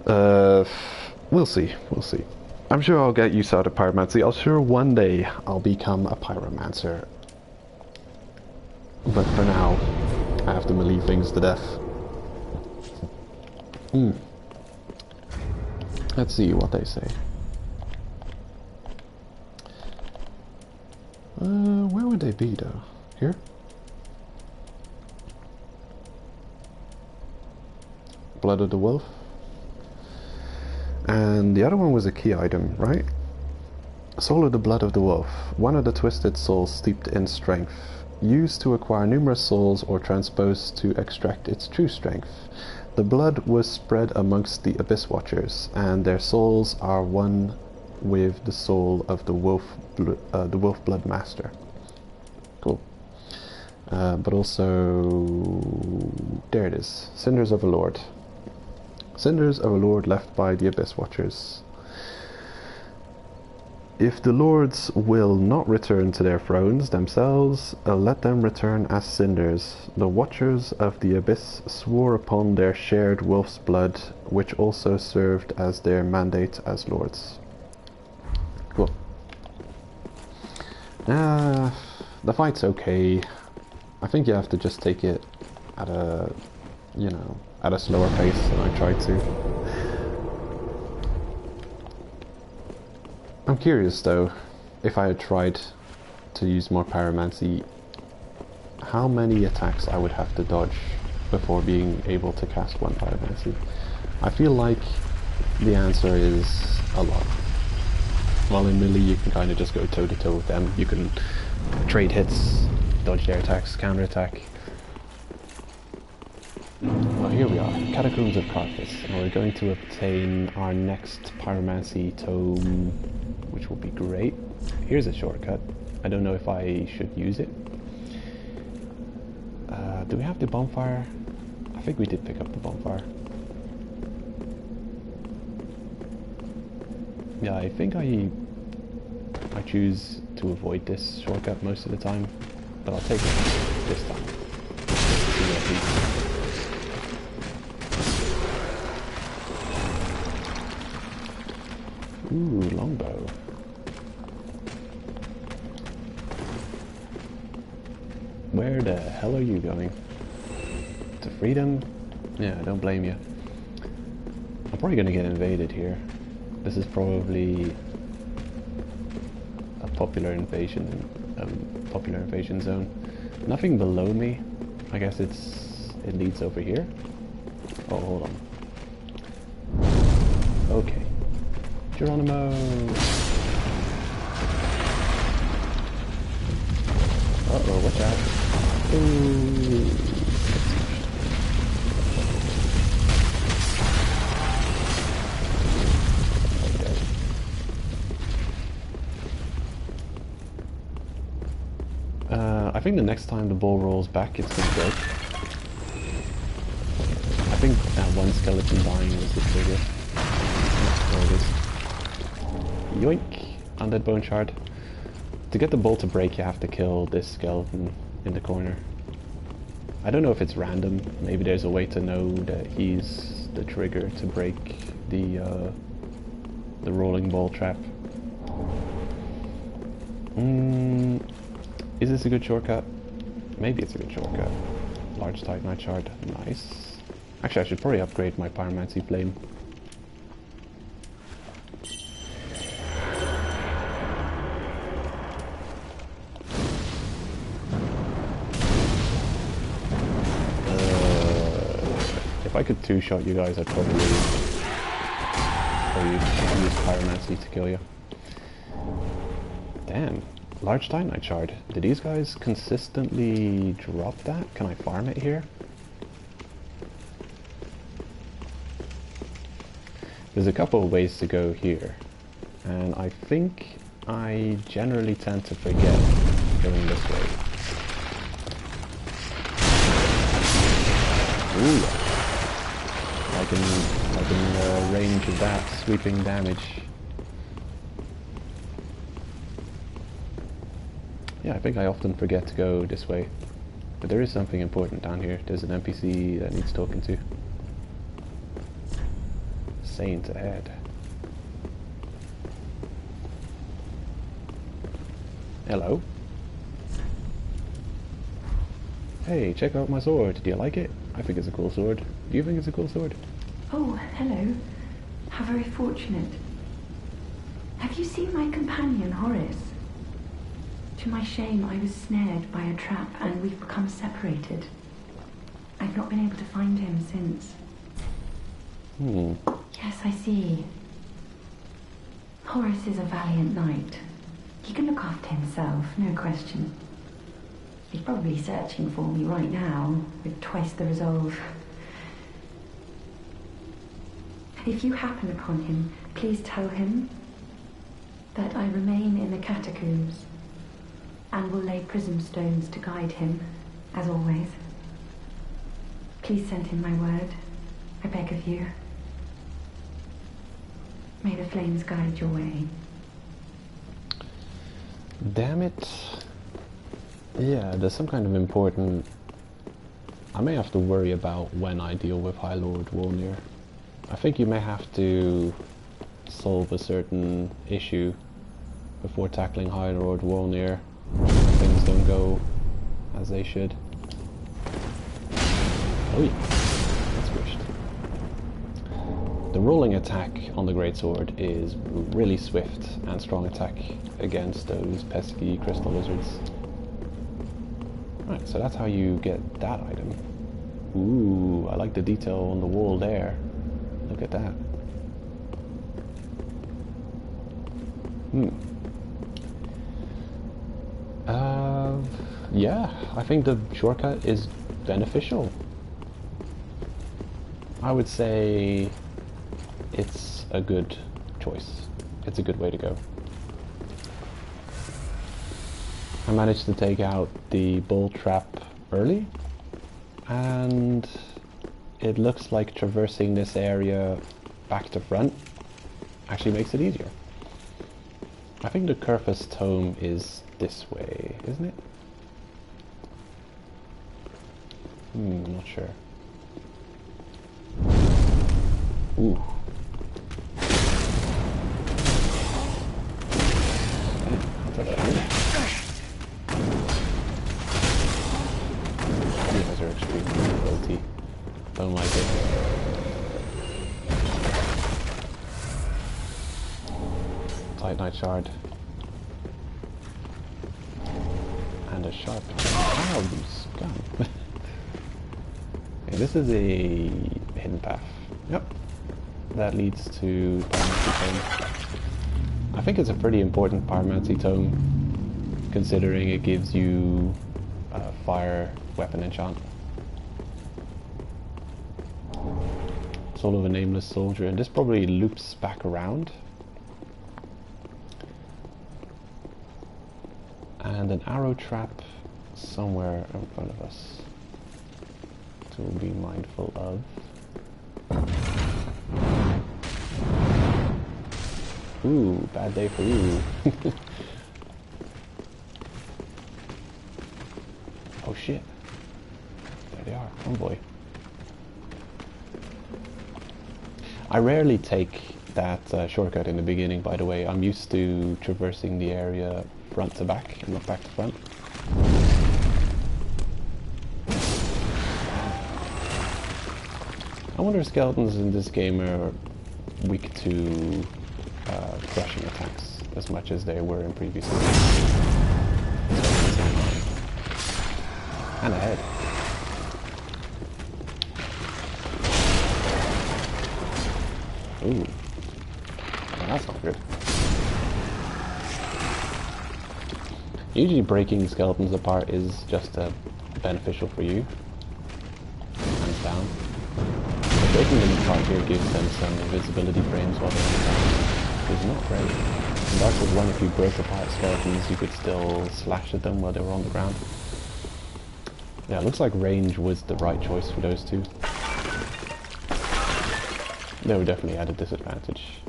We'll see. We'll see. I'm sure I'll get used out of pyromancy. I'm sure one day I'll become a pyromancer. But for now, I have to melee things to death. Let's see what they say. Where would they be though? Here? Blood of the Wolf. And the other one was a key item, right? Soul of the Blood of the Wolf. One of the twisted souls steeped in strength. Used to acquire numerous souls or transposed to extract its true strength. The blood was spread amongst the Abyss Watchers, and their souls are one with the soul of the Wolf Blood Master. Cool. But also... there it is. Cinders of a Lord. Cinders of a Lord left by the Abyss Watchers. If the Lords will not return to their thrones themselves, let them return as cinders. The Watchers of the Abyss swore upon their shared wolf's blood, which also served as their mandate as Lords. Cool. The fight's okay. I think you have to just take it at a, you know, at a slower pace than I tried to. I'm curious though, if I had tried to use more pyromancy, how many attacks I would have to dodge before being able to cast one pyromancy. I feel like the answer is a lot. While in melee you can kind of just go toe to toe with them. You can trade hits, dodge their attacks, counter attack. Well, here we are, Catacombs of Carthus, and we're going to obtain our next pyromancy tome, which will be great. Here's a shortcut. I don't know if I should use it. Do we have the bonfire? I think we did pick up the bonfire. Yeah, I think I choose to avoid this shortcut most of the time, but I'll take it this time. Ooh, longbow. Where the hell are you going? To freedom? Yeah, I don't blame you. I'm probably gonna get invaded here. This is probably a popular invasion zone. Nothing below me. I guess it leads over here. Oh, hold on. Okay. Geronimo! Uh-oh, watch out. Ooh. Okay. I think the next time the ball rolls back, it's gonna break. I think that one skeleton dying was the trigger. There it is. Yoink! Undead bone shard. To get the bolt to break, you have to kill this skeleton in the corner. I don't know if it's random. Maybe there's a way to know that he's the trigger to break the rolling ball trap. Is this a good shortcut? Maybe it's a good shortcut. Large Titanite shard. Nice. Actually, I should probably upgrade my pyromancy flame. If I could two-shot you guys, I'd probably use pyromancy to kill you. Damn, large Titanite shard. Do these guys consistently drop that? Can I farm it here? There's a couple of ways to go here, and I think I generally tend to forget going this way. Ooh, I can range of that sweeping damage. Yeah, I think I often forget to go this way, but there is something important down here. There's an NPC that needs talking to. Saint ahead. Hello. Hey, check out my sword. Do you like it? I think it's a cool sword. Do you think it's a cool sword? Oh, hello. How very fortunate. Have you seen my companion, Horace? To my shame, I was snared by a trap and we've become separated. I've not been able to find him since. Yes, I see. Horace is a valiant knight. He can look after himself, no question. He's probably searching for me right now, with twice the resolve. If you happen upon him, please tell him that I remain in the catacombs and will lay prism stones to guide him, as always. Please send him my word, I beg of you. May the flames guide your way. Damn it. Yeah, there's some kind of important... I may have to worry about when I deal with High Lord Wolnir. I think you may have to solve a certain issue before tackling High Lord Wolnir. Things don't go as they should. Oh yeah, that's squished. The rolling attack on the Greatsword is really swift and strong attack against those pesky crystal lizards. Right, so that's how you get that item. Ooh, I like the detail on the wall there. Look at that. Yeah, I think the shortcut is beneficial. I would say it's a good choice. It's a good way to go. I managed to take out the bull trap early, and it looks like traversing this area back to front actually makes it easier. I think the Kerfus Tome is this way, isn't it? Not sure. extreme difficulty. Don't like it. Titanite shard. And a sharp. Ow, you scum. Okay, this is a hidden path. Yep. That leads to Pyromancy Tome. I think it's a pretty important Pyromancy Tome, considering it gives you a fire weapon enchant. Soul of a Nameless Soldier, and this probably loops back around. And an arrow trap somewhere in front of us to be mindful of. Ooh, bad day for you. Oh shit. There they are, convoy. I rarely take that shortcut in the beginning, by the way. I'm used to traversing the area front to back, and not back to front. I wonder if skeletons in this game are weak to crushing attacks as much as they were in previous games. And ahead. Ooh. Well, that's not good. Usually breaking skeletons apart is just beneficial for you. Hands down. But breaking them apart here gives them some invisibility frames while they're on the ground. Which is not great. In Dark Souls 1, if you broke apart skeletons, you could still slash at them while they were on the ground. Yeah, it looks like range was the right choice for those two. They were definitely at a disadvantage.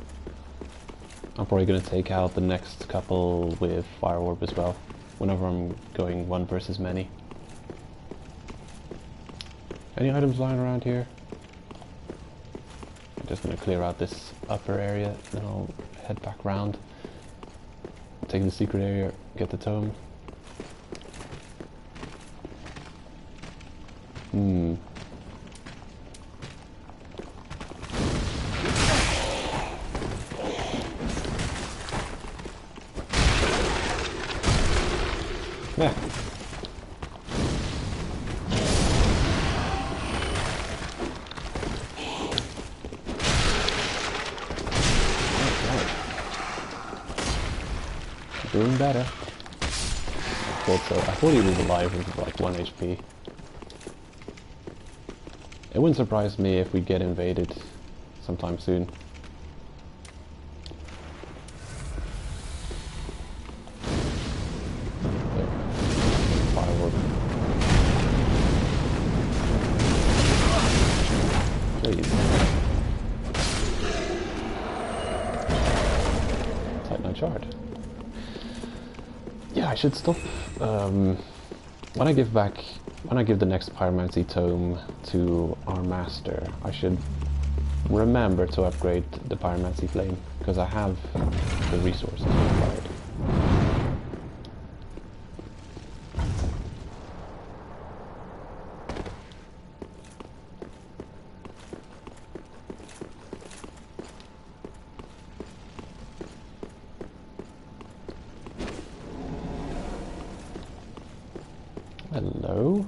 I'm probably going to take out the next couple with Fire Orb as well, whenever I'm going one versus many. Any items lying around here? I'm just going to clear out this upper area, then I'll head back round. Take the secret area, get the tome. Yeah. Doing better. I thought he was alive with like 1 HP. It wouldn't surprise me if we get invaded sometime soon. Firework. Please. Titanite shard. Yeah, I should stop. When I give the next Pyromancy Tome to our master, I should remember to upgrade the Pyromancy Flame, because I have the resources required. Hello?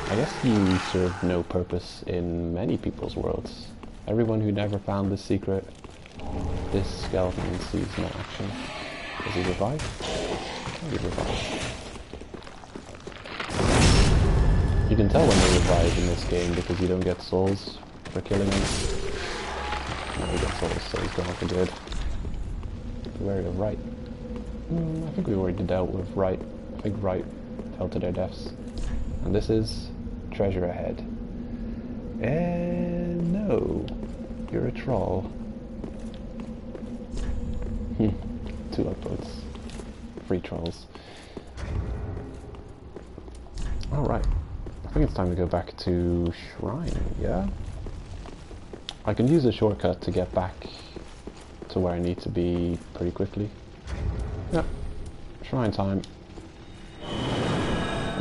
I guess you serve no purpose in many people's worlds. Everyone who never found this secret, this skeleton sees no action. Does he revive? Oh, he revives. You can tell when they revive in this game because you don't get souls for killing them. Now he gets souls, so he's gone for good. Where are right? I think we already dealt with right. I think right fell to their deaths. And this is treasure ahead. And no, you're a troll. 2 upvotes. Free trolls. Alright. I think it's time to go back to Shrine, yeah? I can use a shortcut to get back to where I need to be pretty quickly. Yeah, Shrine time.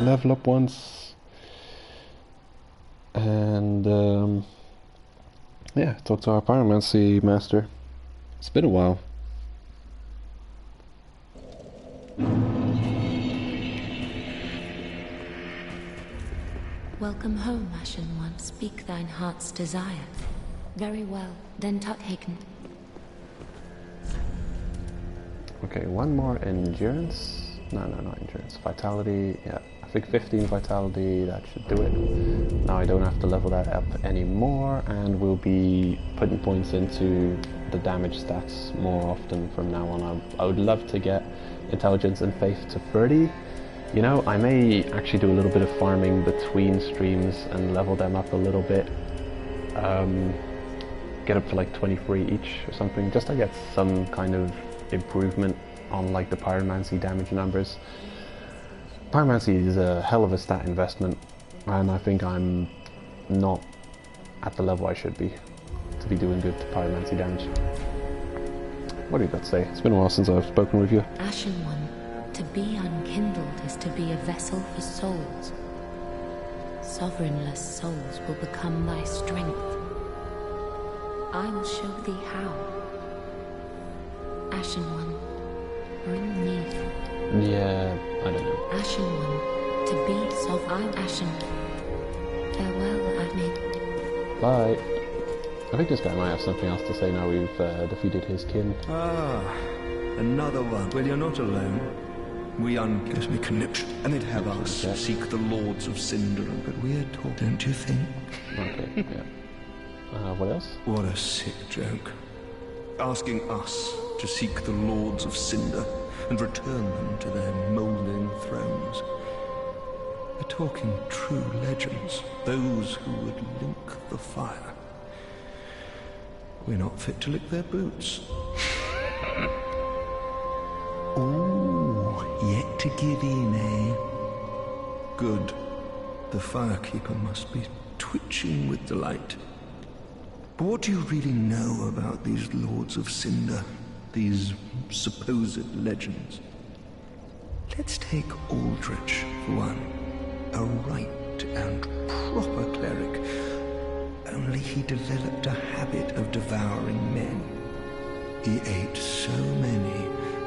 level up once, and yeah, talk to our pyromancy master. It's been a while. Welcome home, Ashen One. Speak thine heart's desire. Very well, then Rekindled. Okay, one more endurance. No, not endurance. Vitality, yeah. I think 15 vitality, that should do it. Now I don't have to level that up anymore, and we'll be putting points into the damage stats more often from now on. I would love to get intelligence and faith to 30. You know, I may actually do a little bit of farming between streams and level them up a little bit. Get up to like 23 each or something, just to get some kind of improvement on like the pyromancy damage numbers. Pyromancy is a hell of a stat investment, and I think I'm not at the level I should be to be doing good pyromancy damage. What do you got to say? It's been a while since I've spoken with you. Ashen One, to be unkindled is to be a vessel for souls. Sovereignless souls will become thy strength. I will show thee how. Ashen One, bring me. Yeah, I don't know. Ashen One, to be sovereign. Ashen. Farewell, Admin. Bye. I think this guy might have something else to say now we've defeated his kin. Ah, another one. Well, you're not alone. We gives me connection, and it have us seek the Lords of Cinder, but we're taught, don't you think? Okay, yeah. What else? What a sick joke. Asking us to seek the Lords of Cinder and return them to their moulding thrones. We're talking true legends, those who would link the fire. We're not fit to lick their boots. Ooh, yet to give in, eh? Good. The Firekeeper must be twitching with delight. But what do you really know about these Lords of Cinder? These supposed legends? Let's take Aldrich for one. A right and proper cleric. Only he developed a habit of devouring men. He ate so many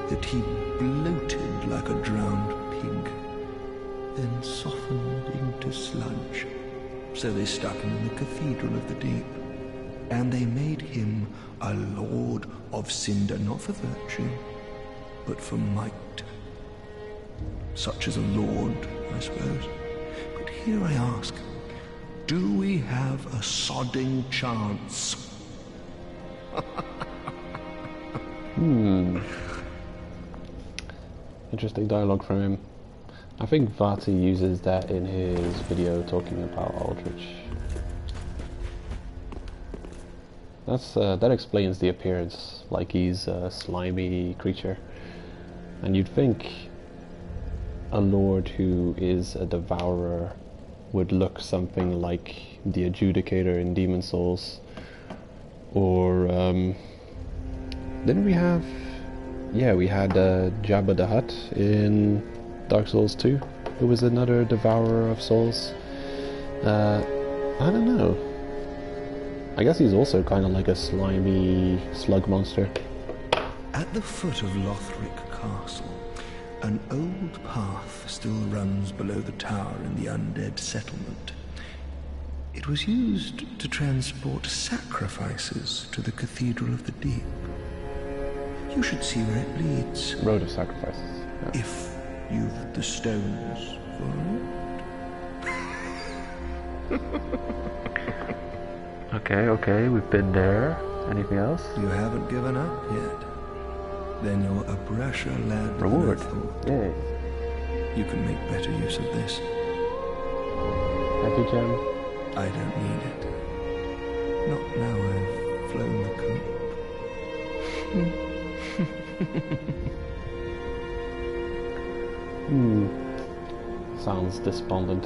that he bloated like a drowned pig, then softened into sludge. So they stuck him in the Cathedral of the Deep, and they made him a Lord of Cinder, not for virtue, but for might. Such as a lord, I suppose. But here I ask, do we have a sodding chance? Interesting dialogue from him. I think Vati uses that in his video talking about Aldrich. That explains the appearance, like he's a slimy creature. And you'd think a lord who is a devourer would look something like the Adjudicator in Demon Souls. Or, didn't we have... Yeah, we had Jabba the Hutt in Dark Souls 2, who was another devourer of souls. I don't know. I guess he's also kind of like a slimy slug monster. At the foot of Lothric Castle, an old path still runs below the tower in the undead settlement. It was used to transport sacrifices to the Cathedral of the Deep. You should see where it leads. Road of Sacrifices. Yeah. If you've the stones for it. Okay, we've been there. Anything else? You haven't given up yet. Then you're a brasher lad. Reward. Yay. You can make better use of this. Thank you, Jem. I don't need it. Not now I've flown the coop. Sounds despondent.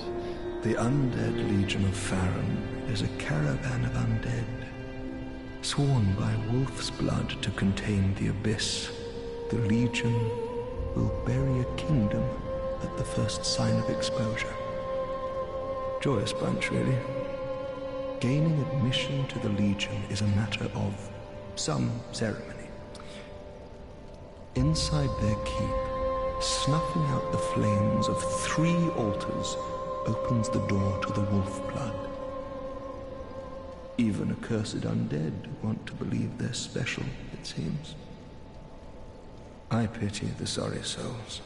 The Undead Legion of Farron is a caravan of undead, sworn by wolf's blood to contain the abyss. The Legion will bury a kingdom at the first sign of exposure. Joyous bunch, really. Gaining admission to the Legion is a matter of some ceremony. Inside their keep, snuffing out the flames of 3 altars opens the door to the wolf blood. Even accursed undead want to believe they're special, it seems. I pity the sorry souls.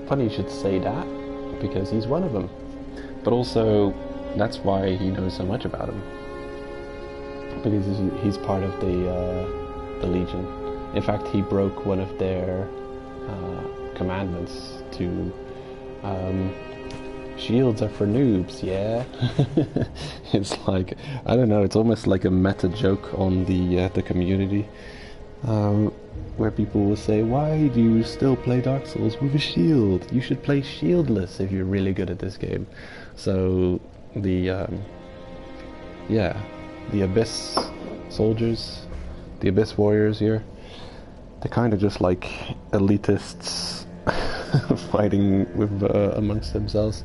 Funny you should say that, because he's one of them. But also, that's why he knows so much about him. Because he's part of the Legion. In fact, he broke one of their commandments to shields are for noobs, yeah. It's like, I don't know, it's almost like a meta joke on the community, where people will say, why do you still play Dark Souls with a shield? You should play shieldless if you're really good at this game. So the Abyss soldiers, the Abyss warriors here, they're kind of just like elitists fighting with amongst themselves.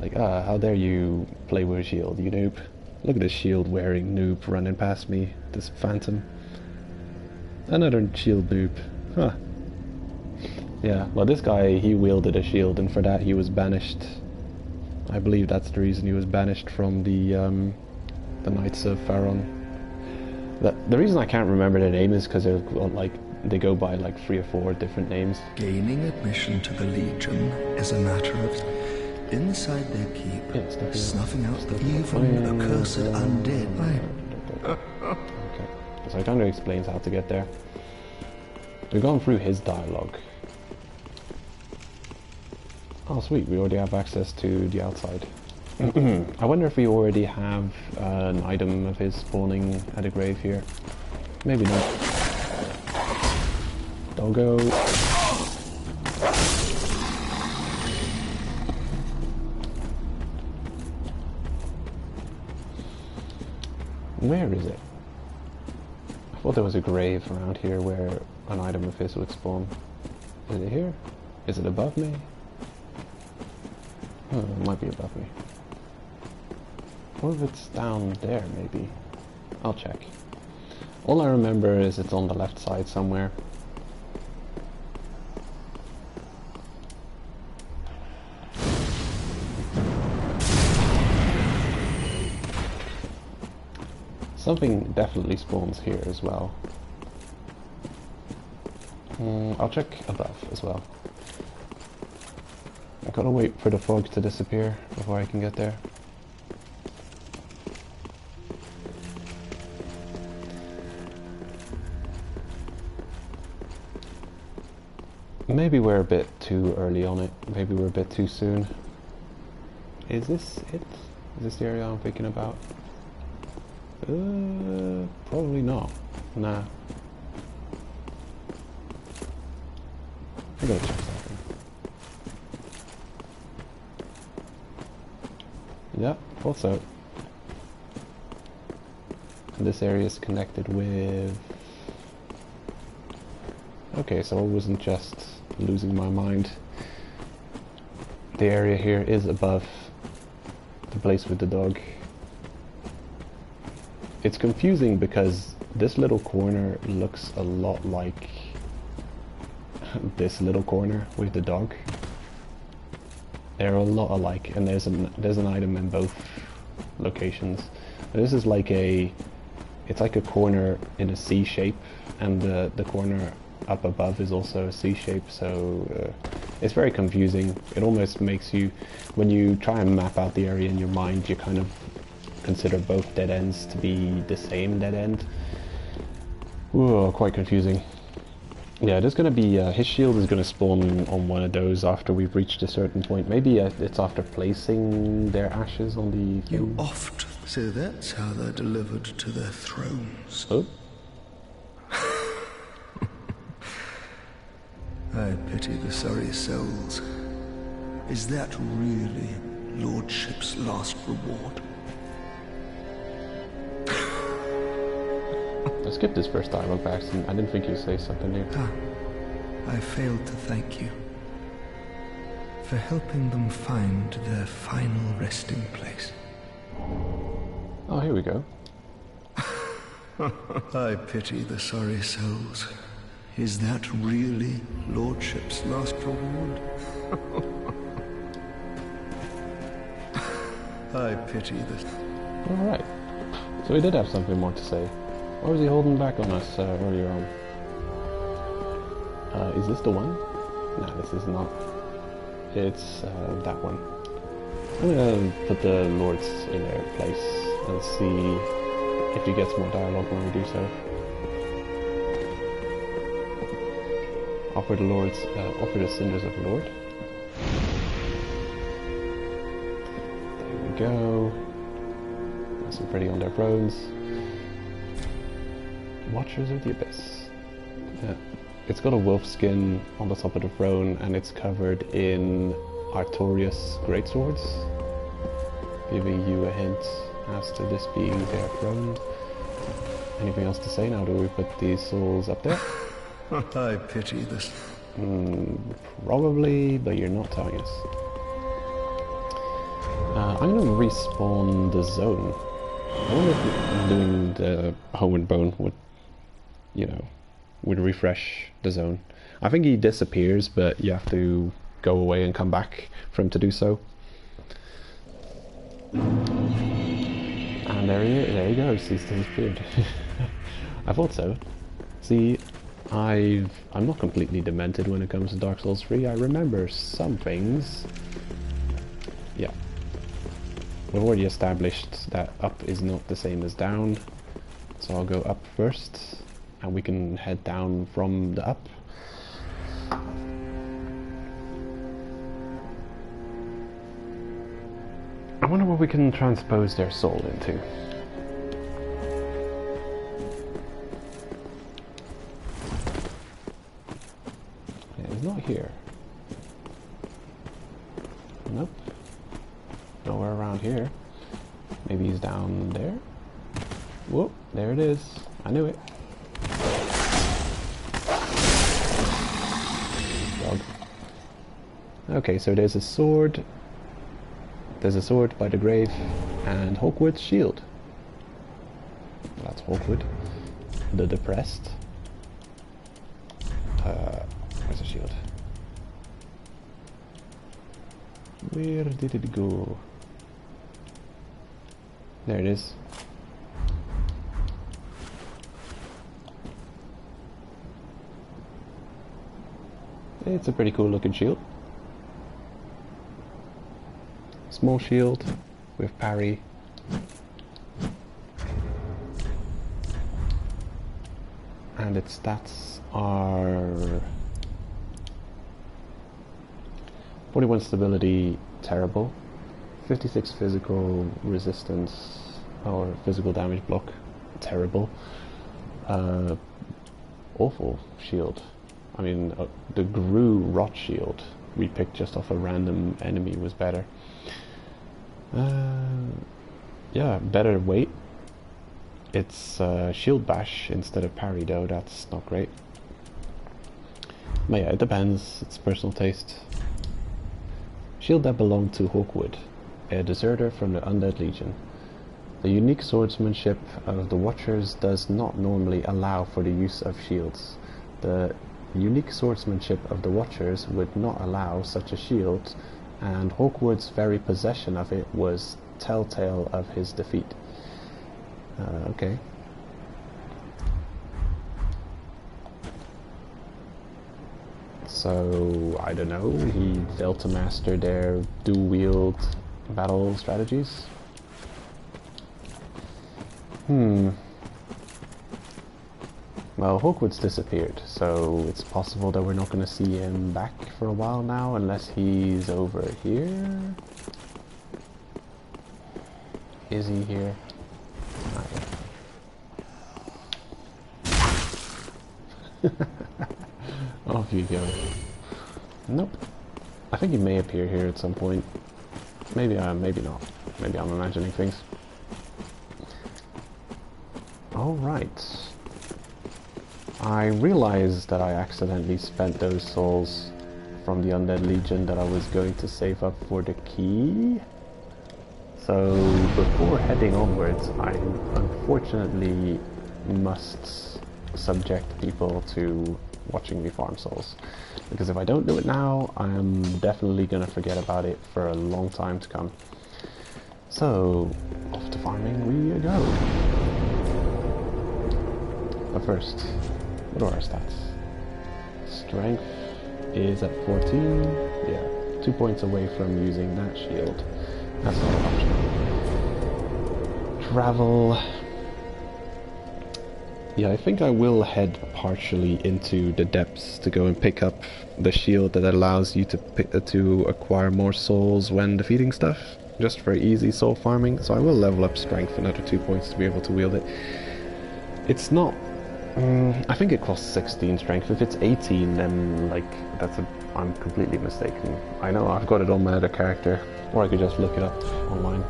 Like, how dare you play with a shield, you noob? Look at this shield wearing noob running past me, this phantom. Another shield noob. Huh. Yeah, well, this guy, he wielded a shield, and for that he was banished. I believe that's the reason he was banished from the Knights of Faron. The reason I can't remember their name is because they're like, they go by like 3 or 4 different names. Gaining admission to the Legion is a matter of inside their keep, snuffing out the even accursed undead. Okay, so it kind of explains how to get there. We're going through his dialogue. Oh sweet, we already have access to the outside. I wonder if we already have an item of his spawning at a grave here. Maybe not. Doggo. Where is it? I thought there was a grave around here where an item of his would spawn. Is it here? Is it above me? Oh, it might be above me. Or if it's down there, maybe. I'll check. All I remember is it's on the left side somewhere. Something definitely spawns here as well. I'll check above as well. I gotta wait for the fog to disappear before I can get there. Maybe we're a bit too early on it. Maybe we're a bit too soon. Is this it? Is this the area I'm thinking about? Probably not. Nah. I gotta check something. Yeah, also. And this area is connected with... Okay, so I wasn't just losing my mind. The area here is above the place with the dog. It's confusing because this little corner looks a lot like this little corner with the dog. They're a lot alike, and there's an item in both locations. This is like it's like a corner in a C shape, and the corner up above is also a C shape, so it's very confusing. It almost makes you, when you try and map out the area in your mind, you kind of consider both dead ends to be the same dead end. Ooh, quite confusing. Yeah, there's going to be, his shield is going to spawn on one of those after we've reached a certain point. Maybe it's after placing their ashes on the thing. You oft say that's how they're delivered to their thrones. Oh? I pity the sorry souls. Is that really Lordship's last reward? I skipped this first dialogue by accident. I didn't think you'd say something new. Ah, I failed to thank you for helping them find their final resting place. Oh, here we go. I pity the sorry souls. Is that really Lordship's last reward? I pity this. Alright. So he did have something more to say. Or was he holding back on us earlier on? Is this the one? No, this is not. It's that one. I'm gonna put the lords in their place and see if he gets more dialogue when we do so. Offer the lords, offer the cinders of the Lord. There we go. Nice and pretty on their thrones. Watchers of the Abyss. Yeah. It's got a wolf skin on the top of the throne and it's covered in Artorias greatswords, giving you a hint as to this being their throne. Anything else to say now that we put these souls up there? I pity this. Probably, but you're not telling us. I'm gonna respawn the zone. I wonder if doing the Homeward Bone would, you know, would refresh the zone. I think he disappears, but you have to go away and come back for him to do so. And there he goes, he's disappeared. I thought so. See, I'm not completely demented when it comes to Dark Souls 3. I remember some things. Yeah. We've already established that up is not the same as down. So I'll go up first, and we can head down from the up. I wonder what we can transpose their soul into. Yeah, he's not here. Nope. Nowhere around here. Maybe he's down there? Whoop, there it is. I knew it. Dog. Okay, so there's a sword. There's a sword by the grave, and Hawkwood's shield. That's Hawkwood. The depressed. Where's the shield? Where did it go? There it is. It's a pretty cool looking shield. Small shield with parry. And its stats are 41 stability, terrible. 56 physical resistance or physical damage block, terrible. Awful shield. I mean, the Gru Rot shield we picked just off a random enemy was better. Yeah, better weight. It's shield bash instead of parry though, that's not great. But yeah, it depends, it's personal taste. Shield that belonged to Hawkwood, a deserter from the Undead Legion. The unique swordsmanship of the Watchers does not normally allow for the use of shields. The unique swordsmanship of the Watchers would not allow such a shield, and Hawkwood's very possession of it was telltale of his defeat. Okay. So, I don't know, he failed to master their dual-wield battle strategies? Well, Hawkwood's disappeared, so it's possible that we're not going to see him back for a while now, unless he's over here. Is he here? Not yet. Off you go. Nope. I think he may appear here at some point. Maybe maybe not. Maybe I'm imagining things. Alright. I realized that I accidentally spent those souls from the Undead Legion that I was going to save up for the key. So before heading onwards, I unfortunately must subject people to watching me farm souls. Because if I don't do it now, I'm definitely going to forget about it for a long time to come. So, off to farming we go. But first, what are our stats? Strength is at 14. Yeah, 2 points away from using that shield. That's not an option. Travel. Yeah, I think I will head partially into the depths to go and pick up the shield that allows you to acquire more souls when defeating stuff, just for easy soul farming. So I will level up strength another 2 points to be able to wield it. It's not. I think it costs 16 strength. If it's 18, then like I'm completely mistaken. I know I've got it on my other character, or I could just look it up online.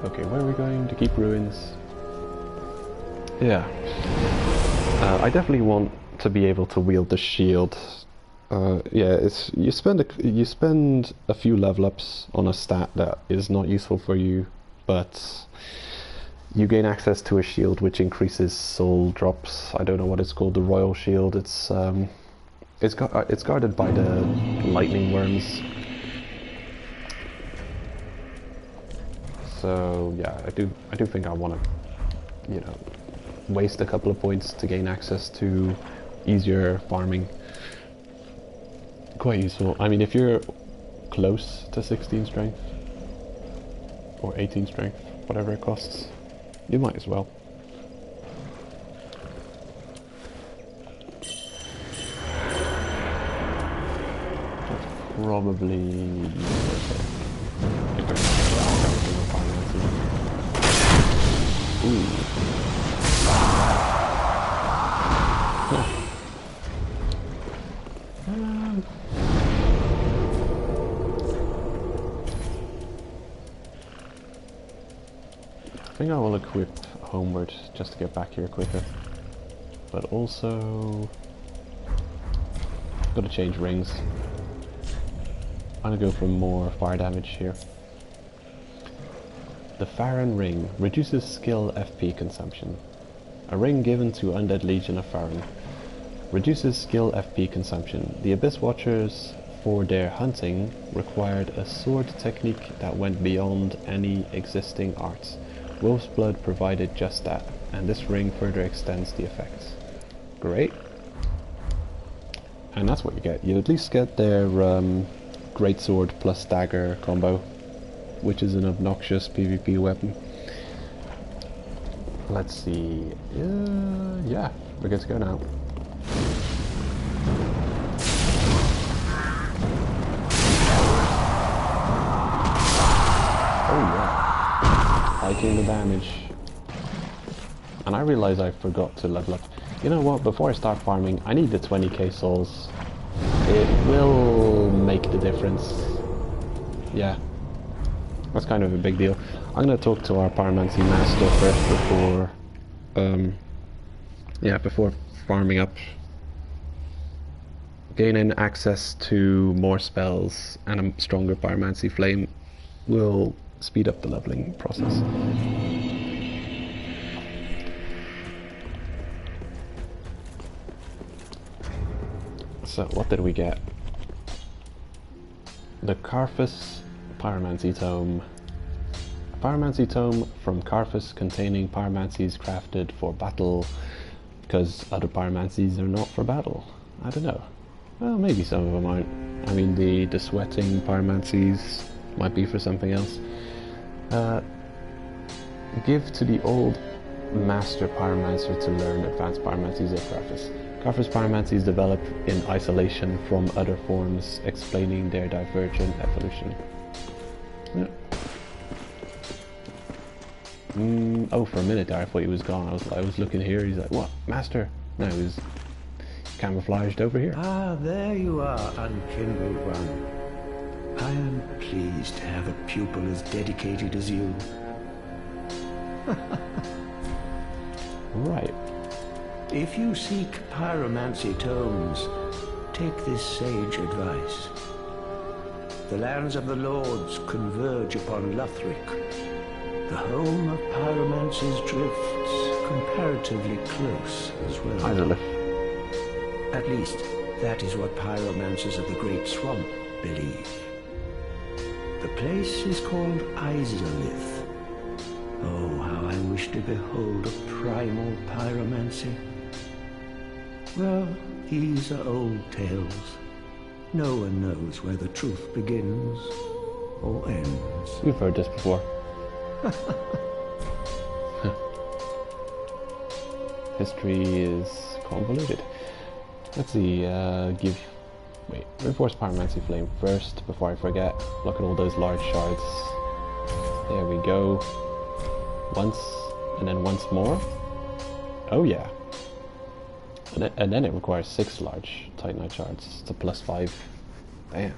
Okay, where are we going? To Keep Ruins. Yeah, I definitely want to be able to wield the shield. Yeah, you spend a few level ups on a stat that is not useful for you, but you gain access to a shield which increases soul drops. I don't know what it's called, the Royal Shield. It's guarded by the lightning worms. So yeah, I do think I want to, you know, waste a couple of points to gain access to easier farming. Quite useful. I mean, if you're close to 16 strength or 18 strength, whatever it costs, you might as well. That's probably ooh. I think I will equip Homeward just to get back here quicker, but also got to change rings. I'm gonna go for more fire damage here. The Farron Ring reduces skill FP consumption. A ring given to Undead Legion of Farron reduces skill FP consumption. The Abyss Watchers, for their hunting, required a sword technique that went beyond any existing arts. Wolf's Blood provided just that, and this ring further extends the effects. Great. And that's what you get. You at least get their greatsword plus dagger combo, which is an obnoxious PvP weapon. Let's see. Yeah, we're good to go now. Oh yeah. Liking the damage. And I realize I forgot to level up. You know what, before I start farming, I need the 20k souls. It will make the difference. Yeah. That's kind of a big deal. I'm gonna talk to our Pyromancy Master first before farming up. Gaining access to more spells and a stronger Pyromancy Flame will speed up the leveling process. So what did we get? The Carthus Pyromancy Tome. A Pyromancy Tome from Carthus containing pyromancies crafted for battle, because other pyromancies are not for battle. I don't know. Well, maybe some of them aren't. I mean, the sweating pyromancies might be for something else. Give to the old master pyromancer to learn advanced pyromancies of Carthus. Carthus pyromancies develop in isolation from other forms, explaining their divergent evolution. Yeah. Oh, for a minute there I thought he was gone. I was looking here, he's like, what, master? No, he was camouflaged over here. Ah, there you are, Unkindled One. I am pleased to have a pupil as dedicated as you. Right. If you seek pyromancy tomes, take this sage advice. The lands of the lords converge upon Lothric. The home of pyromancy's drifts comparatively close as well. At least, that is what pyromancers of the Great Swamp believe. The place is called Izalith. Oh, how I wish to behold a primal pyromancy. Well, these are old tales. No one knows where the truth begins or ends. We've heard this before. History is convoluted. Let's see, reinforce pyromancy flame first before I forget. Look at all those large shards. There we go. Once, and then once more. Oh yeah. And then it requires 6 large Titanite shards. It's a +5. Damn.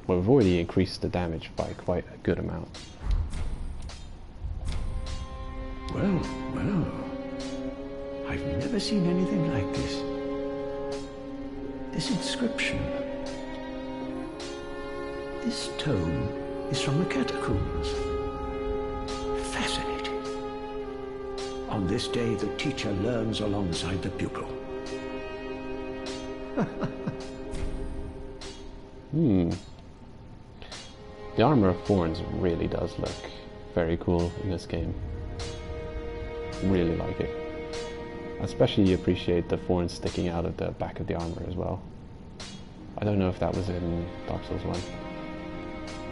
Well, we've already increased the damage by quite a good amount. Well, well. I've never seen anything like this. This inscription. This tome is from the catacombs. Fascinating. On this day, the teacher learns alongside the pupil. The armor of thorns really does look very cool in this game. Really like it. I especially appreciate the thorns sticking out of the back of the armor as well. I don't know if that was in Dark Souls 1.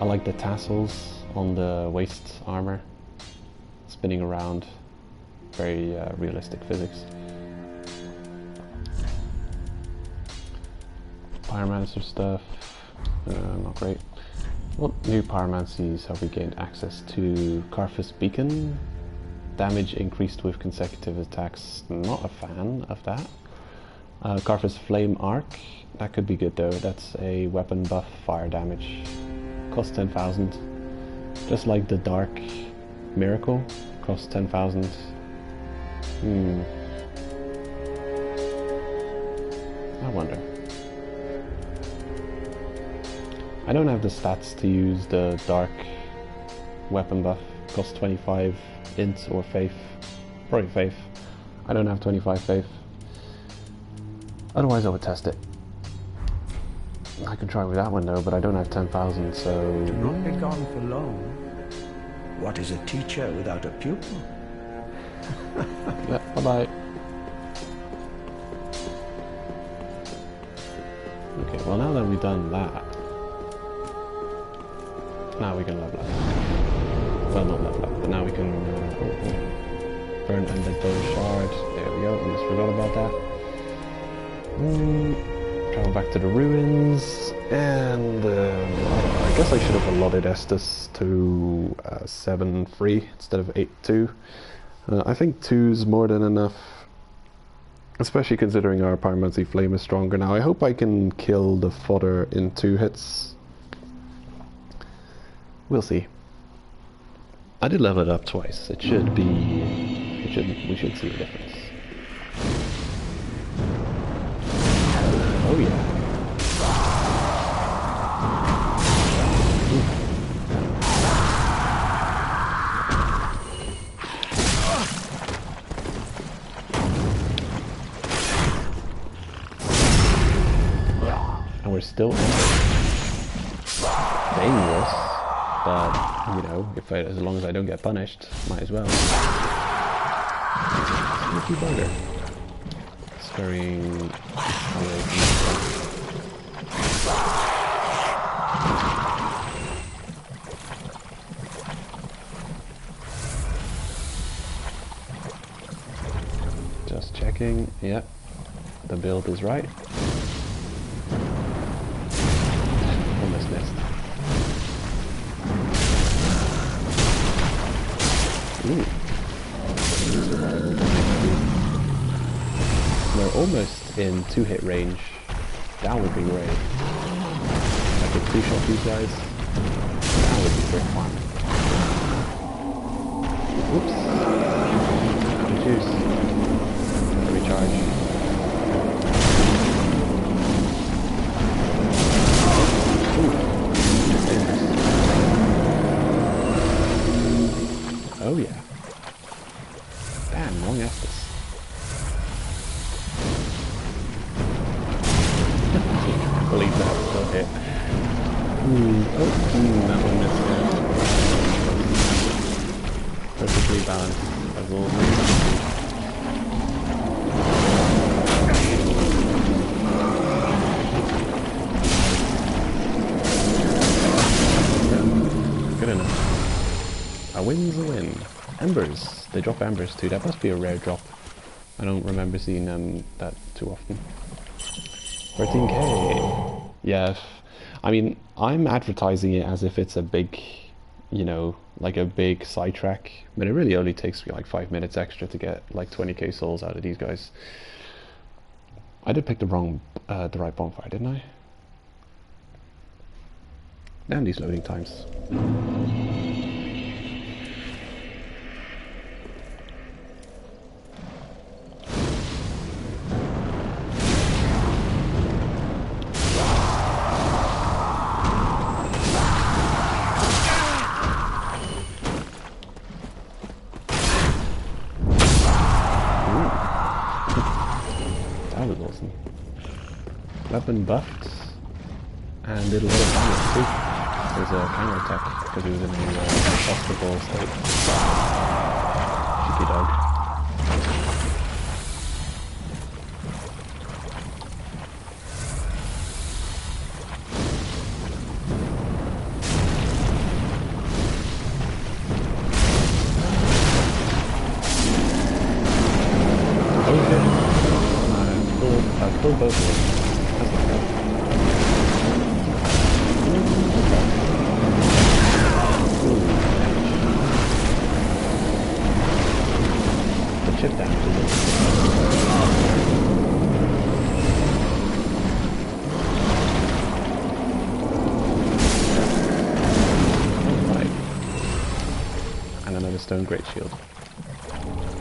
I like the tassels on the waist armor, spinning around. Very realistic physics. Pyromancer stuff, not great. What new pyromancies have we gained access to? Karthus Beacon, damage increased with consecutive attacks. Not a fan of that. Karthus Flame Arc, that could be good though. That's a weapon buff, fire damage. Costs 10,000. Just like the Dark Miracle, costs 10,000. I wonder. I don't have the stats to use the Dark weapon buff. Costs 25 int or faith. Probably faith. I don't have 25 faith. Otherwise I would test it. I can try with that one though, but I don't have 10,000, so... Do not be gone for long. What is a teacher without a pupil? Yeah, bye-bye. Okay, well now that we've done that, now we can level up. Well, not level up, but now we can burn Undead Shard. There we go, almost forgot about that. Travel back to the ruins, and I guess I should have allotted Estus to 7-3 instead of 8-2. I think 2's more than enough, especially considering our Pyromancy Flame is stronger now. I hope I can kill the fodder in 2 hits. We'll see. I did level it up twice. It should be... we should see a difference. Oh yeah. And we're still dangerous, but you know, as long as I don't get punished, might as well. Sneaky bugger. Scurrying away from the just checking, yep, the build is right. Almost missed. Ooh. We're almost in 2-hit range. That would be great. I could 2-shot these guys. That would be great fun. Oops. Juice. charge. Oh yeah. Damn, long Estus. I believe that still hit. That one missed. Perfectly balanced as always. Good enough. A win's a win. Embers. They drop embers too. That must be a rare drop. I don't remember seeing that too often. 13k. Yeah. I mean, I'm advertising it as if it's a big, you know, like a big sidetrack, but it really only takes me like 5 minutes extra to get like 20k souls out of these guys. I did pick the right bonfire, didn't I? Damn these loading times. Weapon buffed and did a lot of damage too. There's a counter attack because he was in a hospital state. Cheeky dog. Okay. I pulled both of them. Chip down to this. Right. And another stone great shield.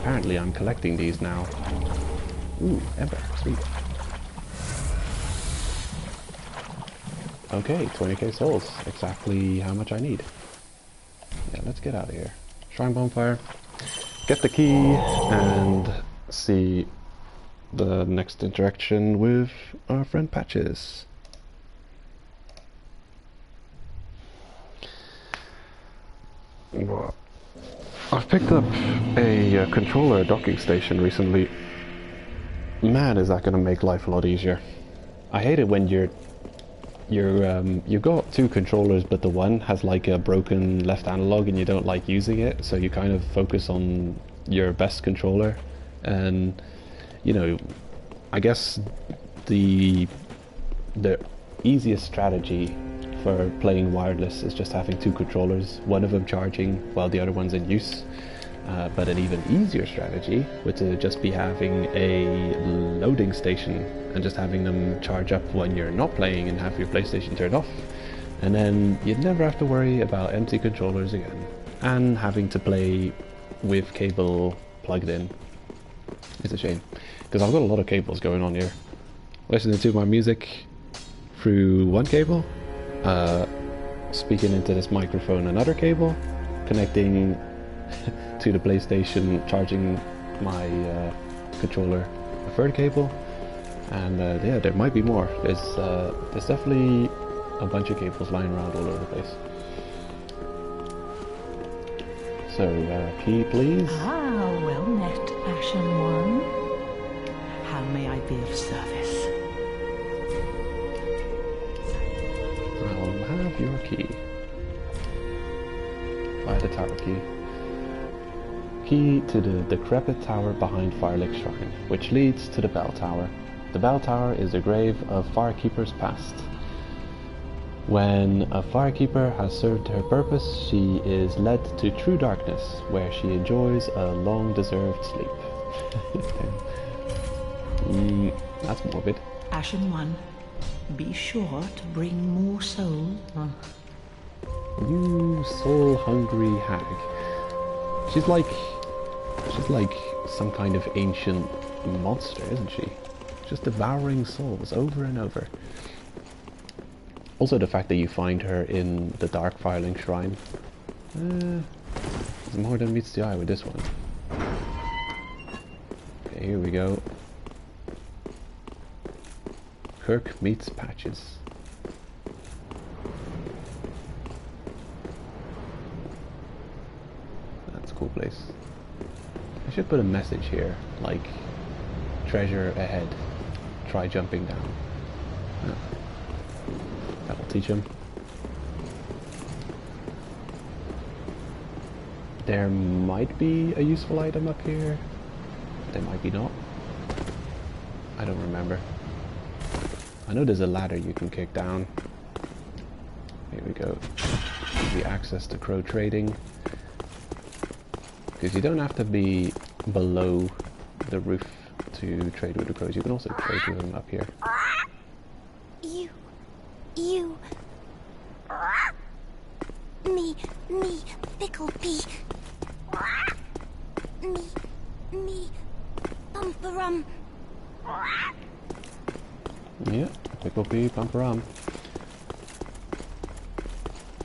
Apparently I'm collecting these now. Ooh, Ember, sweet. Okay, 20k souls. Exactly how much I need. Yeah, let's get out of here. Shrine bonfire. Get the key and see the next interaction with our friend Patches. Well, I've picked up a controller docking station recently. Man, is that going to make life a lot easier. I hate it when you've got two controllers, but the one has like a broken left analog and you don't like using it, so you kind of focus on your best controller. And you know, I guess the easiest strategy for playing wireless is just having two controllers, one of them charging while the other one's in use. But an even easier strategy would to just be having a loading station and just having them charge up when you're not playing and have your PlayStation turned off. And then you'd never have to worry about empty controllers again. And having to play with cable plugged in. It's a shame, because I've got a lot of cables going on here. Listening to my music through one cable, speaking into this microphone another cable, connecting to the PlayStation, charging my controller a third cable, and yeah, there might be more. There's definitely a bunch of cables lying around all over the place. So, key please. Ah, well met, Ashen One. How may I be of service? I'll have your key. Via the tower key. Key to the decrepit tower behind Firelake Shrine, which leads to the bell tower. The bell tower is the grave of firekeepers past. When a firekeeper has served her purpose, she is led to true darkness, where she enjoys a long-deserved sleep. That's morbid. Ashen One, be sure to bring more souls. You soul-hungry hag. She's like some kind of ancient monster, isn't she? Just devouring souls over and over. Also the fact that you find her in the Dark Filing Shrine. There's more than meets the eye with this one. Okay, here we go. Kirk meets Patches. That's a cool place. I should put a message here, like, treasure ahead, try jumping down. That'll teach him. There might be a useful item up here. There might be not. I don't remember. I know there's a ladder you can kick down. Here we go. Easy access to crow trading. Because you don't have to be below the roof to trade with the crows. You can also trade with them up here. You. Me, pickle pea. Me, bumperum. Yeah, pickle pea, bumperum.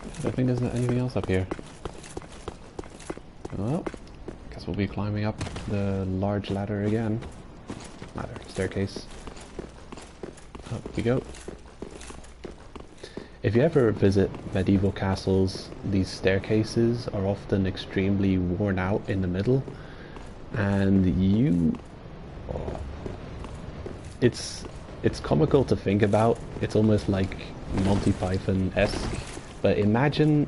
I don't think there's anything else up here. Well, guess we'll be climbing up the large ladder again. Staircase. Up we go. If you ever visit medieval castles, these staircases are often extremely worn out in the middle, and it's comical to think about. It's almost like Monty Python-esque, but imagine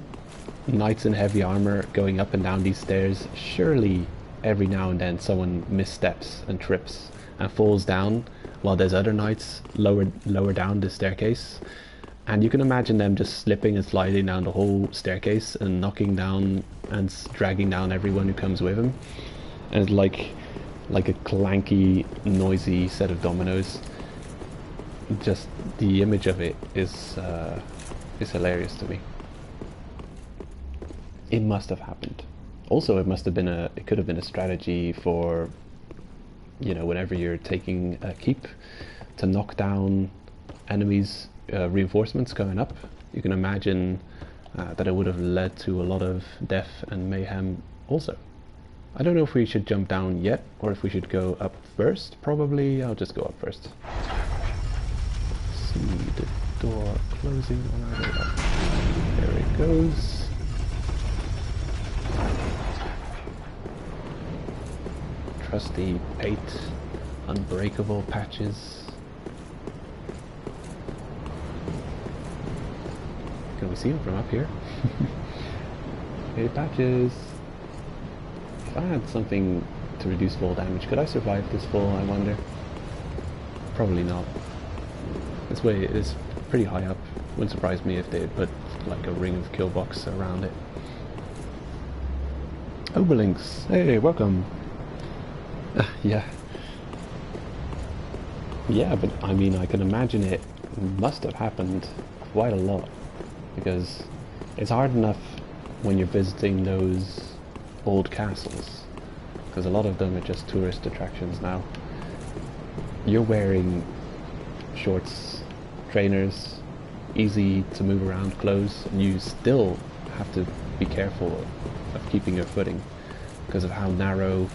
knights in heavy armor going up and down these stairs. Surely every now and then someone missteps and trips and falls down while there's other knights lower down the staircase. And you can imagine them just slipping and sliding down the whole staircase and knocking down and dragging down everyone who comes with them. And it's like a clanky, noisy set of dominoes. Just the image of it is hilarious to me. It must have happened. Also, it could have been a strategy for, you know, whenever you're taking a keep, to knock down enemies. Reinforcements going up. You can imagine that it would have led to a lot of death and mayhem also. I don't know if we should jump down yet or if we should go up first. Probably I'll just go up first. See the door closing on our way up. There it goes. Trusty Pate, unbreakable Patches. Can we see him from up here? Hey Patches! If I had something to reduce fall damage, could I survive this fall, I wonder? Probably not. This way is pretty high up. Wouldn't surprise me if they had put like a ring of kill box around it. Oberlinks! Hey, welcome! Yeah. Yeah, but I mean, I can imagine it must have happened quite a lot. Because it's hard enough when you're visiting those old castles, because a lot of them are just tourist attractions now. You're wearing shorts, trainers, easy to move around clothes, and you still have to be careful of keeping your footing because of how narrow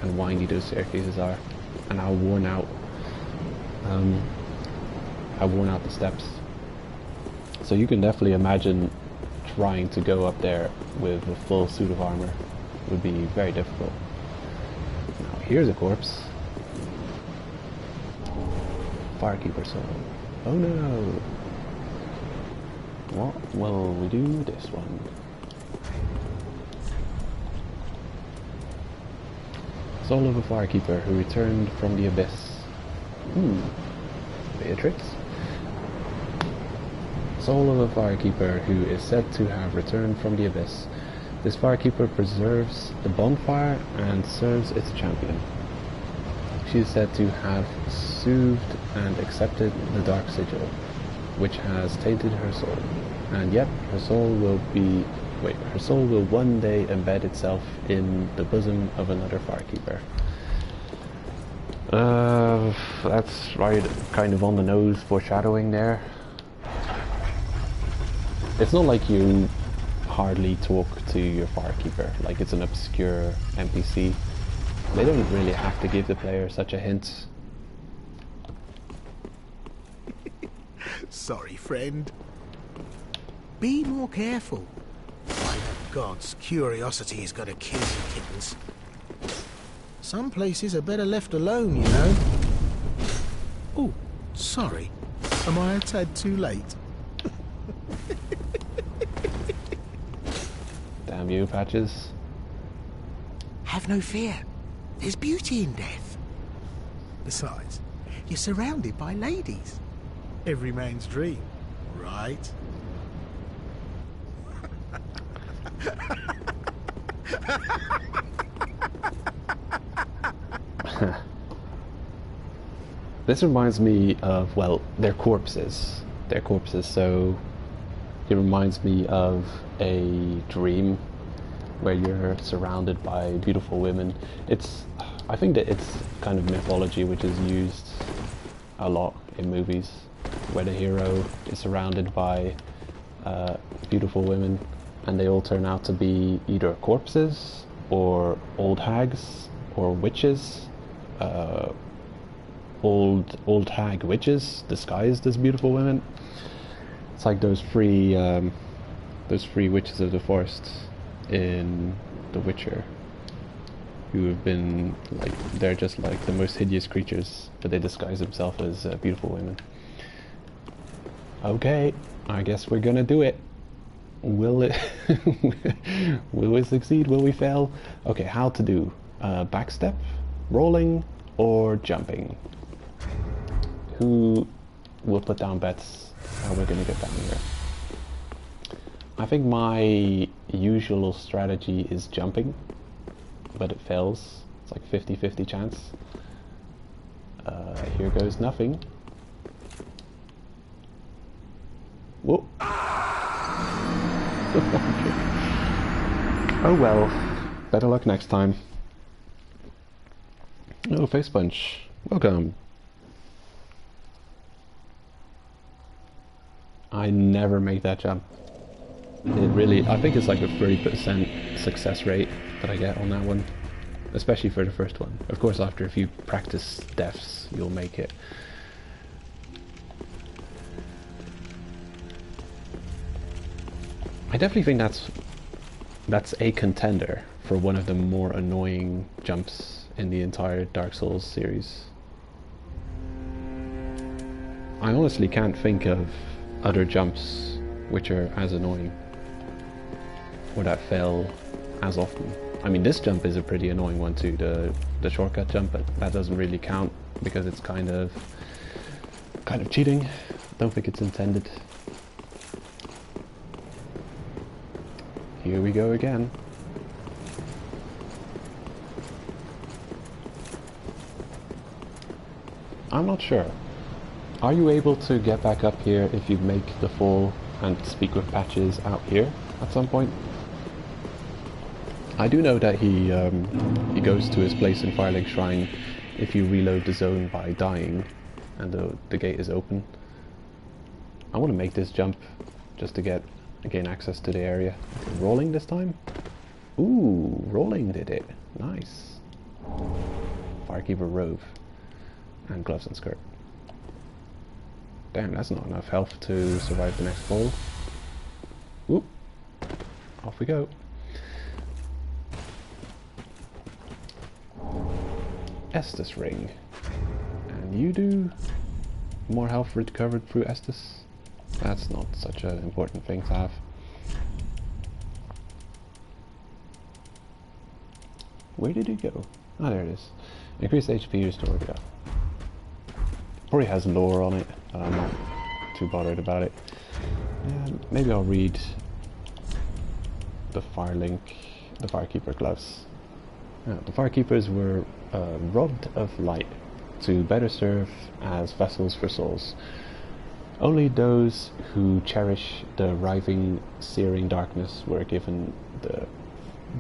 and windy those staircases are, and how worn out the steps. So you can definitely imagine trying to go up there with a full suit of armor would be very difficult. Now here's a corpse. Firekeeper soul. Oh no! What will we do with this one? Soul of a firekeeper who returned from the abyss. Beatrix? Soul of a firekeeper who is said to have returned from the abyss. This firekeeper preserves the bonfire and serves its champion. She is said to have soothed and accepted the dark sigil, which has tainted her soul, and yet her soul will one day embed itself in the bosom of another firekeeper. That's right, kind of on the nose foreshadowing there. It's not like you hardly talk to your Firekeeper, like it's an obscure NPC. They don't really have to give the player such a hint. Sorry, friend. Be more careful. By the gods, curiosity is gonna kill you kittens. Some places are better left alone, you know. Oh, sorry. Am I a tad too late? Damn you, Patches. Have no fear. There's beauty in death. Besides, you're surrounded by ladies. Every man's dream, right? This reminds me of, well, their corpses. Their corpses, so it reminds me of a dream where you're surrounded by beautiful women. I think that it's kind of mythology which is used a lot in movies, where the hero is surrounded by beautiful women, and they all turn out to be either corpses or old hags or witches. Old hag witches disguised as beautiful women. It's like those three witches of the forest in The Witcher, who have been like, they're just like the most hideous creatures, but they disguise themselves as beautiful women. Okay, I guess we're gonna do it. Will it will we succeed? Will we fail? Okay, how to do backstep, rolling, or jumping? Who will put down bets how we're gonna get down here? I think my usual strategy is jumping, but it fails. It's like 50-50 chance. Here goes nothing. Whoa. Oh well, better luck next time. Oh, Face Punch, welcome. I never make that jump. I think it's like a 30% success rate that I get on that one, especially for the first one. Of course, after a few practice deaths, you'll make it. I definitely think that's a contender for one of the more annoying jumps in the entire Dark Souls series. I honestly can't think of other jumps which are as annoying, or that fail as often. I mean, this jump is a pretty annoying one too, the shortcut jump, but that doesn't really count because it's kind of cheating. Don't think it's intended. Here we go again. I'm not sure. Are you able to get back up here if you make the fall and speak with Patches out here at some point? I do know that he goes to his place in Firelink Shrine if you reload the zone by dying and the gate is open. I want to make this jump just to gain access to the area. Rolling this time? Ooh, rolling did it. Nice. Firekeeper robe and gloves and skirt. Damn, that's not enough health to survive the next fall. Oop. Off we go. Estus ring. And you do more health recovered through Estus? That's not such an important thing to have. Where did it go? Ah, there it is. Increase HP restored, yeah. Probably has lore on it, but I'm not too bothered about it. Maybe I'll read the Firekeeper gloves. The Firekeepers were robbed of light to better serve as vessels for souls. Only those who cherish the writhing, searing darkness were given the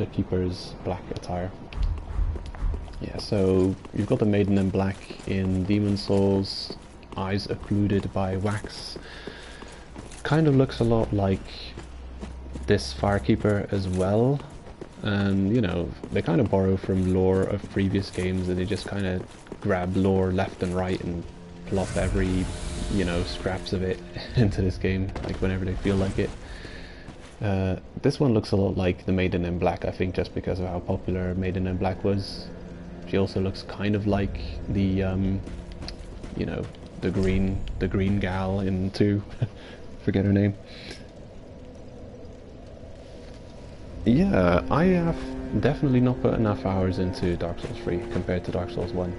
Keeper's black attire. Yeah, so you've got the Maiden in Black in Demon Souls, eyes occluded by wax. Kind of looks a lot like this Firekeeper as well, and you know, they kind of borrow from lore of previous games, and they just kind of grab lore left and right and plop every, you know, scraps of it into this game, like whenever they feel like it. This one looks a lot like the Maiden in Black, I think, just because of how popular Maiden in Black was. She also looks kind of like the, you know, the green gal in 2. Forget her name. Yeah, I have definitely not put enough hours into Dark Souls 3 compared to Dark Souls 1.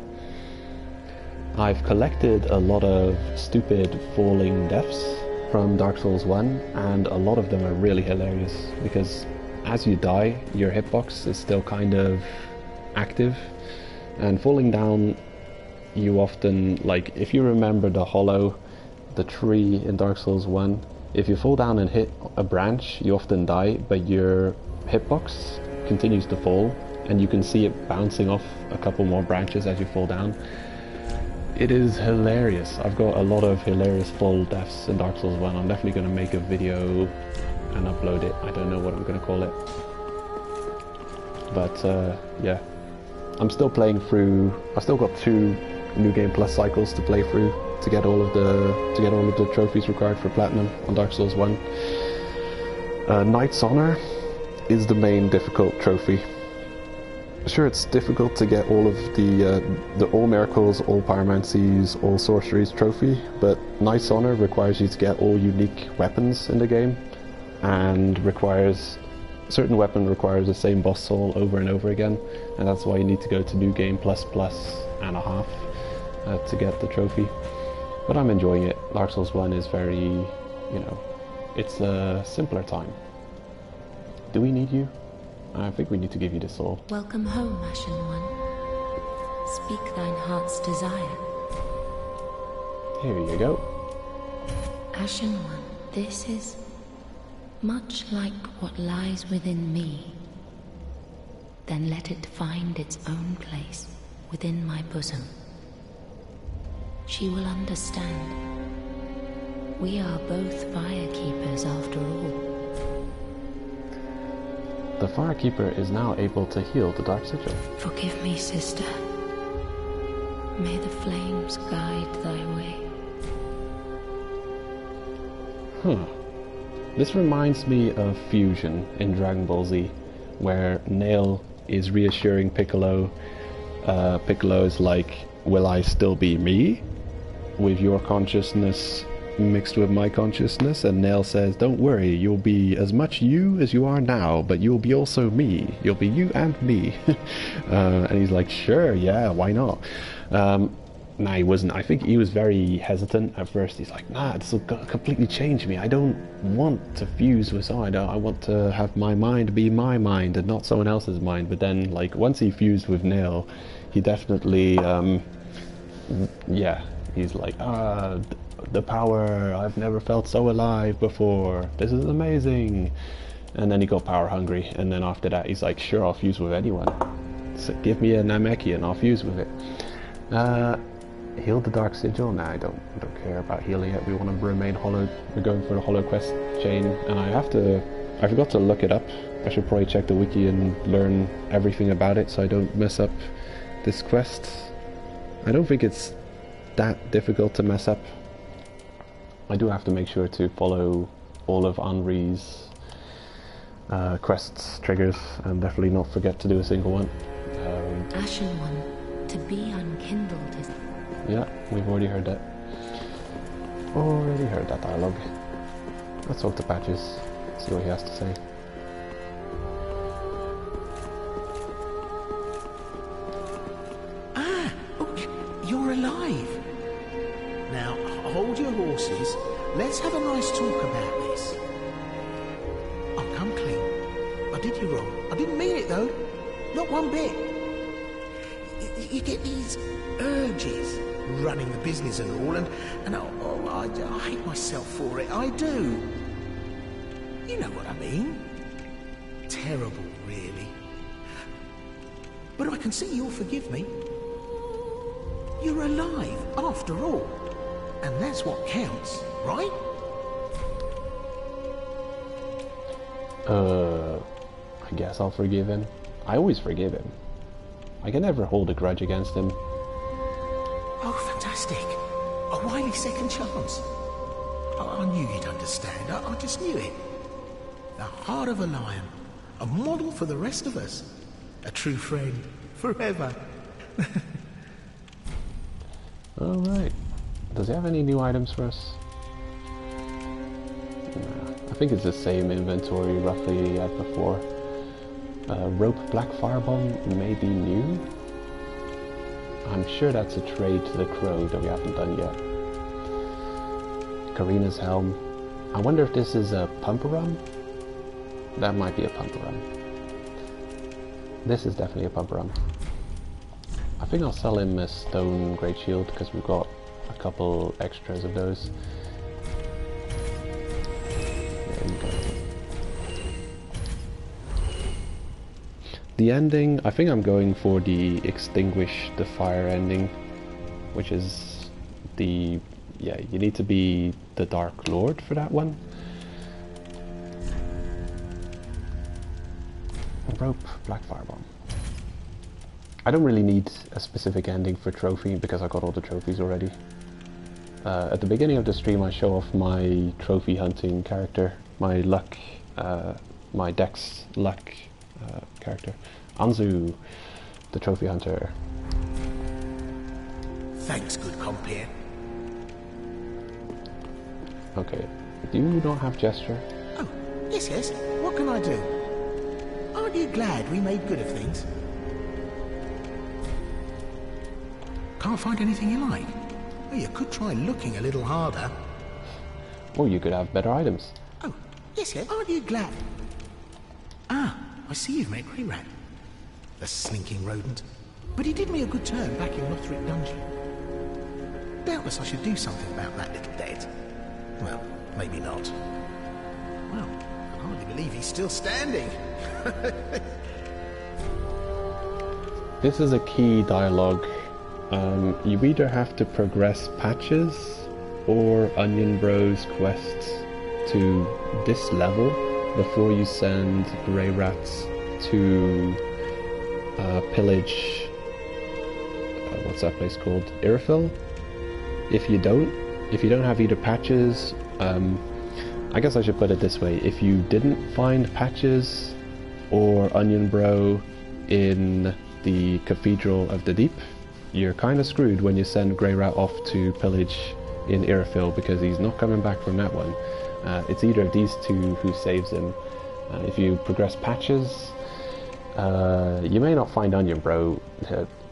I've collected a lot of stupid falling deaths from Dark Souls 1, and a lot of them are really hilarious, because as you die, your hitbox is still kind of active, and falling down, you often, like, if you remember the hollow, the tree in Dark Souls 1, if you fall down and hit a branch, you often die, but your hitbox continues to fall, and you can see it bouncing off a couple more branches as you fall down. It is hilarious. I've got a lot of hilarious fall deaths in Dark Souls 1. I'm definitely going to make a video and upload it. I don't know what I'm going to call it. But yeah, I'm still playing through. I've still got 2 New Game Plus cycles to play through to get all of the trophies required for Platinum on Dark Souls 1. Knight's Honor is the main difficult trophy. Sure, it's difficult to get all of the All Miracles, All Pyromancies, All Sorceries trophy, but Knight's Honor requires you to get all unique weapons in the game, and certain weapon requires the same boss soul over and over again, and that's why you need to go to New Game Plus and a half to get the trophy. But I'm enjoying it. Dark Souls 1 is very, you know, it's a simpler time. Do we need you? I think we need to give you the soul. Welcome home, Ashen One. Speak thine heart's desire. Here you go. Ashen One, this is much like what lies within me. Then let it find its own place within my bosom. She will understand. We are both firekeepers after all. The Firekeeper is now able to heal the Dark Sigil. Forgive me, sister. May the flames guide thy way. This reminds me of Fusion in Dragon Ball Z, where Nail is reassuring Piccolo. Piccolo is like, will I still be me? With your consciousness mixed with my consciousness, and Nail says, don't worry, you'll be as much you as you are now, but you'll be also me. You'll be you and me. And he's like, sure, yeah, why not? Nah, he wasn't. I think he was very hesitant at first. He's like, nah, this will completely change me. I don't want to fuse with someone. I want to have my mind be my mind and not someone else's mind. But then, like, once he fused with Nail, he definitely, yeah, he's like, the power, I've never felt so alive before, this is amazing. And then he got power hungry, and then after that he's like, sure, I'll fuse with anyone. So give me a Namekian and I'll fuse with it. Heal the Dark Sigil? Nah, I don't care about healing it. We want to remain hollow. We're going for the hollow quest chain, and I forgot to look it up. I should probably check the wiki and learn everything about it so I don't mess up this quest. I don't think it's that difficult to mess up. I do have to make sure to follow all of Henri's quests, triggers, and definitely not forget to do a single one. Ashen One, to be unkindled is... Yeah, we've already heard that. Already heard that dialogue. Let's talk to Patches, see what he has to say. Ah! Oh, you're alive! Now, hold your horses. Let's have a nice talk about this. I've come clean. I did you wrong. I didn't mean it, though. Not one bit. You get these urges, running the business and all, and I hate myself for it. I do. You know what I mean. Terrible, really. but I can see you'll forgive me. You're alive, after all. And that's what counts, right? I guess I'll forgive him. I always forgive him. I can never hold a grudge against him. Oh, fantastic. A wily second chance. I knew you'd understand. I just knew it. The heart of a lion. A model for the rest of us. A true friend. Forever. Alright. Does he have any new items for us? Nah, I think it's the same inventory roughly he had before. Rope Black Firebomb may be new. I'm sure that's a trade to the Crow that we haven't done yet. Karina's Helm. I wonder if this is a Pumperum? That might be a Pumperum. This is definitely a Pumperum. I think I'll sell him a Stone Great Shield because we've got a couple extras of those. There we go. The ending, I think I'm going for the Extinguish the Fire ending, which is the, yeah, you need to be the Dark Lord for that one. Rope, Black Firebomb. I don't really need a specific ending for trophy because I got all the trophies already. At the beginning of the stream I show off my trophy hunting character, my luck, my dex luck character. Anzu, the trophy hunter. Thanks, good compere. Okay, do you not have gesture? Oh, yes. What can I do? Aren't you glad we made good of things? Can't find anything you like? Well, you could try looking a little harder. Or you could have better items. Oh, yes. Aren't you glad? Ah, I see you've met Grey Rat. The slinking rodent. But he did me a good turn back in Lothric Dungeon. Doubtless I should do something about that little dead. Well, maybe not. Well, I can hardly believe he's still standing. This is a key dialogue. You either have to progress patches or Onion Bros quests to this level before you send Grey Rats to pillage, what's that place called? Irophil? If you don't have either patches, I guess I should put it this way, if you didn't find patches or Onion Bro in the Cathedral of the Deep, you're kind of screwed when you send Grey Rat off to pillage in Irophil because he's not coming back from that one. It's either of these two who saves him. If you progress patches, you may not find Onion Bro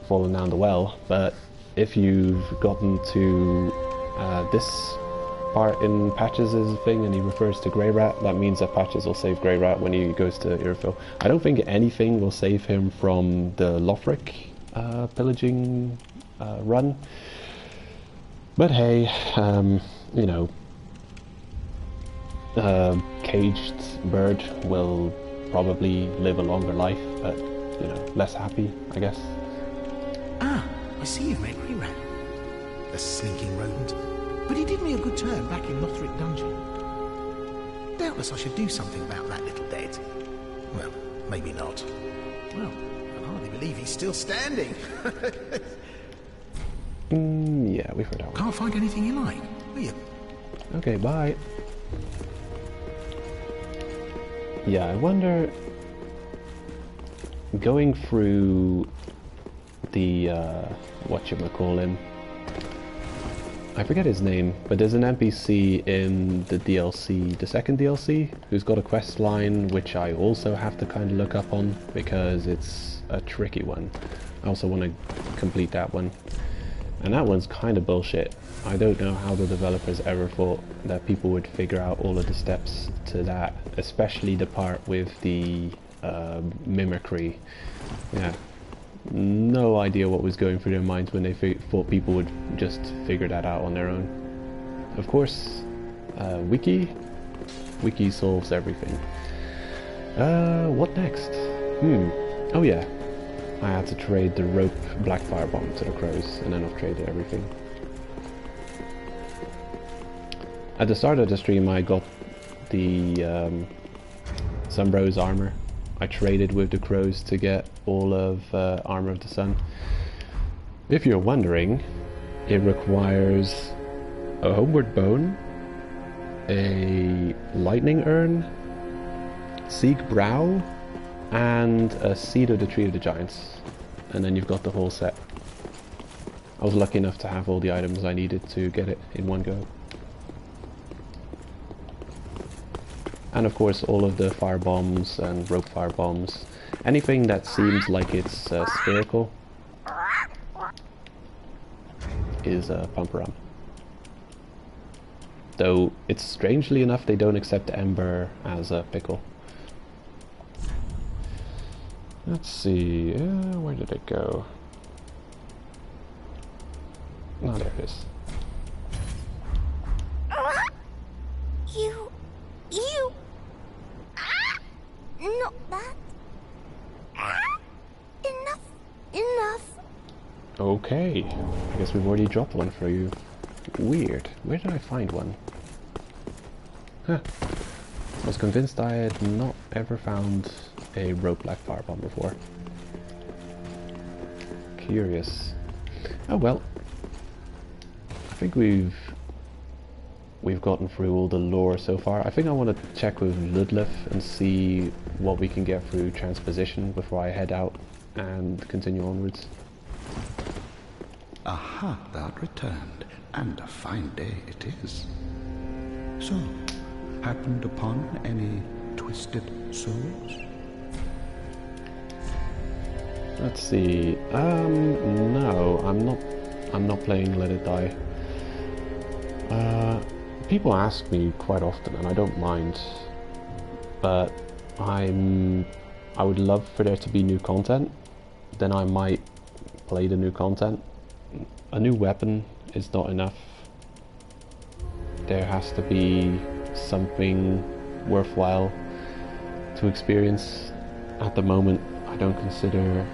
falling down the well, but if you've gotten to this part in Patches' thing and he refers to Grey Rat, that means that Patches will save Grey Rat when he goes to Irophil. I don't think anything will save him from the Lothric pillaging run, but hey, you know, caged bird will probably live a longer life, but you know, less happy, I guess. Ah, I see you've met Grey Rat. The slinking rodent. But he did me a good turn back in Lothric Dungeon. Doubtless I should do something about that little dead. Well, maybe not. Well, I can hardly believe he's still standing. Yeah, we've heard that one. Can't find anything you like, will you? Okay, bye. Yeah, I wonder, going through the, whatchamacallin, I forget his name, but there's an NPC in the DLC, the second DLC, who's got a quest line which I also have to kind of look up on because it's a tricky one. I also want to complete that one. And that one's kind of bullshit. I don't know how the developers ever thought that people would figure out all of the steps to that, especially the part with the mimicry. Yeah. No idea what was going through their minds when they thought people would just figure that out on their own. Of course, Wiki solves everything. What next? Oh yeah, I had to trade the rope black firebomb to the crows, and then I've traded everything. At the start of the stream I got the Sunbrow's armor. I traded with the crows to get all of Armor of the Sun. If you're wondering, it requires a homeward bone, a lightning urn, Seek Brow, and a seed of the Tree of the Giants, and then you've got the whole set. I was lucky enough to have all the items I needed to get it in one go. And of course all of the fire bombs and rope fire bombs, anything that seems like it's spherical is Pumperum. Though it's strangely enough they don't accept Ember as a pickle. Let's see, where did it go? Oh, there it is. You... Not that. Enough. Okay, I guess we've already dropped one for you. Weird, where did I find one? Huh. I was convinced I had not ever found a rope black firebomb before. Curious. Oh well. I think we've gotten through all the lore so far. I think I want to check with Ludleth and see what we can get through transposition before I head out and continue onwards. Aha, thou'rt returned, and a fine day it is. So, happened upon any twisted souls? Let's see. No, I'm not playing Let It Die. People ask me quite often, and I don't mind, but I would love for there to be new content. Then I might play the new content. A new weapon is not enough. There has to be something worthwhile to experience. At the moment, I don't consider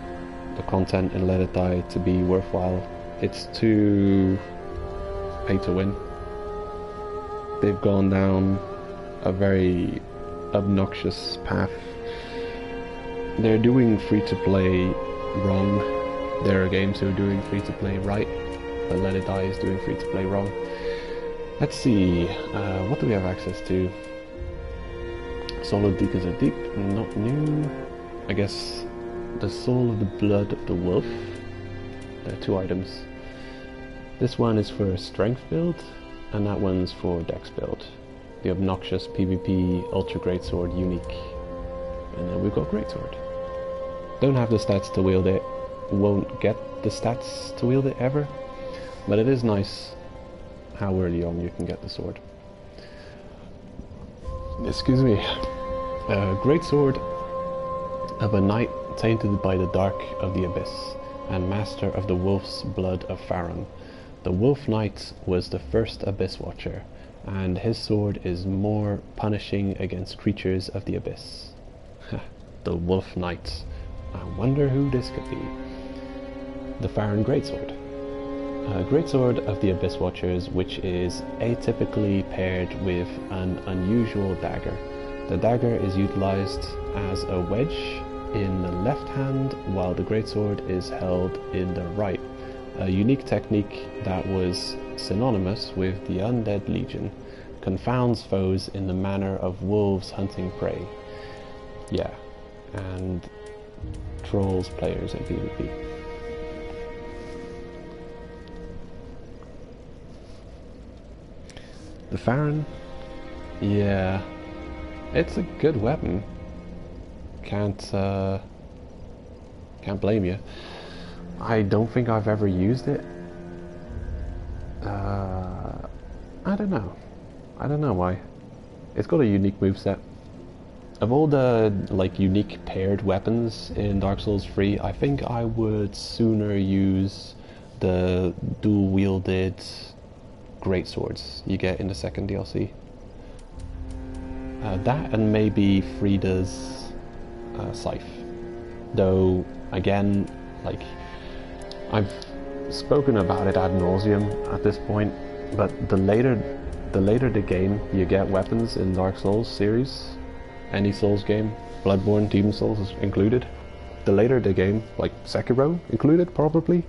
the content in Let It Die to be worthwhile. It's too pay to win. They've gone down a very obnoxious path. They're doing free-to-play wrong. There are games who are doing free-to-play right, but Let It Die is doing free-to-play wrong. Let's see, what do we have access to? Soul of Deacons of Deep, not new. I guess the Soul of the Blood of the Wolf. There are two items. This one is for a strength build, and that one's for dex build. The obnoxious PvP Ultra Greatsword unique. And then we've got Greatsword. Don't have the stats to wield it, won't get the stats to wield it ever, but it is nice how early on you can get the sword. Excuse me. Greatsword of a knight tainted by the dark of the abyss, and master of the wolf's blood of Faron. The Wolf Knight was the first Abyss Watcher, and his sword is more punishing against creatures of the abyss. The Wolf Knight. I wonder who this could be. The Faron Greatsword. A Greatsword of the Abyss Watchers, which is atypically paired with an unusual dagger. The dagger is utilized as a wedge in the left hand, while the Greatsword is held in the right. A unique technique that was synonymous with the Undead Legion. Confounds foes in the manner of wolves hunting prey. Yeah, and trolls players in PvP. The Faron? Yeah, it's a good weapon. Can't blame you. I don't think I've ever used it. I don't know. I don't know why. It's got a unique moveset. Of all the unique paired weapons in Dark Souls 3, I think I would sooner use the dual-wielded greatswords you get in the second DLC. That and maybe Frida's scythe. Though, again, like, I've spoken about it ad nauseum at this point, but the later the game you get weapons in Dark Souls series, any Souls game, Bloodborne, Demon Souls is included, the later the game, like Sekiro included probably,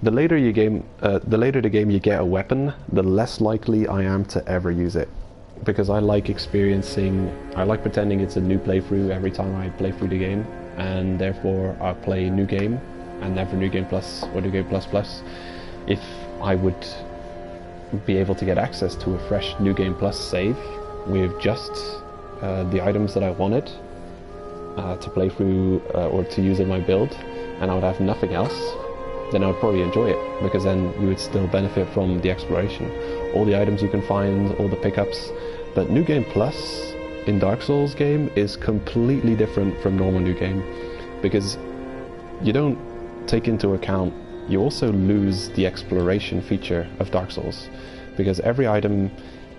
the later the game you get a weapon, the less likely I am to ever use it. Because I like pretending it's a new playthrough every time I play through the game, and therefore I play New Game and never New Game Plus or New Game Plus Plus. If I would be able to get access to a fresh New Game Plus save with just the items that I wanted to play through or to use in my build, and I would have nothing else, then I would probably enjoy it, because then you would still benefit from the exploration, all the items you can find, all the pickups. But New Game Plus in Dark Souls game is completely different from normal New Game, because you don't take into account, you also lose the exploration feature of Dark Souls, because every item,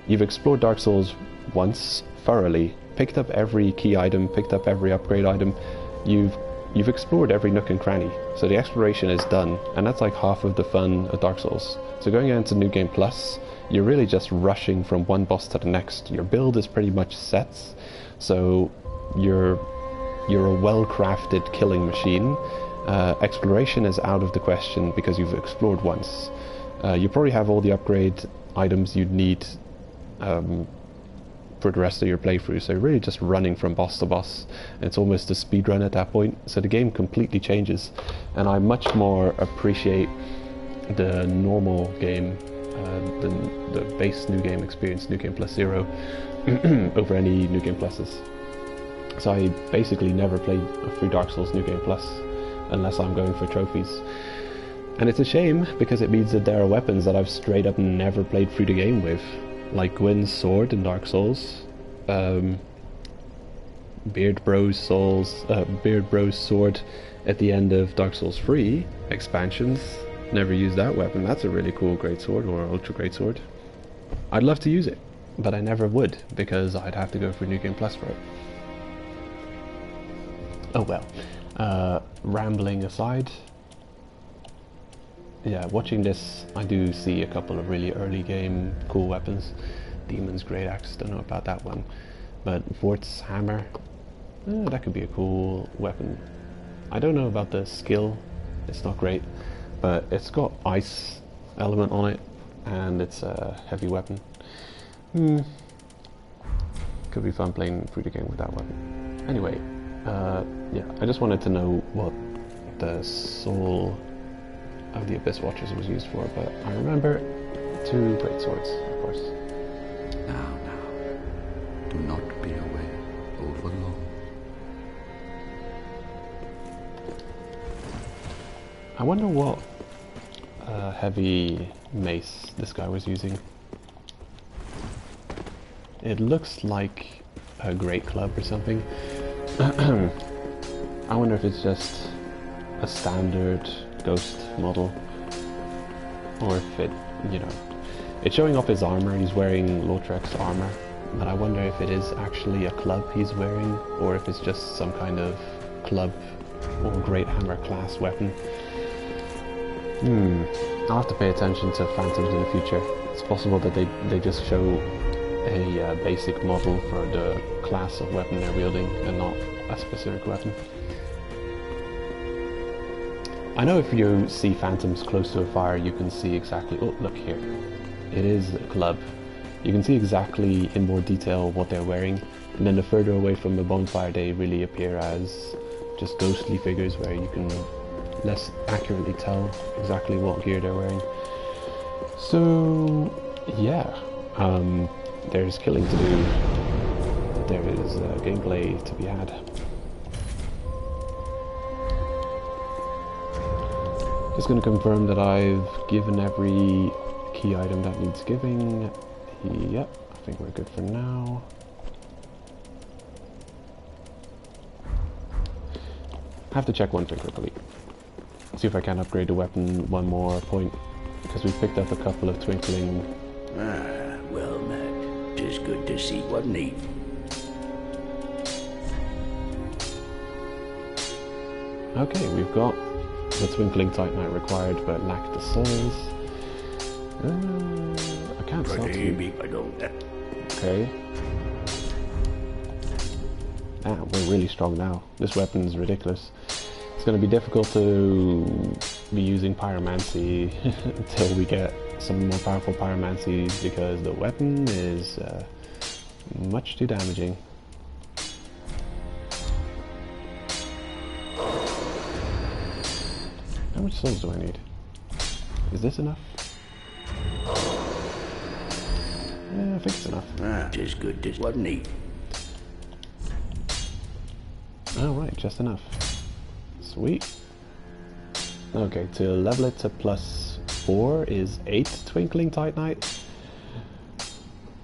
you've explored Dark Souls once thoroughly, picked up every key item, picked up every upgrade item, you've explored every nook and cranny, so the exploration is done, and that's like half of the fun of Dark Souls. So going into New Game Plus, you're really just rushing from one boss to the next. Your build is pretty much set, so you're a well-crafted killing machine. Exploration is out of the question because you've explored once. You probably have all the upgrade items you'd need for the rest of your playthrough, so you're really just running from boss to boss. It's almost a speedrun at that point, so the game completely changes, and I much more appreciate the normal game, the base New Game experience, New Game Plus Zero, over any New Game Pluses. So I basically never played through Dark Souls New Game Plus unless I'm going for trophies. And it's a shame, because it means that there are weapons that I've straight up never played through the game with, like Gwyn's sword in Dark Souls, Beard Bro's sword at the end of Dark Souls 3 expansions. Never used that weapon. That's a really cool great sword, or ultra great sword. I'd love to use it, but I never would, because I'd have to go for New Game Plus for it. Oh well. Rambling aside, yeah, watching this, I do see a couple of really early game cool weapons. Demon's Great Axe, don't know about that one, but Vort's Hammer, that could be a cool weapon. I don't know about the skill, it's not great, but it's got ice element on it, and it's a heavy weapon. Could be fun playing through the game with that weapon. Anyway, yeah, I just wanted to know what the soul of the Abyss Watchers was used for, but I remember 2 great swords, of course. Now, do not be away over long. I wonder what heavy mace this guy was using. It looks like a great club or something. I wonder if it's just a standard ghost model, or if it, you know, it's showing off his armor. He's wearing Lautrec's armor, but I wonder if it is actually a club he's wearing, or if it's just some kind of club or great hammer class weapon. I'll have to pay attention to Phantoms in the future. It's possible that they just show a basic model for the class of weapon they're wielding and not a specific weapon. I know if you see Phantoms close to a fire, you can see exactly, oh look here, it is a club. You can see exactly in more detail what they're wearing, and then the further away from the bonfire they really appear as just ghostly figures where you can less accurately tell exactly what gear they're wearing. So yeah, there's killing to do, there is gameplay to be had. Just going to confirm that I've given every key item that needs giving. Yep, I think we're good for now. I have to check one thing quickly. See if I can upgrade the weapon one more point, because we picked up a couple of twinkling. Ah, well met. 'Tis good to see, wasn't he? Okay, we've got the Twinkling Titanite required, but lack the souls. I can't stop you. Okay. Ah, we're really strong now. This weapon's ridiculous. It's going to be difficult to be using pyromancy until we get some more powerful pyromancies because the weapon is much too damaging. How much souls do I need? Is this enough? Yeah, I think it's enough. Ah, tis good, tis wasn't he? Oh right, just enough. Sweet. Okay, to level it to +4 is 8 Twinkling Titanite.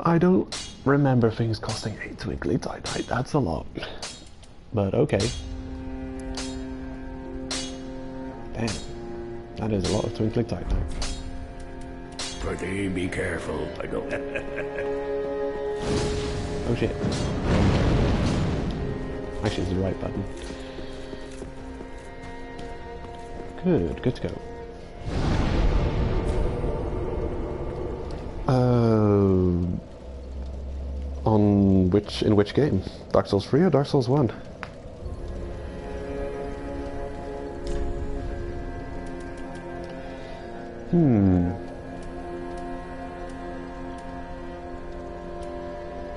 I don't remember things costing 8 Twinkling Titanite, that's a lot. But okay. Damn, that is a lot of Twinkling Titanite. Pretty be careful, I don't. Oh shit. Actually, it's the right button. Good to go. In which game? Dark Souls 3 or Dark Souls 1?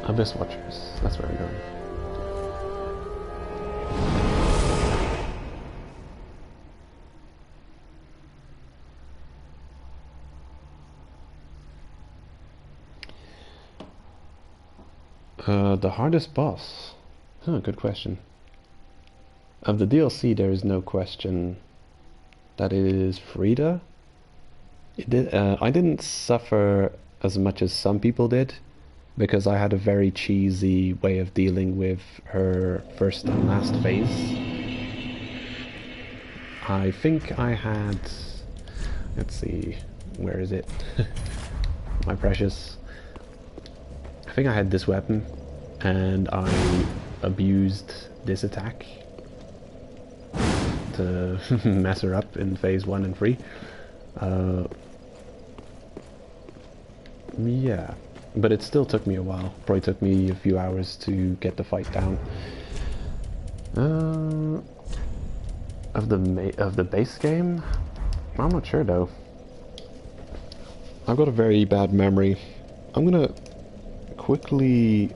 Abyss Watchers, that's where I'm going. The hardest boss? Huh, good question. Of the DLC, there is no question that it is Frida. I didn't suffer as much as some people did, because I had a very cheesy way of dealing with her first and last phase. I think I had... Let's see, where is it? My precious. I think I had this weapon, and I abused this attack to mess her up in phase 1 and 3. Yeah, but it still took me a while. Probably took me a few hours to get the fight down. Of the base game, I'm not sure though. I've got a very bad memory. I'm gonna quickly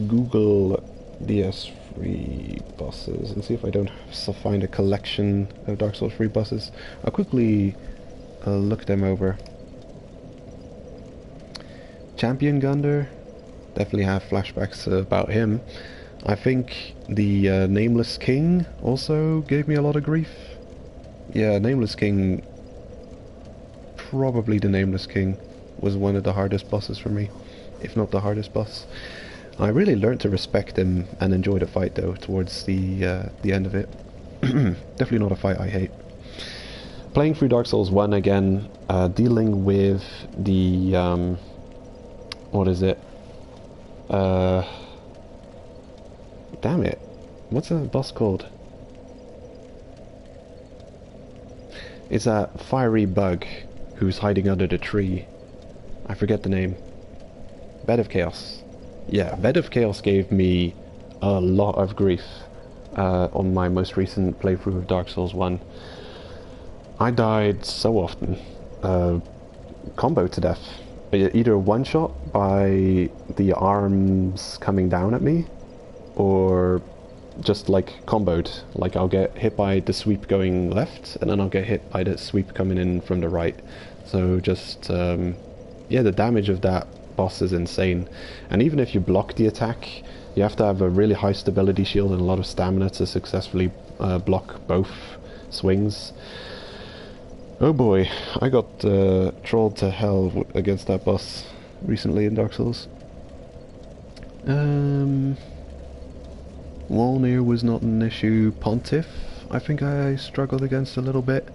Google DS3 bosses and see if I don't find a collection of Dark Souls 3 bosses. I'll quickly look them over. Champion Gunder, definitely have flashbacks about him. I think the Nameless King also gave me a lot of grief. Yeah, Nameless King, probably the Nameless King was one of the hardest bosses for me, if not the hardest boss. I really learned to respect him and enjoy the fight though towards the end of it. Definitely not a fight I hate. Playing through Dark Souls 1 again, dealing with the what is it? Damn it. What's that boss called? It's that fiery bug who's hiding under the tree. I forget the name. Bed of Chaos. Yeah, Bed of Chaos gave me a lot of grief on my most recent playthrough of Dark Souls 1. I died so often. Combo to death. Either one shot by the arms coming down at me, or just like comboed. Like I'll get hit by the sweep going left, and then I'll get hit by the sweep coming in from the right. So just, yeah, the damage of that boss is insane. And even if you block the attack, you have to have a really high stability shield and a lot of stamina to successfully block both swings. Oh boy, I got trolled to hell against that boss recently in Dark Souls. Walnir was not an issue. Pontiff, I think I struggled against a little bit.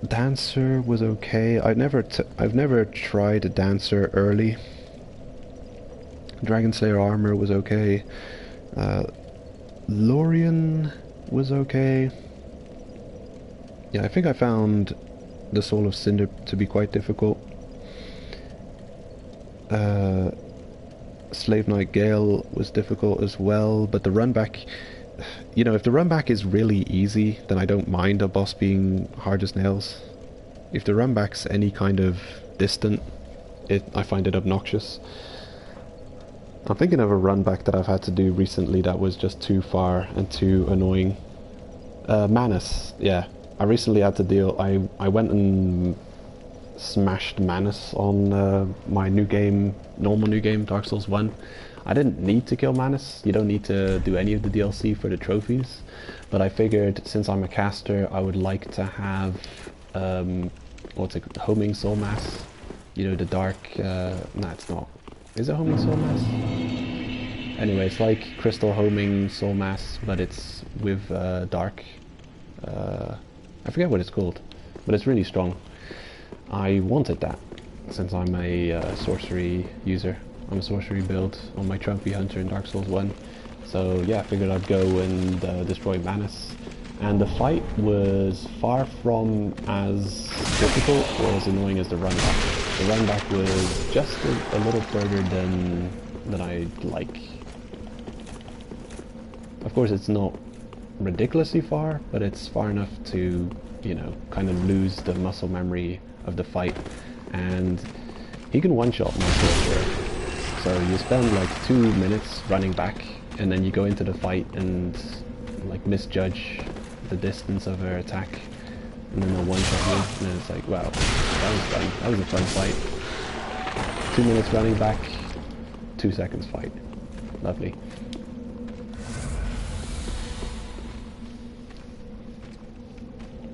Dancer was okay. I've never tried a Dancer early. Dragon Slayer armor was okay. Lorien, was okay. Yeah, I think I found the Soul of Cinder to be quite difficult. Slave Knight Gale was difficult as well, but the run back, you know, if the run back is really easy, then I don't mind a boss being hard as nails. If the run back's any kind of distant, I find it obnoxious. I'm thinking of a run back that I've had to do recently that was just too far and too annoying. Manus, yeah. I recently had to deal, I went and smashed Manus on my new game, normal new game, Dark Souls 1. I didn't need to kill Manus, you don't need to do any of the DLC for the trophies, but I figured since I'm a caster I would like to have, what's it, Homing Soul Mass, you know, the dark, nah it's not, is it Homing Soul Mass? Anyway, it's like Crystal Homing Soul Mass, but it's with dark, I forget what it's called, but it's really strong. I wanted that, since I'm a sorcery user. I'm a sorcery build on my Trophy Hunter in Dark Souls 1. So yeah, I figured I'd go and destroy Manus. And the fight was far from as difficult or as annoying as the run back. The run back was just a little further than I'd like. Of course it's not ridiculously far, but it's far enough to, you know, kind of lose the muscle memory of the fight. And he can one-shot my sorcerer. So you spend like 2 minutes running back, and then you go into the fight and like misjudge the distance of her attack, and then they'll one-shot you, and then it's like, wow, that was fun. That was a fun fight. 2 minutes running back, 2 seconds fight. Lovely.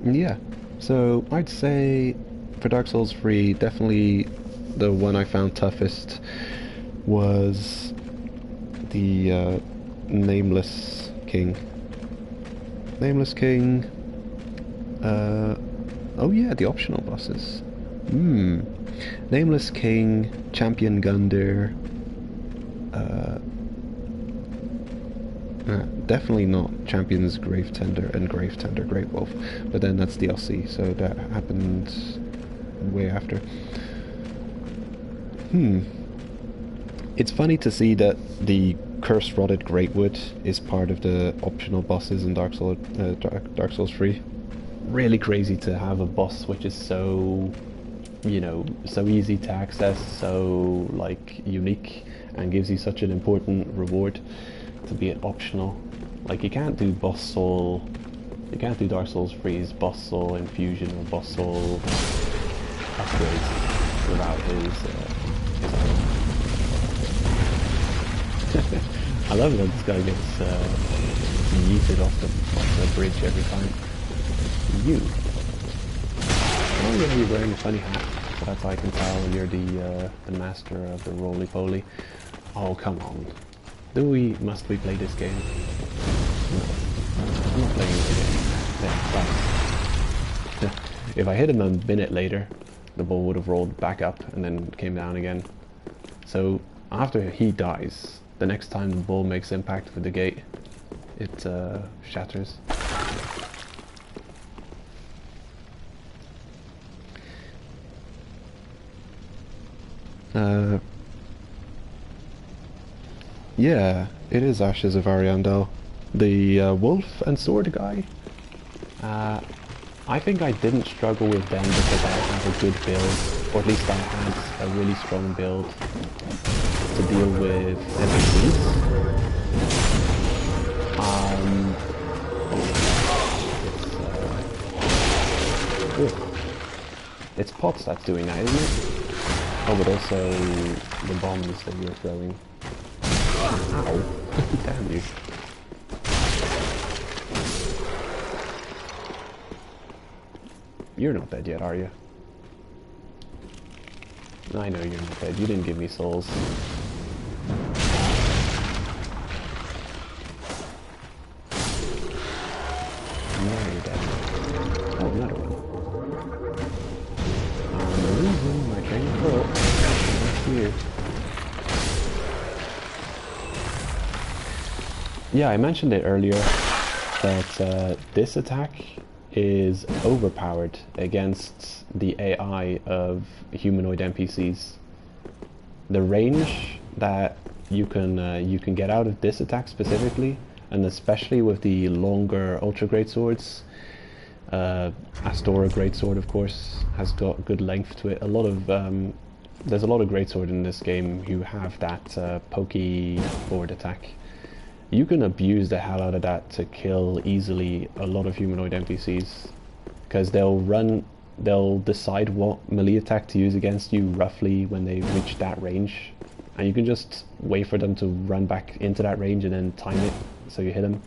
Yeah, so I'd say for Dark Souls 3, definitely the one I found toughest was the Nameless King. Nameless King. Oh yeah, the optional bosses. Nameless King, Champion Gundyr. Definitely not Champions Gravetender and Gravetender Great Wolf, but then that's DLC, so that happened way after. It's funny to see that the Curse Rotted Greatwood is part of the optional bosses in Dark Souls 3. Really crazy to have a boss which is so, you know, so easy to access, so like unique, and gives you such an important reward to be an optional. Like you can't do Dark Souls 3's Boss Soul Infusion or Boss Soul upgrades without his own. I love that this guy gets yeeted off the bridge every time. Oh yeah, you're wearing a funny hat, so that's how I can tell you're the master of the roly-poly. Oh come on. Must we play this game? No. I'm not playing this game. Yeah, if I hit him a minute later, the ball would have rolled back up and then came down again. So after he dies, the next time the ball makes impact with the gate, it shatters. Yeah, it is Ashes of Ariandel. The wolf and sword guy. I think I didn't struggle with them because I have a good build, or at least I had a really strong build to deal with NPCs. It's pots that's doing that, isn't it? Oh, but also the bombs that you're throwing. Ow! Damn you. You're not dead yet, are you? I know you're not dead. You didn't give me souls. Now you're dead. Oh, another one. I'm losing my train of thought. That's weird. Yeah, I mentioned it earlier. that this attack is overpowered against the AI of humanoid NPCs. The range that you can get out of this attack specifically, and especially with the longer ultra greatswords, Astora greatsword of course has got good length to it. There's a lot of greatsword in this game who have that pokey forward attack. You can abuse the hell out of that to kill easily a lot of humanoid NPCs, because they'll decide what melee attack to use against you roughly when they reach that range, and you can just wait for them to run back into that range and then time it so you hit them.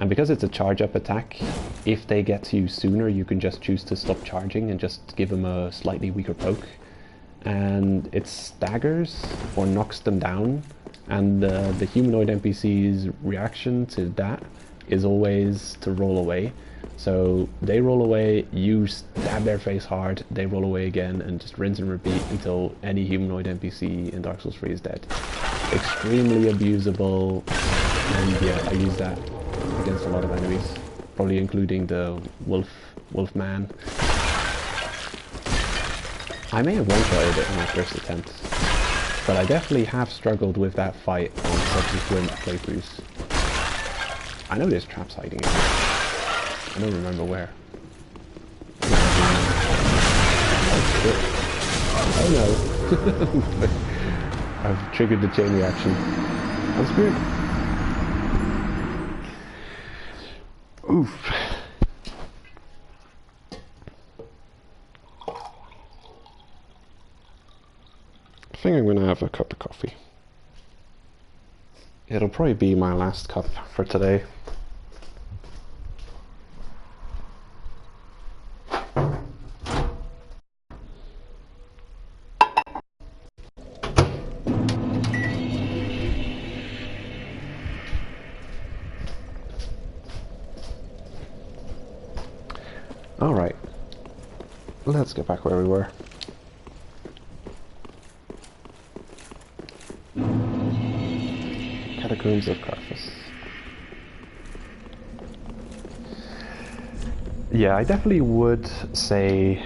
And because it's a charge up attack, if they get to you sooner, you can just choose to stop charging and just give them a slightly weaker poke, and it staggers or knocks them down. And the humanoid NPC's reaction to that is always to roll away. So they roll away, you stab their face hard, they roll away again, and just rinse and repeat until any humanoid NPC in Dark Souls 3 is dead. Extremely abusable, and yeah, I use that against a lot of enemies, probably including the Wolfman. I may have one-shotted it on my first attempt, but I definitely have struggled with that fight on subsequent playthroughs. I know there's traps hiding in here. I don't remember where. Oh no. I've triggered the chain reaction. I'm screwed. Oof. I think I'm gonna have a cup of coffee. It'll probably be my last cup for today. Alright, let's get back where we were. Catacombs of Carthus. Yeah, I definitely would say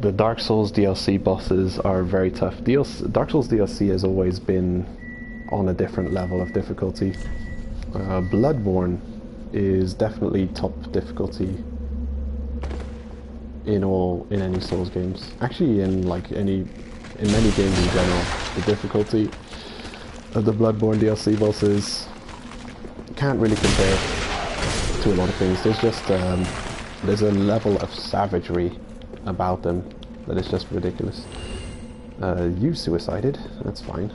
the Dark Souls DLC bosses are very tough. Dark Souls DLC has always been on a different level of difficulty. Bloodborne is definitely top difficulty in any Souls games. Actually, in many games in general, the difficulty of the Bloodborne DLC bosses can't really compare to a lot of things. There's just there's a level of savagery about them that is just ridiculous. You suicided, that's fine.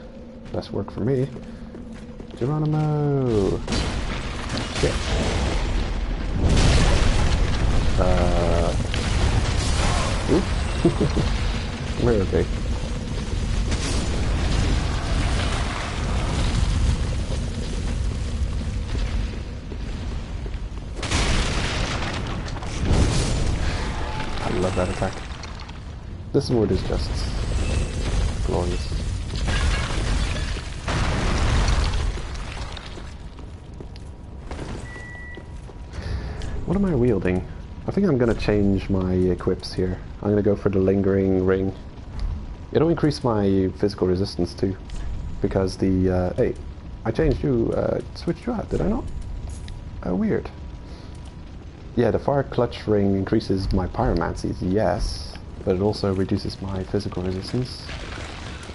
Best work for me. Geronimo! Shit. We're okay. I love that attack. This sword is just glorious. What am I wielding? I think I'm going to change my equips here. I'm going to go for the Lingering Ring. It'll increase my physical resistance too, because the hey, I changed you, switched you out, did I not? Weird. Yeah, the Fire Clutch Ring increases my pyromancies, yes, but it also reduces my physical resistance.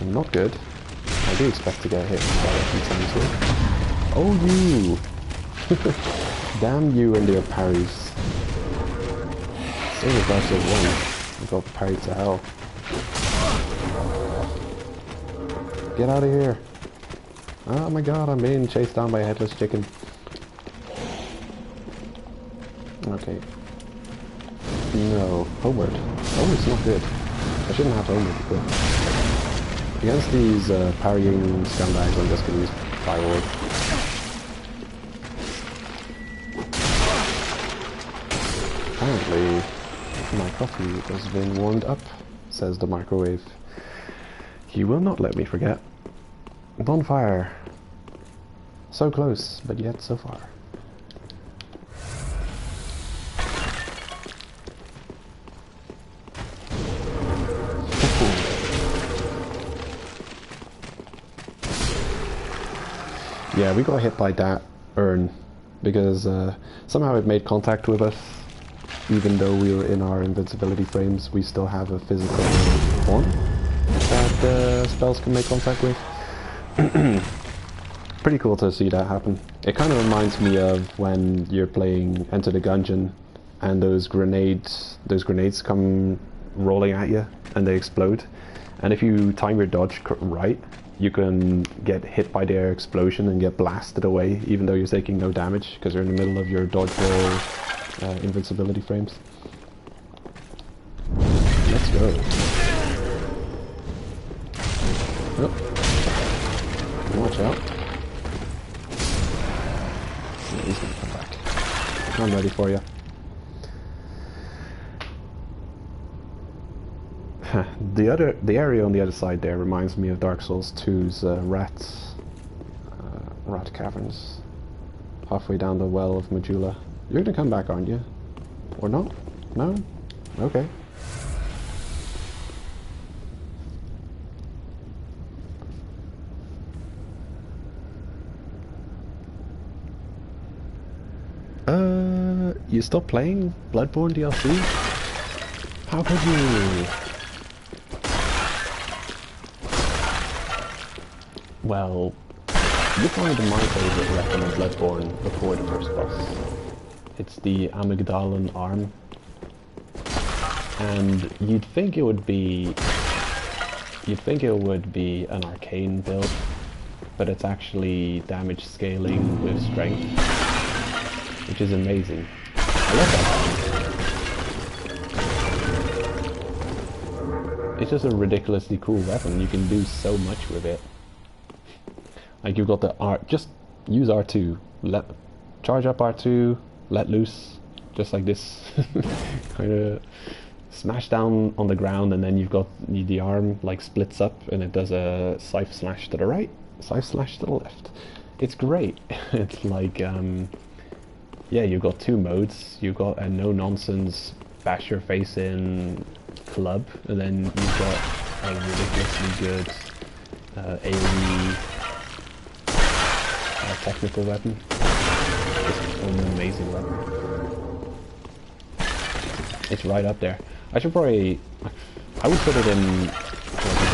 Not good. I do expect to get hit by a few times here. Oh, you! Damn you and your parries. Same as Dark Souls 1. I got parried to hell. Get out of here! Oh my god, I'm being chased down by a headless chicken. Okay. No. Homeward. Homeward's not good. I shouldn't have homeward equipped. Against these parrying scumbags, I'm just gonna use Firewall. Apparently, my coffee has been warmed up, says the microwave. You will not let me forget. Bonfire. So close, but yet so far. Yeah, we got hit by that urn because somehow it made contact with us. Even though we were in our invincibility frames, we still have a physical form that spells can make contact with. Pretty cool to see that happen. It kind of reminds me of when you're playing Enter the Gungeon and those grenades come rolling at you and they explode. And if you time your dodge right, you can get hit by their explosion and get blasted away, even though you're taking no damage because you're in the middle of your dodge roll invincibility frames. Let's go. Oh. Watch out. Yeah, he's gonna come back. I'm ready for you. The area on the other side there reminds me of Dark Souls 2's rat caverns. Halfway down the well of Majula. You're gonna come back, aren't you? Or not? No? Okay. You stopped playing Bloodborne DLC? How could you? Well, you find my favorite weapon in Bloodborne before the first boss. It's the amygdalan arm. And you'd think it would be an arcane build, but it's actually damage scaling with strength, which is amazing. I love that. It's just a ridiculously cool weapon. You can do so much with it. Like you've got the just use R2, charge up R2, let loose, just like this, kind of smash down on the ground, and then you've got the arm like splits up and it does a scythe slash to the right, scythe slash to the left. It's great. It's like, yeah, you've got two modes. You've got a no-nonsense bash your face in club, and then you've got a ridiculously good AoE technical weapon. Just an amazing weapon. It's right up there. I should probably... I would put it in like a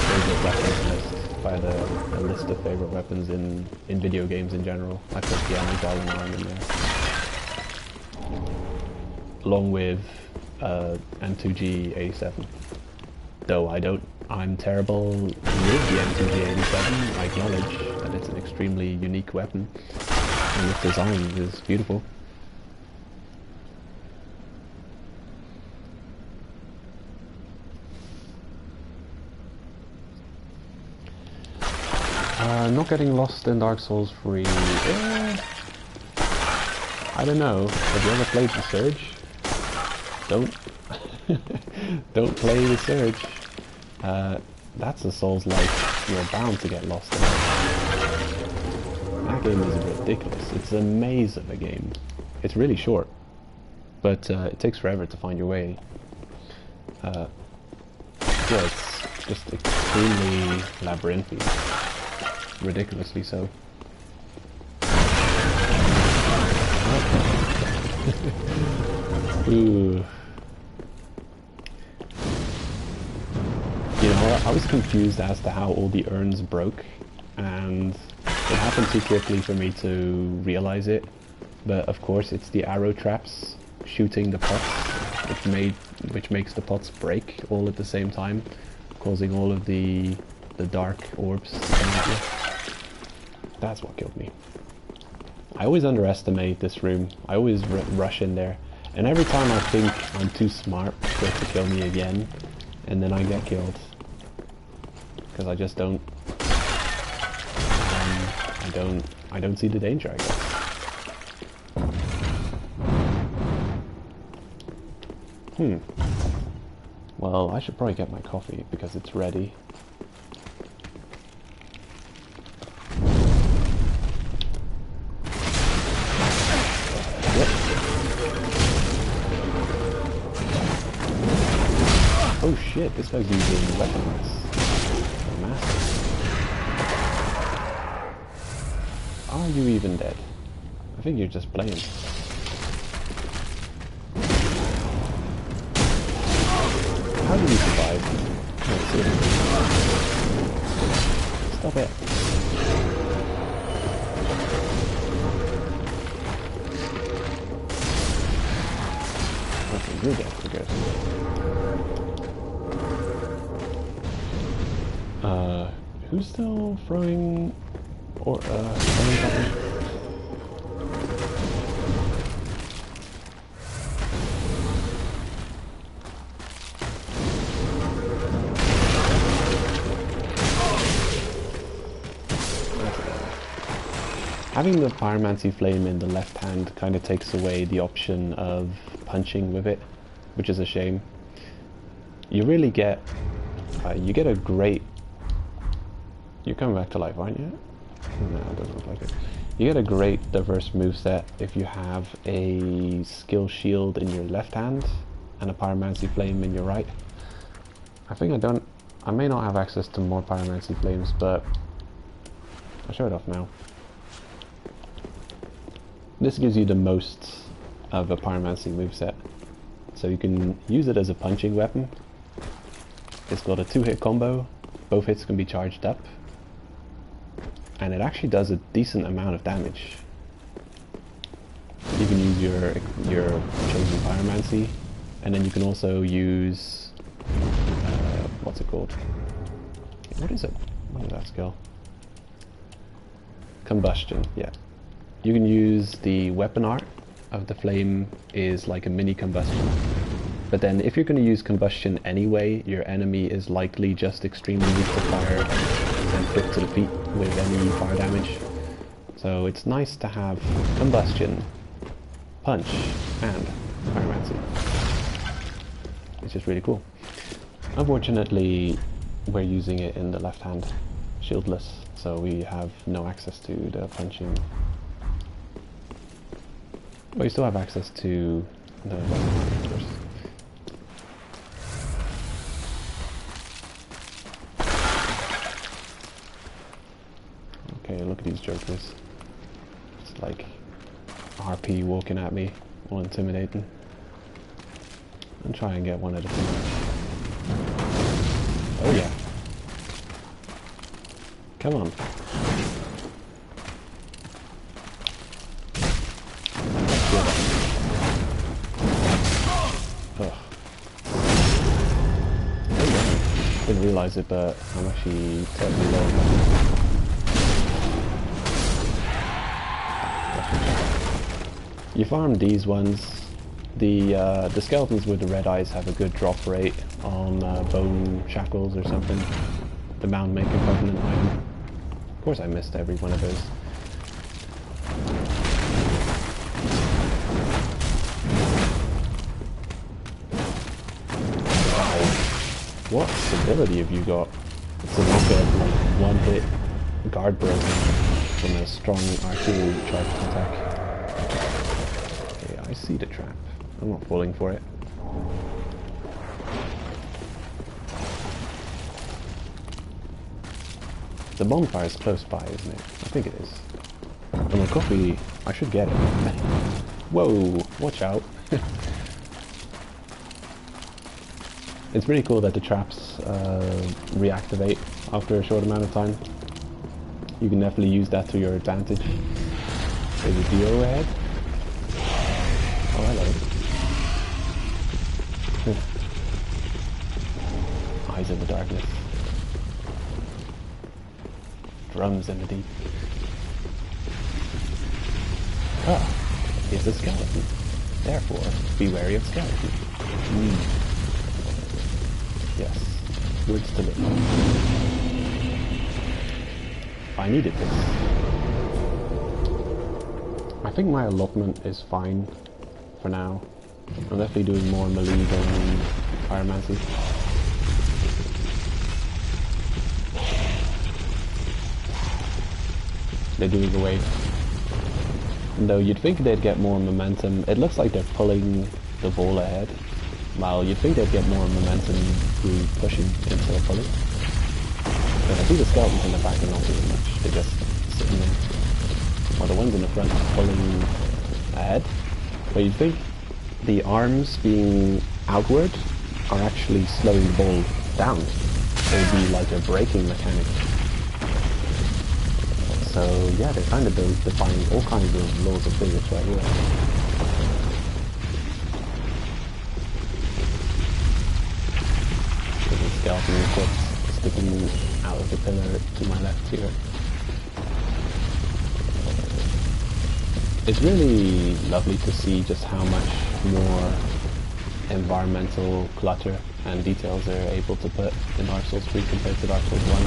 favorite weapons list, if I had a list of favorite weapons in video games in general. I put the amygdalan arm in there. Along with M2G87. Though I'm terrible with the M2G87. I acknowledge that it's an extremely unique weapon, and its design is beautiful. Not getting lost in Dark Souls 3. I don't know. Have you ever played the Surge? Don't play the Surge. That's a Souls-like you're bound to get lost in. That game is ridiculous. It's a maze of a game. It's really short, but it takes forever to find your way. Yeah, it's just extremely labyrinthy. Ridiculously so. Ooh. You know, I was confused as to how all the urns broke, and it happened too quickly for me to realize it. But of course, it's the arrow traps shooting the pots, which makes the pots break all at the same time, causing all of the dark orbs to come at you. That's what killed me. I always underestimate this room. I always rush in there, and every time I think I'm too smart for it to kill me again, and then I get killed because I just don't. I don't see the danger, I guess. Well, I should probably get my coffee because it's ready. Oh shit, this guy's using weapons. Massive. Oh, are you even dead? I think you're just playing. How do you survive? Oh, stop it. Okay, you're dead, we're good. Who's still throwing something? Having the pyromancy flame in the left hand kind of takes away the option of punching with it, which is a shame. You really get, you get a great... You're coming back to life, aren't you? No, it doesn't look like it. You get a great diverse moveset if you have a skill shield in your left hand and a pyromancy flame in your right. I may not have access to more pyromancy flames, but I'll show it off now. This gives you the most of a pyromancy moveset. So you can use it as a punching weapon. It's got a 2-hit combo, both hits can be charged up. And it actually does a decent amount of damage. You can use your chosen pyromancy, and then you can also use what's it called? What is it? What is that skill? Combustion, yeah. You can use the weapon art of the flame is like a mini combustion. But then if you're going to use combustion anyway, your enemy is likely just extremely weak to fire and put to the feet with any fire damage. So it's nice to have combustion, punch, and pyromancy. It's just really cool. Unfortunately, we're using it in the left hand, shieldless, so we have no access to the punching. But you still have access to the weapon, of course. Okay, look at these jokers. It's like RP walking at me, all intimidating. I'll try and get one at a time. Oh yeah. Come on. Ugh. Didn't realise it, but I'm actually terribly low. You farm these ones. The skeletons with the red eyes have a good drop rate on bone shackles or something. The Mound Maker Covenant item. Of course I missed every one of those. Wow. What stability have you got? It's a knockout, like one hit guard broken from a strong artillery charge attack. Okay, I see the trap. I'm not falling for it. The bonfire is close by, isn't it? I think it is. And the coffee, I should get it. Whoa, watch out. It's really cool that the traps reactivate after a short amount of time. You can definitely use that to your advantage. There's a Dio ahead. Oh, hello. Eyes in the darkness. Drums in the deep. Ah, here's a skeleton. Therefore, be wary of skeletons. Yes, words to live. I needed this. I think my allotment is fine for now. I'm definitely doing more melee than pyromancy. They're doing away. Though you'd think they'd get more momentum. It looks like they're pulling the ball ahead. Well, you'd think they'd get more momentum through pushing instead of pulling. But I think the skeletons in the back are not doing much. They're just sitting there. or the ones in the front pulling ahead. But you'd think the arms being outward are actually slowing the ball down. It would be like a braking mechanic. So yeah, they're kind of defying all kinds of laws of physics right here. There's a skeleton corpse sticking out of the pillar to my left here. It's really lovely to see just how much more environmental clutter and details they're able to put in Dark Souls 3 compared to Dark Souls 1.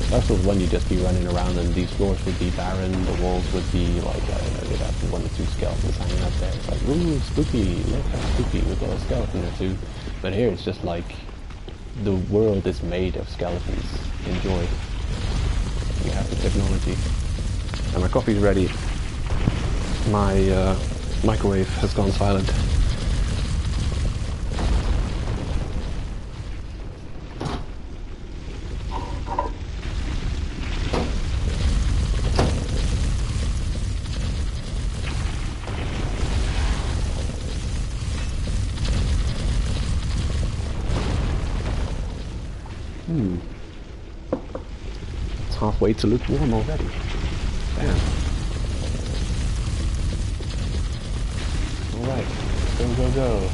Dark Souls 1 you'd just be running around and these floors would be barren, the walls would be like, I don't know, you'd have 1 or 2 skeletons hanging up there. It's like, ooh, spooky, look how spooky, we've got a skeleton or 2. But here it's just like, the world is made of skeletons. Enjoy. We have the technology. And my coffee's ready. My microwave has gone silent. It's halfway to lukewarm already. Damn. Alright, go, go, go.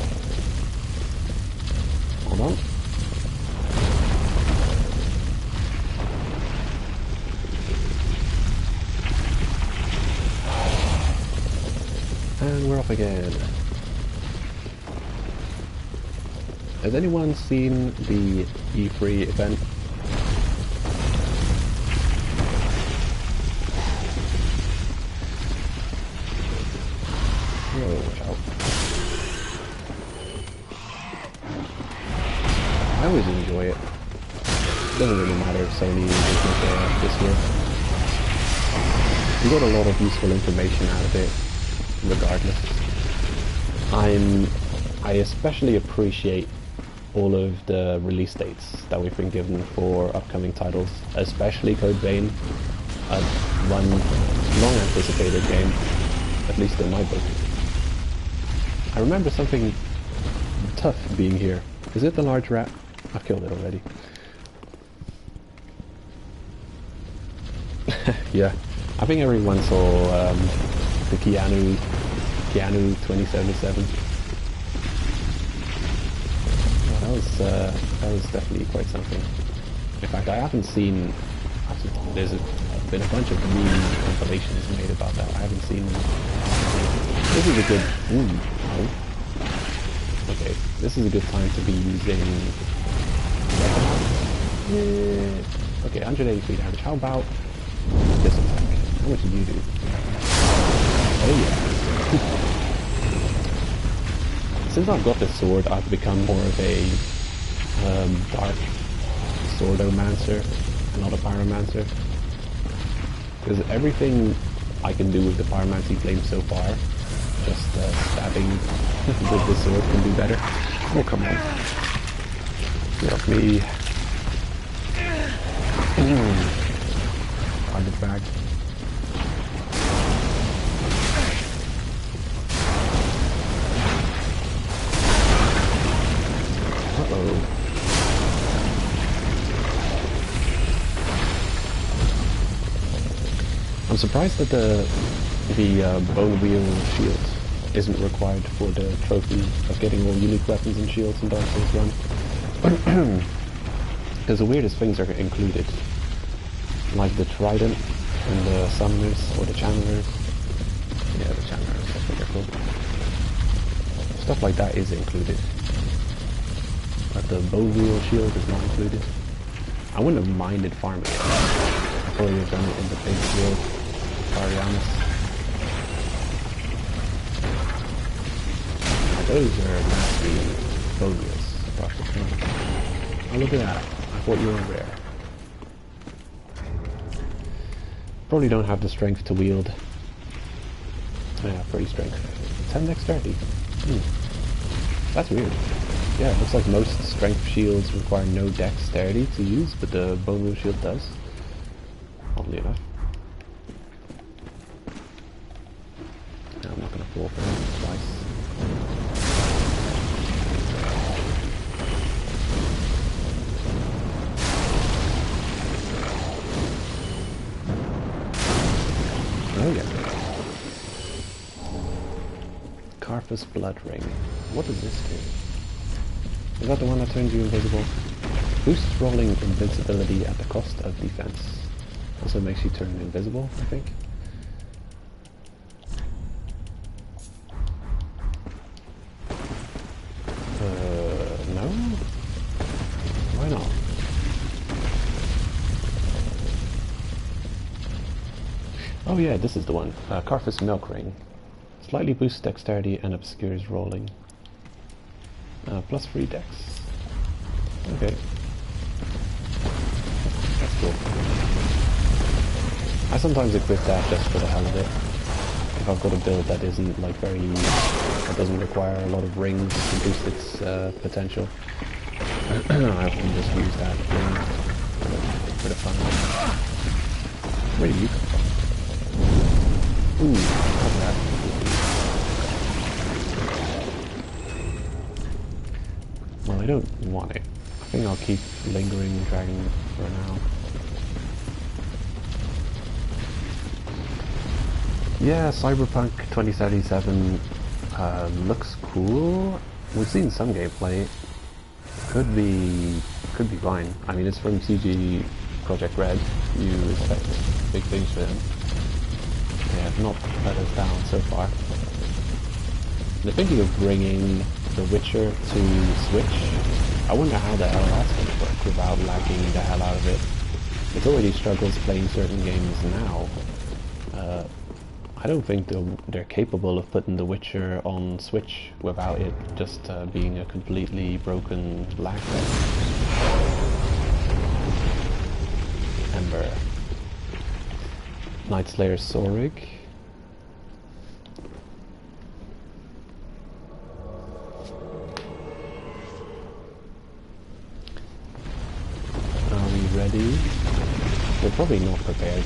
Hold on. And we're off again. Has anyone seen the E3 event? Whoa, watch out. I always enjoy it. Doesn't really matter if Sony isn't there this year. You got a lot of useful information out of it, regardless. I especially appreciate all of the release dates that we've been given for upcoming titles, especially Code Vein, one long anticipated game, at least in my book. I remember something tough being here. Is it the large rat? I've killed it already. Yeah, I think everyone saw the Keanu 2077. That was definitely quite something. In fact, I haven't seen. There's been a bunch of meme compilations made about that. I haven't seen. This is a good. No. Okay, this is a good time to be using. Yeah. Okay, 180 feet average. How about this attack? How much did you do? Oh yeah. Since I've got this sword, I've become more of a dark swordomancer and not a pyromancer. Because everything I can do with the pyromancy flame so far, just stabbing with the sword can do better. Oh, come on. Get off me. Garbage bag. Uh-oh. I'm surprised that the bone wheel shield isn't required for the trophy of getting all unique weapons and shields in Dark Souls 1. Because the weirdest things are included, like the trident and the summoners or the channelers. Yeah, the channelers, that's what they're called. Stuff like that is included. But the bow wheel shield is not included. I wouldn't have minded farming it. I'd probably have done it in the big shield, Ariamis. Those are nasty bow wheels. Oh, look at that. I thought you were rare. Probably don't have the strength to wield. Yeah, pretty strength. 10 dexterity. That's weird. Yeah, it looks like most strength shields require no dexterity to use, but the bone wheel shield does. Oddly enough. not gonna fall for that twice. Oh yeah. Carpus Blood Ring. What does this do? Is that the one that turns you invisible? Boosts rolling invincibility at the cost of defense. Also makes you turn invisible, I think. No? Why not? Oh yeah, this is the one. Carpus Milk Ring. Slightly boosts dexterity and obscures rolling. Plus 3 dex. Okay. That's cool. I sometimes equip that just for the hell of it. If I've got a build that isn't like that doesn't require a lot of rings to boost its potential, I often just use that ring for the fun. Where do you come from? Ooh, look at that. Well, I don't want it. I think I'll keep Lingering Dragon for now. Yeah, Cyberpunk 2077 looks cool. We've seen some gameplay. Could be fine. I mean, it's from CG Project Red. You expect big things for them. They have not let us down so far. They're thinking of bringing The Witcher to Switch. I wonder how the hell that's going to work without lagging the hell out of it. It already struggles playing certain games now. I don't think they're capable of putting The Witcher on Switch without it just being a completely broken lag fest. Ember. Nightslayer Sorig. Are we ready? We're probably not prepared.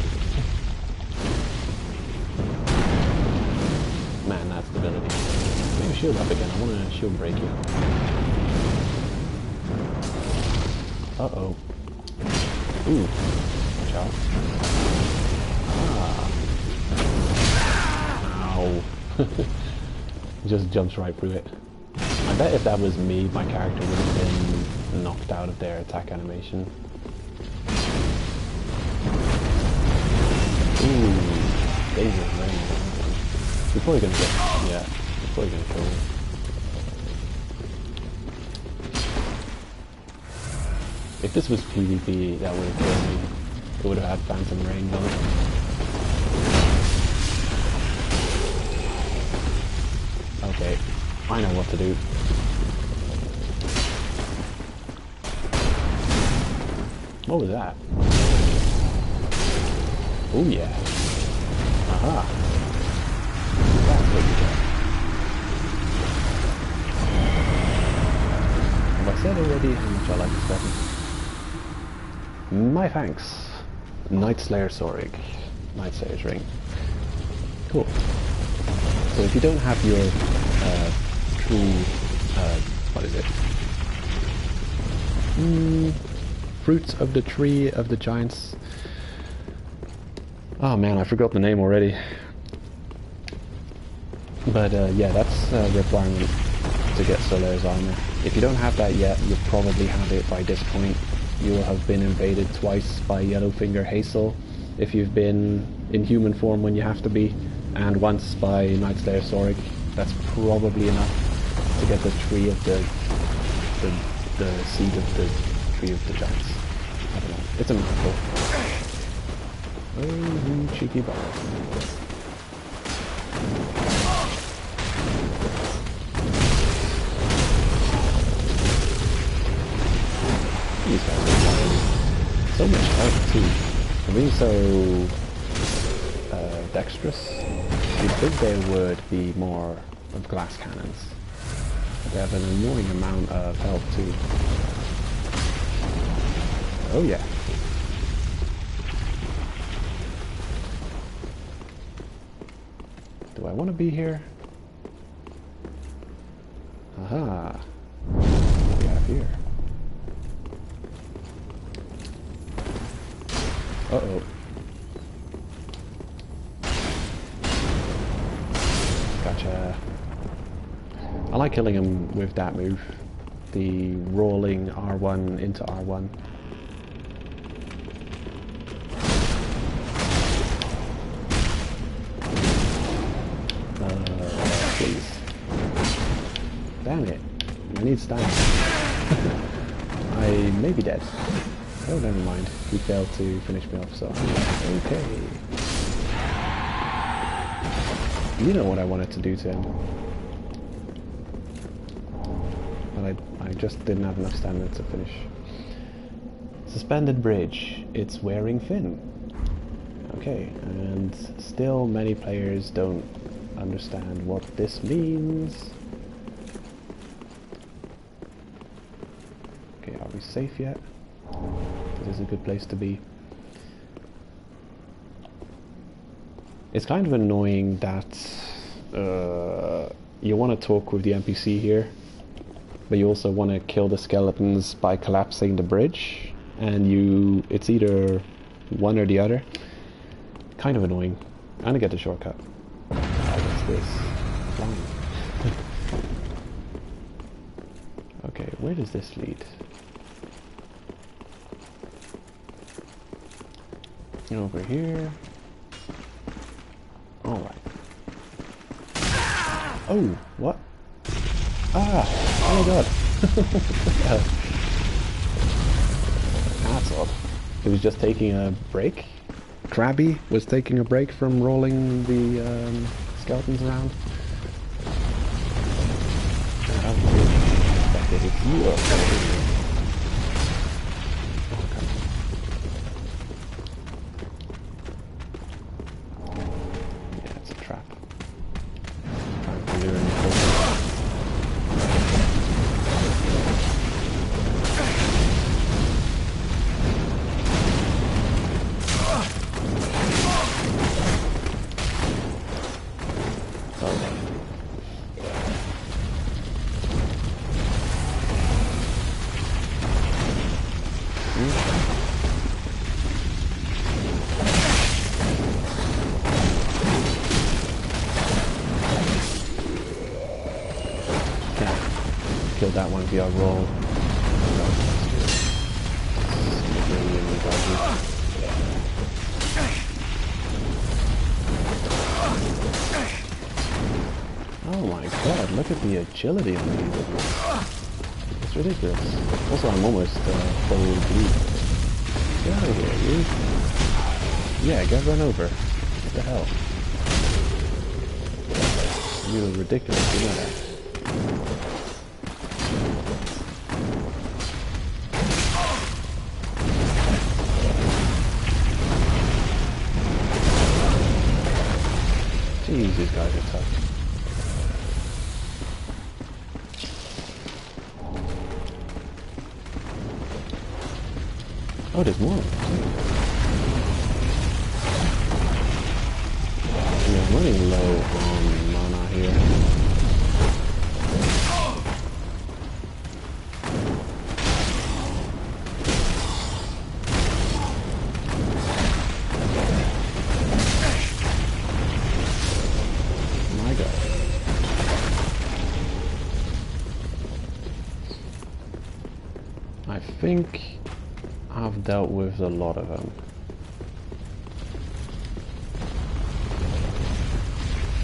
Man, that's stability. Maybe shield up again. I want to shield break you. Uh-oh. Ooh. Watch out. Ah. Ow. Just jumps right through it. I bet if that was me, my character would have been knocked out of their attack animation. Ooh. Dangerous range. We're probably gonna get, yeah, we're probably gonna kill him. If this was PvP, that would have killed me. It would have had Phantom Rain on it. Okay, I know what to do. What was that? Oh yeah. Aha. Have I said already how much I like this weapon? My thanks. Nightslayer Sorig. Nightslayer's Ring. Cool. So if you don't have your true, what is it? Fruits of the Tree of the Giants. Oh man, I forgot the name already. But yeah, that's a requirement to get Solare's armor. If you don't have that yet, you'll probably have it by this point. You will have been invaded twice by Yellowfinger Hazel, if you've been in human form when you have to be, and once by Nightslayer Sorig. That's probably enough to get the tree of the seed of the Tree of the Giants. I don't know. It's a miracle. Oh, cheeky bug. These guys are flying. So much health too. For being so dexterous, you'd think they would be more of glass cannons. But they have an annoying amount of health too. Oh yeah. Do I want to be here? Aha. What do we have here? Uh-oh. Gotcha. I like killing him with that move. The rolling R1 into R1. Please. Damn it. I need stamina. I may be dead. Oh, never mind. He failed to finish me off, so I'm okay. You know what I wanted to do to him. But I just didn't have enough stamina to finish. Suspended bridge. It's wearing thin. Okay, and still many players don't understand what this means. Okay, are we safe yet? This is a good place to be. It's kind of annoying that you want to talk with the NPC here, but you also want to kill the skeletons by collapsing the bridge, and it's either one or the other. Kind of annoying. I'm gonna get the shortcut. What's this? Flying. Okay, where does this lead? Over here. Alright. Oh, what? Ah! Oh my god! That's odd. He was just taking a break? Krabby was taking a break from rolling the skeletons around. I didn't expect it. It's you up. Killed that one via roll. Oh my god, look at the agility on these. It's ridiculous. Also, I'm almost full bleed. Get out of here, you. Yeah, get run over. What the hell? You're ridiculous, you know that. Jeez, these guys are tough. Oh, there's more. I'm running low on mana here. My god. I think I've dealt with a lot of them.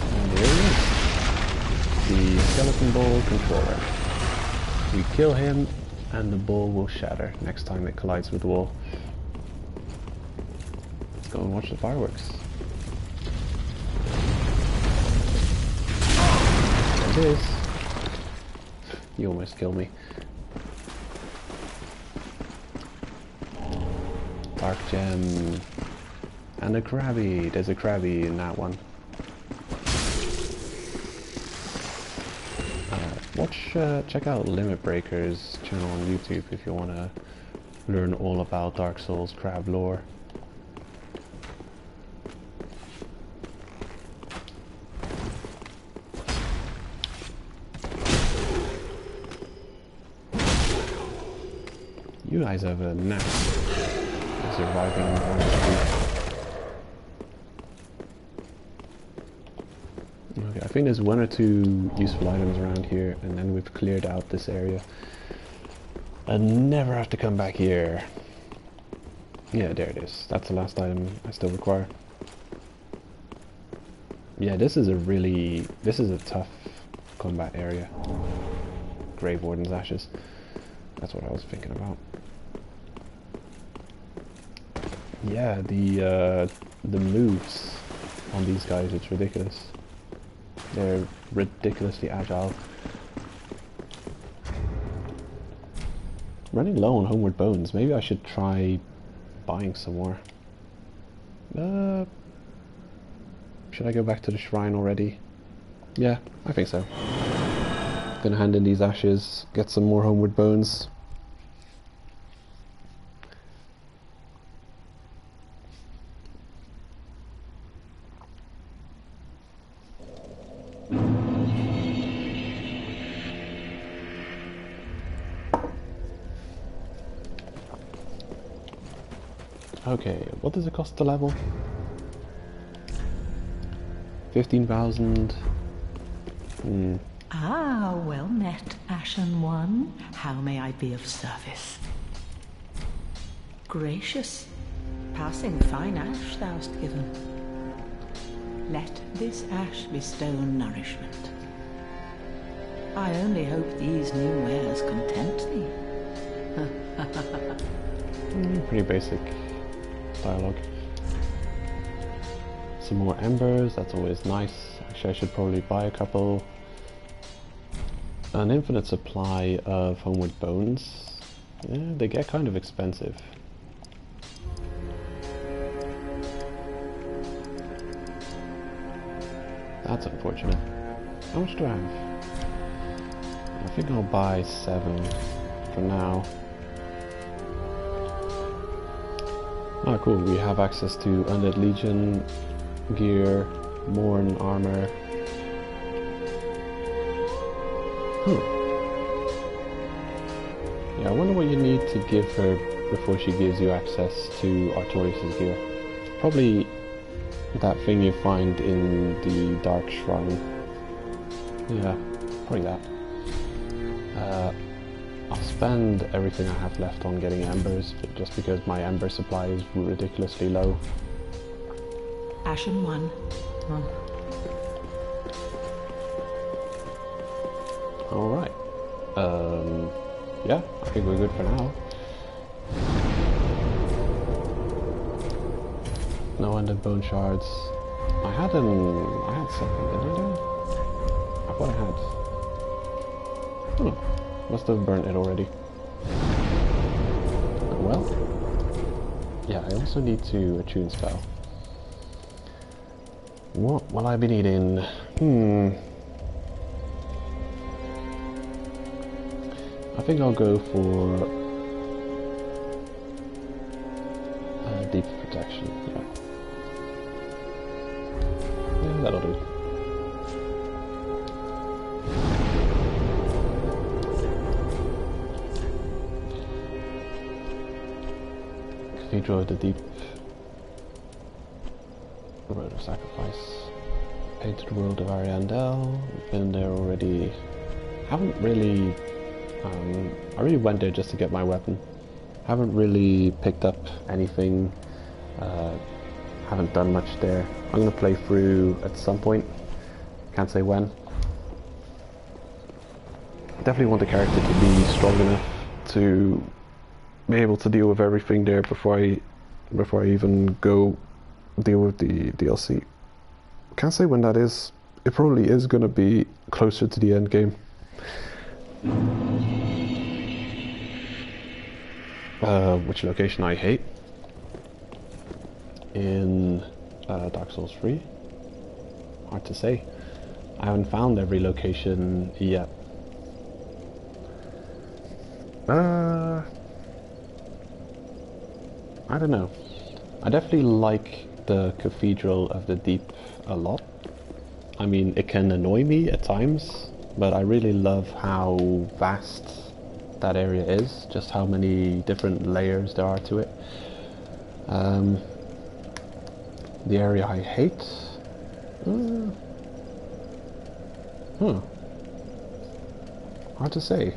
And here he is. The skeleton ball controller. We kill him and the ball will shatter next time it collides with the wall. Let's go and watch the fireworks. There it is. You almost killed me. Dark gem and a Krabby. There's a Krabby in that one. Check out Limit Breaker's channel on YouTube if you want to learn all about Dark Souls crab lore. You guys have a knack of surviving on the street. Okay, I think there's one or two useful items around here, and then we've cleared out this area. And never have to come back here. Yeah, there it is. That's the last item I still require. Yeah, this is a tough combat area. Grave Warden's Ashes. That's what I was thinking about. Yeah, the moves on these guys, it's ridiculous. They're ridiculously agile. Running low on Homeward Bones. Maybe I should try buying some more. Should I go back to the shrine already? Yeah, I think so. Gonna hand in these ashes, get some more Homeward Bones. Okay, what does it cost to level? 15,000. Ah, well met, Ashen One. How may I be of service? Gracious, passing fine ash thou'st given. Let this ash bestow nourishment. I only hope these new wares content thee. Pretty basic dialogue. Some more embers, that's always nice. Actually, I should probably buy a couple. An infinite supply of Homeward Bones. Yeah, they get kind of expensive. That's unfortunate. How much do I have? I think I'll buy 7 for now. Oh cool, we have access to Undead Legion gear, Morn armor. Yeah, I wonder what you need to give her before she gives you access to Artorias' gear. Probably that thing you find in the Dark Shrine. Yeah, probably that. I'll spend everything I have left on getting embers, just because my ember supply is ridiculously low. Ashen One. Alright. Yeah, I think we're good for now. No Undead Bone Shards. I had something, didn't I? I thought I had. Oh, must have burnt it already. Well, yeah, I also need to attune spell. What will I be needing? I think I'll go for deep protection. Yeah, that'll do. Cathedral of the Deep. Road of Sacrifice. Painted World of Ariandel. We've been there already. Haven't really... I really went there just to get my weapon. Haven't really picked up anything. Haven't done much there. I'm going to play through at some point. Can't say when. Definitely want the character to be strong enough to be able to deal with everything there before I even go deal with the DLC. Can't say when that is. It probably is going to be closer to the end game. Which location I hate in Dark Souls 3? Hard to say. I haven't found every location yet. I don't know. I definitely like the Cathedral of the Deep a lot. I mean, it can annoy me at times, but I really love how vast that area is, just how many different layers there are to it. The area I hate? Hard to say.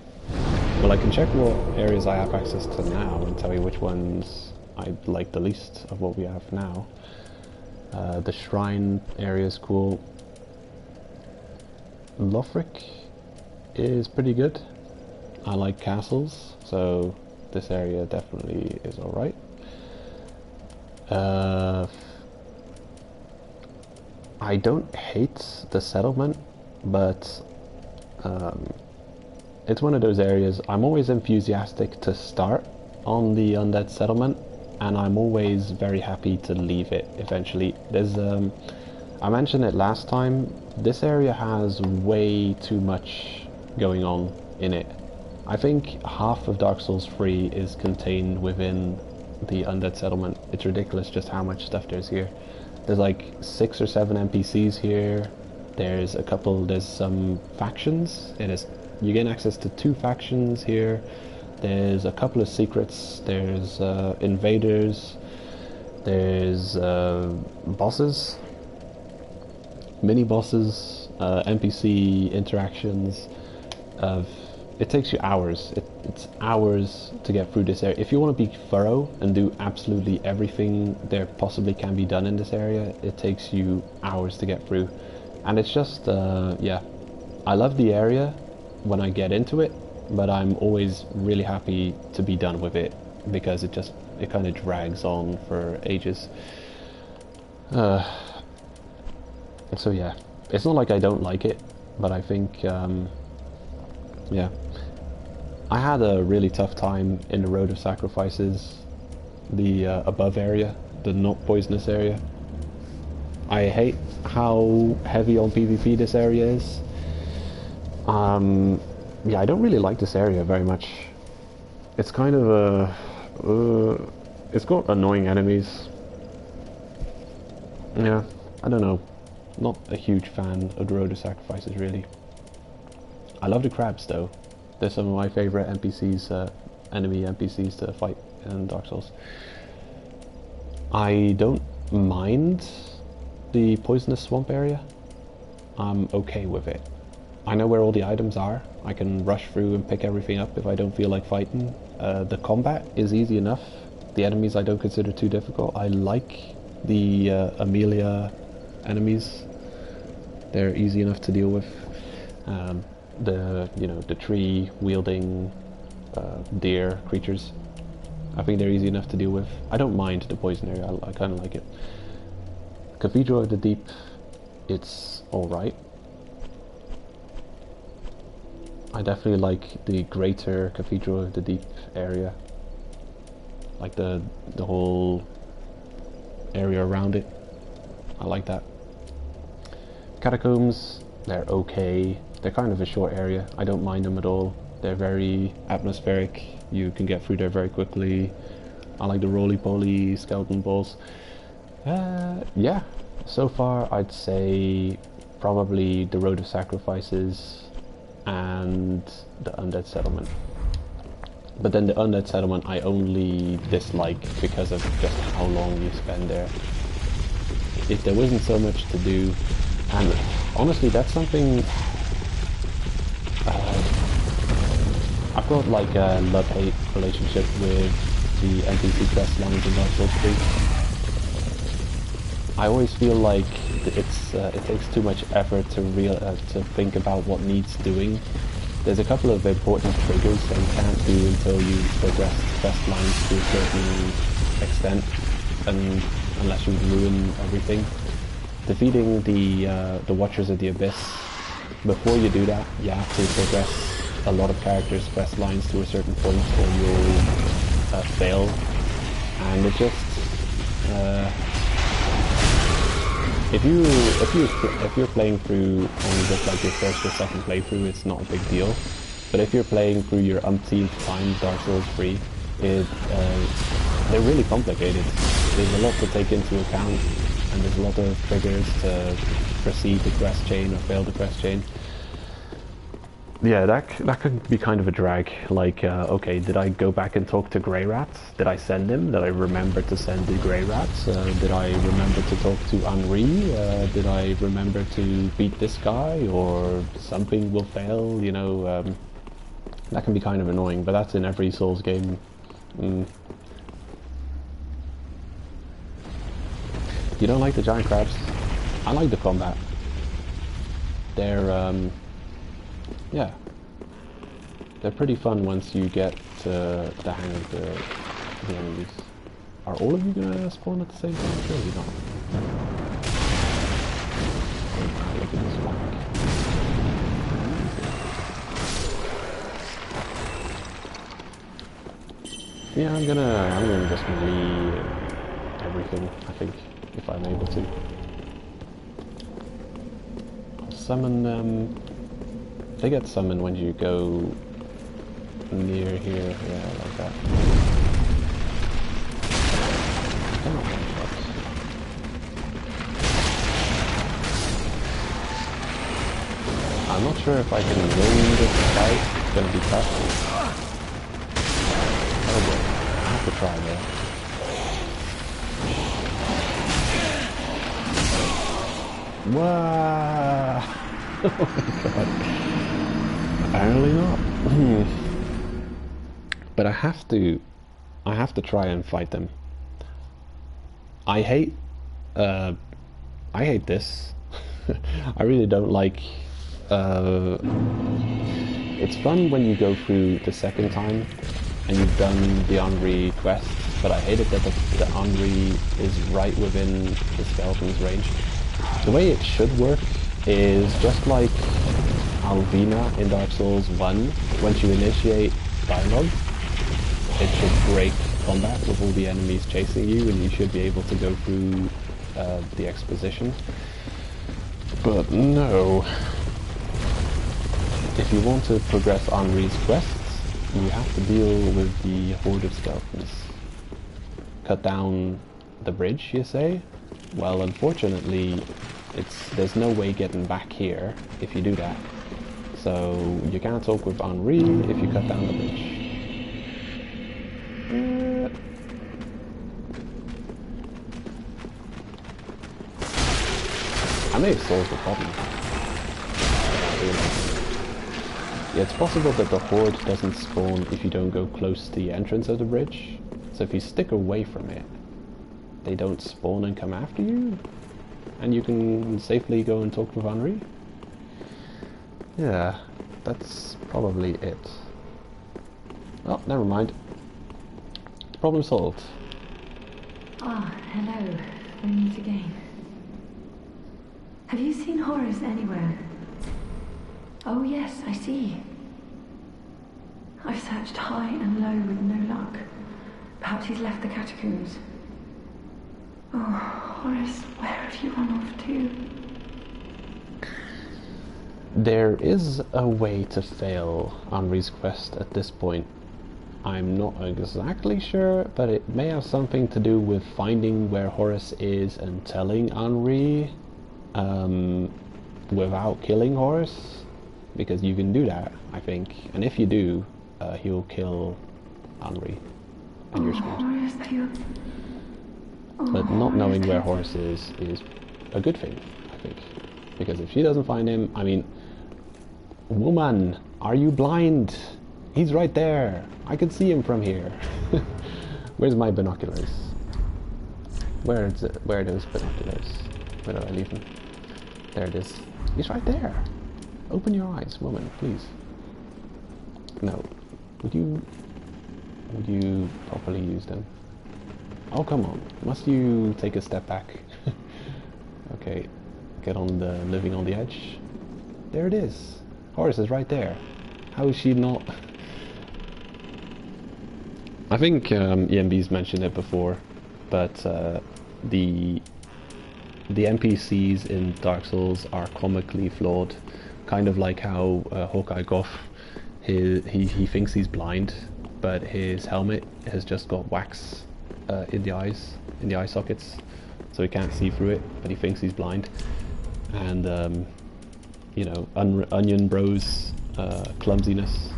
Well, I can check what areas I have access to now and tell you which ones I like the least of what we have now. The shrine area is cool. Lothric is pretty good. I like castles, so this area definitely is alright. I don't hate the settlement, but it's one of those areas I'm always enthusiastic to start on the undead settlement, and I'm always very happy to leave it eventually. There's I mentioned it last time, this area has way too much going on in it. I think half of Dark Souls 3 is contained within the undead settlement. It's ridiculous just how much stuff there's here. There's like 6 or 7 NPCs here. There's some factions. You gain access to 2 factions here. There's a couple of secrets. There's invaders. There's bosses, mini bosses, NPC interactions. It takes you hours. It's hours to get through this area. If you want to be thorough and do absolutely everything there possibly can be done in this area, it takes you hours to get through. And it's just, yeah. I love the area when I get into it, but I'm always really happy to be done with it, because it kind of drags on for ages. So yeah, it's not like I don't like it, but I think, yeah. I had a really tough time in the Road of Sacrifices, the above area, the not poisonous area. I hate how heavy on PvP this area is. Yeah, I don't really like this area very much. It's kind of it's got annoying enemies. Yeah, I don't know. Not a huge fan of the Road of Sacrifices, really. I love the crabs, though. They're some of my favourite NPCs, enemy NPCs to fight in Dark Souls. I don't mind the poisonous swamp area. I'm okay with it. I know where all the items are. I can rush through and pick everything up if I don't feel like fighting. The combat is easy enough. The enemies I don't consider too difficult. I like the Amelia enemies. They're easy enough to deal with. The tree wielding deer creatures, I think they're easy enough to deal with. I don't mind the poison area. I kind of like it. Cathedral of the Deep, it's alright. I definitely like the greater Cathedral of the Deep area, like the whole area around it. I like that. Catacombs, they're okay. They're kind of a short area. I don't mind them at all. They're very atmospheric. You can get through there very quickly. I like the roly-poly skeleton balls. Yeah, so far I'd say probably the Road of Sacrifices and the Undead Settlement. But then the Undead Settlement I only dislike because of just how long you spend there. If there wasn't so much to do, and honestly that's something I've got like a love-hate relationship with the NPC quest lines in Dark Souls 3. I always feel like it takes too much effort to think about what needs doing. There's a couple of important triggers that you can't do until you progress the quest lines to a certain extent, and unless you ruin everything. Defeating the Watchers of the Abyss, before you do that, you have to progress a lot of characters' quest lines to a certain point, or you'll fail. And it just if you're playing through only just like your first or second playthrough, it's not a big deal. But if you're playing through your umpteenth time Dark Souls 3, they're really complicated. There's a lot to take into account, and there's a lot of triggers to proceed the quest chain or fail the quest chain. Yeah, that could be kind of a drag. Like, okay, did I go back and talk to Grey Rats? Did I send him? Did I remember to send the Grey Rats? Did I remember to talk to Henri? Did I remember to beat this guy? Or something will fail, you know? That can be kind of annoying, but that's in every Souls game. You don't like the giant crabs? I like the combat. They're, yeah. They're pretty fun once you get the hang of the enemies. Are all of you gonna spawn at the same time? Surely not. Oh, look at this lag. Yeah, I'm gonna just melee everything, I think, if I'm able to. Summon them. They get summoned when you go near here, yeah, like that. They're not one-shots. I'm not sure if I can win this fight. It's gonna be tough. Oh boy, I have to try there. Wow! Oh my god. Apparently not. But I have to try and fight them. I hate this. I really don't like it's fun when you go through the second time and you've done the Henri quest, but I hate it that the Henri is right within the skeleton's range. The way it should work is just like Alvina in Dark Souls 1. Once you initiate dialogue, it should break combat with all the enemies chasing you, and you should be able to go through the exposition. But no. If you want to progress Henri's quests, you have to deal with the horde of skeletons. Cut down the bridge, you say? Well, unfortunately, there's no way getting back here if you do that. So you can't talk with Henri if you cut down the bridge. I may have solved the problem. Yeah, it's possible that the horde doesn't spawn if you don't go close to the entrance of the bridge. So if you stick away from it, they don't spawn and come after you, and you can safely go and talk with Henri. Yeah, that's probably it. Oh, never mind. Problem solved. Ah, hello. We meet again. Have you seen Horace anywhere? Oh yes, I see. I've searched high and low with no luck. Perhaps he's left the catacombs. Oh, Horace, where have you run off to? There is a way to fail Henri's quest at this point. I'm not exactly sure, but it may have something to do with finding where Horace is and telling Henri without killing Horace. Because you can do that, I think. And if you do, he'll kill Henri. And you're screwed. Horace, But not knowing where Horace is a good thing, I think. Because if she doesn't find him, I mean... Woman, are you blind? He's right there. I can see him from here. Where's my binoculars? Where are those binoculars? Where did I leave them? There it is. He's right there. Open your eyes, woman, please. No. Would you properly use them? Oh, come on. Must you take a step back? Okay. Get on the living on the edge. There it is. Horace is right there. How is she not? I think EMB's mentioned it before, but the NPCs in Dark Souls are comically flawed. Kind of like how Hawkeye Goff, he thinks he's blind, but his helmet has just got wax in the eye sockets, so he can't see through it, but he thinks he's blind. And you know, Onion Bros clumsiness.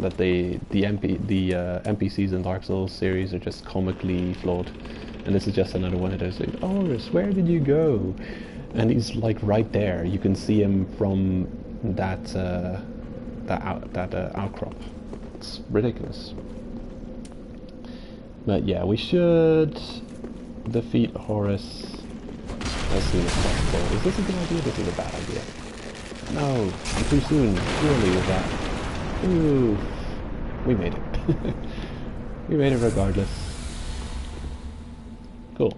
That the NPCs in Dark Souls series are just comically flawed, and this is just another one of those like, Horus, where did you go? And he's like right there. You can see him from that outcrop. It's ridiculous. But yeah, we should defeat Horus as soon as possible. Is this a good idea? This is a bad idea. No, too soon. Surely with that. Ooh, we made it. We made it regardless. Cool.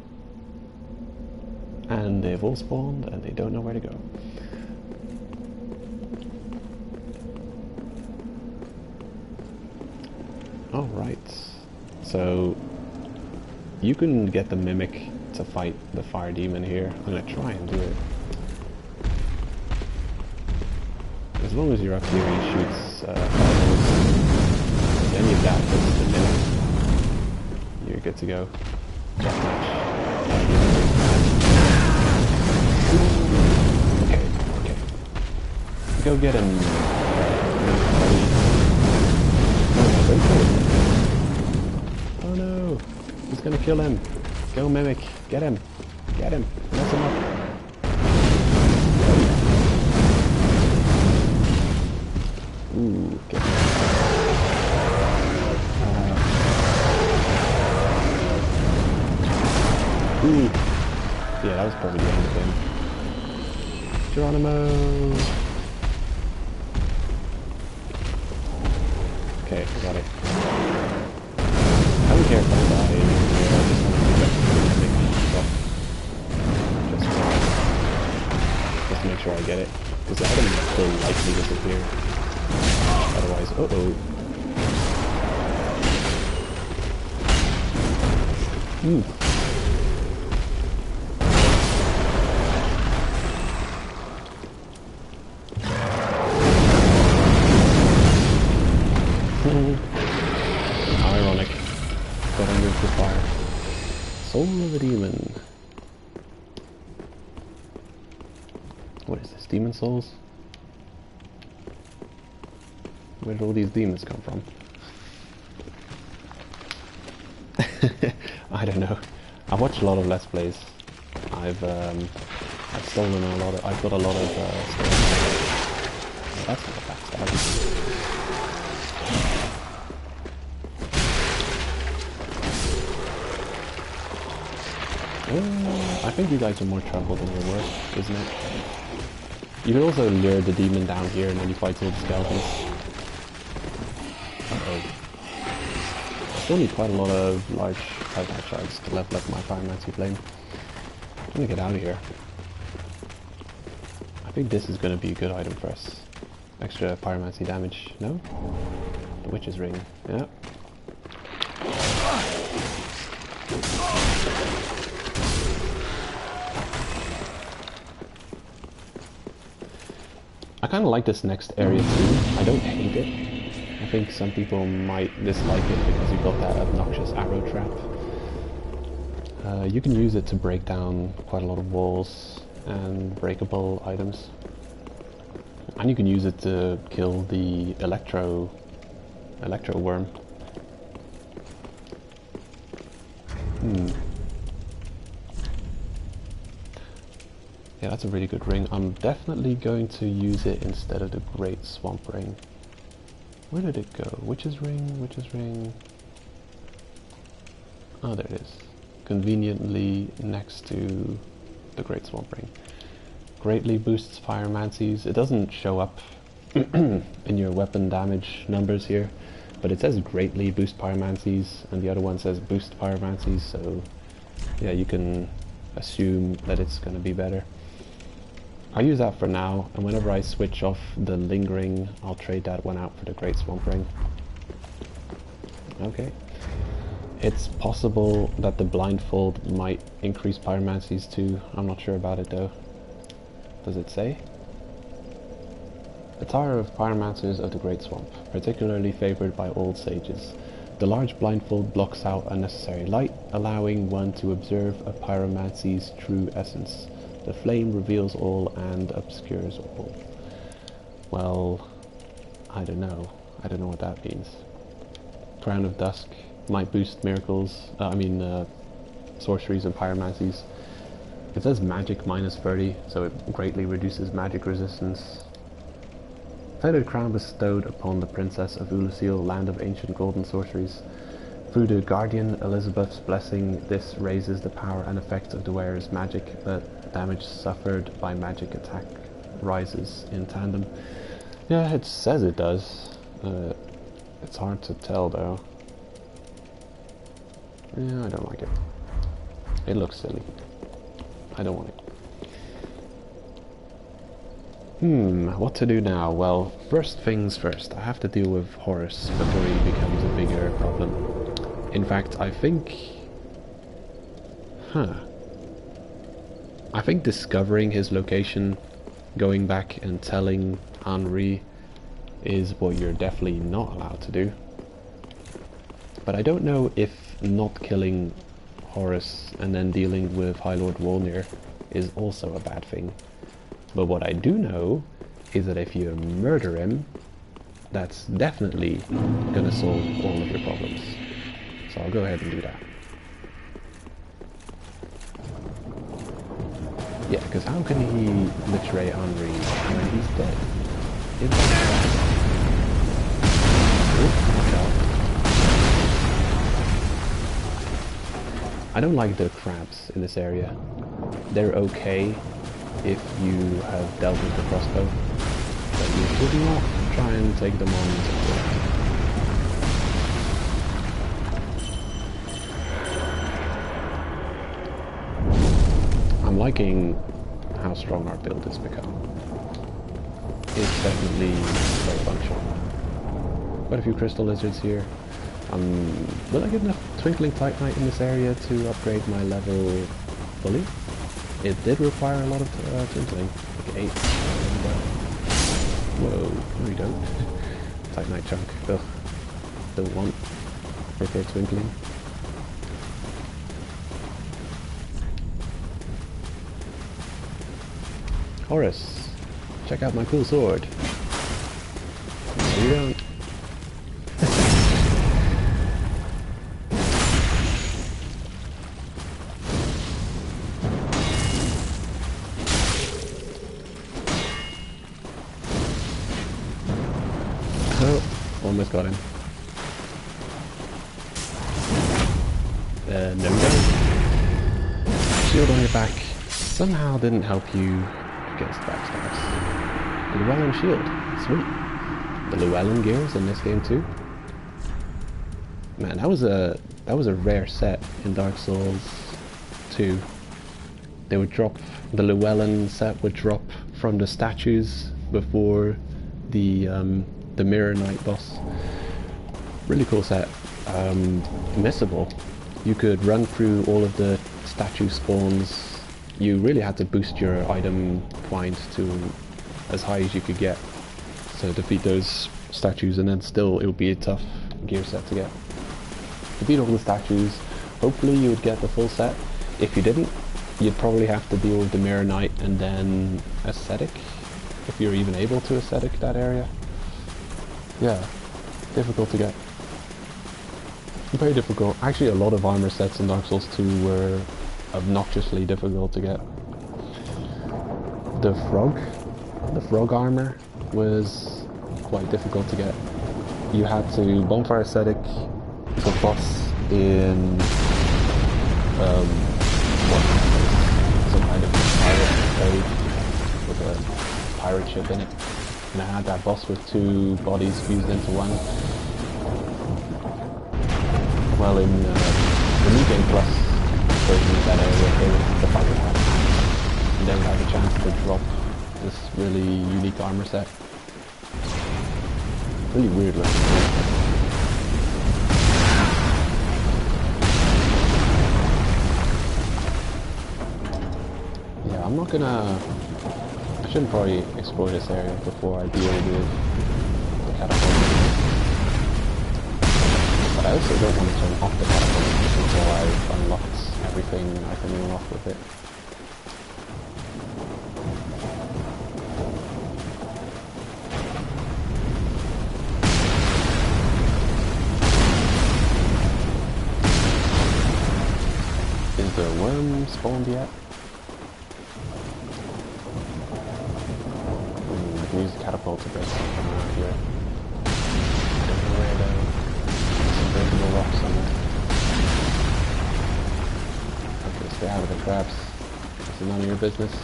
And they've all spawned and they don't know where to go. Alright. So, you can get the Mimic to fight the Fire Demon here. I'm gonna try and do it. As long as you're up here, he shoots fireballs. Any of that hits the Mimic, you're good to go. Deathmatch. Okay. Go get him. Oh no! He's gonna kill him. Go Mimic. Get him. Get him. Mess him up. Ooh, get him. Ooh. Yeah, that was probably the end of him. Geronimo! Okay, got it. I don't care if I die. I just want to make stuff. Just to make sure I get it. Because the item will likely disappear. Otherwise, uh-oh. Ironic. Gotta move the fire. Soul of a demon. What is this? Demon souls? Where did all these demons come from? I don't know. I watch a lot of Let's Plays. I've stolen a lot of. I've got a lot of stuff. That's not a backstab. I think you guys are more trouble than you're worth, isn't it? You can also lure the demon down here and then he fights all the skeletons. Uh-oh. I still need quite a lot of large pyromancy shards to level up my pyromancy flame. I'm gonna get out of here. I think this is gonna be a good item for us. Extra pyromancy damage, no? The witch's ring, yeah. I kind of like this next area too. I don't hate it. I think some people might dislike it because you've got that obnoxious arrow trap. You can use it to break down quite a lot of walls and breakable items. And you can use it to kill the electro worm. Yeah, that's a really good ring. I'm definitely going to use it instead of the Great Swamp Ring. Where did it go? Witch's ring, witch's ring. Oh, there it is. Conveniently next to the Great Swamp Ring. Greatly boosts pyromancies. It doesn't show up in your weapon damage numbers here, but it says greatly boost pyromancies, and the other one says boost pyromancies, so yeah, you can assume that it's going to be better. I'll use that for now, and whenever I switch off the lingering, I'll trade that one out for the Great Swamp Ring. Okay. It's possible that the blindfold might increase pyromancies too. I'm not sure about it though. Does it say? The Tower of Pyromancers of the Great Swamp, particularly favored by old sages. The large blindfold blocks out unnecessary light, allowing one to observe a pyromancy's true essence. The flame reveals all and obscures all. Well, I don't know. I don't know what that means. Crown of Dusk might boost miracles, sorceries and pyromancies. It says magic minus 30, so it greatly reduces magic resistance. Feathered crown bestowed upon the Princess of Ulasil, land of ancient golden sorceries. Through the Guardian Elizabeth's blessing, this raises the power and effect of the wearer's magic, but damage suffered by magic attack rises in tandem. Yeah, it says it does. It's hard to tell though. Yeah, I don't like it. It looks silly. I don't want it. What to do now? Well, first things first. I have to deal with Horus before he becomes a bigger problem. In fact, I think discovering his location, going back and telling Henri is what you're definitely not allowed to do. But I don't know if not killing Horus and then dealing with High Lord Wolnir is also a bad thing. But what I do know is that if you murder him, that's definitely gonna solve all of your problems. So I'll go ahead and do that. Yeah, because how can he betray Henri when he's dead? I don't like the crabs in this area. They're okay if you have dealt with the crossbow, but you should not try and take them on until I'm liking how strong our build has become. It's definitely very functional. Quite a few crystal lizards here. Will I get enough Twinkling Titanite in this area to upgrade my level fully? It did require a lot of twinkling, like 8. Whoa, no you don't. Titanite chunk, ugh. Don't want. Prefer twinkling. Horus, check out my cool sword. No you don't. Almost got him. No go. Shield on your back somehow didn't help you against backstabs. Llewellyn shield, sweet. The Llewellyn gears in this game too. Man, that was a rare set in Dark Souls 2. They would drop, the Llewellyn set would drop from the statues before the Mirror Knight boss. Really cool set. Missable. You could run through all of the statue spawns. You really had to boost your item point to as high as you could get to defeat those statues, and then still it would be a tough gear set to get. Defeat all the statues, hopefully you would get the full set. If you didn't, you'd probably have to deal with the Mirror Knight and then Ascetic, if you're even able to Ascetic that area. Yeah, difficult to get. Very difficult. Actually, a lot of armor sets in Dark Souls 2 were obnoxiously difficult to get. The frog armor was quite difficult to get. You had to Bonfire Ascetic the boss in some kind of pirate cave with a pirate ship in it. And I had that boss with 2 bodies fused into one. Well, in the New Game Plus version of that area, they would have to fight it out. And they would have a chance to drop this really unique armor set. Really weird looking. Yeah, I'm not gonna... I shouldn't probably explore this area before I deal with the catacombs. But I also don't want to turn off the catacombs until I've unlocked everything I can unlock with it. them spawned yet? I can use the catapult to break something around here. I don't know where though. Some breakable rocks somewhere. Okay, stay out of the traps. This is none of your business.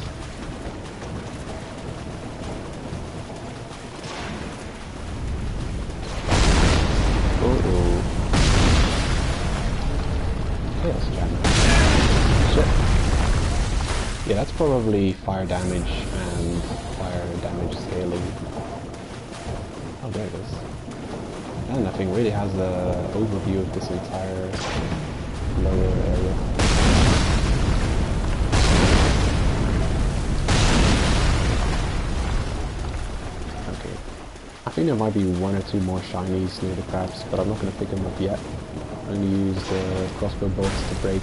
Chaos Jammer. Shit. Yeah, that's probably fire damage and fire damage scaling. Oh, there it is. And nothing really has an overview of this entire lower area. Okay. I think there might be one or two more shinies near the crabs, but I'm not going to pick them up yet. I'm going to use the crossbow bolts to break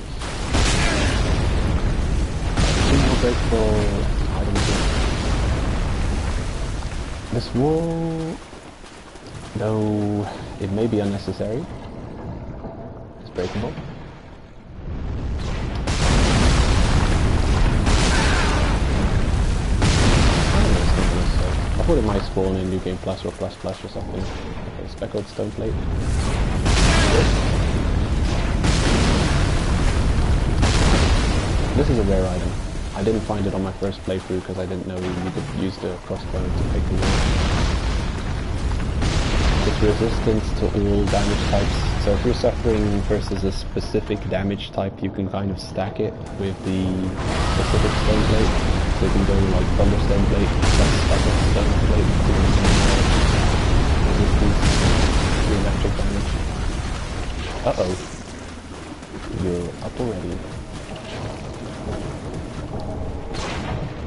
two more breakable items here. This wall, though it may be unnecessary, is breakable. I thought it might spawn in New Game Plus or Plus Plus or something. Okay, speckled stone plate. This is a rare item. I didn't find it on my first playthrough because I didn't know you could use the crossbow to take them out. It's resistant to all damage types, so if you're suffering versus a specific damage type, you can kind of stack it with the specific stone plate. So you can go like thunder stone plate, plus speckled stone plate, resistance to electric damage. Uh-oh. You're up already.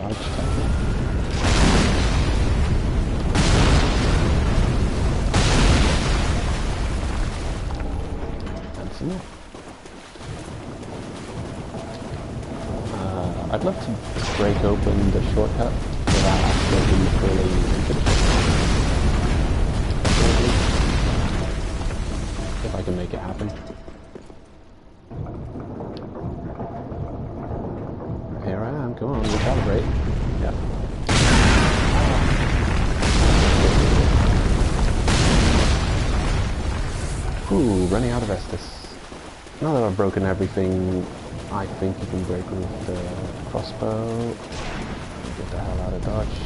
Large tackle. And some more. I'd love to break open the shortcut without accidentally falling into the shortcut. If I can make it happen. Here I am, come on, recalibrate. Yep. Ooh, running out of Estus. Now that I've broken everything, I think you can break with the crossbow. Get the hell out of dodge.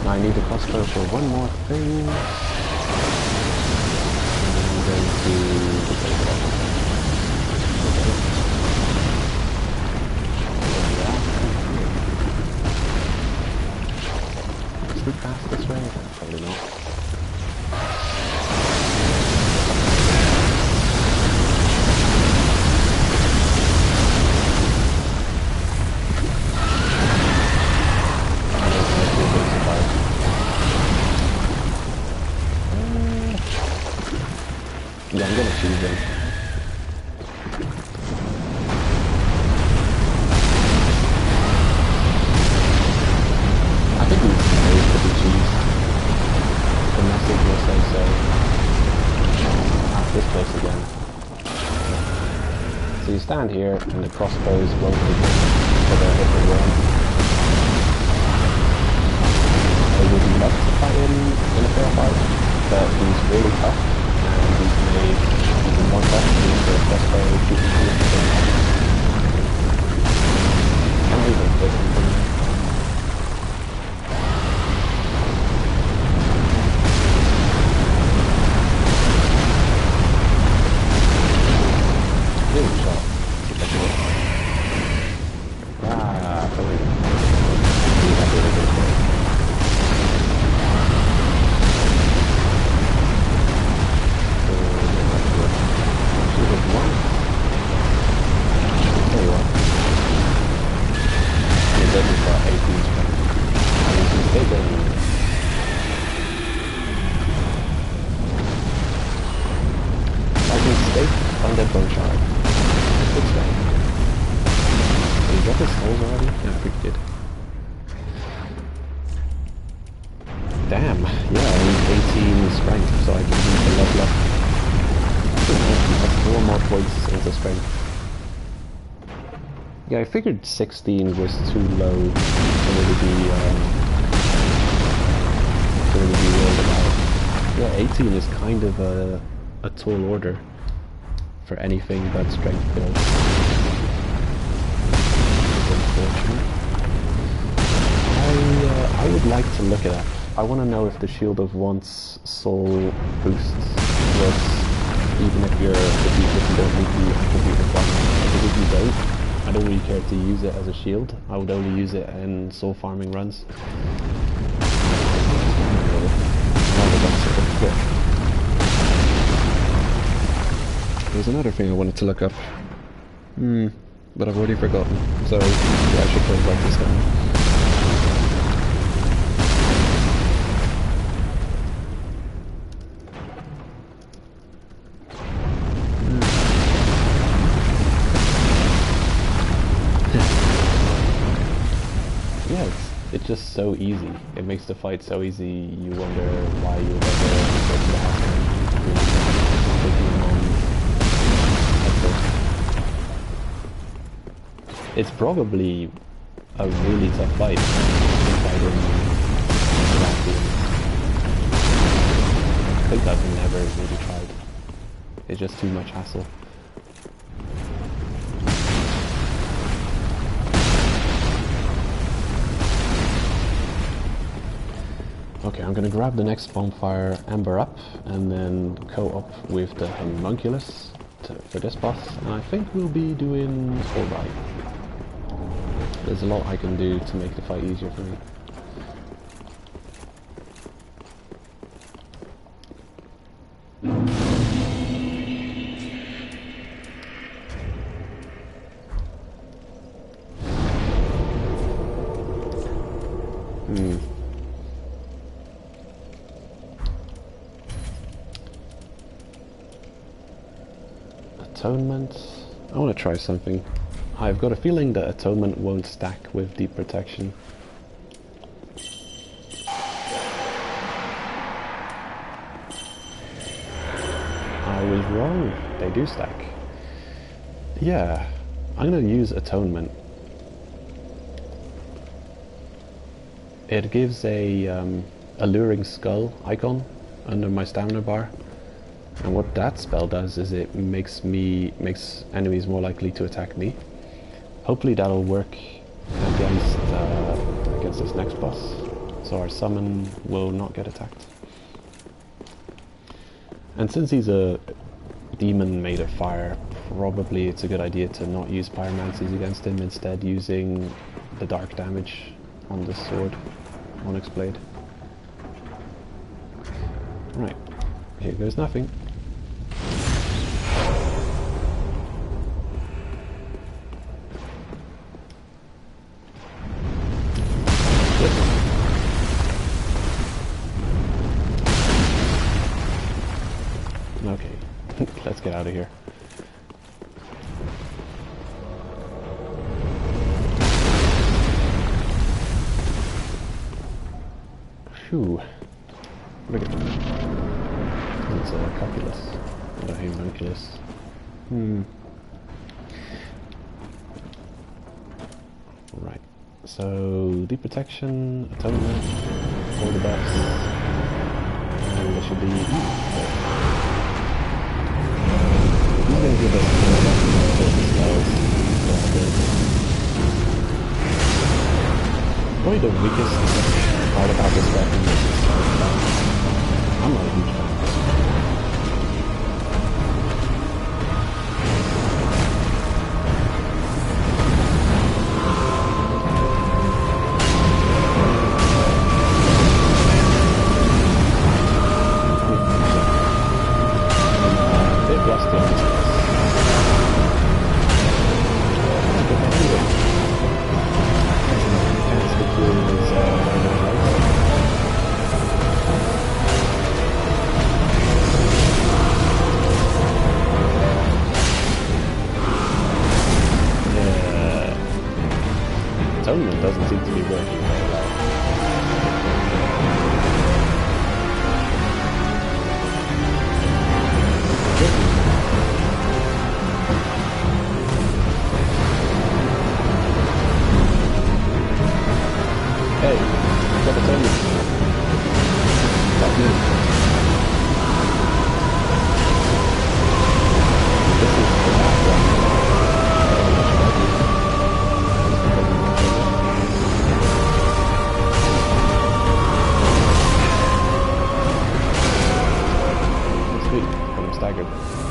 I need the crossbow for one more thing. I'm going to take it off. Is we pass this way? Probably not. Yeah, I'm gonna choose them. I think these days could be cheesed. The message will say so. At this place again. So you stand here and the crossbows won't be for the hit and run. I would love to fight him in a fair fight, but he's really tough. And he's made even more tough with the crossbow shooting through the thing. Can I even hit him from there? Really shot. Ah, probably. He's not really good for it. Damn, yeah, I need 18 strength, so I just need to level up. That's 4 more points into strength. Yeah, I figured 16 was too low to really be worried about. Yeah, 18 is kind of a tall order for anything but strength build. Unfortunate. I would like to look at that. I want to know if the Shield of Once soul boosts works even if you don't meet the attribute requirement. Because if you don't, I don't really care to use it as a shield. I would only use it in soul farming runs. There's another thing I wanted to look up. But I've already forgotten. So yeah, I should probably write this down. Yeah, it's just so easy. It makes the fight so easy, you wonder why you would ever go to the hospital. It's probably a really tough fight if I didn't I think I've never really tried. It's just too much hassle. Okay, I'm gonna grab the next bonfire ember up and then co-op with the homunculus for this boss, and I think we'll be doing alright. There's a lot I can do to make the fight easier for me. Atonement. I want to try something. I've got a feeling that Atonement won't stack with Deep Protection. I was wrong. They do stack. Yeah, I'm going to use Atonement. It gives a alluring skull icon under my stamina bar. And what that spell does is it makes enemies more likely to attack me. Hopefully that'll work against this next boss, so our summon will not get attacked. And since he's a demon made of fire, probably it's a good idea to not use pyromancies against him, instead using the dark damage on the sword, Onyx Blade. Right, here goes nothing. Okay, let's get out of here. Phew. Look at that. It's a copulus, not a homunculus. Right. So, Deep Protection, Atonement, for the buffs. And there should be... He's going to give us probably the weakest part about this weapon is the spell. I'm not a huge fan. Atonement doesn't seem to be working very well. side.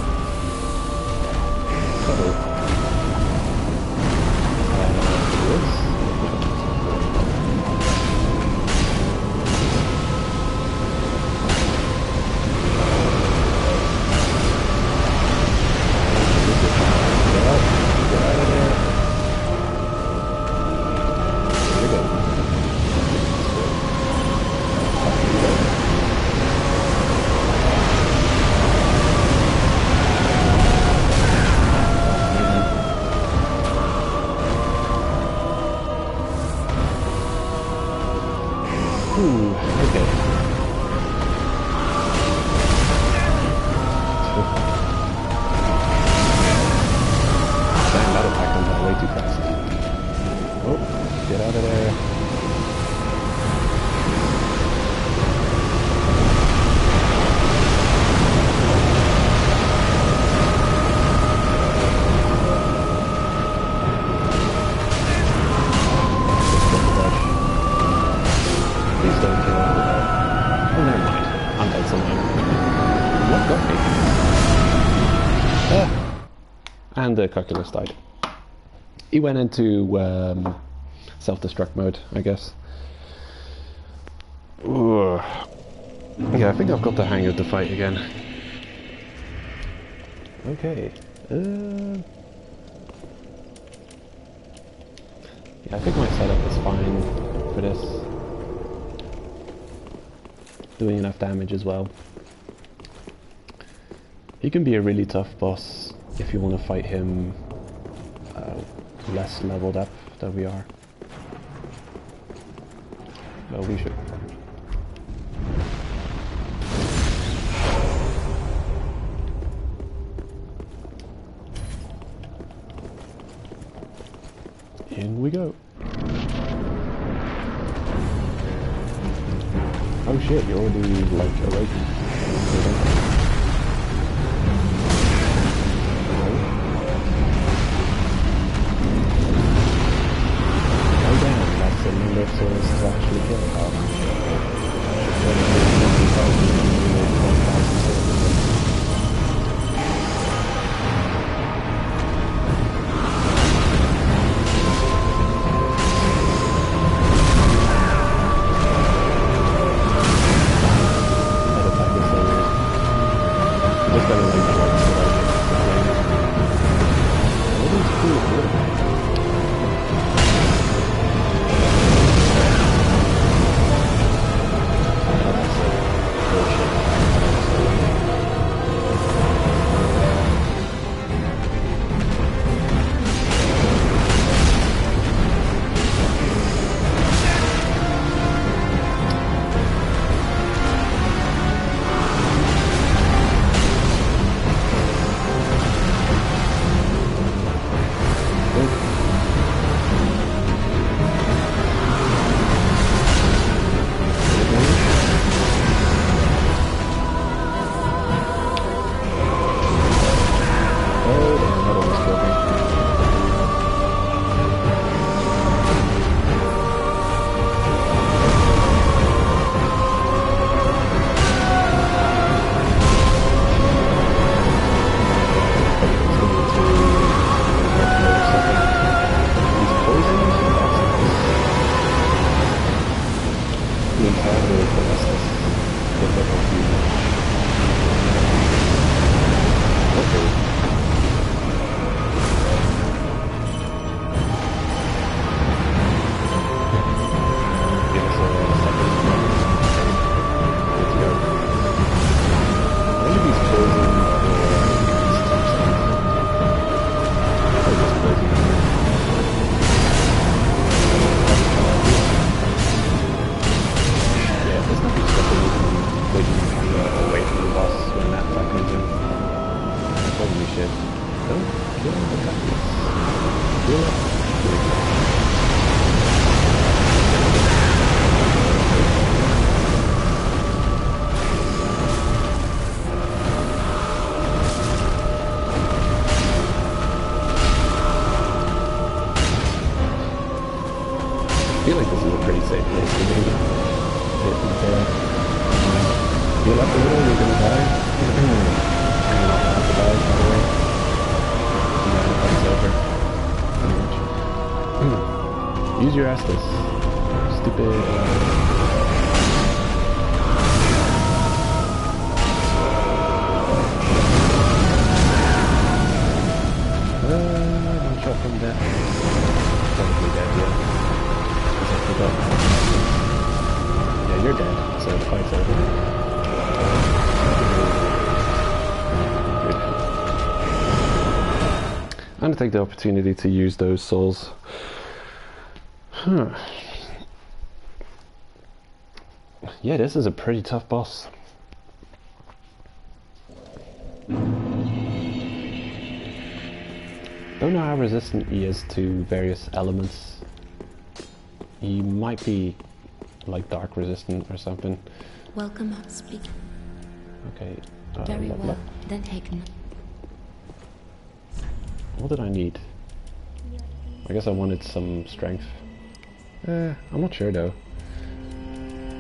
Uh-oh. And the calculus died. He went into self-destruct mode, I guess. Ugh. Yeah, I think I've got the hang of the fight again. Okay. Yeah, I think my setup is fine for this. Doing enough damage as well. He can be a really tough boss if you want to fight him less leveled up than we are. Well, we should. In we go. Oh shit, you're already like awakened. So as to actually kill I feel like this is a pretty safe place to be. Heal up a little, you're gonna die. dies, by the way. Yeah, the fight's over. Pretty much. Use your Estus. Stupid. One shot from death. Probably dead, yeah. Because I forgot. Yeah, you're dead, so the fight's over. I'm gonna take the opportunity to use those souls. Yeah, this is a pretty tough boss. Don't know how resistant he is to various elements. He might be like dark resistant or something. Welcome up, speak. Okay. Very well. Then take what did I need? I guess I wanted some strength. I'm not sure though.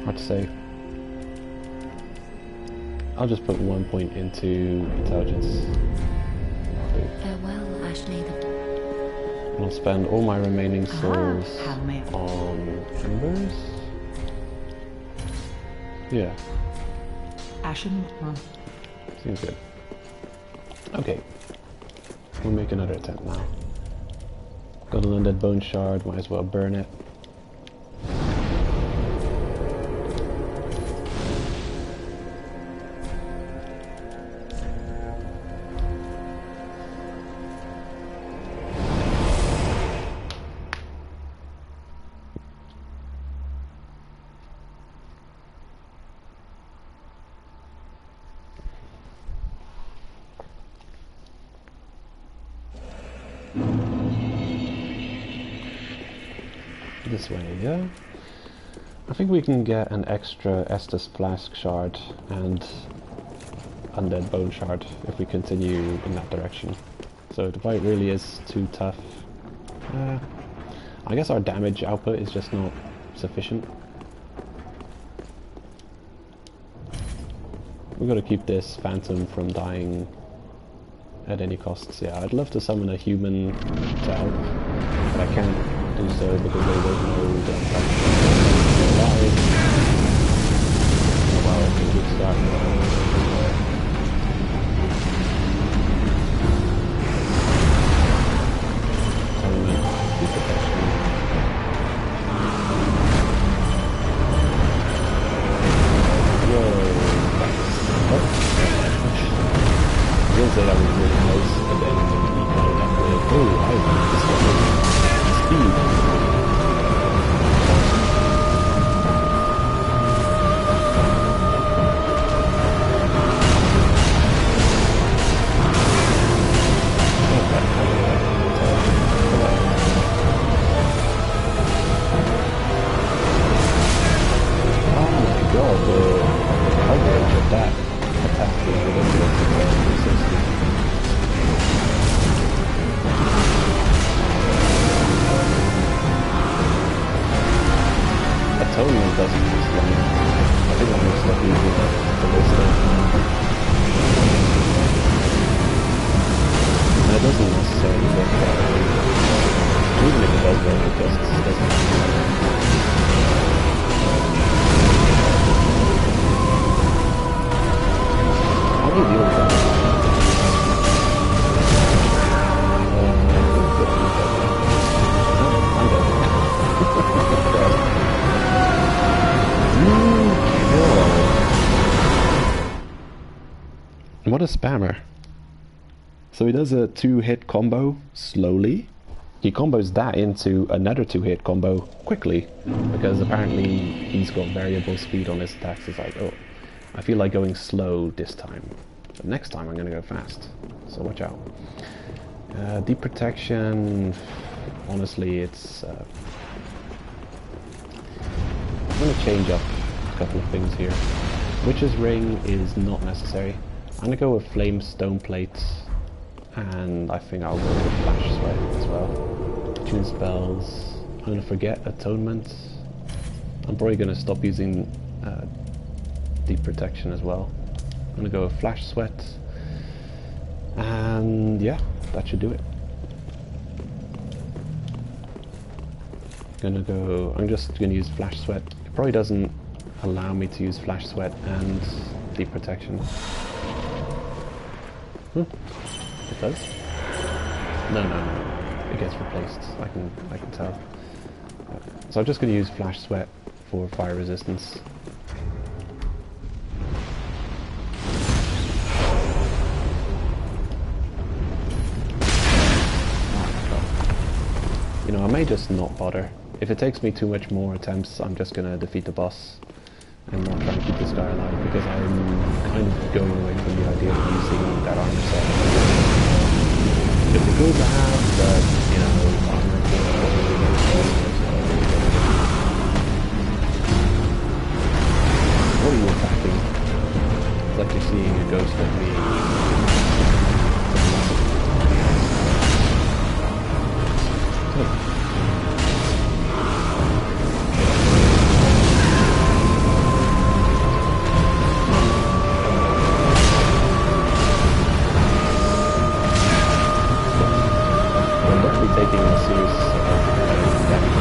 Hard to say. I'll just put 1 point into intelligence. Farewell, Ashley. And I'll spend all my remaining souls on embers. Yeah. Ashen. Seems good. Okay. We'll make another attempt now. Got an undead bone shard, might as well burn it. This way, yeah. I think we can get an extra Estus Flask shard and undead bone shard if we continue in that direction. So the fight really is too tough. I guess our damage output is just not sufficient. We've got to keep this phantom from dying at any costs. Yeah, I'd love to summon a human to help, but I can't do so because they don't know that I'm alive. Oh wow, it's a good start. Say that was really close, and then he kind of got like, oh, I discovered speed. Oh my god, the coverage of that attack is ridiculous. Atonement doesn't just long. I think I'm just not using it to waste it. And it doesn't necessarily work that way. Even if it does work, it just doesn't. How do you deal with that? I'm dead. What a spammer. So he does a 2-hit combo slowly. He combos that into another 2-hit combo quickly, because apparently he's got variable speed on his attacks. It's like, oh, I feel like going slow this time, but next time I'm gonna go fast, so watch out. Deep protection, honestly, it's I'm gonna change up a couple of things here. Witch's Ring is not necessary. I'm gonna go with Flame Stone Plate, and I think I'll go with Flash Sweat as well. Tune spells. I'm gonna forget Atonement. I'm probably gonna stop using Deep Protection as well. I'm gonna go with Flash Sweat. And yeah, that should do it. I'm just gonna use Flash Sweat. It probably doesn't allow me to use Flash Sweat and Deep Protection. It does? No. It gets replaced. I can tell. So I'm just gonna use Flash Sweat for fire resistance. You know, I may just not bother. If it takes me too much more attempts, I'm just gonna defeat the boss and not try and keep this guy alive, because I'm kind of going away from the idea of using that armor set. It'd be cool to have, but, you know, armor What are you attacking? It's like you're seeing a ghost of me. Taking a serious damage reduction.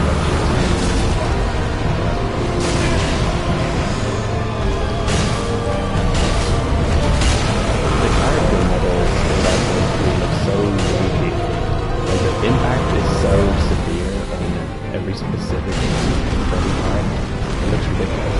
The character models in that game look so wonky. Like the impact is so severe on every specific body part. It looks ridiculous.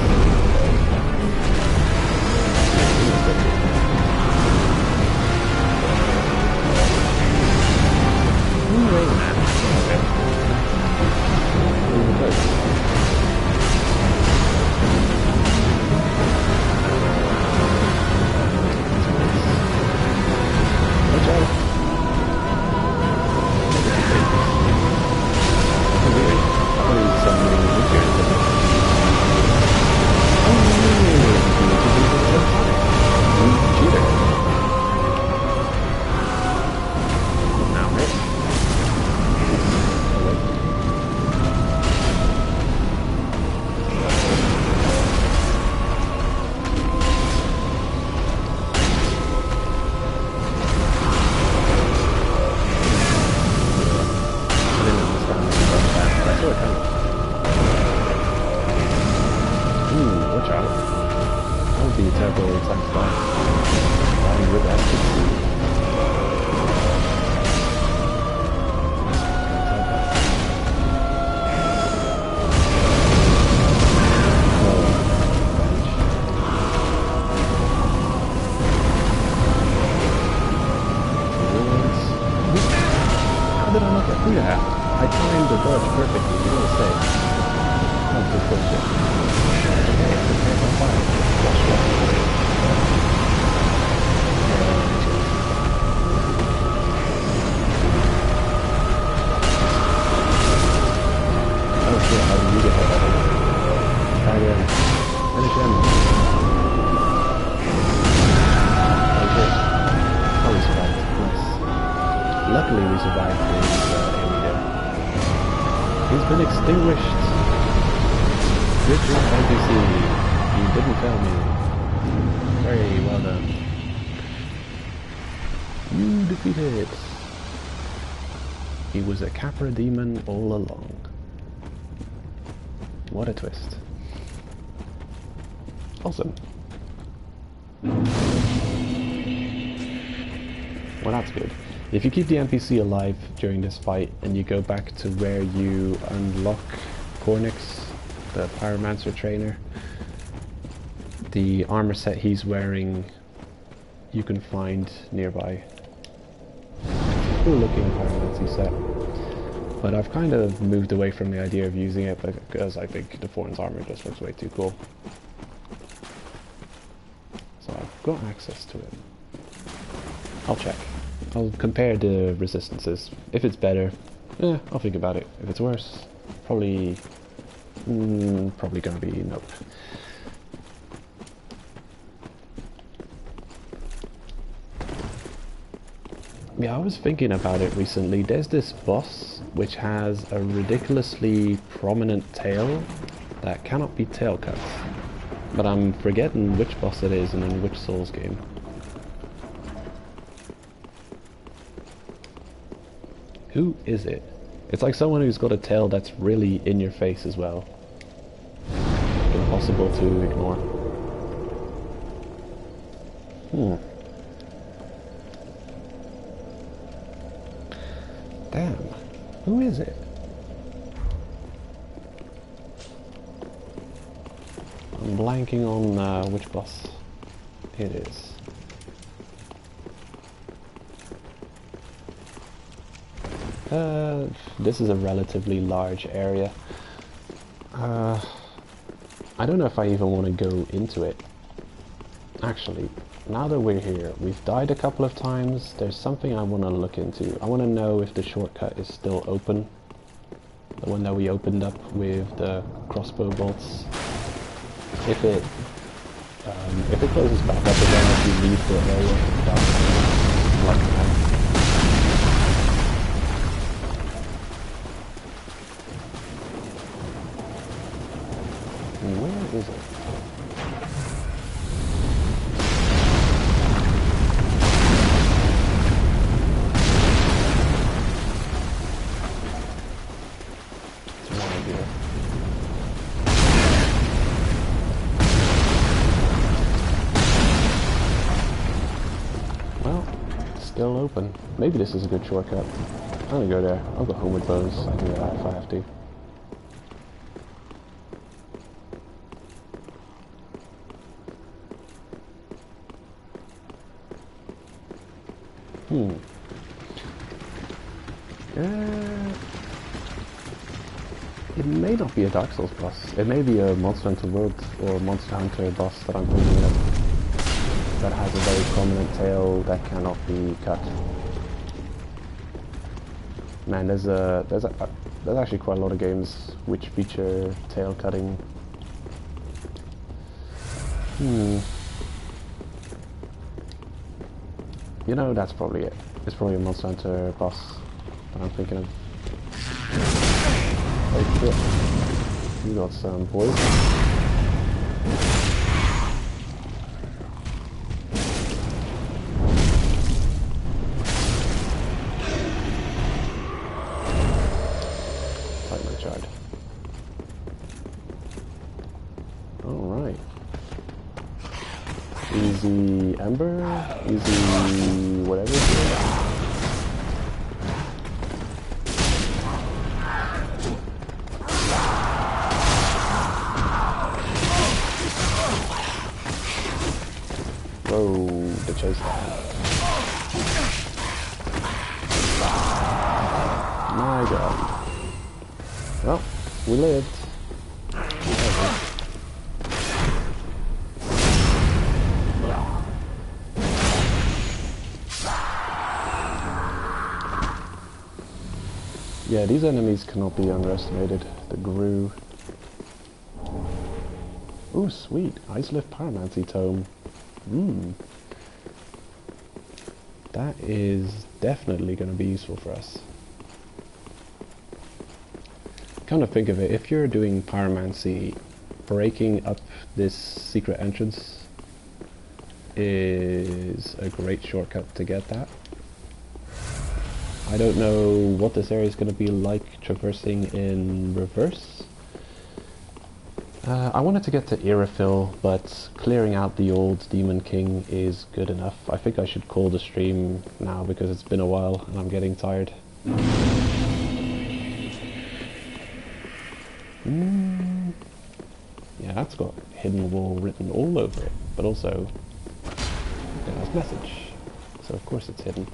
I timed the dodge perfectly, you know, say. That's the bullshit. Okay, prepare for fire. Watch that. Oh shit, how did you get that? Try again. Finish him. Oh shit. Oh, we survived. Nice. Luckily we survived this area. He's been extinguished. Good job, NPC. You didn't fail me. Very well done. You defeated it. He was a Capra demon all along. What a twist. Awesome. Well, that's good. If you keep the NPC alive during this fight and you go back to where you unlock Cornix, the Pyromancer trainer, the armor set he's wearing you can find nearby. Cool looking Pyromancy set. But I've kind of moved away from the idea of using it because I think the Forn's armor just looks way too cool. So I've got access to it. I'll check. I'll compare the resistances. If it's better, I'll think about it. If it's worse, probably gonna be nope. Yeah, I was thinking about it recently. There's this boss which has a ridiculously prominent tail that cannot be tail cut. But I'm forgetting which boss it is and in which Souls game. Who is it? It's like someone who's got a tail that's really in your face as well. Impossible to ignore. Damn. Who is it? I'm blanking on which boss it is. This is a relatively large area. I don't know if I even want to go into it. Actually, now that we're here, we've died a couple of times, there's something I want to look into. I want to know if the shortcut is still open. The one that we opened up with the crossbow bolts. If it closes back up again as you leave the area, like that. Where is it? It's no idea. Well, still open. Maybe this is a good shortcut. I'm gonna go there. I'll go home with bows. I can do that if I have to. It may not be a Dark Souls boss. It may be a Monster Hunter World or Monster Hunter boss that I'm thinking of. That has a very prominent tail that cannot be cut. Man, there's actually quite a lot of games which feature tail cutting. You know, that's probably it. It's probably a Monster Hunter boss that I'm thinking of. Oh shit. You got some poison. Timer charge. Alright. Easy Ember, easy whatever. Whoa, the chase line. My god. Well, we lived. Yeah, these enemies cannot be underestimated. The Gru. Ooh, sweet. Icelift Pyromancy Tome. That is definitely going to be useful for us. Come to think of it, if you're doing Pyromancy, breaking up this secret entrance is a great shortcut to get that. I don't know what this area is going to be like traversing in reverse. I wanted to get to Irophil, but clearing out the old Demon King is good enough. I think I should call the stream now because it's been a while and I'm getting tired. Yeah, that's got Hidden Wall written all over it, but also it has message, so of course it's hidden.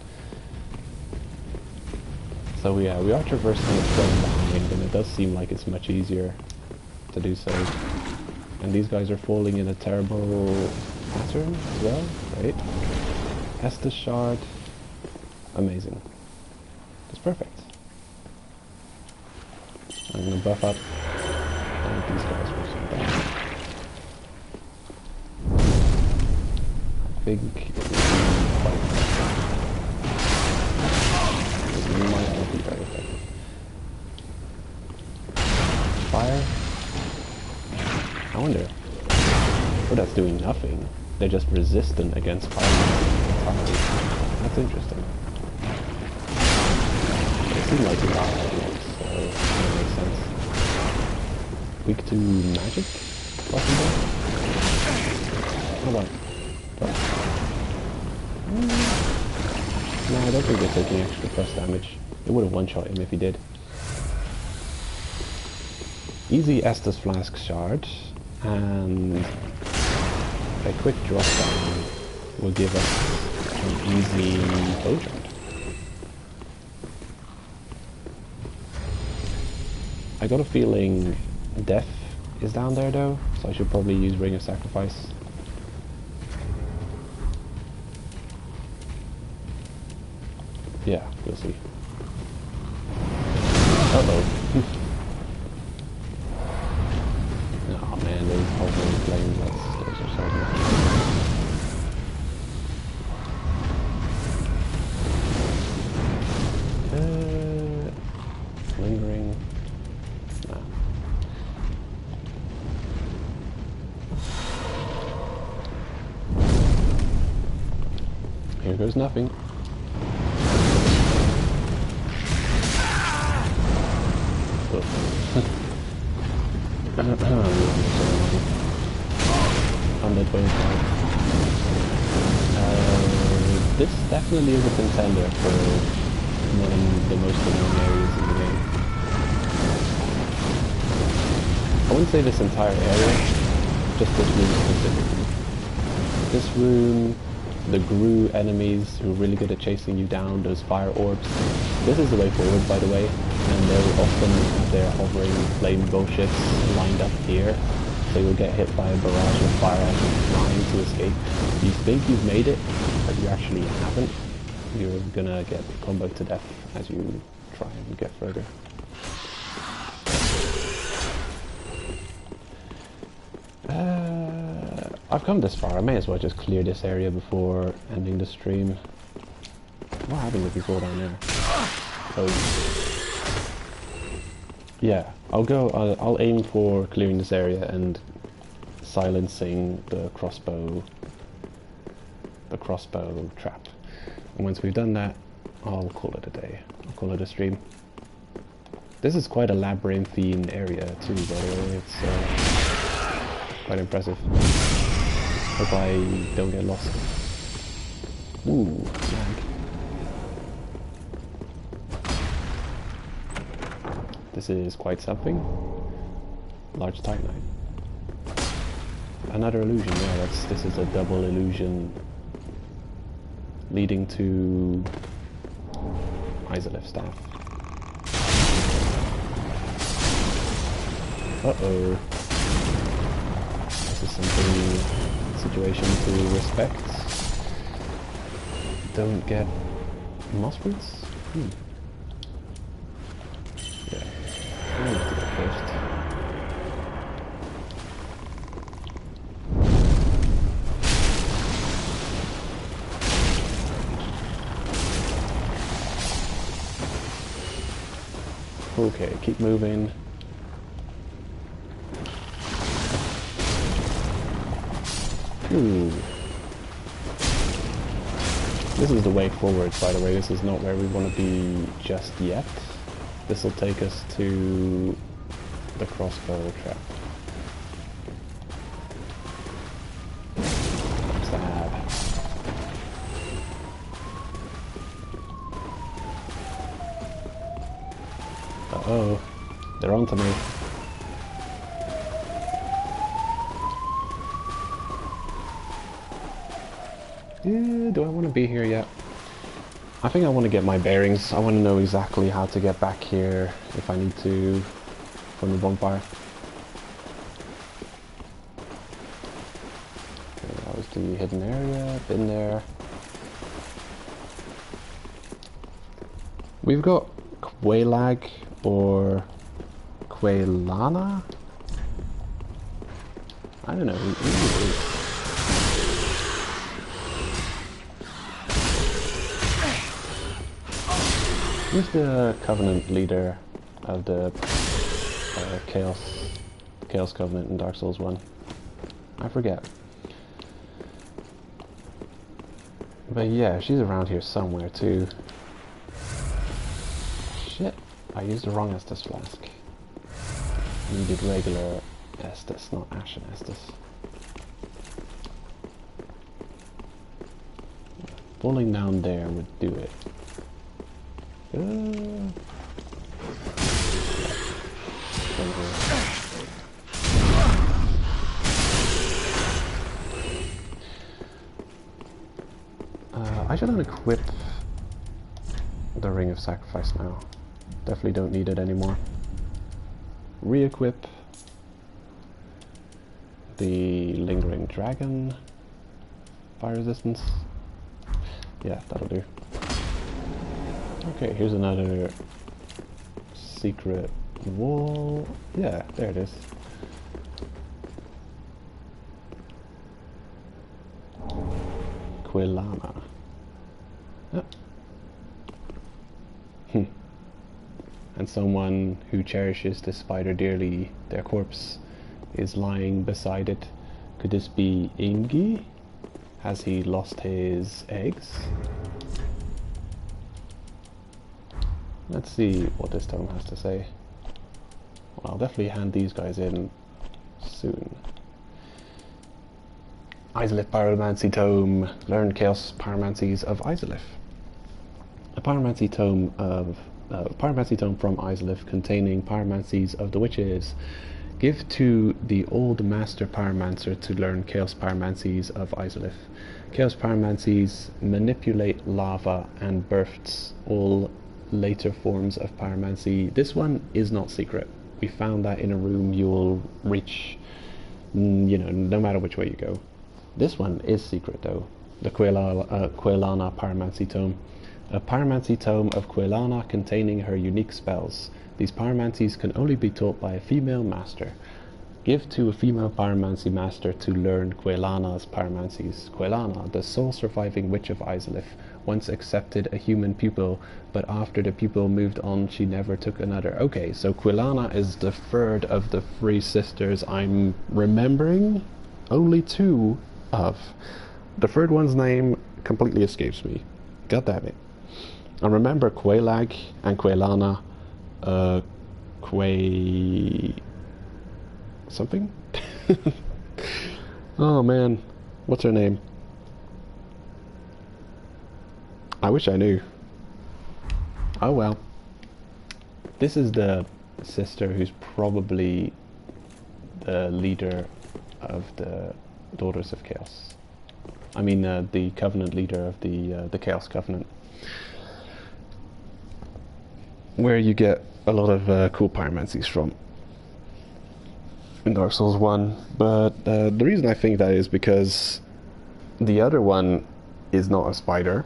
So yeah, we are traversing it from behind, and it does seem like it's much easier to do so. And these guys are falling in a terrible pattern as well, right? Estus Shard. Amazing. It's perfect. I'm gonna buff up these guys for some bad. I think this might not be very effective. Fire. I wonder. Oh, that's doing nothing. They're just resistant against fire. That's interesting. seem like you are, so that makes sense. Weak to magic? Possibly? Hold on. No, I don't think they're taking extra plus damage. It would have one-shot him if he did. Easy Estus Flask Shard, and a quick drop down will give us an easy bow shard. I got a feeling Death is down there though, so I should probably use Ring of Sacrifice. Yeah, we'll see. Uh-oh. Oh man, those hovering flames, those are so good. Lingering. No. Here goes nothing. Under 25. This definitely is a contender for one of the most annoying areas in the game. I wouldn't say this entire area, just this room specifically. This room, the Gru enemies who are really good at chasing you down, those fire orbs. This is the way forward, by the way, and they'll often have their hovering flame bullshits lined up here, so you'll get hit by a barrage of fire as you're trying to escape. You think you've made it, but you actually haven't. You're gonna get comboed to death as you try and get further. I've come this far, I may as well just clear this area before ending the stream. What happened if you fall down there? Oh. Yeah, I'll aim for clearing this area and silencing the crossbow trap. And once we've done that, I'll call it a day. I'll call it a stream. This is quite a labyrinthine area too, by the way. It's quite impressive. Hope I don't get lost. Ooh, lag. This is quite something. Large Titanite. Another illusion, yeah, this is a double illusion leading to Izalith staff. Uh-oh. This is situation to respect. Don't get moss roots? Yeah. I need to do that first. Okay, keep moving. Ooh. This is the way forward, by the way. This is not where we want to be just yet. This will take us to the crossbow trap. Stab. Uh-oh. They're onto me. Do I want to be here yet? I think I want to get my bearings. I want to know exactly how to get back here if I need to from the bonfire. Okay, that was the hidden area. Been there. We've got Quailag or Quailana? I don't know who it is. Who's the Covenant leader of the Chaos Covenant in Dark Souls 1? I forget. But yeah, she's around here somewhere too. Shit. I used the wrong Estus flask. Needed regular Estus, not Ashen Estus. Falling down there would do it. I should unequip the Ring of Sacrifice now. Definitely don't need it anymore. Re-equip the Lingering Dragon. Fire resistance. Yeah, that'll do. Okay, here's another secret wall. Yeah, there it is. Quilana. Oh. And someone who cherishes the spider dearly, their corpse is lying beside it. Could this be Ingi? Has he lost his eggs? Let's see what this tome has to say. Well, I'll definitely hand these guys in soon. Izalith Pyromancy Tome. Learn Chaos Pyromancies of Izalith. A Pyromancy Tome from Izalith containing Pyromancies of the Witches. Give to the old Master Pyromancer to learn Chaos Pyromancies of Izalith. Chaos Pyromancies manipulate lava and births all later forms of pyromancy. This one is not secret. We found that in a room you'll reach, you know, no matter which way you go. This one is secret though. The Quilana Pyromancy Tome. A Pyromancy Tome of Quilana containing her unique spells. These pyromancies can only be taught by a female master. Give to a female pyromancy master to learn Quilana's pyromancies. Quilana, the sole surviving witch of Izalith, once accepted a human pupil, but after the pupil moved on, she never took another. Okay, so Quilana is the third of the three sisters I'm remembering only two of. The third one's name completely escapes me. God damn it. I remember Quailag and Quilana. Something? Oh man, what's her name? I wish I knew. Oh well. This is the sister who's probably the leader of the Daughters of Chaos. I mean the Covenant leader of the Chaos Covenant. Where you get a lot of cool pyromancies from in Dark Souls 1, but the reason I think that is because the other one is not a spider,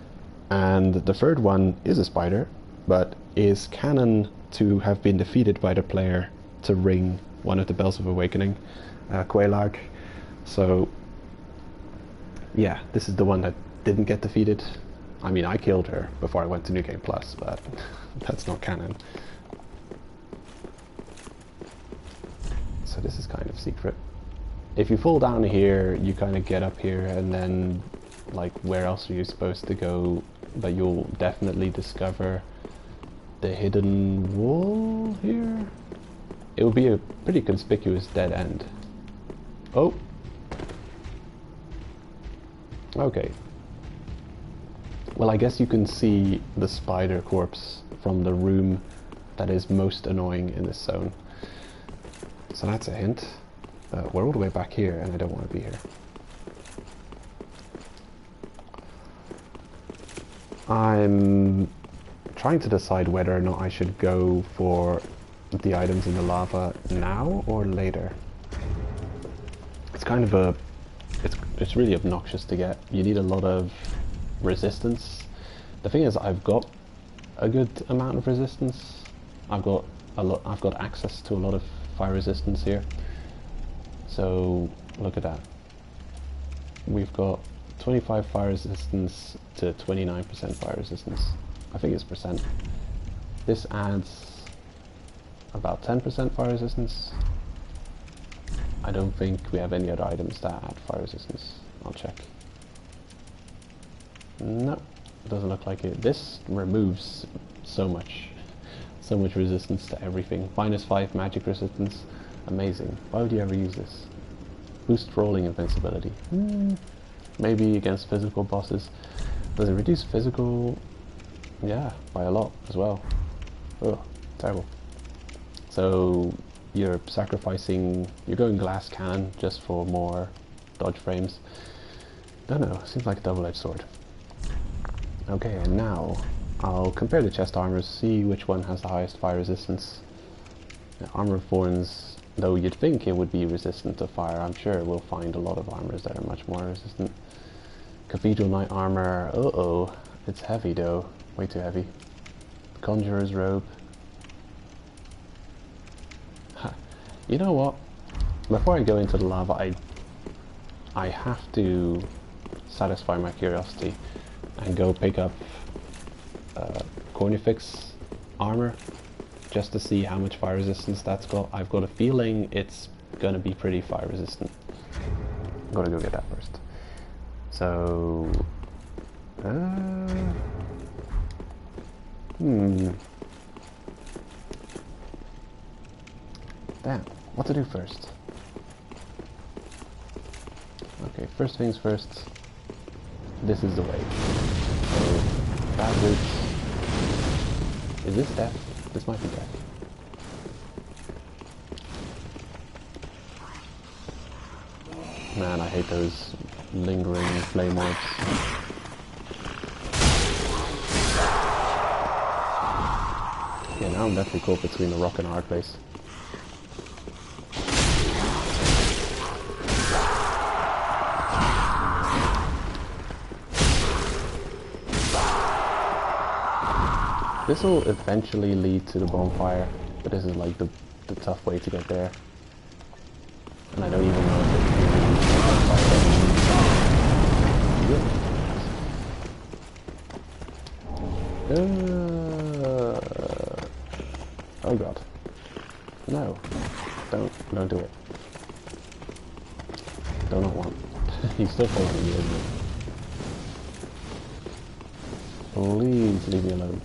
and the third one is a spider, but is canon to have been defeated by the player to ring one of the Bells of Awakening, Quailag. So yeah, this is the one that didn't get defeated. I mean, I killed her before I went to New Game Plus, but that's not canon. So this is kind of secret. If you fall down here, you kind of get up here, and then, like, where else are you supposed to go? But you'll definitely discover the hidden wall here. It would be a pretty conspicuous dead end. Oh. Okay. Well, I guess you can see the spider corpse from the room that is most annoying in this zone. So that's a hint. We're all the way back here, and I don't want to be here. I'm trying to decide whether or not I should go for the items in the lava now or later. It's kind of a... It's really obnoxious to get. You need a lot of resistance. The thing is, I've got a good amount of resistance. I've got access to a lot of fire resistance here. So look at that. We've got 25 fire resistance to 29% fire resistance. I think it's percent. This adds about 10% fire resistance. I don't think we have any other items that add fire resistance. I'll check. So So much resistance to everything. -5 magic resistance. Amazing. Why would you ever use this? Boost rolling invincibility. Maybe against physical bosses. Does it reduce physical? Yeah, by a lot as well. Oh, terrible. So you're sacrificing, you're going glass cannon just for more dodge frames. Don't know, seems like a double-edged sword. Okay, and now I'll compare the chest armors, see which one has the highest fire resistance. The Armor of Thorns, though you'd think it would be resistant to fire, I'm sure we'll find a lot of armors that are much more resistant. Cathedral Knight armor, uh-oh, it's heavy though, way too heavy. Conjurer's robe. You know what? Before I go into the lava, I have to satisfy my curiosity and go pick up Cornifix armor just to see how much fire resistance that's got. I've got a feeling it's gonna be pretty fire resistant. I'm gonna go get that first. So, damn, what to do first? Okay, first things first, this is the way. So, bad roots. Is this death? This might be death. Man, I hate those lingering flame orbs. Yeah, now I'm definitely caught between a rock and a hard place. This will eventually lead to the bonfire, but this is like the tough way to get there. And I don't even know if it's oh god. No. Don't do it. Do not want. He's still following me, isn't he? Please leave me alone.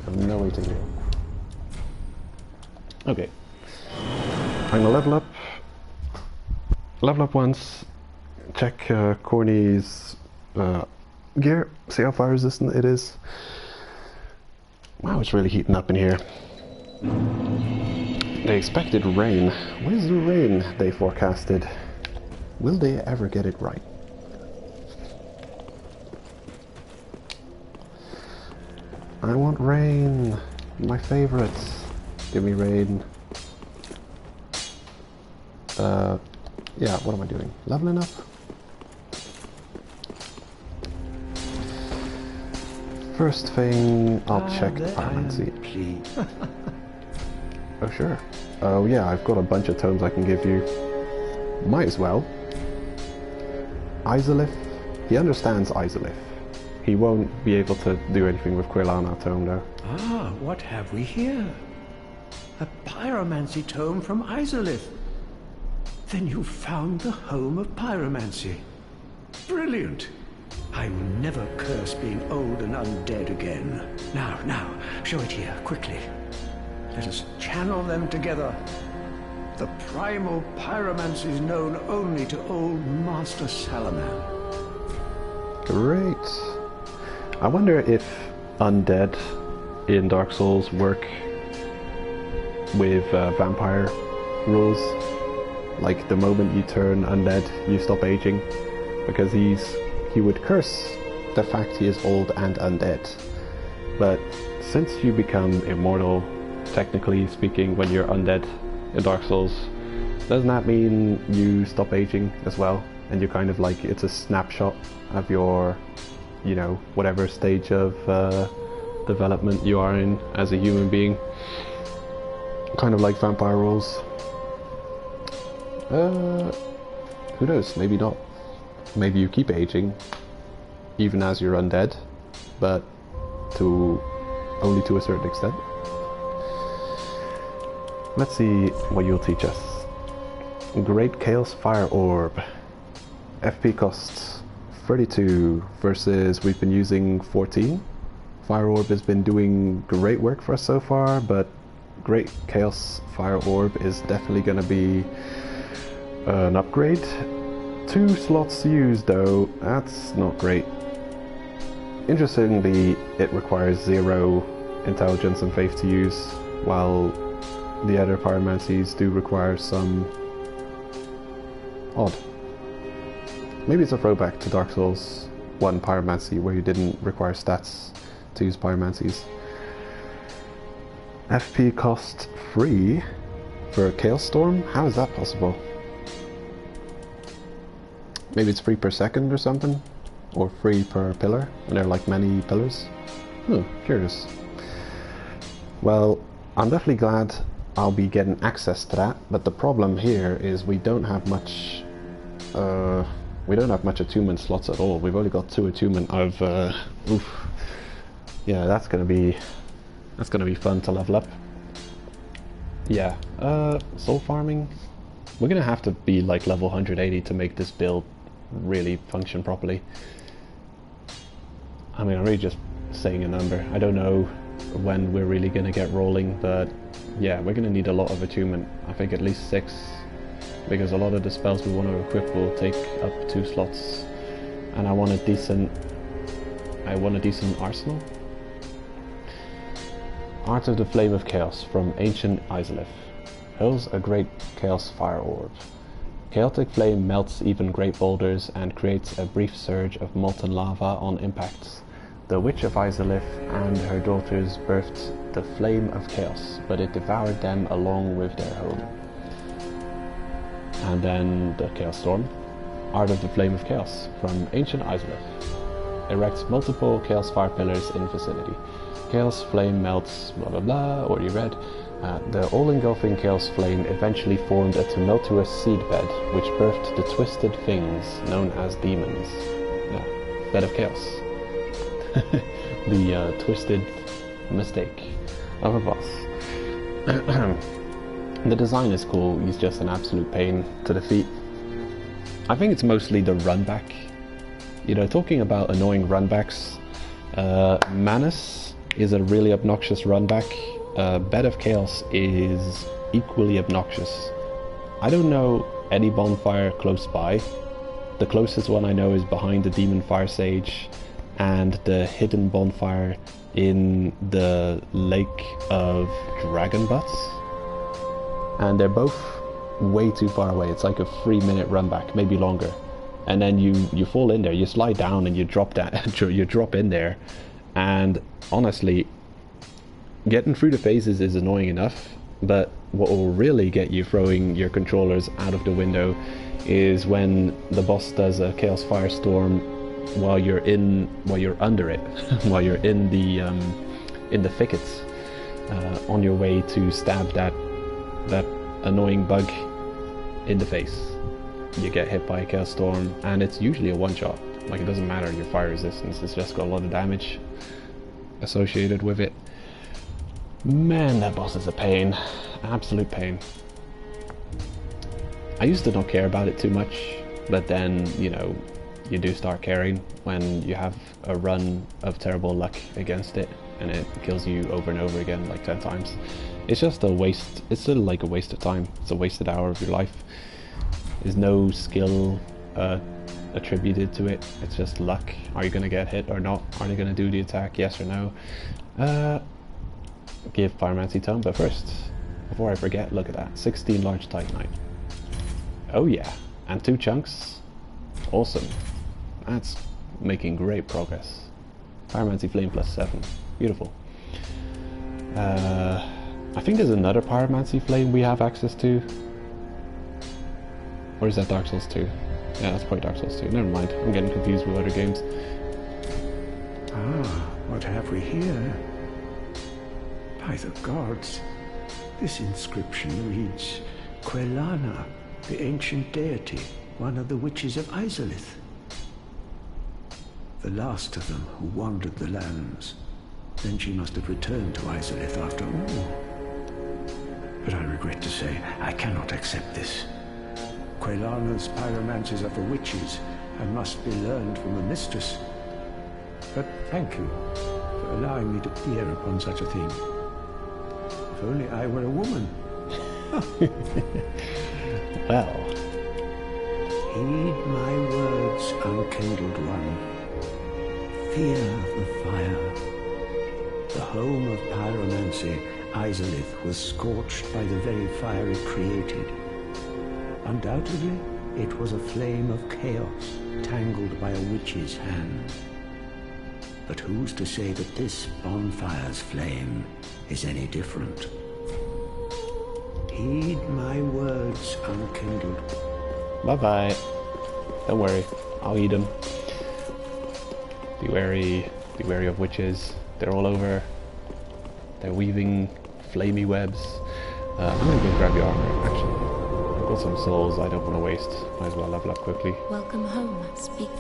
I have no way to heal. Okay. I'm gonna level up. Level up once. Check Corny's gear. See how fire resistant it is. Wow, it's really heating up in here. They expected rain. Where's the rain they forecasted? Will they ever get it right? I want rain. My favorites. Give me rain. Yeah, what am I doing? Leveling up? First thing, I'll check pyromancy. Oh sure. Oh yeah, I've got a bunch of tomes I can give you. Might as well. Izalith. He understands Izalith. He won't be able to do anything with Quilana tome though. Ah, what have we here? A pyromancy tome from Izalith. Then you found the home of pyromancy. Brilliant. I will never curse being old and undead again. Now, show it here, quickly. Let us channel them together. The primal pyromancy is known only to old Master Salaman. Great. I wonder if undead in Dark Souls work with vampire rules. Like the moment you turn undead, you stop aging. Because he would curse the fact he is old and undead. But since you become immortal, technically speaking, when you're undead in Dark Souls, doesn't that mean you stop aging as well? And you're kind of like, it's a snapshot of your, you know, whatever stage of development you are in as a human being. Kind of like vampire rules. Who knows, maybe not. Maybe you keep aging, even as you're undead, but only to a certain extent. Let's see what you'll teach us. Great Chaos Fire Orb. FP costs 32 versus we've been using 14. Fire Orb has been doing great work for us so far, but Great Chaos Fire Orb is definitely going to be an upgrade. 2 slots used though, that's not great. Interestingly, it requires 0 intelligence and faith to use, while the other pyromancies do require some. Odd. Maybe it's a throwback to Dark Souls 1 pyromancy where you didn't require stats to use pyromancies. FP cost free for a Chaos Storm? How is that possible? Maybe it's free per second or something? Or free per pillar? And there are like many pillars? Curious. Well, I'm definitely glad I'll be getting access to that, but the problem here is we don't have much attunement slots at all. We've only got 2 attunement of yeah, that's gonna be fun to level up. Yeah, soul farming. We're gonna have to be like level 180 to make this build really function properly. I mean, I'm really just saying a number. I don't know when we're really gonna get rolling, but yeah, we're gonna need a lot of attunement. I think at least 6, because a lot of the spells we want to equip will take up 2 slots, and I want a decent arsenal. Art of the Flame of Chaos from Ancient Izalith. Hurls a great Chaos Fire Orb. Chaotic flame melts even great boulders and creates a brief surge of molten lava on impacts. The Witch of Izalith and her daughters birthed the Flame of Chaos, but it devoured them along with their home. And then the Chaos Storm. Art of the Flame of Chaos from Ancient Izalith. Erects multiple Chaos Fire pillars in vicinity. Chaos flame melts, blah blah blah, already read. The all-engulfing Chaos flame eventually formed a tumultuous seedbed, which birthed the twisted things known as demons. Yeah, bed of chaos. The twisted mistake of a boss. The design is cool, he's just an absolute pain to defeat. I think it's mostly the run back. You know, talking about annoying run backs, Manus is a really obnoxious run back. Bed of Chaos is equally obnoxious. I don't know any bonfire close by. The closest one I know is behind the Demon Fire Sage and the hidden bonfire in the Lake of Dragon Butts. And they're both way too far away. It's like a 3-minute run back, maybe longer. And then you fall in there, you slide down and you drop in there. And honestly, getting through the phases is annoying enough, but what will really get you throwing your controllers out of the window is when the boss does a Chaos Firestorm while you're under it, while you're in the thickets, on your way to stab that annoying bug in the face. You get hit by a Chaos Storm, and it's usually a one-shot. Like, it doesn't matter your fire resistance, it's just got a lot of damage associated with it. Man, that boss is a pain. Absolute pain. I used to not care about it too much, but then, you know, you do start caring when you have a run of terrible luck against it and it kills you over and over again like 10 times. It's just a waste. It's still like a waste of time. It's a wasted hour of your life. There's no skill attributed to it. It's just luck. Are you going to get hit or not? Are they going to do the attack? Yes or no? Give Pyromancy Tome, but first, before I forget, look at that. 16 large Titanite. Oh yeah. And 2 chunks. Awesome. That's making great progress. Pyromancy Flame plus 7. Beautiful. I think there's another Pyromancy Flame we have access to. Or is that Dark Souls 2? Yeah, that's probably Dark Souls 2. Never mind. I'm getting confused with other games. Ah, what have we here? By the gods, this inscription reads, Quelana, the ancient deity, one of the witches of Izalith. The last of them who wandered the lands. Then she must have returned to Izalith after all. But I regret to say, I cannot accept this. Quelana's pyromancies are for witches and must be learned from a mistress. But thank you for allowing me to peer upon such a thing. If only I were a woman. Well. Heed my words, unkindled one. Fear the fire. The home of pyromancy, Izalith, was scorched by the very fire it created. Undoubtedly, it was a flame of chaos, tangled by a witch's hand. But who's to say that this bonfire's flame is any different? Heed my words, unkindled. Bye-bye. Don't worry, I'll eat them. Be wary of witches. They're all over. They're weaving flamey webs. I'm gonna go grab your armor, actually. I've got some souls I don't want to waste. Might as well level up quickly. Welcome home, speak.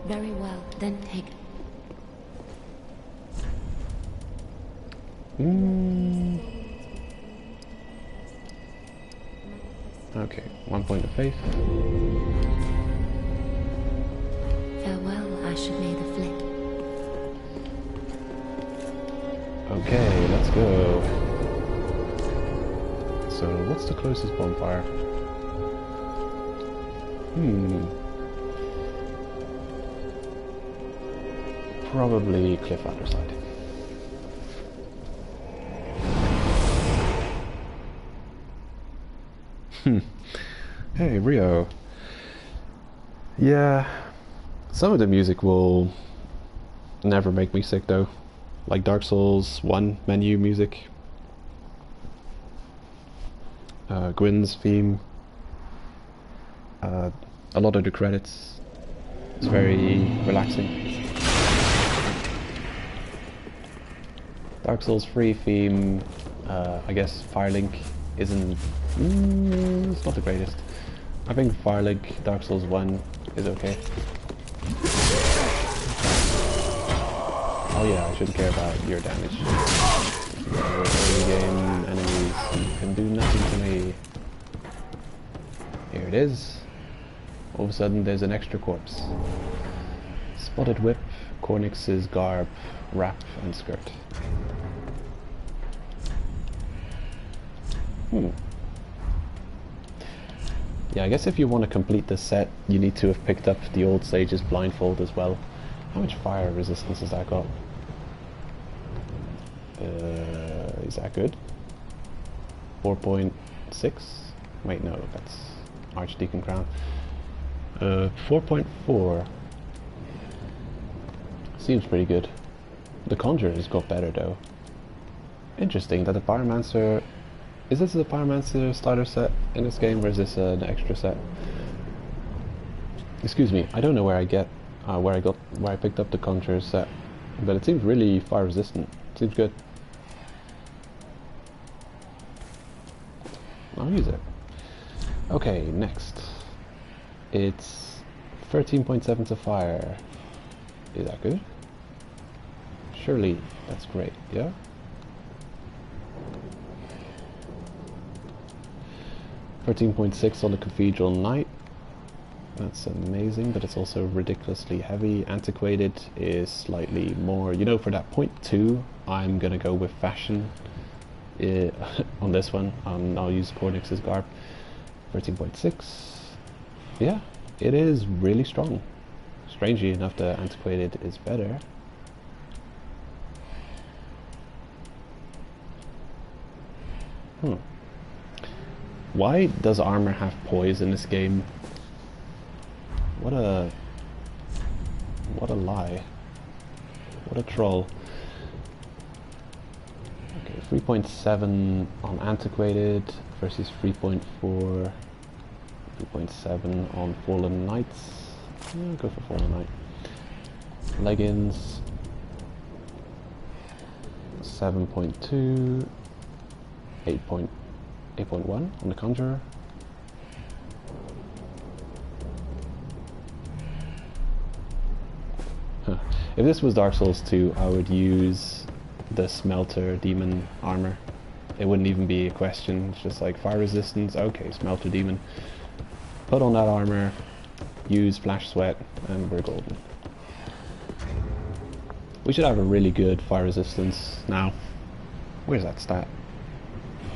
Very well, then take it. Okay, 1 point of faith. Farewell, Asher may the flit. Okay, let's go. So, what's the closest bonfire? Probably Cliff Underside. Hey, Rio. Yeah, some of the music will never make me sick though. Like Dark Souls 1 menu music. Gwyn's theme. A lot of the credits. It's very relaxing. Dark Souls 3 theme, I guess Firelink isn't... it's not the greatest. I think Firelink Dark Souls 1 is okay. Oh yeah, I shouldn't care about your damage. Early game enemies, you can do nothing to me. Here it is. All of a sudden there's an extra corpse. Spotted whip, Cornix's garb, wrap and skirt. Yeah, I guess if you want to complete this set, you need to have picked up the old Sage's blindfold as well. How much fire resistance has that got? Is that good? 4.6? Wait, no, that's Archdeacon Crown. 4.4. Seems pretty good. The Conjurer's got better though. Interesting that the Pyromancer... Is this the Pyromancer starter set in this game, or is this an extra set? Excuse me, I don't know where I picked up the Conjurer set, but it seems really fire resistant. Seems good. I'll use it. Okay, next. It's 13.7 to fire. Is that good? Surely that's great, yeah? $13.6 on the Cathedral Knight. That's amazing, but it's also ridiculously heavy. Antiquated is slightly more. You know, for that 0.2, I'm gonna go with fashion on this one. I'll use Cornix's garb. 13.6. Yeah, it is really strong. Strangely enough, the antiquated is better. Why does armor have poise in this game? What a lie. What a troll. Okay, 3.7 on antiquated versus 3.4, 3.7 on Fallen Knights. Yeah, I'll go for Fallen Knight. Leggings 7.2, 8.1 on the Conjurer. If this was Dark Souls 2, I would use the Smelter Demon armor. It wouldn't even be a question. It's just like fire resistance. Okay, Smelter Demon. Put on that armor, use Flash Sweat, and we're golden. We should have a really good fire resistance now. Where's that stat?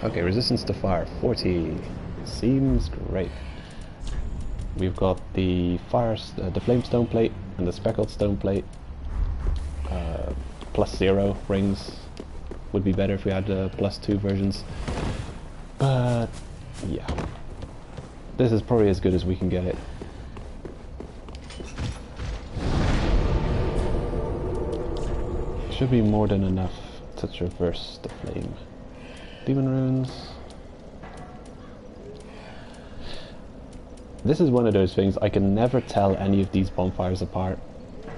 Okay, resistance to fire, 40. Seems great. We've got the the flame stone plate and the speckled stone plate. +0 rings would be better if we had +2 versions. But yeah, this is probably as good as we can get it. Should be more than enough to traverse the flame. Demon runes. This is one of those things, I can never tell any of these bonfires apart.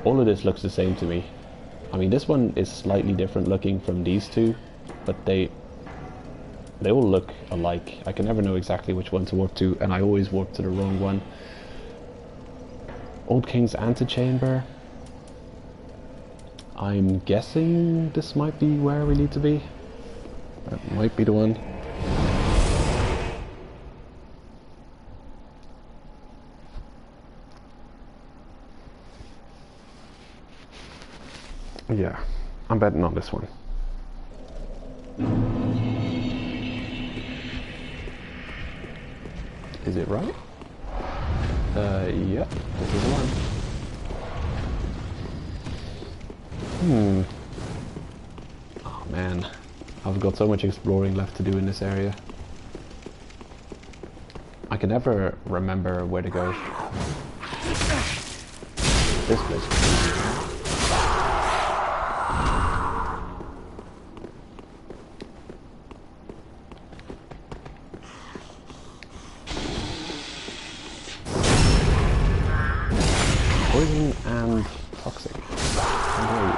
All of this looks the same to me. I mean, this one is slightly different looking from these two, but they all look alike. I can never know exactly which one to warp to, and I always warp to the wrong one. Old King's Antechamber. I'm guessing this might be where we need to be. That might be the one. Yeah, I'm betting on this one. Is it right? Yeah, this is the one. Oh man, I've got so much exploring left to do in this area. I can never remember where to go. This place. Poison and toxic. How dare you?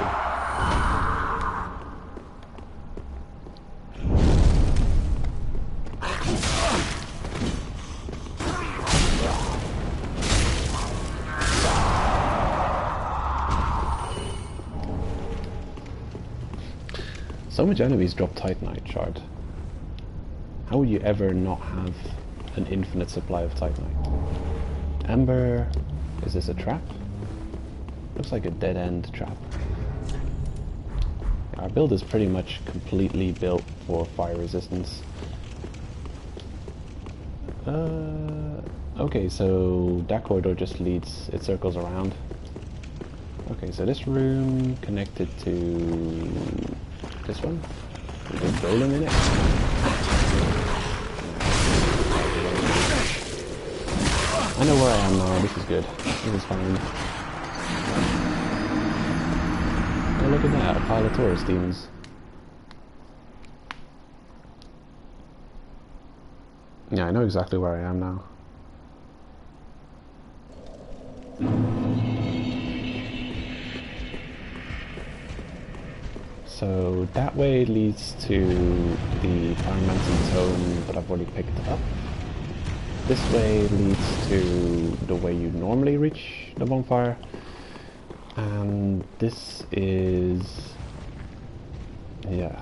So much enemies drop Titanite shard. How would you ever not have an infinite supply of Titanite? Ember. Is this a trap? Looks like a dead-end trap. Our build is pretty much completely built for fire resistance. Okay, so that corridor just leads, it circles around. Okay, so this room connected to this one? Is it golem in it? I know where I am now, this is good. This is fine. Oh, look at that, a pile of Taurus demons. Yeah, I know exactly where I am now. So that way leads to the Pyromancer's Tome, but I've already picked up. This way leads to the way you normally reach the bonfire. And this is... yeah,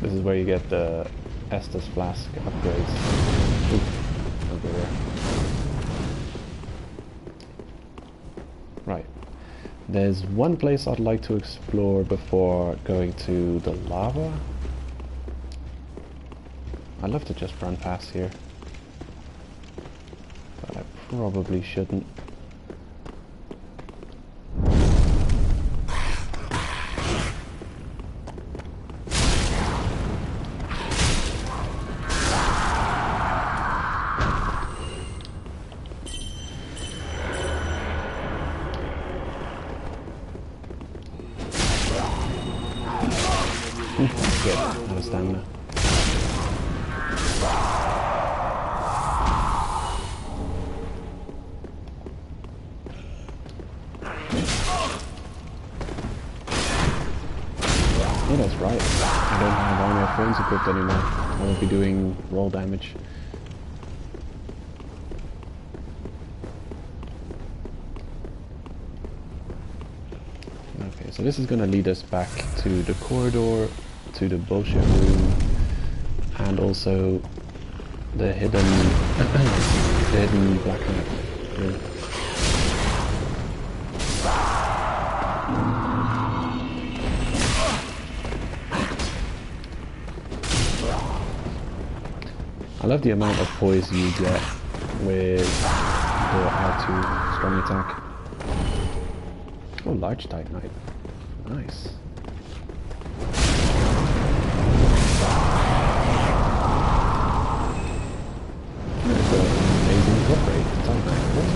this is where you get the Estus Flask upgrades. Oop, over there. Right. There's one place I'd like to explore before going to the lava. I'd love to just run past here, but I probably shouldn't. Good, out of stamina. Oh, that's right. I don't have all my frames equipped anymore. I won't be doing roll damage. Okay, so this is going to lead us back to the corridor, to the bullshit room, and also the hidden, the hidden black map room. love the amount of poise you get with the R2 strong attack. Oh, large Titanite. Nice. That's an amazing drop rate. Titanite. What is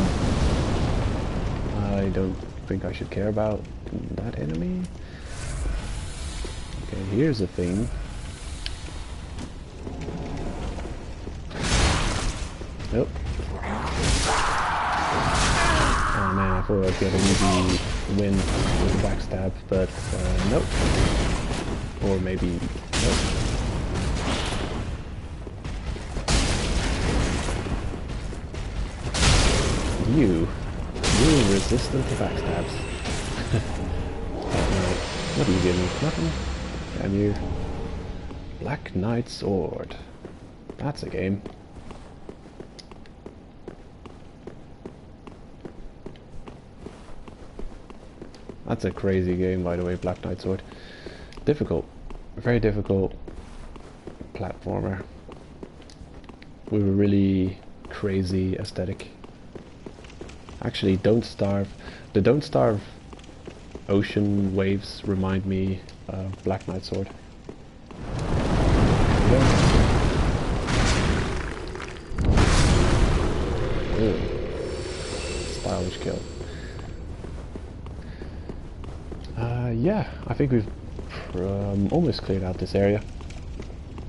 that? I don't think I should care about that enemy. Okay, here's a thing. Nope. Oh man, I thought I'd get an easy win with the backstab, but nope. Or maybe nope. You're resistant to backstabs. What are you giving me? Nothing? Damn you. Black Knight Sword. That's a game. That's a crazy game, by the way, Black Knight Sword. Difficult. Very difficult platformer. With a really crazy aesthetic. Actually, Don't Starve. The Don't Starve ocean waves remind me of Black Knight Sword. Ew. Stylish kill. Yeah, I think we've almost cleared out this area.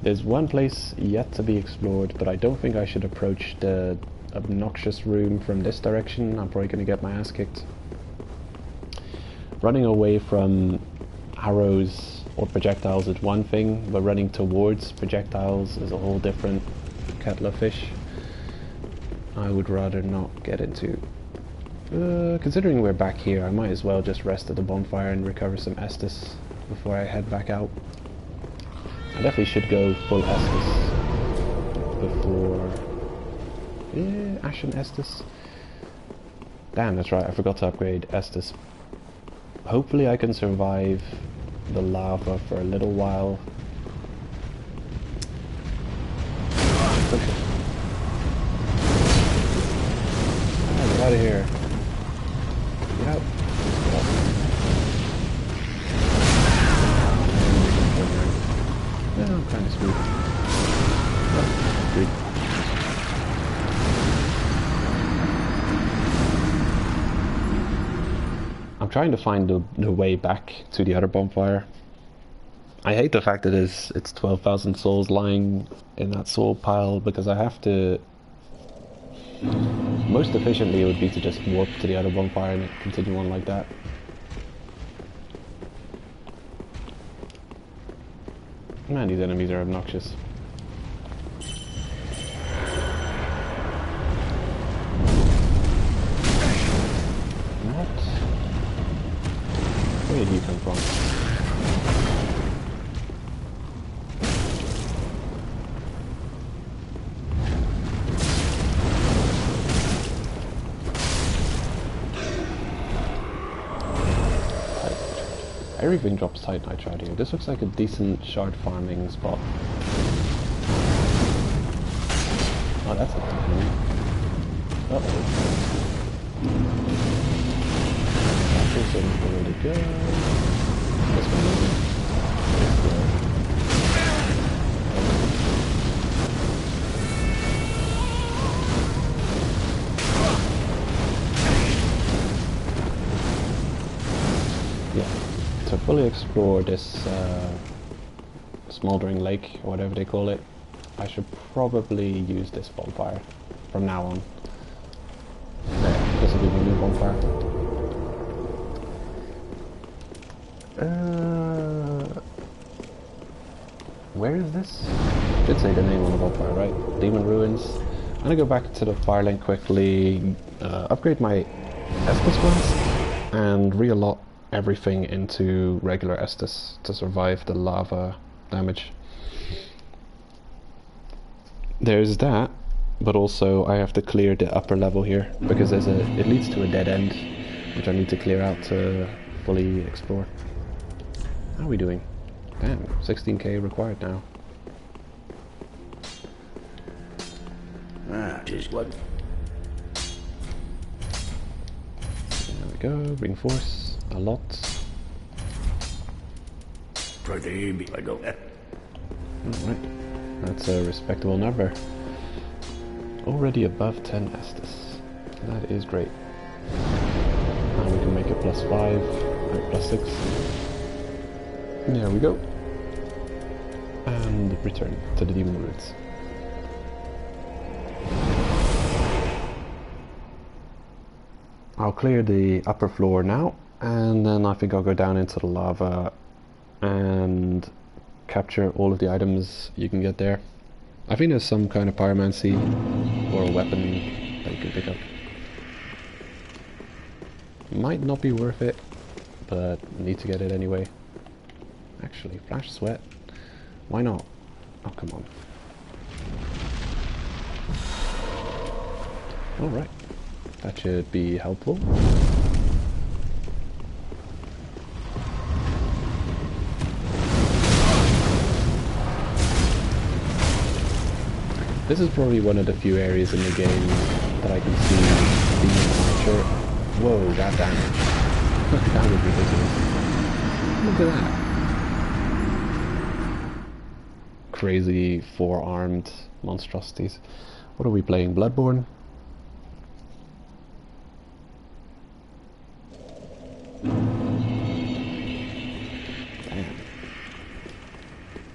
There's one place yet to be explored, but I don't think I should approach the obnoxious room from this direction. I'm probably going to get my ass kicked. Running away from arrows or projectiles is one thing, but running towards projectiles is a whole different kettle of fish. I would rather not get into. Considering we're back here, I might as well just rest at the bonfire and recover some Estus before I head back out. I definitely should go full Estus before... Yeah, Ashen Estus. Damn, that's right, I forgot to upgrade Estus. Hopefully I can survive the lava for a little while. Push it. Oh, get out of here. Get out. Get out. Yeah, I'm kind of screwed. Oh, good. I'm trying to find the way back to the other bonfire. I hate the fact that it's 12,000 souls lying in that soul pile, because I have to... Most efficiently it would be to just warp to the other bonfire and continue on like that. Man, these enemies are obnoxious. What? Where did you come from? Everything drops Titanite shard here. This looks like a decent shard farming spot. Oh, that's a enemy. Uh-oh. That's the way to go. This one. To fully explore this smoldering lake, or whatever they call it, I should probably use this bonfire from now on. There, this will be my new bonfire. Where is this? Should say the name on the bonfire, right? Demon Ruins. I'm gonna go back to the firelink quickly, upgrade my Estus once, and re-allot everything into regular Estus to survive the lava damage. There's that, but also I have to clear the upper level here, because it leads to a dead end, which I need to clear out to fully explore. How are we doing? Damn, 16k required now. Ah, 'tis one. There we go, reinforce a lot. Try to aim me, I know. Alright, that's a respectable number. Already above 10 Estus. That is great. Now we can make it +5, right, +6. There we go. And return to the demon roots. I'll clear the upper floor now, and then I think I'll go down into the lava and capture all of the items you can get there. I think there's some kind of pyromancy or a weapon that you can pick up. Might not be worth it, but need to get it anyway. Actually, flash sweat. Why not? Oh, come on. Alright. That should be helpful. This is probably one of the few areas in the game that I can see being an archer. Whoa, that damage. That was ridiculous. Look at that. Crazy four-armed monstrosities. What are we playing? Bloodborne? Damn.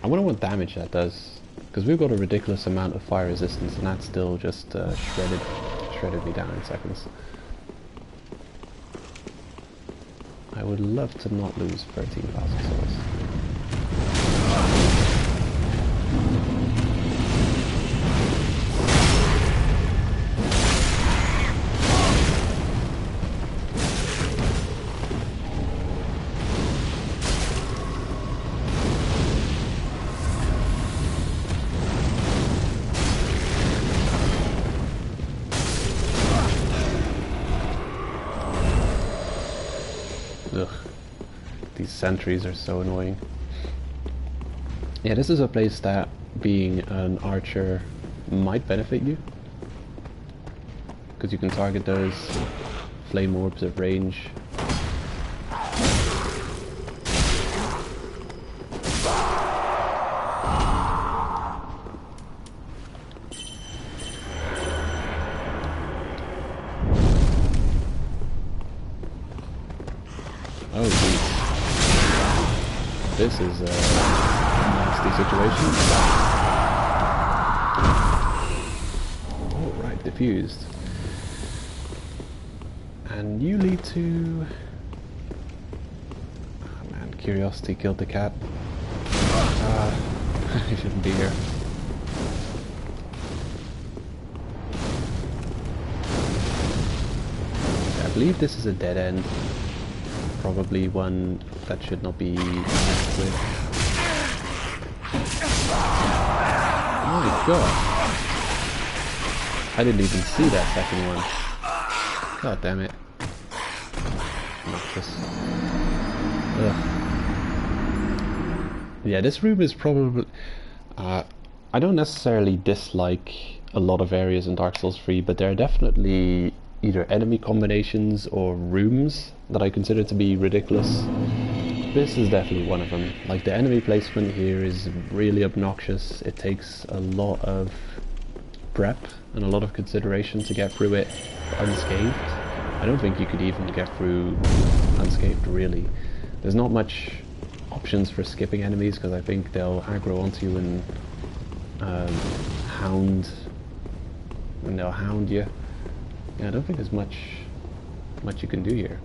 I wonder what damage that does. Because we've got a ridiculous amount of fire resistance and that still just shredded me down in seconds. I would love to not lose 13,000 souls. Ugh, these sentries are so annoying. Yeah, this is a place that being an archer might benefit you, because you can target those flame orbs at range. Oh, geez. This is a nasty situation. Alright, diffused. And you lead to... Oh man, curiosity killed the cat. I shouldn't be here. I believe this is a dead end. Probably one that should not be messed with. Oh my god! I didn't even see that second one. God damn it. Noxious. Ugh. Yeah, this room is probably... I don't necessarily dislike a lot of areas in Dark Souls 3, but there are definitely either enemy combinations or rooms that I consider to be ridiculous. This is definitely one of them. Like, the enemy placement here is really obnoxious. It takes a lot of prep and a lot of consideration to get through it unscathed. I don't think you could even get through unscathed, really. There's not much options for skipping enemies, because I think they'll aggro onto you and they'll hound you. Yeah, I don't think there's much you can do here.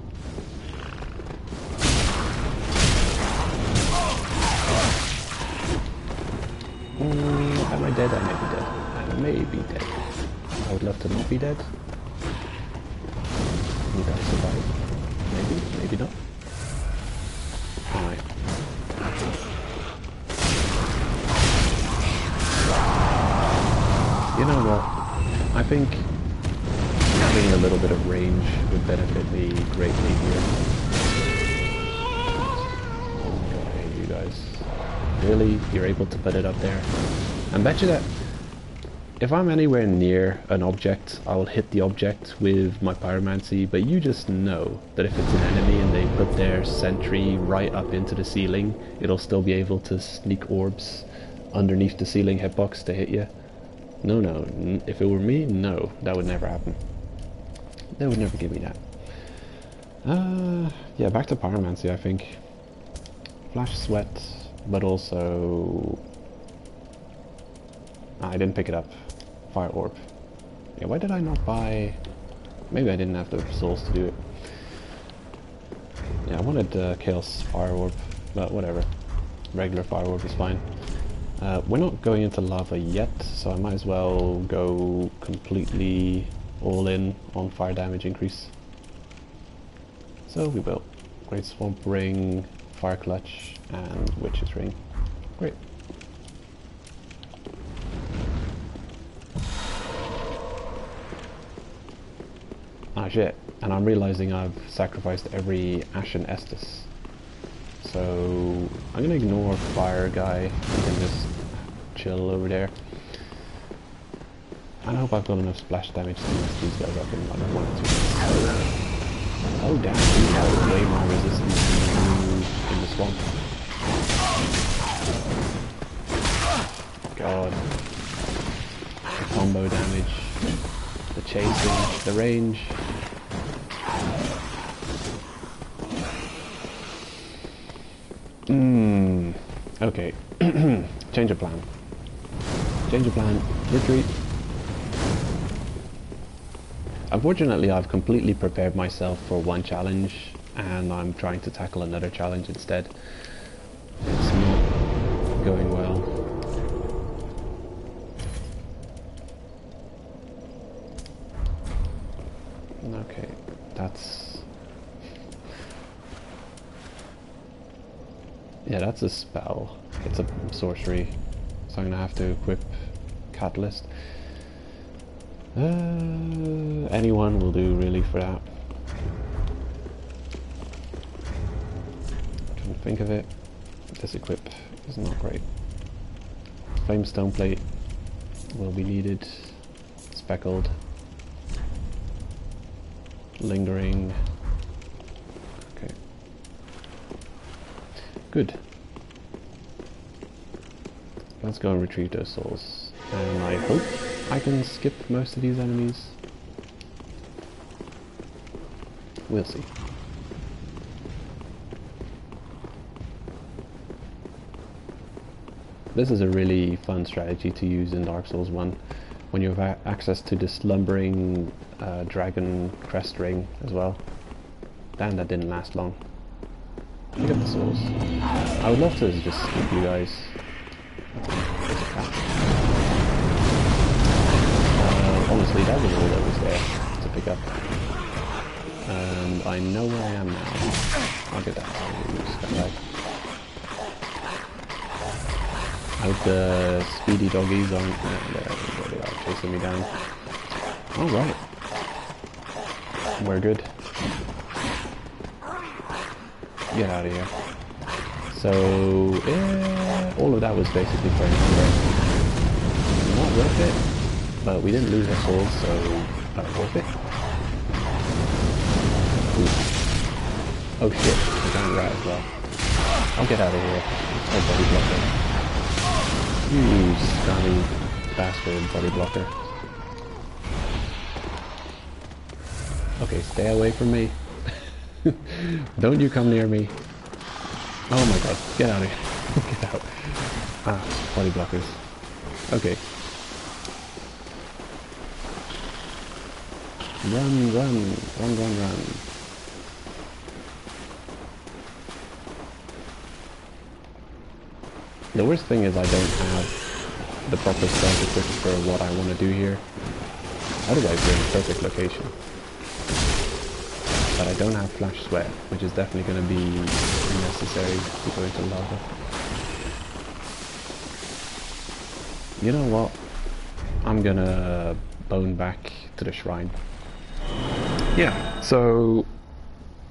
Am I dead? I may be dead. I may be dead. I would love to not be dead. Would I survive? Maybe, maybe not. Alright. You know what? I think having a little bit of range would benefit me greatly here. Oh god, I hate you guys. Really? You're able to put it up there? I bet you that... if I'm anywhere near an object, I'll hit the object with my pyromancy, but you just know that if it's an enemy and they put their sentry right up into the ceiling, it'll still be able to sneak orbs underneath the ceiling hitbox to hit you. No, no, if it were me, no, that would never happen. They would never give me that. Yeah, back to pyromancy, I think. Flash sweat, but also... I didn't pick it up. Fire orb. Yeah, why did I not buy... Maybe I didn't have the souls to do it. Yeah, I wanted Chaos Fire Orb, but whatever. Regular Fire Orb is fine. We're not going into lava yet, so I might as well go completely all in on fire damage increase. So we will. Great Swamp Ring, Fire Clutch, and Witch's Ring. Great. Ah shit, and I'm realizing I've sacrificed every Ashen Estus. So I'm gonna ignore Fire Guy and just chill over there. I hope I've got enough splash damage to mess these guys up in like 1 or 2. Oh damn, he has way more resistance in the swamp. God. The combo damage, the chasing, the range. Okay. Change of plan. Change of plan. Retreat. Unfortunately, I've completely prepared myself for one challenge, and I'm trying to tackle another challenge instead. It's not going well. Okay, that's... Yeah, that's a spell. It's a sorcery, so I'm gonna have to equip Catalyst. Anyone will do really for that. Trying to think of it. This equip is not great. Flame Stone Plate will be needed. Speckled. Lingering. Okay. Good. Let's go and retrieve those souls. And I hope I can skip most of these enemies. We'll see. This is a really fun strategy to use in Dark Souls 1 when you have access to this lumbering dragon crest ring as well. Damn, that didn't last long. Pick up the souls. I would love to just skip you guys. There's a cat. Honestly, that was all that was there to pick up. And I know where I am now. I'll get that. Scumbag. I hope the speedy doggies aren't... there they are, chasing me down. Alright. We're good. Get out of here. So, yeah, all of that was basically for number. Not worth it, but we didn't lose our souls, so worth it. Ooh. Oh shit, I'm going right as well. I'll get out of here. Oh, body blocker. You scummy bastard body blocker. Okay, stay away from me. Don't you come near me. Oh my god, get out of here. Get out. Ah, body blockers. Okay. Run, run, run, run, run. The worst thing is I don't have the proper spells equipped for what I want to do here. Otherwise we're in the perfect location. But I don't have Flash Sweat, which is definitely going to be necessary to go into lava. You know what? I'm gonna bone back to the shrine. Yeah, so...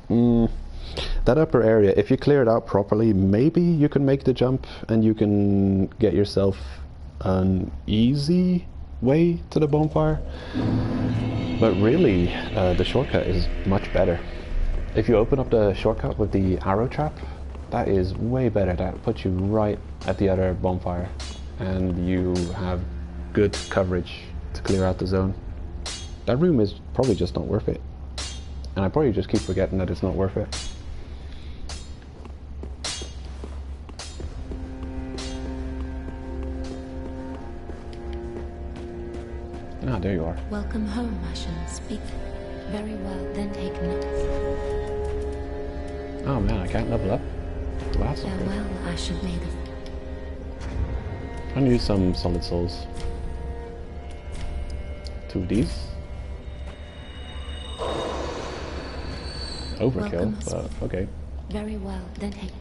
that upper area, if you clear it out properly, maybe you can make the jump and you can get yourself an easy way to the bonfire. But really, the shortcut is much better. If you open up the shortcut with the arrow trap, that is way better. That puts you right at the other bonfire, and you have good coverage to clear out the zone. That room is probably just not worth it, and I probably just keep forgetting that it's not worth it. Ah, there you are. Welcome home, Ashen. Speak. Very well, then take notes. Oh man, I can't level up. Wow. Farewell, Ashen Maiden. I'm gonna use some solid souls. 2 of these. Overkill, but okay. Very well, then take.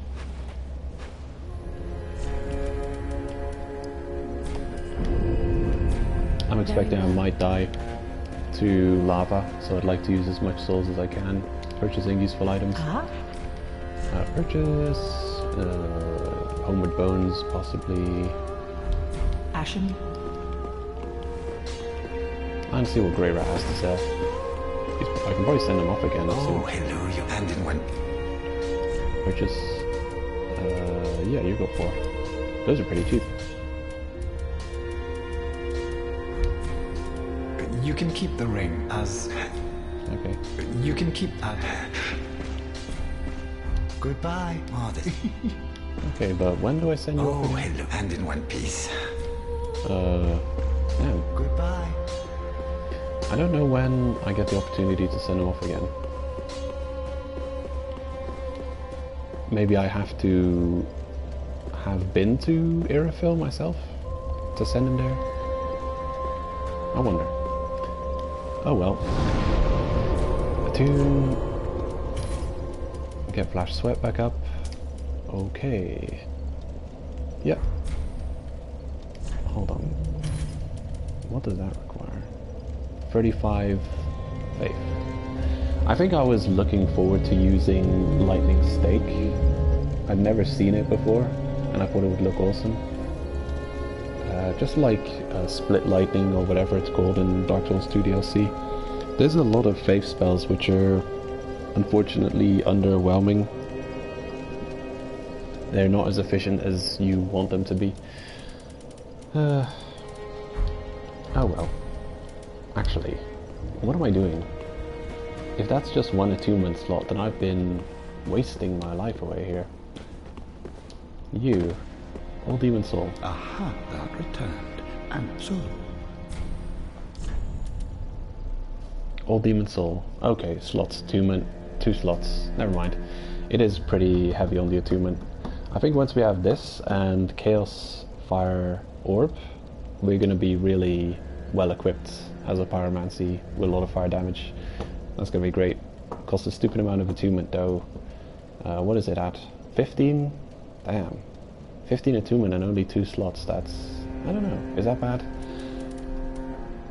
I'm expecting I might die to lava, so I'd like to use as much souls as I can. Purchasing useful items. Purchase homeward bones, possibly. Ashen. I want to see what Grey Rat has to say. I can probably send him off again. Oh, hello, your hand in one. Purchase. Yeah, you go for. Those are pretty cheap. You can keep the ring as... Okay. You can keep... Goodbye. Oh, okay, but when do I send you off again? Oh, hello, and in one piece. Damn. Goodbye. I don't know when I get the opportunity to send him off again. Maybe I have to have been to Irophil myself to send him there? I wonder. Oh well. Attune. Get Flash Sweat back up. Okay. Yep. Hold on. What does that require? 35 faith. I think I was looking forward to using Lightning Stake. I've never seen it before, and I thought it would look awesome. Just like Split Lightning or whatever it's called in Dark Souls 2 DLC. There's a lot of faith spells which are unfortunately underwhelming. They're not as efficient as you want them to be. Oh well. Actually, what am I doing? If that's just one attunement slot, then I've been wasting my life away here. You, Old Demon Soul. Aha, thou returned, and so... Old Demon Soul. Okay, slots, attunement, 2 slots. Never mind. It is pretty heavy on the attunement. I think once we have this and Chaos Fire Orb, we're going to be really well equipped as a Pyromancy with a lot of fire damage. That's going to be great. Costs a stupid amount of attunement though. What is it at? 15? Damn. 15 attunement and only 2 slots. That's... I don't know. Is that bad?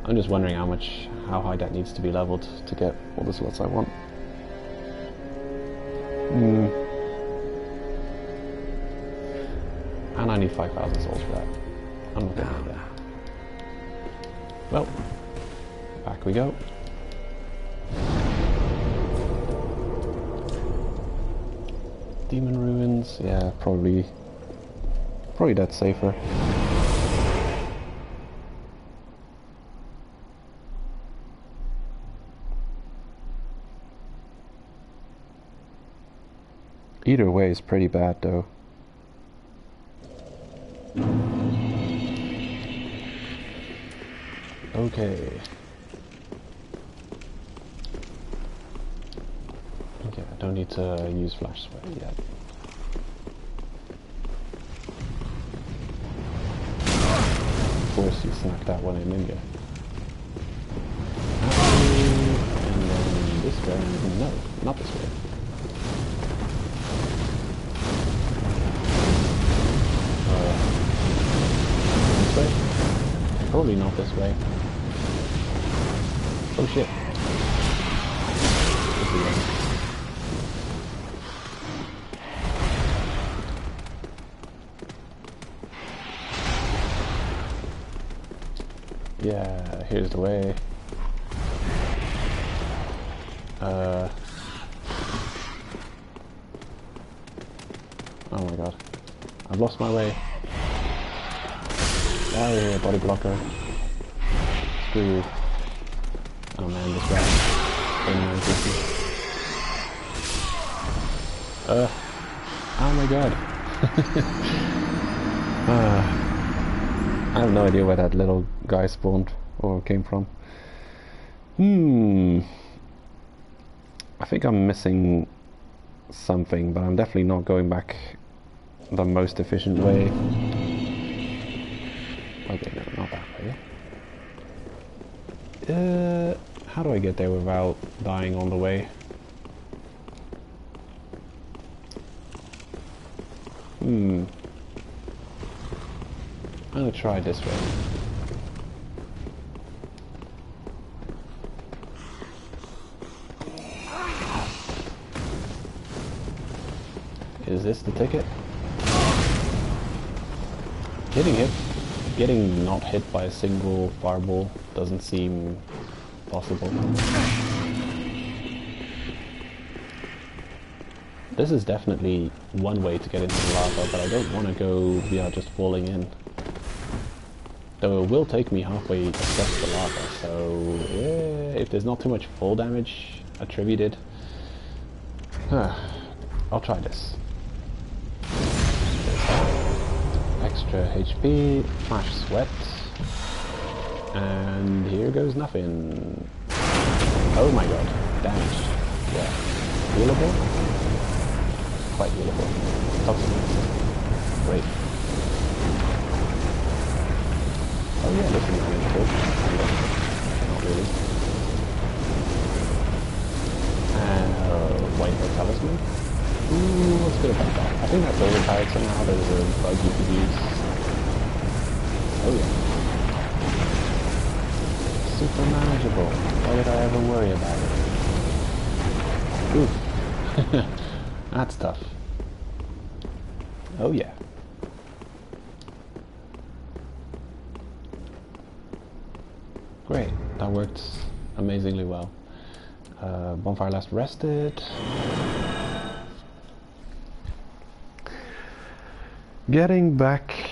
I'm just wondering how high that needs to be leveled to get all the slots I want. And I need 5,000 souls for that. I'm not gonna do that. Well, back we go. Demon Ruins, yeah, probably that's safer. Either way is pretty bad though. Okay. Okay, I don't need to use Flash Sweat yet. Of course you snuck that one in, didn't you? And then this way. No, not this way. This way? Probably not this way. Oh shit. Yeah, here's the way. Oh my god. I've lost my way. Oh yeah, body blocker. Screw you. Oh man, this guy. Oh my god. I have no idea where that little guy spawned or came from. I think I'm missing something, but I'm definitely not going back the most efficient way. Okay, no, not that way. How do I get there without dying on the way? I'm gonna try this way. Is this the ticket? Getting not hit by a single fireball doesn't seem possible. This is definitely one way to get into the lava, but I don't want to go via just falling in. Though it will take me halfway across the lava, so yeah, if there's not too much fall damage attributed, I'll try this. Extra HP, flash sweat, and here goes nothing. Oh my god, damage. Yeah. Healable? Quite healable. Toxic. Great. Oh yeah, this is manageable. Not really. And white hair talisman. Ooh, what's good about that? I think that's overpowered somehow. There's a bug you could use. Oh yeah. Super manageable. Why did I ever worry about it? Oof. That's tough. Oh yeah. Great, that worked amazingly well. Bonfire last rested. Getting back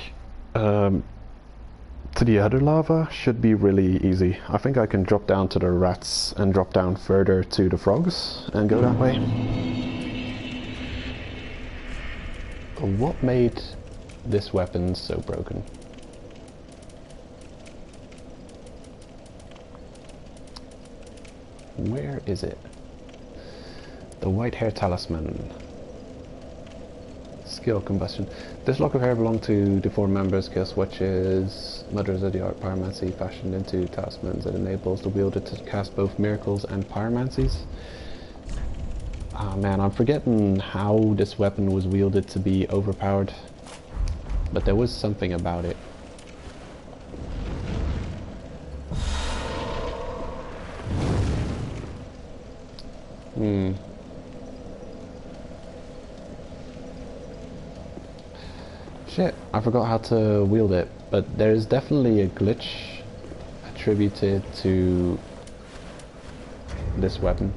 to the other lava should be really easy. I think I can drop down to the rats and drop down further to the frogs and go that way. What made this weapon so broken? Where is it? The white hair talisman. Skill combustion. This lock of hair belonged to the 4 members, skill switches, mothers of the art pyromancy fashioned into talismans. It enables the wielder to cast both miracles and pyromancies. Ah man, I'm forgetting how this weapon was wielded to be overpowered, but there was something about it. Shit, I forgot how to wield it, but there is definitely a glitch attributed to this weapon.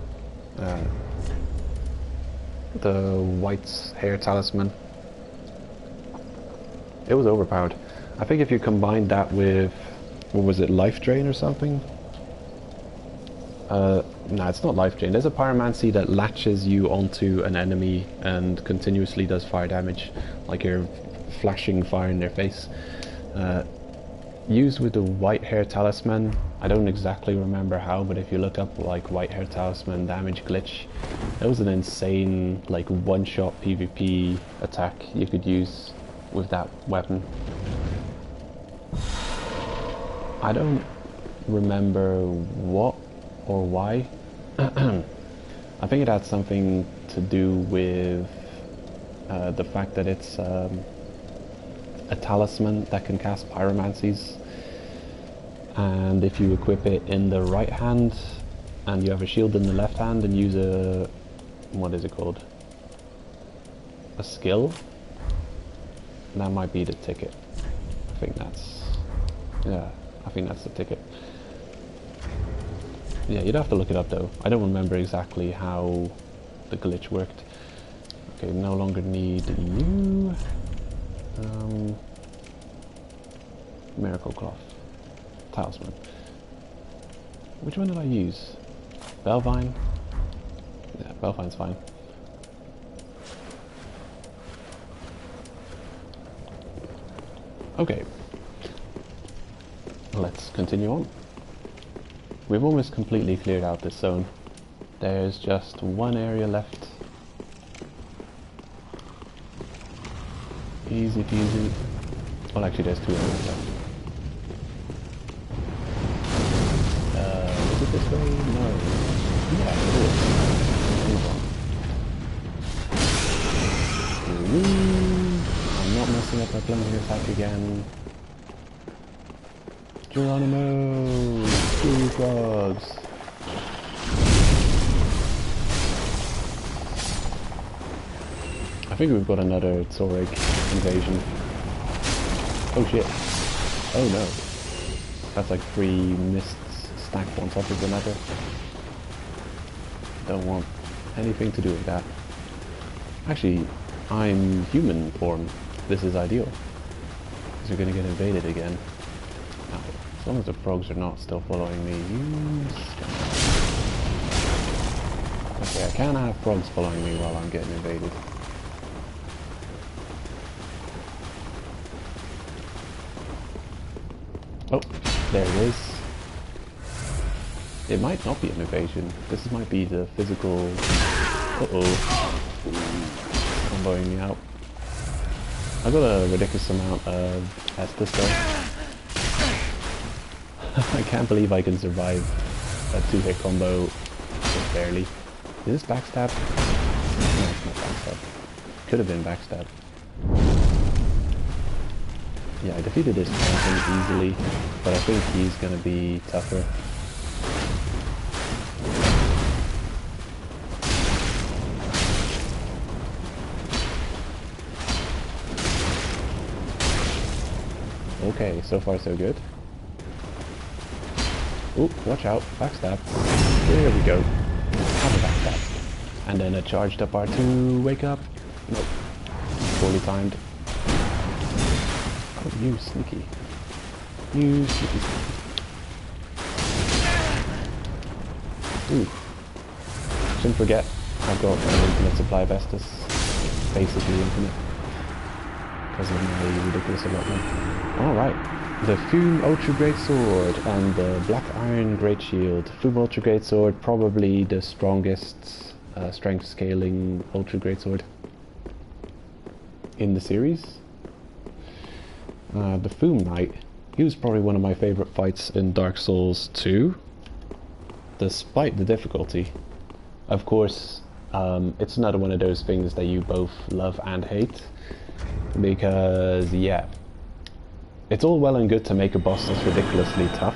The white hair talisman. It was overpowered. I think if you combined that with, what was it, life drain or something? No, it's not life drain. There's a pyromancy that latches you onto an enemy and continuously does fire damage, like you're flashing fire in their face. Used with the white hair talisman, I don't exactly remember how, but if you look up like white hair talisman damage glitch, it was an insane like one-shot PvP attack you could use with that weapon. I don't remember what or why. I think it had something to do with the fact that it's a talisman that can cast pyromancies, and if you equip it in the right hand and you have a shield in the left hand and use a, what is it called, a skill, that might be the ticket. I think that's, yeah, I think that's the ticket. Yeah, you'd have to look it up though. I don't remember exactly how the glitch worked. Okay, no longer need you. Miracle cloth. Talisman. Which one did I use? Belvine? Yeah, Belvine's fine. Okay. Let's continue on. We've almost completely cleared out this zone. There's just one area left. Easy peasy. Well, actually there's 2 areas left. Is it this way? No. Yeah, it is. Move on. I'm not messing up my plunging attack again. Geronimo! 2 frogs! I think we've got another Zorig invasion. Oh shit. Oh no. That's like 3 mists stacked on top of another. Don't want anything to do with that. Actually, I'm human form. This is ideal. Because we're gonna get invaded again. Now, as long as the frogs are not still following me, okay, I can't have frogs following me while I'm getting invaded. Oh, there it is. It might not be an invasion. This might be the physical... Uh-oh. Comboing me out. I got a ridiculous amount of Estus though. I can't believe I can survive a 2-hit combo just barely. Is this backstab? No, it's not backstab. Could have been backstab. Yeah, I defeated this champion easily, but I think he's gonna be tougher. Okay, so far so good. Ooh, watch out, backstab. There we go. Have a backstab. And then a charged up R2, wake up. Nope. Poorly timed. Oh, you sneaky. You sneaky. Ooh. Shouldn't forget, I've got an infinite supply of Estus. Basically infinite. Because of my ridiculous allotment. Alright. The Fume Ultra Great Sword and the Black Iron Great Shield. Fume Ultra Great Sword, probably the strongest strength scaling Ultra Great Sword in the series. The Fume Knight, he was probably one of my favorite fights in Dark Souls 2, despite the difficulty. Of course, it's another one of those things that you both love and hate, because, yeah, it's all well and good to make a boss that's ridiculously tough,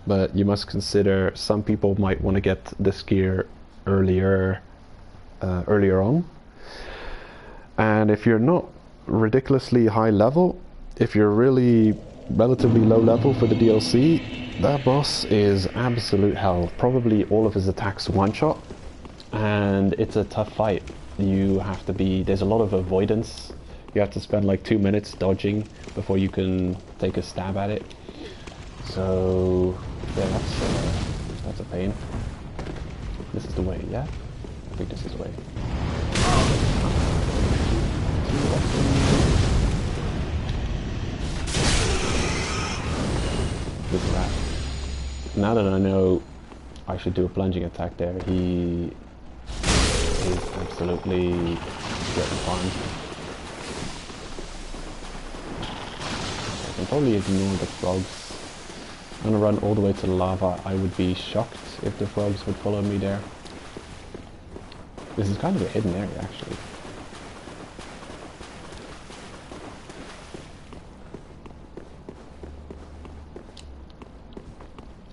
but you must consider some people might want to get this gear earlier on, and if you're not ridiculously high level, if you're really relatively low level for the DLC, that boss is absolute hell. Probably all of his attacks one-shot, and it's a tough fight. You have to be, there's a lot of avoidance. You have to spend like 2 minutes dodging before you can take a stab at it. So yeah, that's a pain. This is the way, yeah? I think this is the way. This is that. Now that I know I should do a plunging attack there, he is absolutely getting farmed. I can probably ignore the frogs. I'm gonna run all the way to the lava. I would be shocked if the frogs would follow me there. This is kind of a hidden area, actually.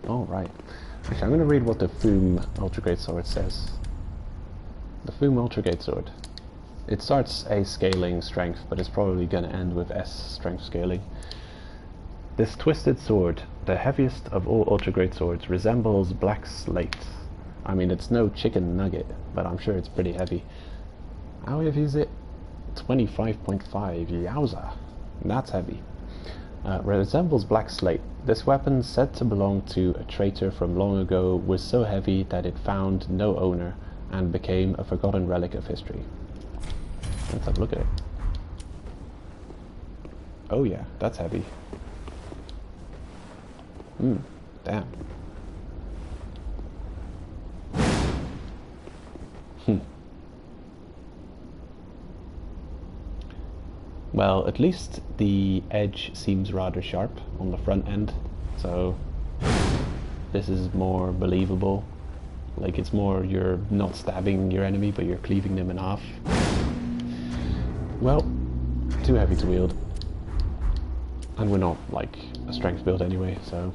Alright. Actually, I'm gonna read what the Fume Ultra Great Sword says. The Fume Ultra Great Sword. It starts A scaling strength, but it's probably gonna end with S strength scaling. This twisted sword, The heaviest of all ultra great swords resembles black slate. I mean, it's no chicken nugget, but I'm sure it's pretty heavy. How heavy is it? 25.5. Yowza. That's heavy. Resembles black slate. This weapon, said to belong to a traitor from long ago, was so heavy that it found no owner and became a forgotten relic of history. Let's have a look at it. Oh yeah, that's heavy. Damn. Well, at least the edge seems rather sharp on the front end, so this is more believable. Like, it's more, you're not stabbing your enemy, but you're cleaving them in half. Well, too heavy to wield. And we're not, like, a strength build anyway, so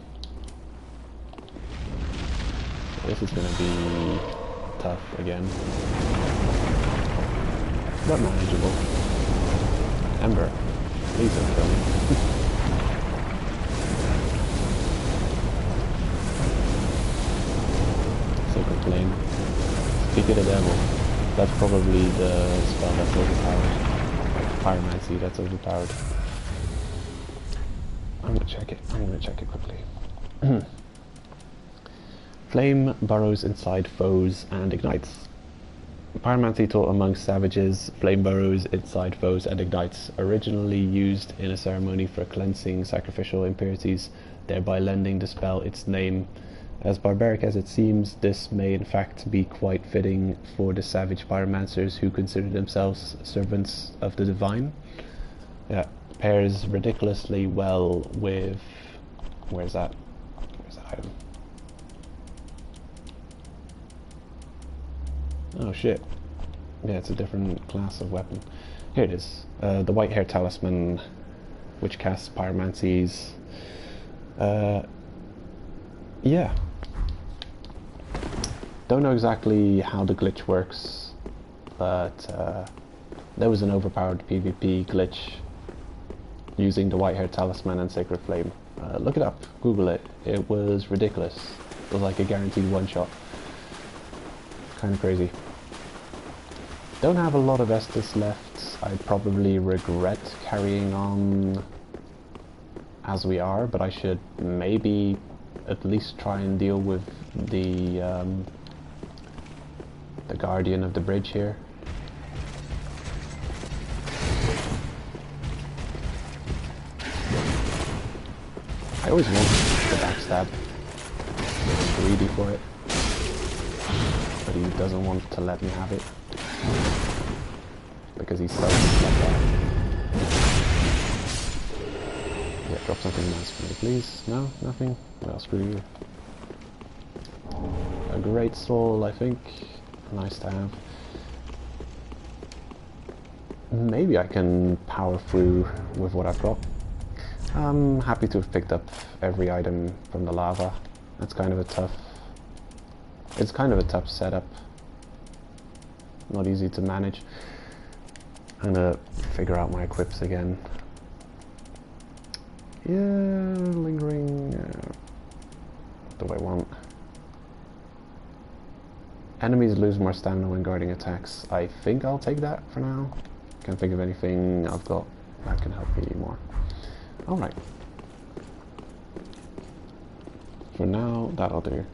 this is gonna be tough again. But manageable. Ember, please don't kill me. Sacred Flame. Speak of the Devil. That's probably the spell that's overpowered. Pyromancy, that's overpowered. I'm gonna check it quickly. Flame burrows inside foes and ignites. Pyromancy taught amongst savages, flame burrows inside foes and ignites, originally used in a ceremony for cleansing sacrificial impurities, thereby lending the spell its name. As barbaric as it seems, this may in fact be quite fitting for the savage pyromancers who consider themselves servants of the divine. Yeah, pairs ridiculously well with... Where's that item? Oh shit. Yeah, it's a different class of weapon. Here it is. The White Hair Talisman, which casts pyromancies. Yeah. Don't know exactly how the glitch works, but there was an overpowered PvP glitch using the White Hair Talisman and Sacred Flame. Look it up. Google it. It was ridiculous. It was like a guaranteed one-shot. Kind of crazy. Don't have a lot of Estus left. I probably regret carrying on as we are, but I should maybe at least try and deal with the Guardian of the Bridge here. I always want the backstab. I'm greedy for it. But he doesn't want to let me have it. Because he's selfish like that. Yeah, drop something nice for me, please. No? Nothing? Well, screw you. A great soul, I think. Nice to have. Maybe I can power through with what I've got. I'm happy to have picked up every item from the lava. That's kind of a tough... It's kind of a tough setup. Not easy to manage. I'm gonna figure out my equips again. Yeah, lingering... what do I want? Enemies lose more stamina when guarding attacks. I think I'll take that for now. Can't think of anything I've got that can help me more. Alright. For now, that'll do.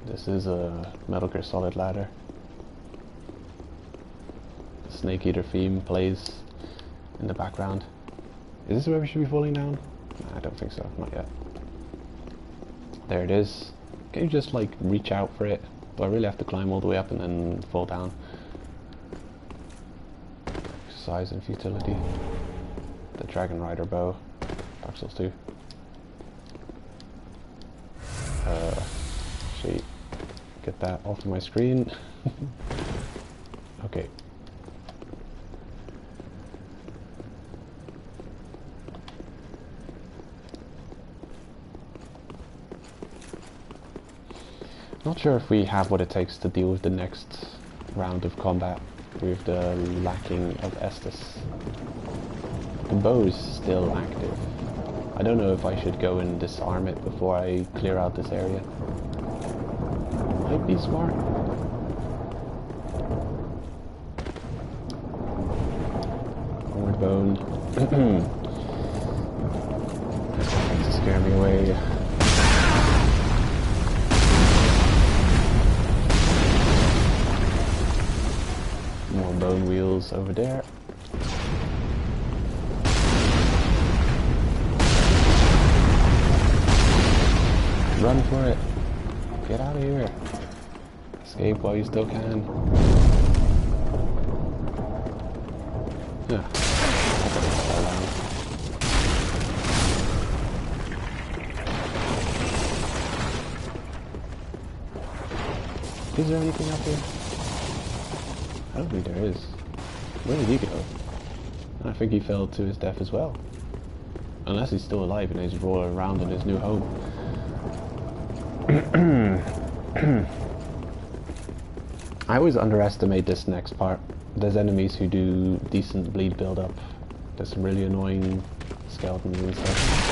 This is a Metal Gear Solid ladder. The Snake Eater theme plays in the background. Is this where we should be falling down? Nah, I don't think so, not yet. There it is. Can you just like reach out for it? Do I really have to climb all the way up and then fall down? Size and futility. The Dragon Rider bow. Dark Souls 2. Shit. Get that off my screen. Okay. Not sure if we have what it takes to deal with the next round of combat with the lacking of Estus. The bow is still active. I don't know if I should go and disarm it before I clear out this area. Might be smart. Onward bone. To scare me away. More bone wheels over there. Run for it. Get out of here. Escape while you still can. Yeah. Is there anything up here? I don't think there is. Where did he go? I think he fell to his death as well. Unless he's still alive and he's rolling around in his new home. I always underestimate this next part. There's enemies who do decent bleed build-up. There's some really annoying skeletons and stuff.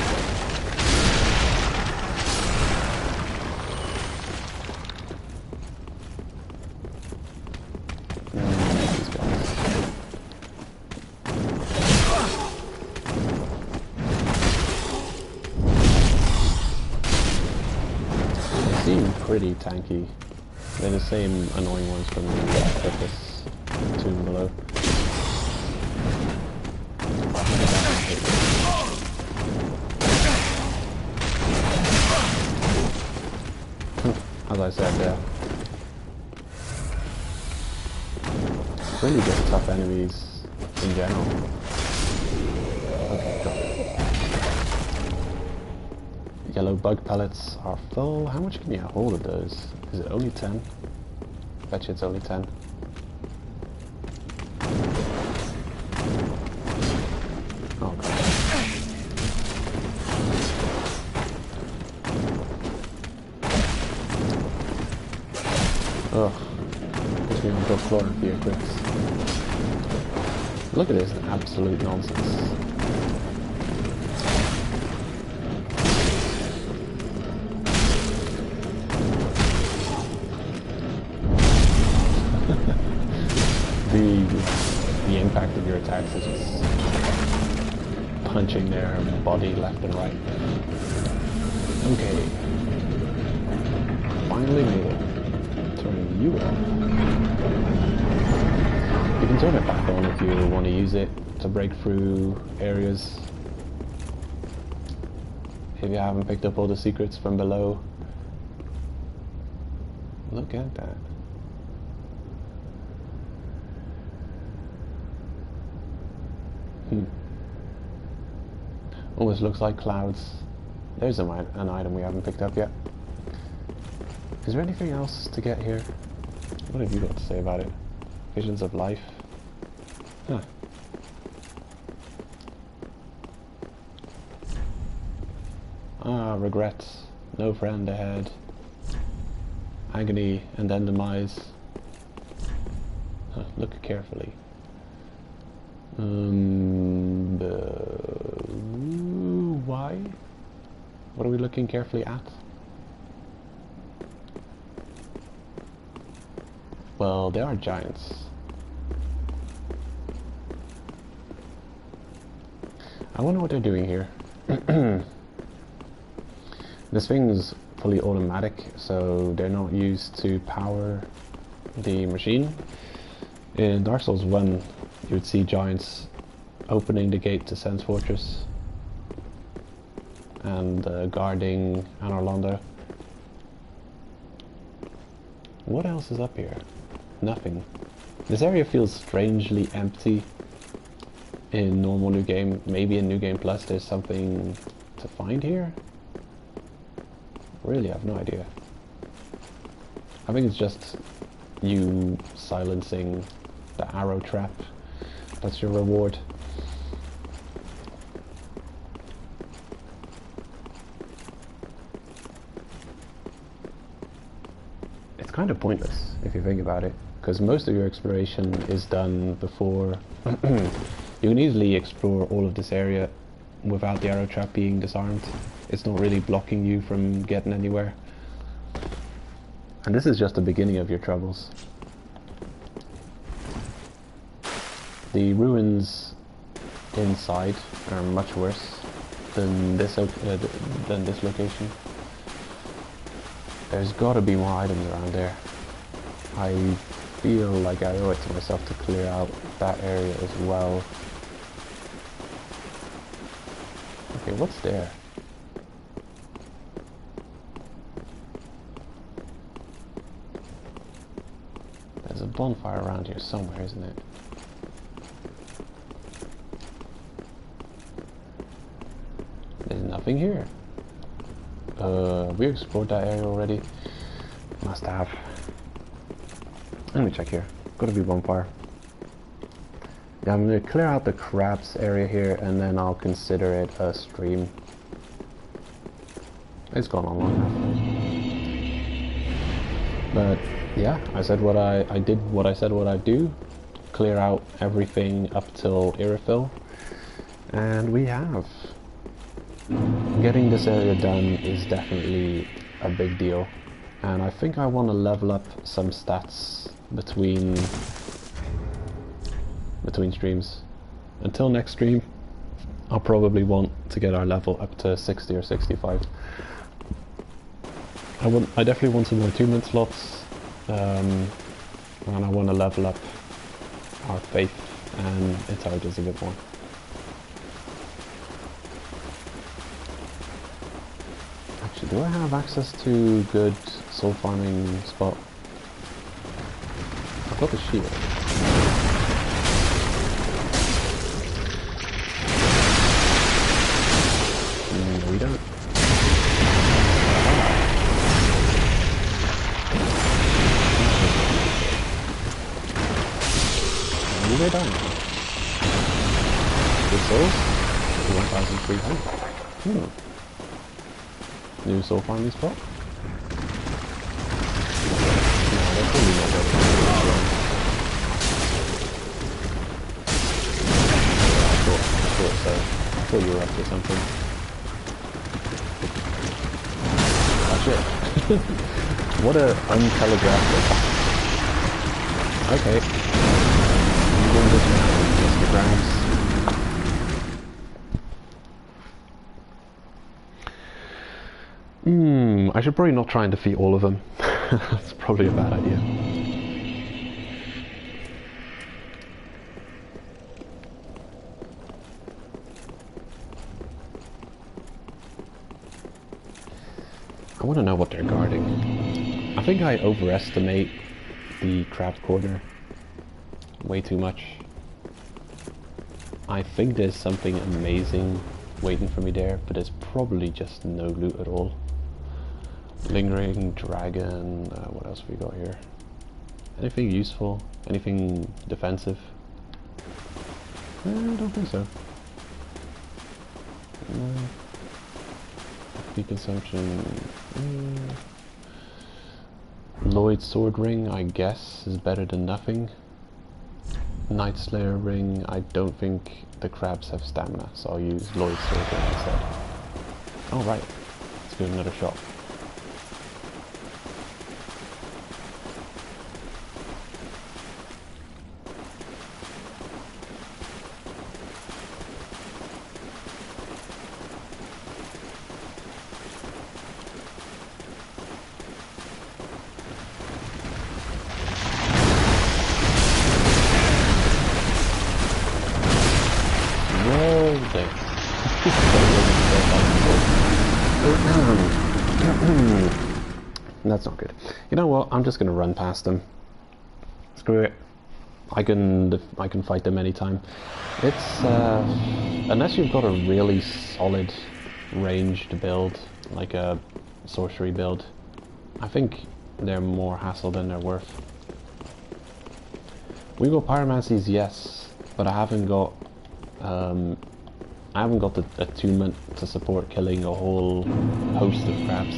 Pretty tanky. They're the same annoying ones from this tomb below. As I said, yeah. Really just tough enemies in general. Okay, drop it. Yellow bug pellets are full. How much can you hold of those? Is it only 10? Bet you it's only 10. Oh god. Ugh. Puts me on the floor a few clicks. Look at this absolute nonsense. The impact of your attacks is just punching their body left and right. Okay. Finally made it. Turn you off. You can turn it back on if you want to use it to break through areas. If you haven't picked up all the secrets from below. Look at that. Almost looks like clouds. There's an item we haven't picked up yet. Is there anything else to get here? What have you got to say about it? Visions of life? Huh. Ah, regrets. No friend ahead. Agony and then demise. Huh, look carefully. Why? What are we looking carefully at? Well, they are giants. I wonder what they're doing here. This thing's fully automatic, so they're not used to power the machine. In Dark Souls 1, you would see giants opening the gate to Sen's Fortress and guarding Anor Londo. What else is up here? Nothing. This area feels strangely empty in normal New Game. Maybe in New Game Plus there's something to find here? Really, I have no idea. I think it's just you silencing the arrow trap. That's your reward. kind of pointless if you think about it, because most of your exploration is done before. You can easily explore all of this area without the arrow trap being disarmed. It's not really blocking you from getting anywhere. And this is just the beginning of your troubles. The ruins inside are much worse than this location. There's got to be more items around there. I feel like I owe it to myself to clear out that area as well. Okay, what's there? There's a bonfire around here somewhere, isn't it? There's nothing here. We explored that area already. Must have. Let me check here. Gotta be bonfire. Yeah, I'm gonna clear out the crabs area here, and then I'll consider it a stream. It's gone on long enough. But yeah, I said what I did what I said what I'd do. Clear out everything up till Irophil, and we have. Getting this area done is definitely a big deal, and I think I want to level up some stats between streams. Until next stream, I'll probably want to get our level up to 60 or 65. I definitely want some more attunement slots, and I want to level up our faith and intelligence a bit more. Actually, do I have access to good soul farming spot? I've got the shield. We don't. We're done. Good souls? 1,300. New soul farming spot? No, that's probably not good. I thought so. I thought you were up to something. Oh shit. What a untelegraphed attack. Okay. You win this round, Mr. Grams. I should probably not try and defeat all of them. That's probably a bad idea. I want to know what they're guarding. I think I overestimate the crab corner way too much. I think there's something amazing waiting for me there, but there's probably just no loot at all. Lingering dragon, what else have we got here? Anything useful? Anything defensive? I don't think so. No. FP consumption. Lloyd's sword ring, I guess, is better than nothing. Night Slayer ring, I don't think the crabs have stamina, so I'll use Lloyd's sword ring instead. Oh right, let's give it another shot. That's not good. You know what? I'm just gonna run past them. Screw it. I can fight them anytime. It's unless you've got a really solid ranged build, like a sorcery build, I think they're more hassle than they're worth. We've got pyromancies, yes, but I haven't got the attunement to support killing a whole host of crabs.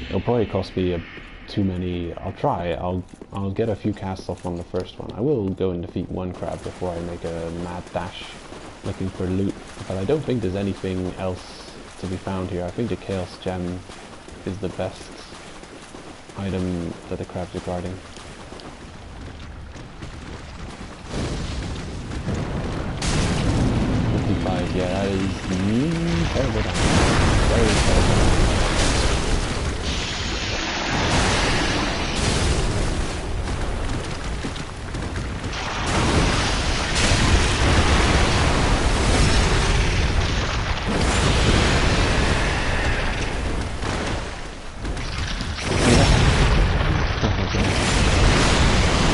It'll probably cost me too many. I'll get a few casts off on the first one. I will go and defeat one crab before I make a mad dash looking for loot, but I don't think there's anything else to be found here. I think the Chaos Gem is the best item that the crabs are guarding. Yeah, that is terrible damage. Very terrible.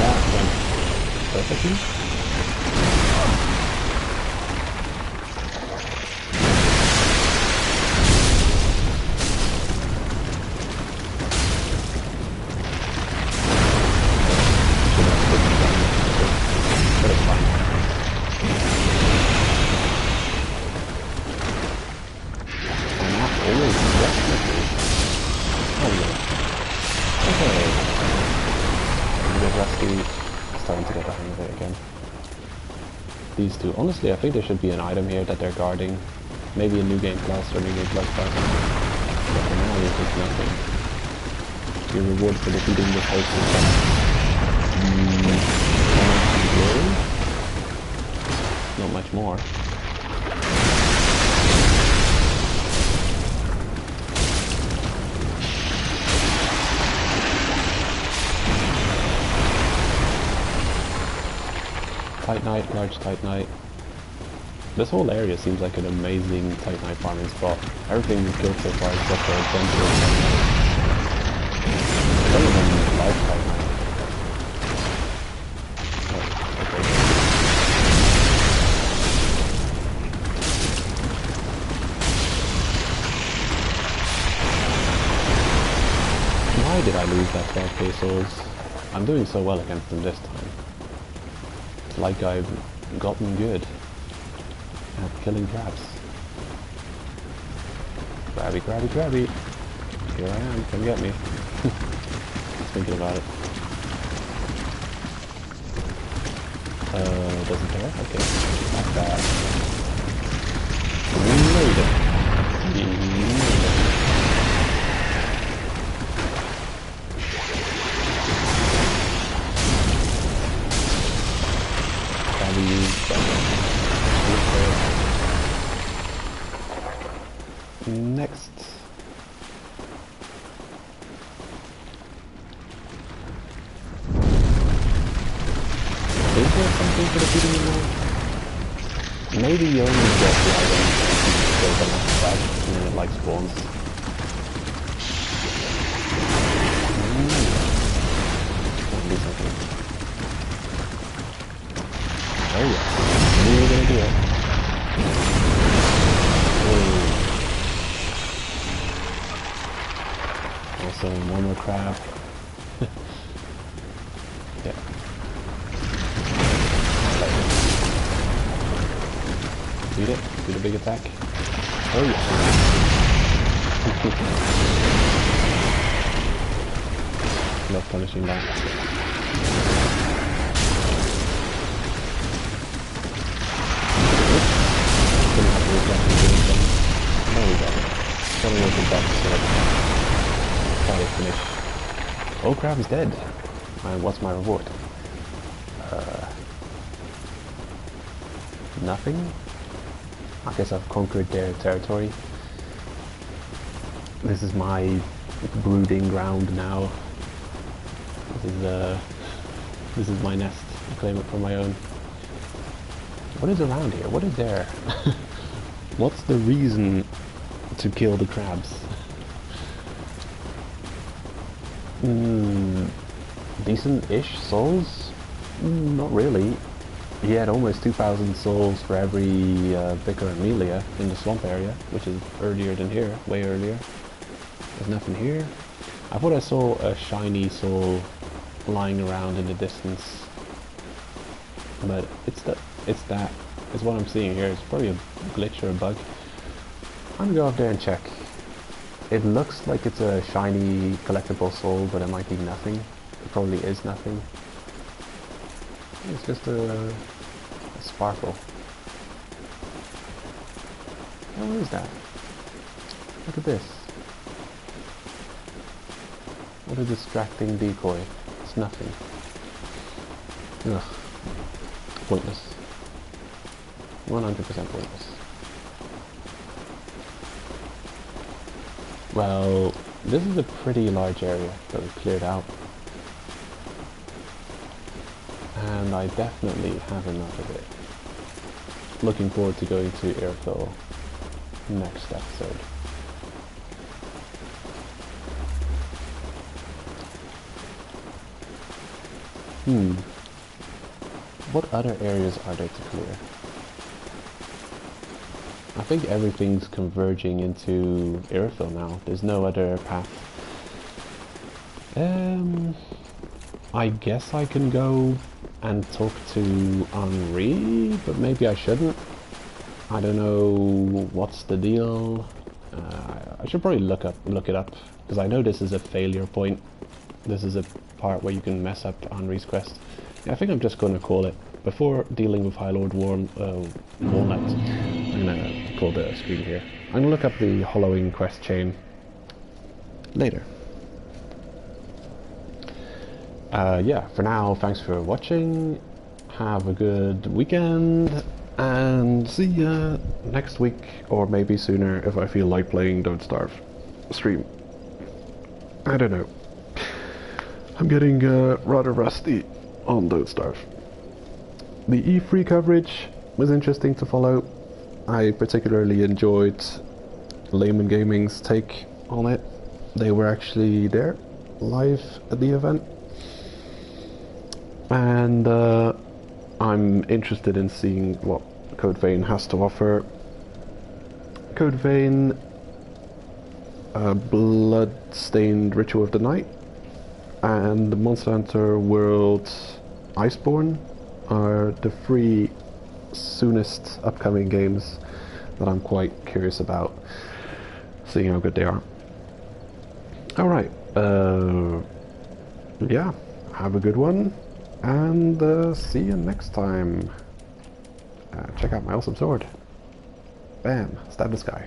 That went perfectly. Starting to get the hang of it again. These two. Honestly, I think there should be an item here that they're guarding. Maybe a New Game Plus or New Game Plus Plus. But for now, there's just nothing. Your reward for defeating this host is not much more. Titanite, large Titanite. This whole area seems like an amazing Titanite farming spot. Everything we've killed so far is such a adventurous Titanite. Some of them large Titanite. Oh, okay. Why did I lose that 12k souls? I'm doing so well against them this time. Like I've gotten good at killing crabs. Crabby, crabby, crabby. Here I am, come get me. Just thinking about it. Doesn't care? Okay. Not bad. Made it. Made it. Next. Is there something for defeating them all? Maybe you only get the item and go them off the back and then it like spawns. That'll be something. Oh yeah, I knew you were gonna do it. Oh. Also, one more crab. Yeah. Beat it. Do the big attack. Oh yeah. Love punishing that. There we go. Tell me what the box is. Finish. Oh, crab is dead. What's my reward? Nothing? I guess I've conquered their territory. This is my brooding ground now. This is my nest. I claim it for my own. What is around here? What is there? What's the reason to kill the crabs? Decent-ish souls? Not really. He had almost 2,000 souls for every Vicar Amelia in the swamp area, which is earlier than here, way earlier. There's nothing here. I thought I saw a shiny soul lying around in the distance, but it's what I'm seeing here. It's probably a glitch or a bug. I'm gonna go up there and check. It looks like it's a shiny collectible soul, but it might be nothing. It probably is nothing. It's just a sparkle. Oh, what is that? Look at this. What a distracting decoy. It's nothing. Ugh. Pointless. 100% pointless. Well, this is a pretty large area that we've cleared out. And I definitely have enough of it. Looking forward to going to Iroquois next episode. What other areas are there to clear? I think everything's converging into Iroquois now. There's no other path. I guess I can go and talk to Henri, but maybe I shouldn't. I don't know what's the deal. I should probably look it up, because I know this is a failure point. This is a part where you can mess up Henri's quest. Yeah, I think I'm just going to call it. Before dealing with High Lord Walnut, I'm going to call the screen here. I'm going to look up the Hollowing quest chain later. Yeah, for now, thanks for watching. Have a good weekend, and see ya next week, or maybe sooner if I feel like playing Don't Starve stream. I don't know. I'm getting rather rusty on Don't Starve. The E3 coverage was interesting to follow. I particularly enjoyed Layman Gaming's take on it. They were actually there, live at the event. And I'm interested in seeing what Code Vein has to offer. Code Vein, Bloodstained Ritual of the Night, and Monster Hunter World Iceborne are the three soonest upcoming games that I'm quite curious about, seeing how good they are. Alright, yeah, have a good one, and see you next time. Check out my awesome sword. Bam, stab this guy.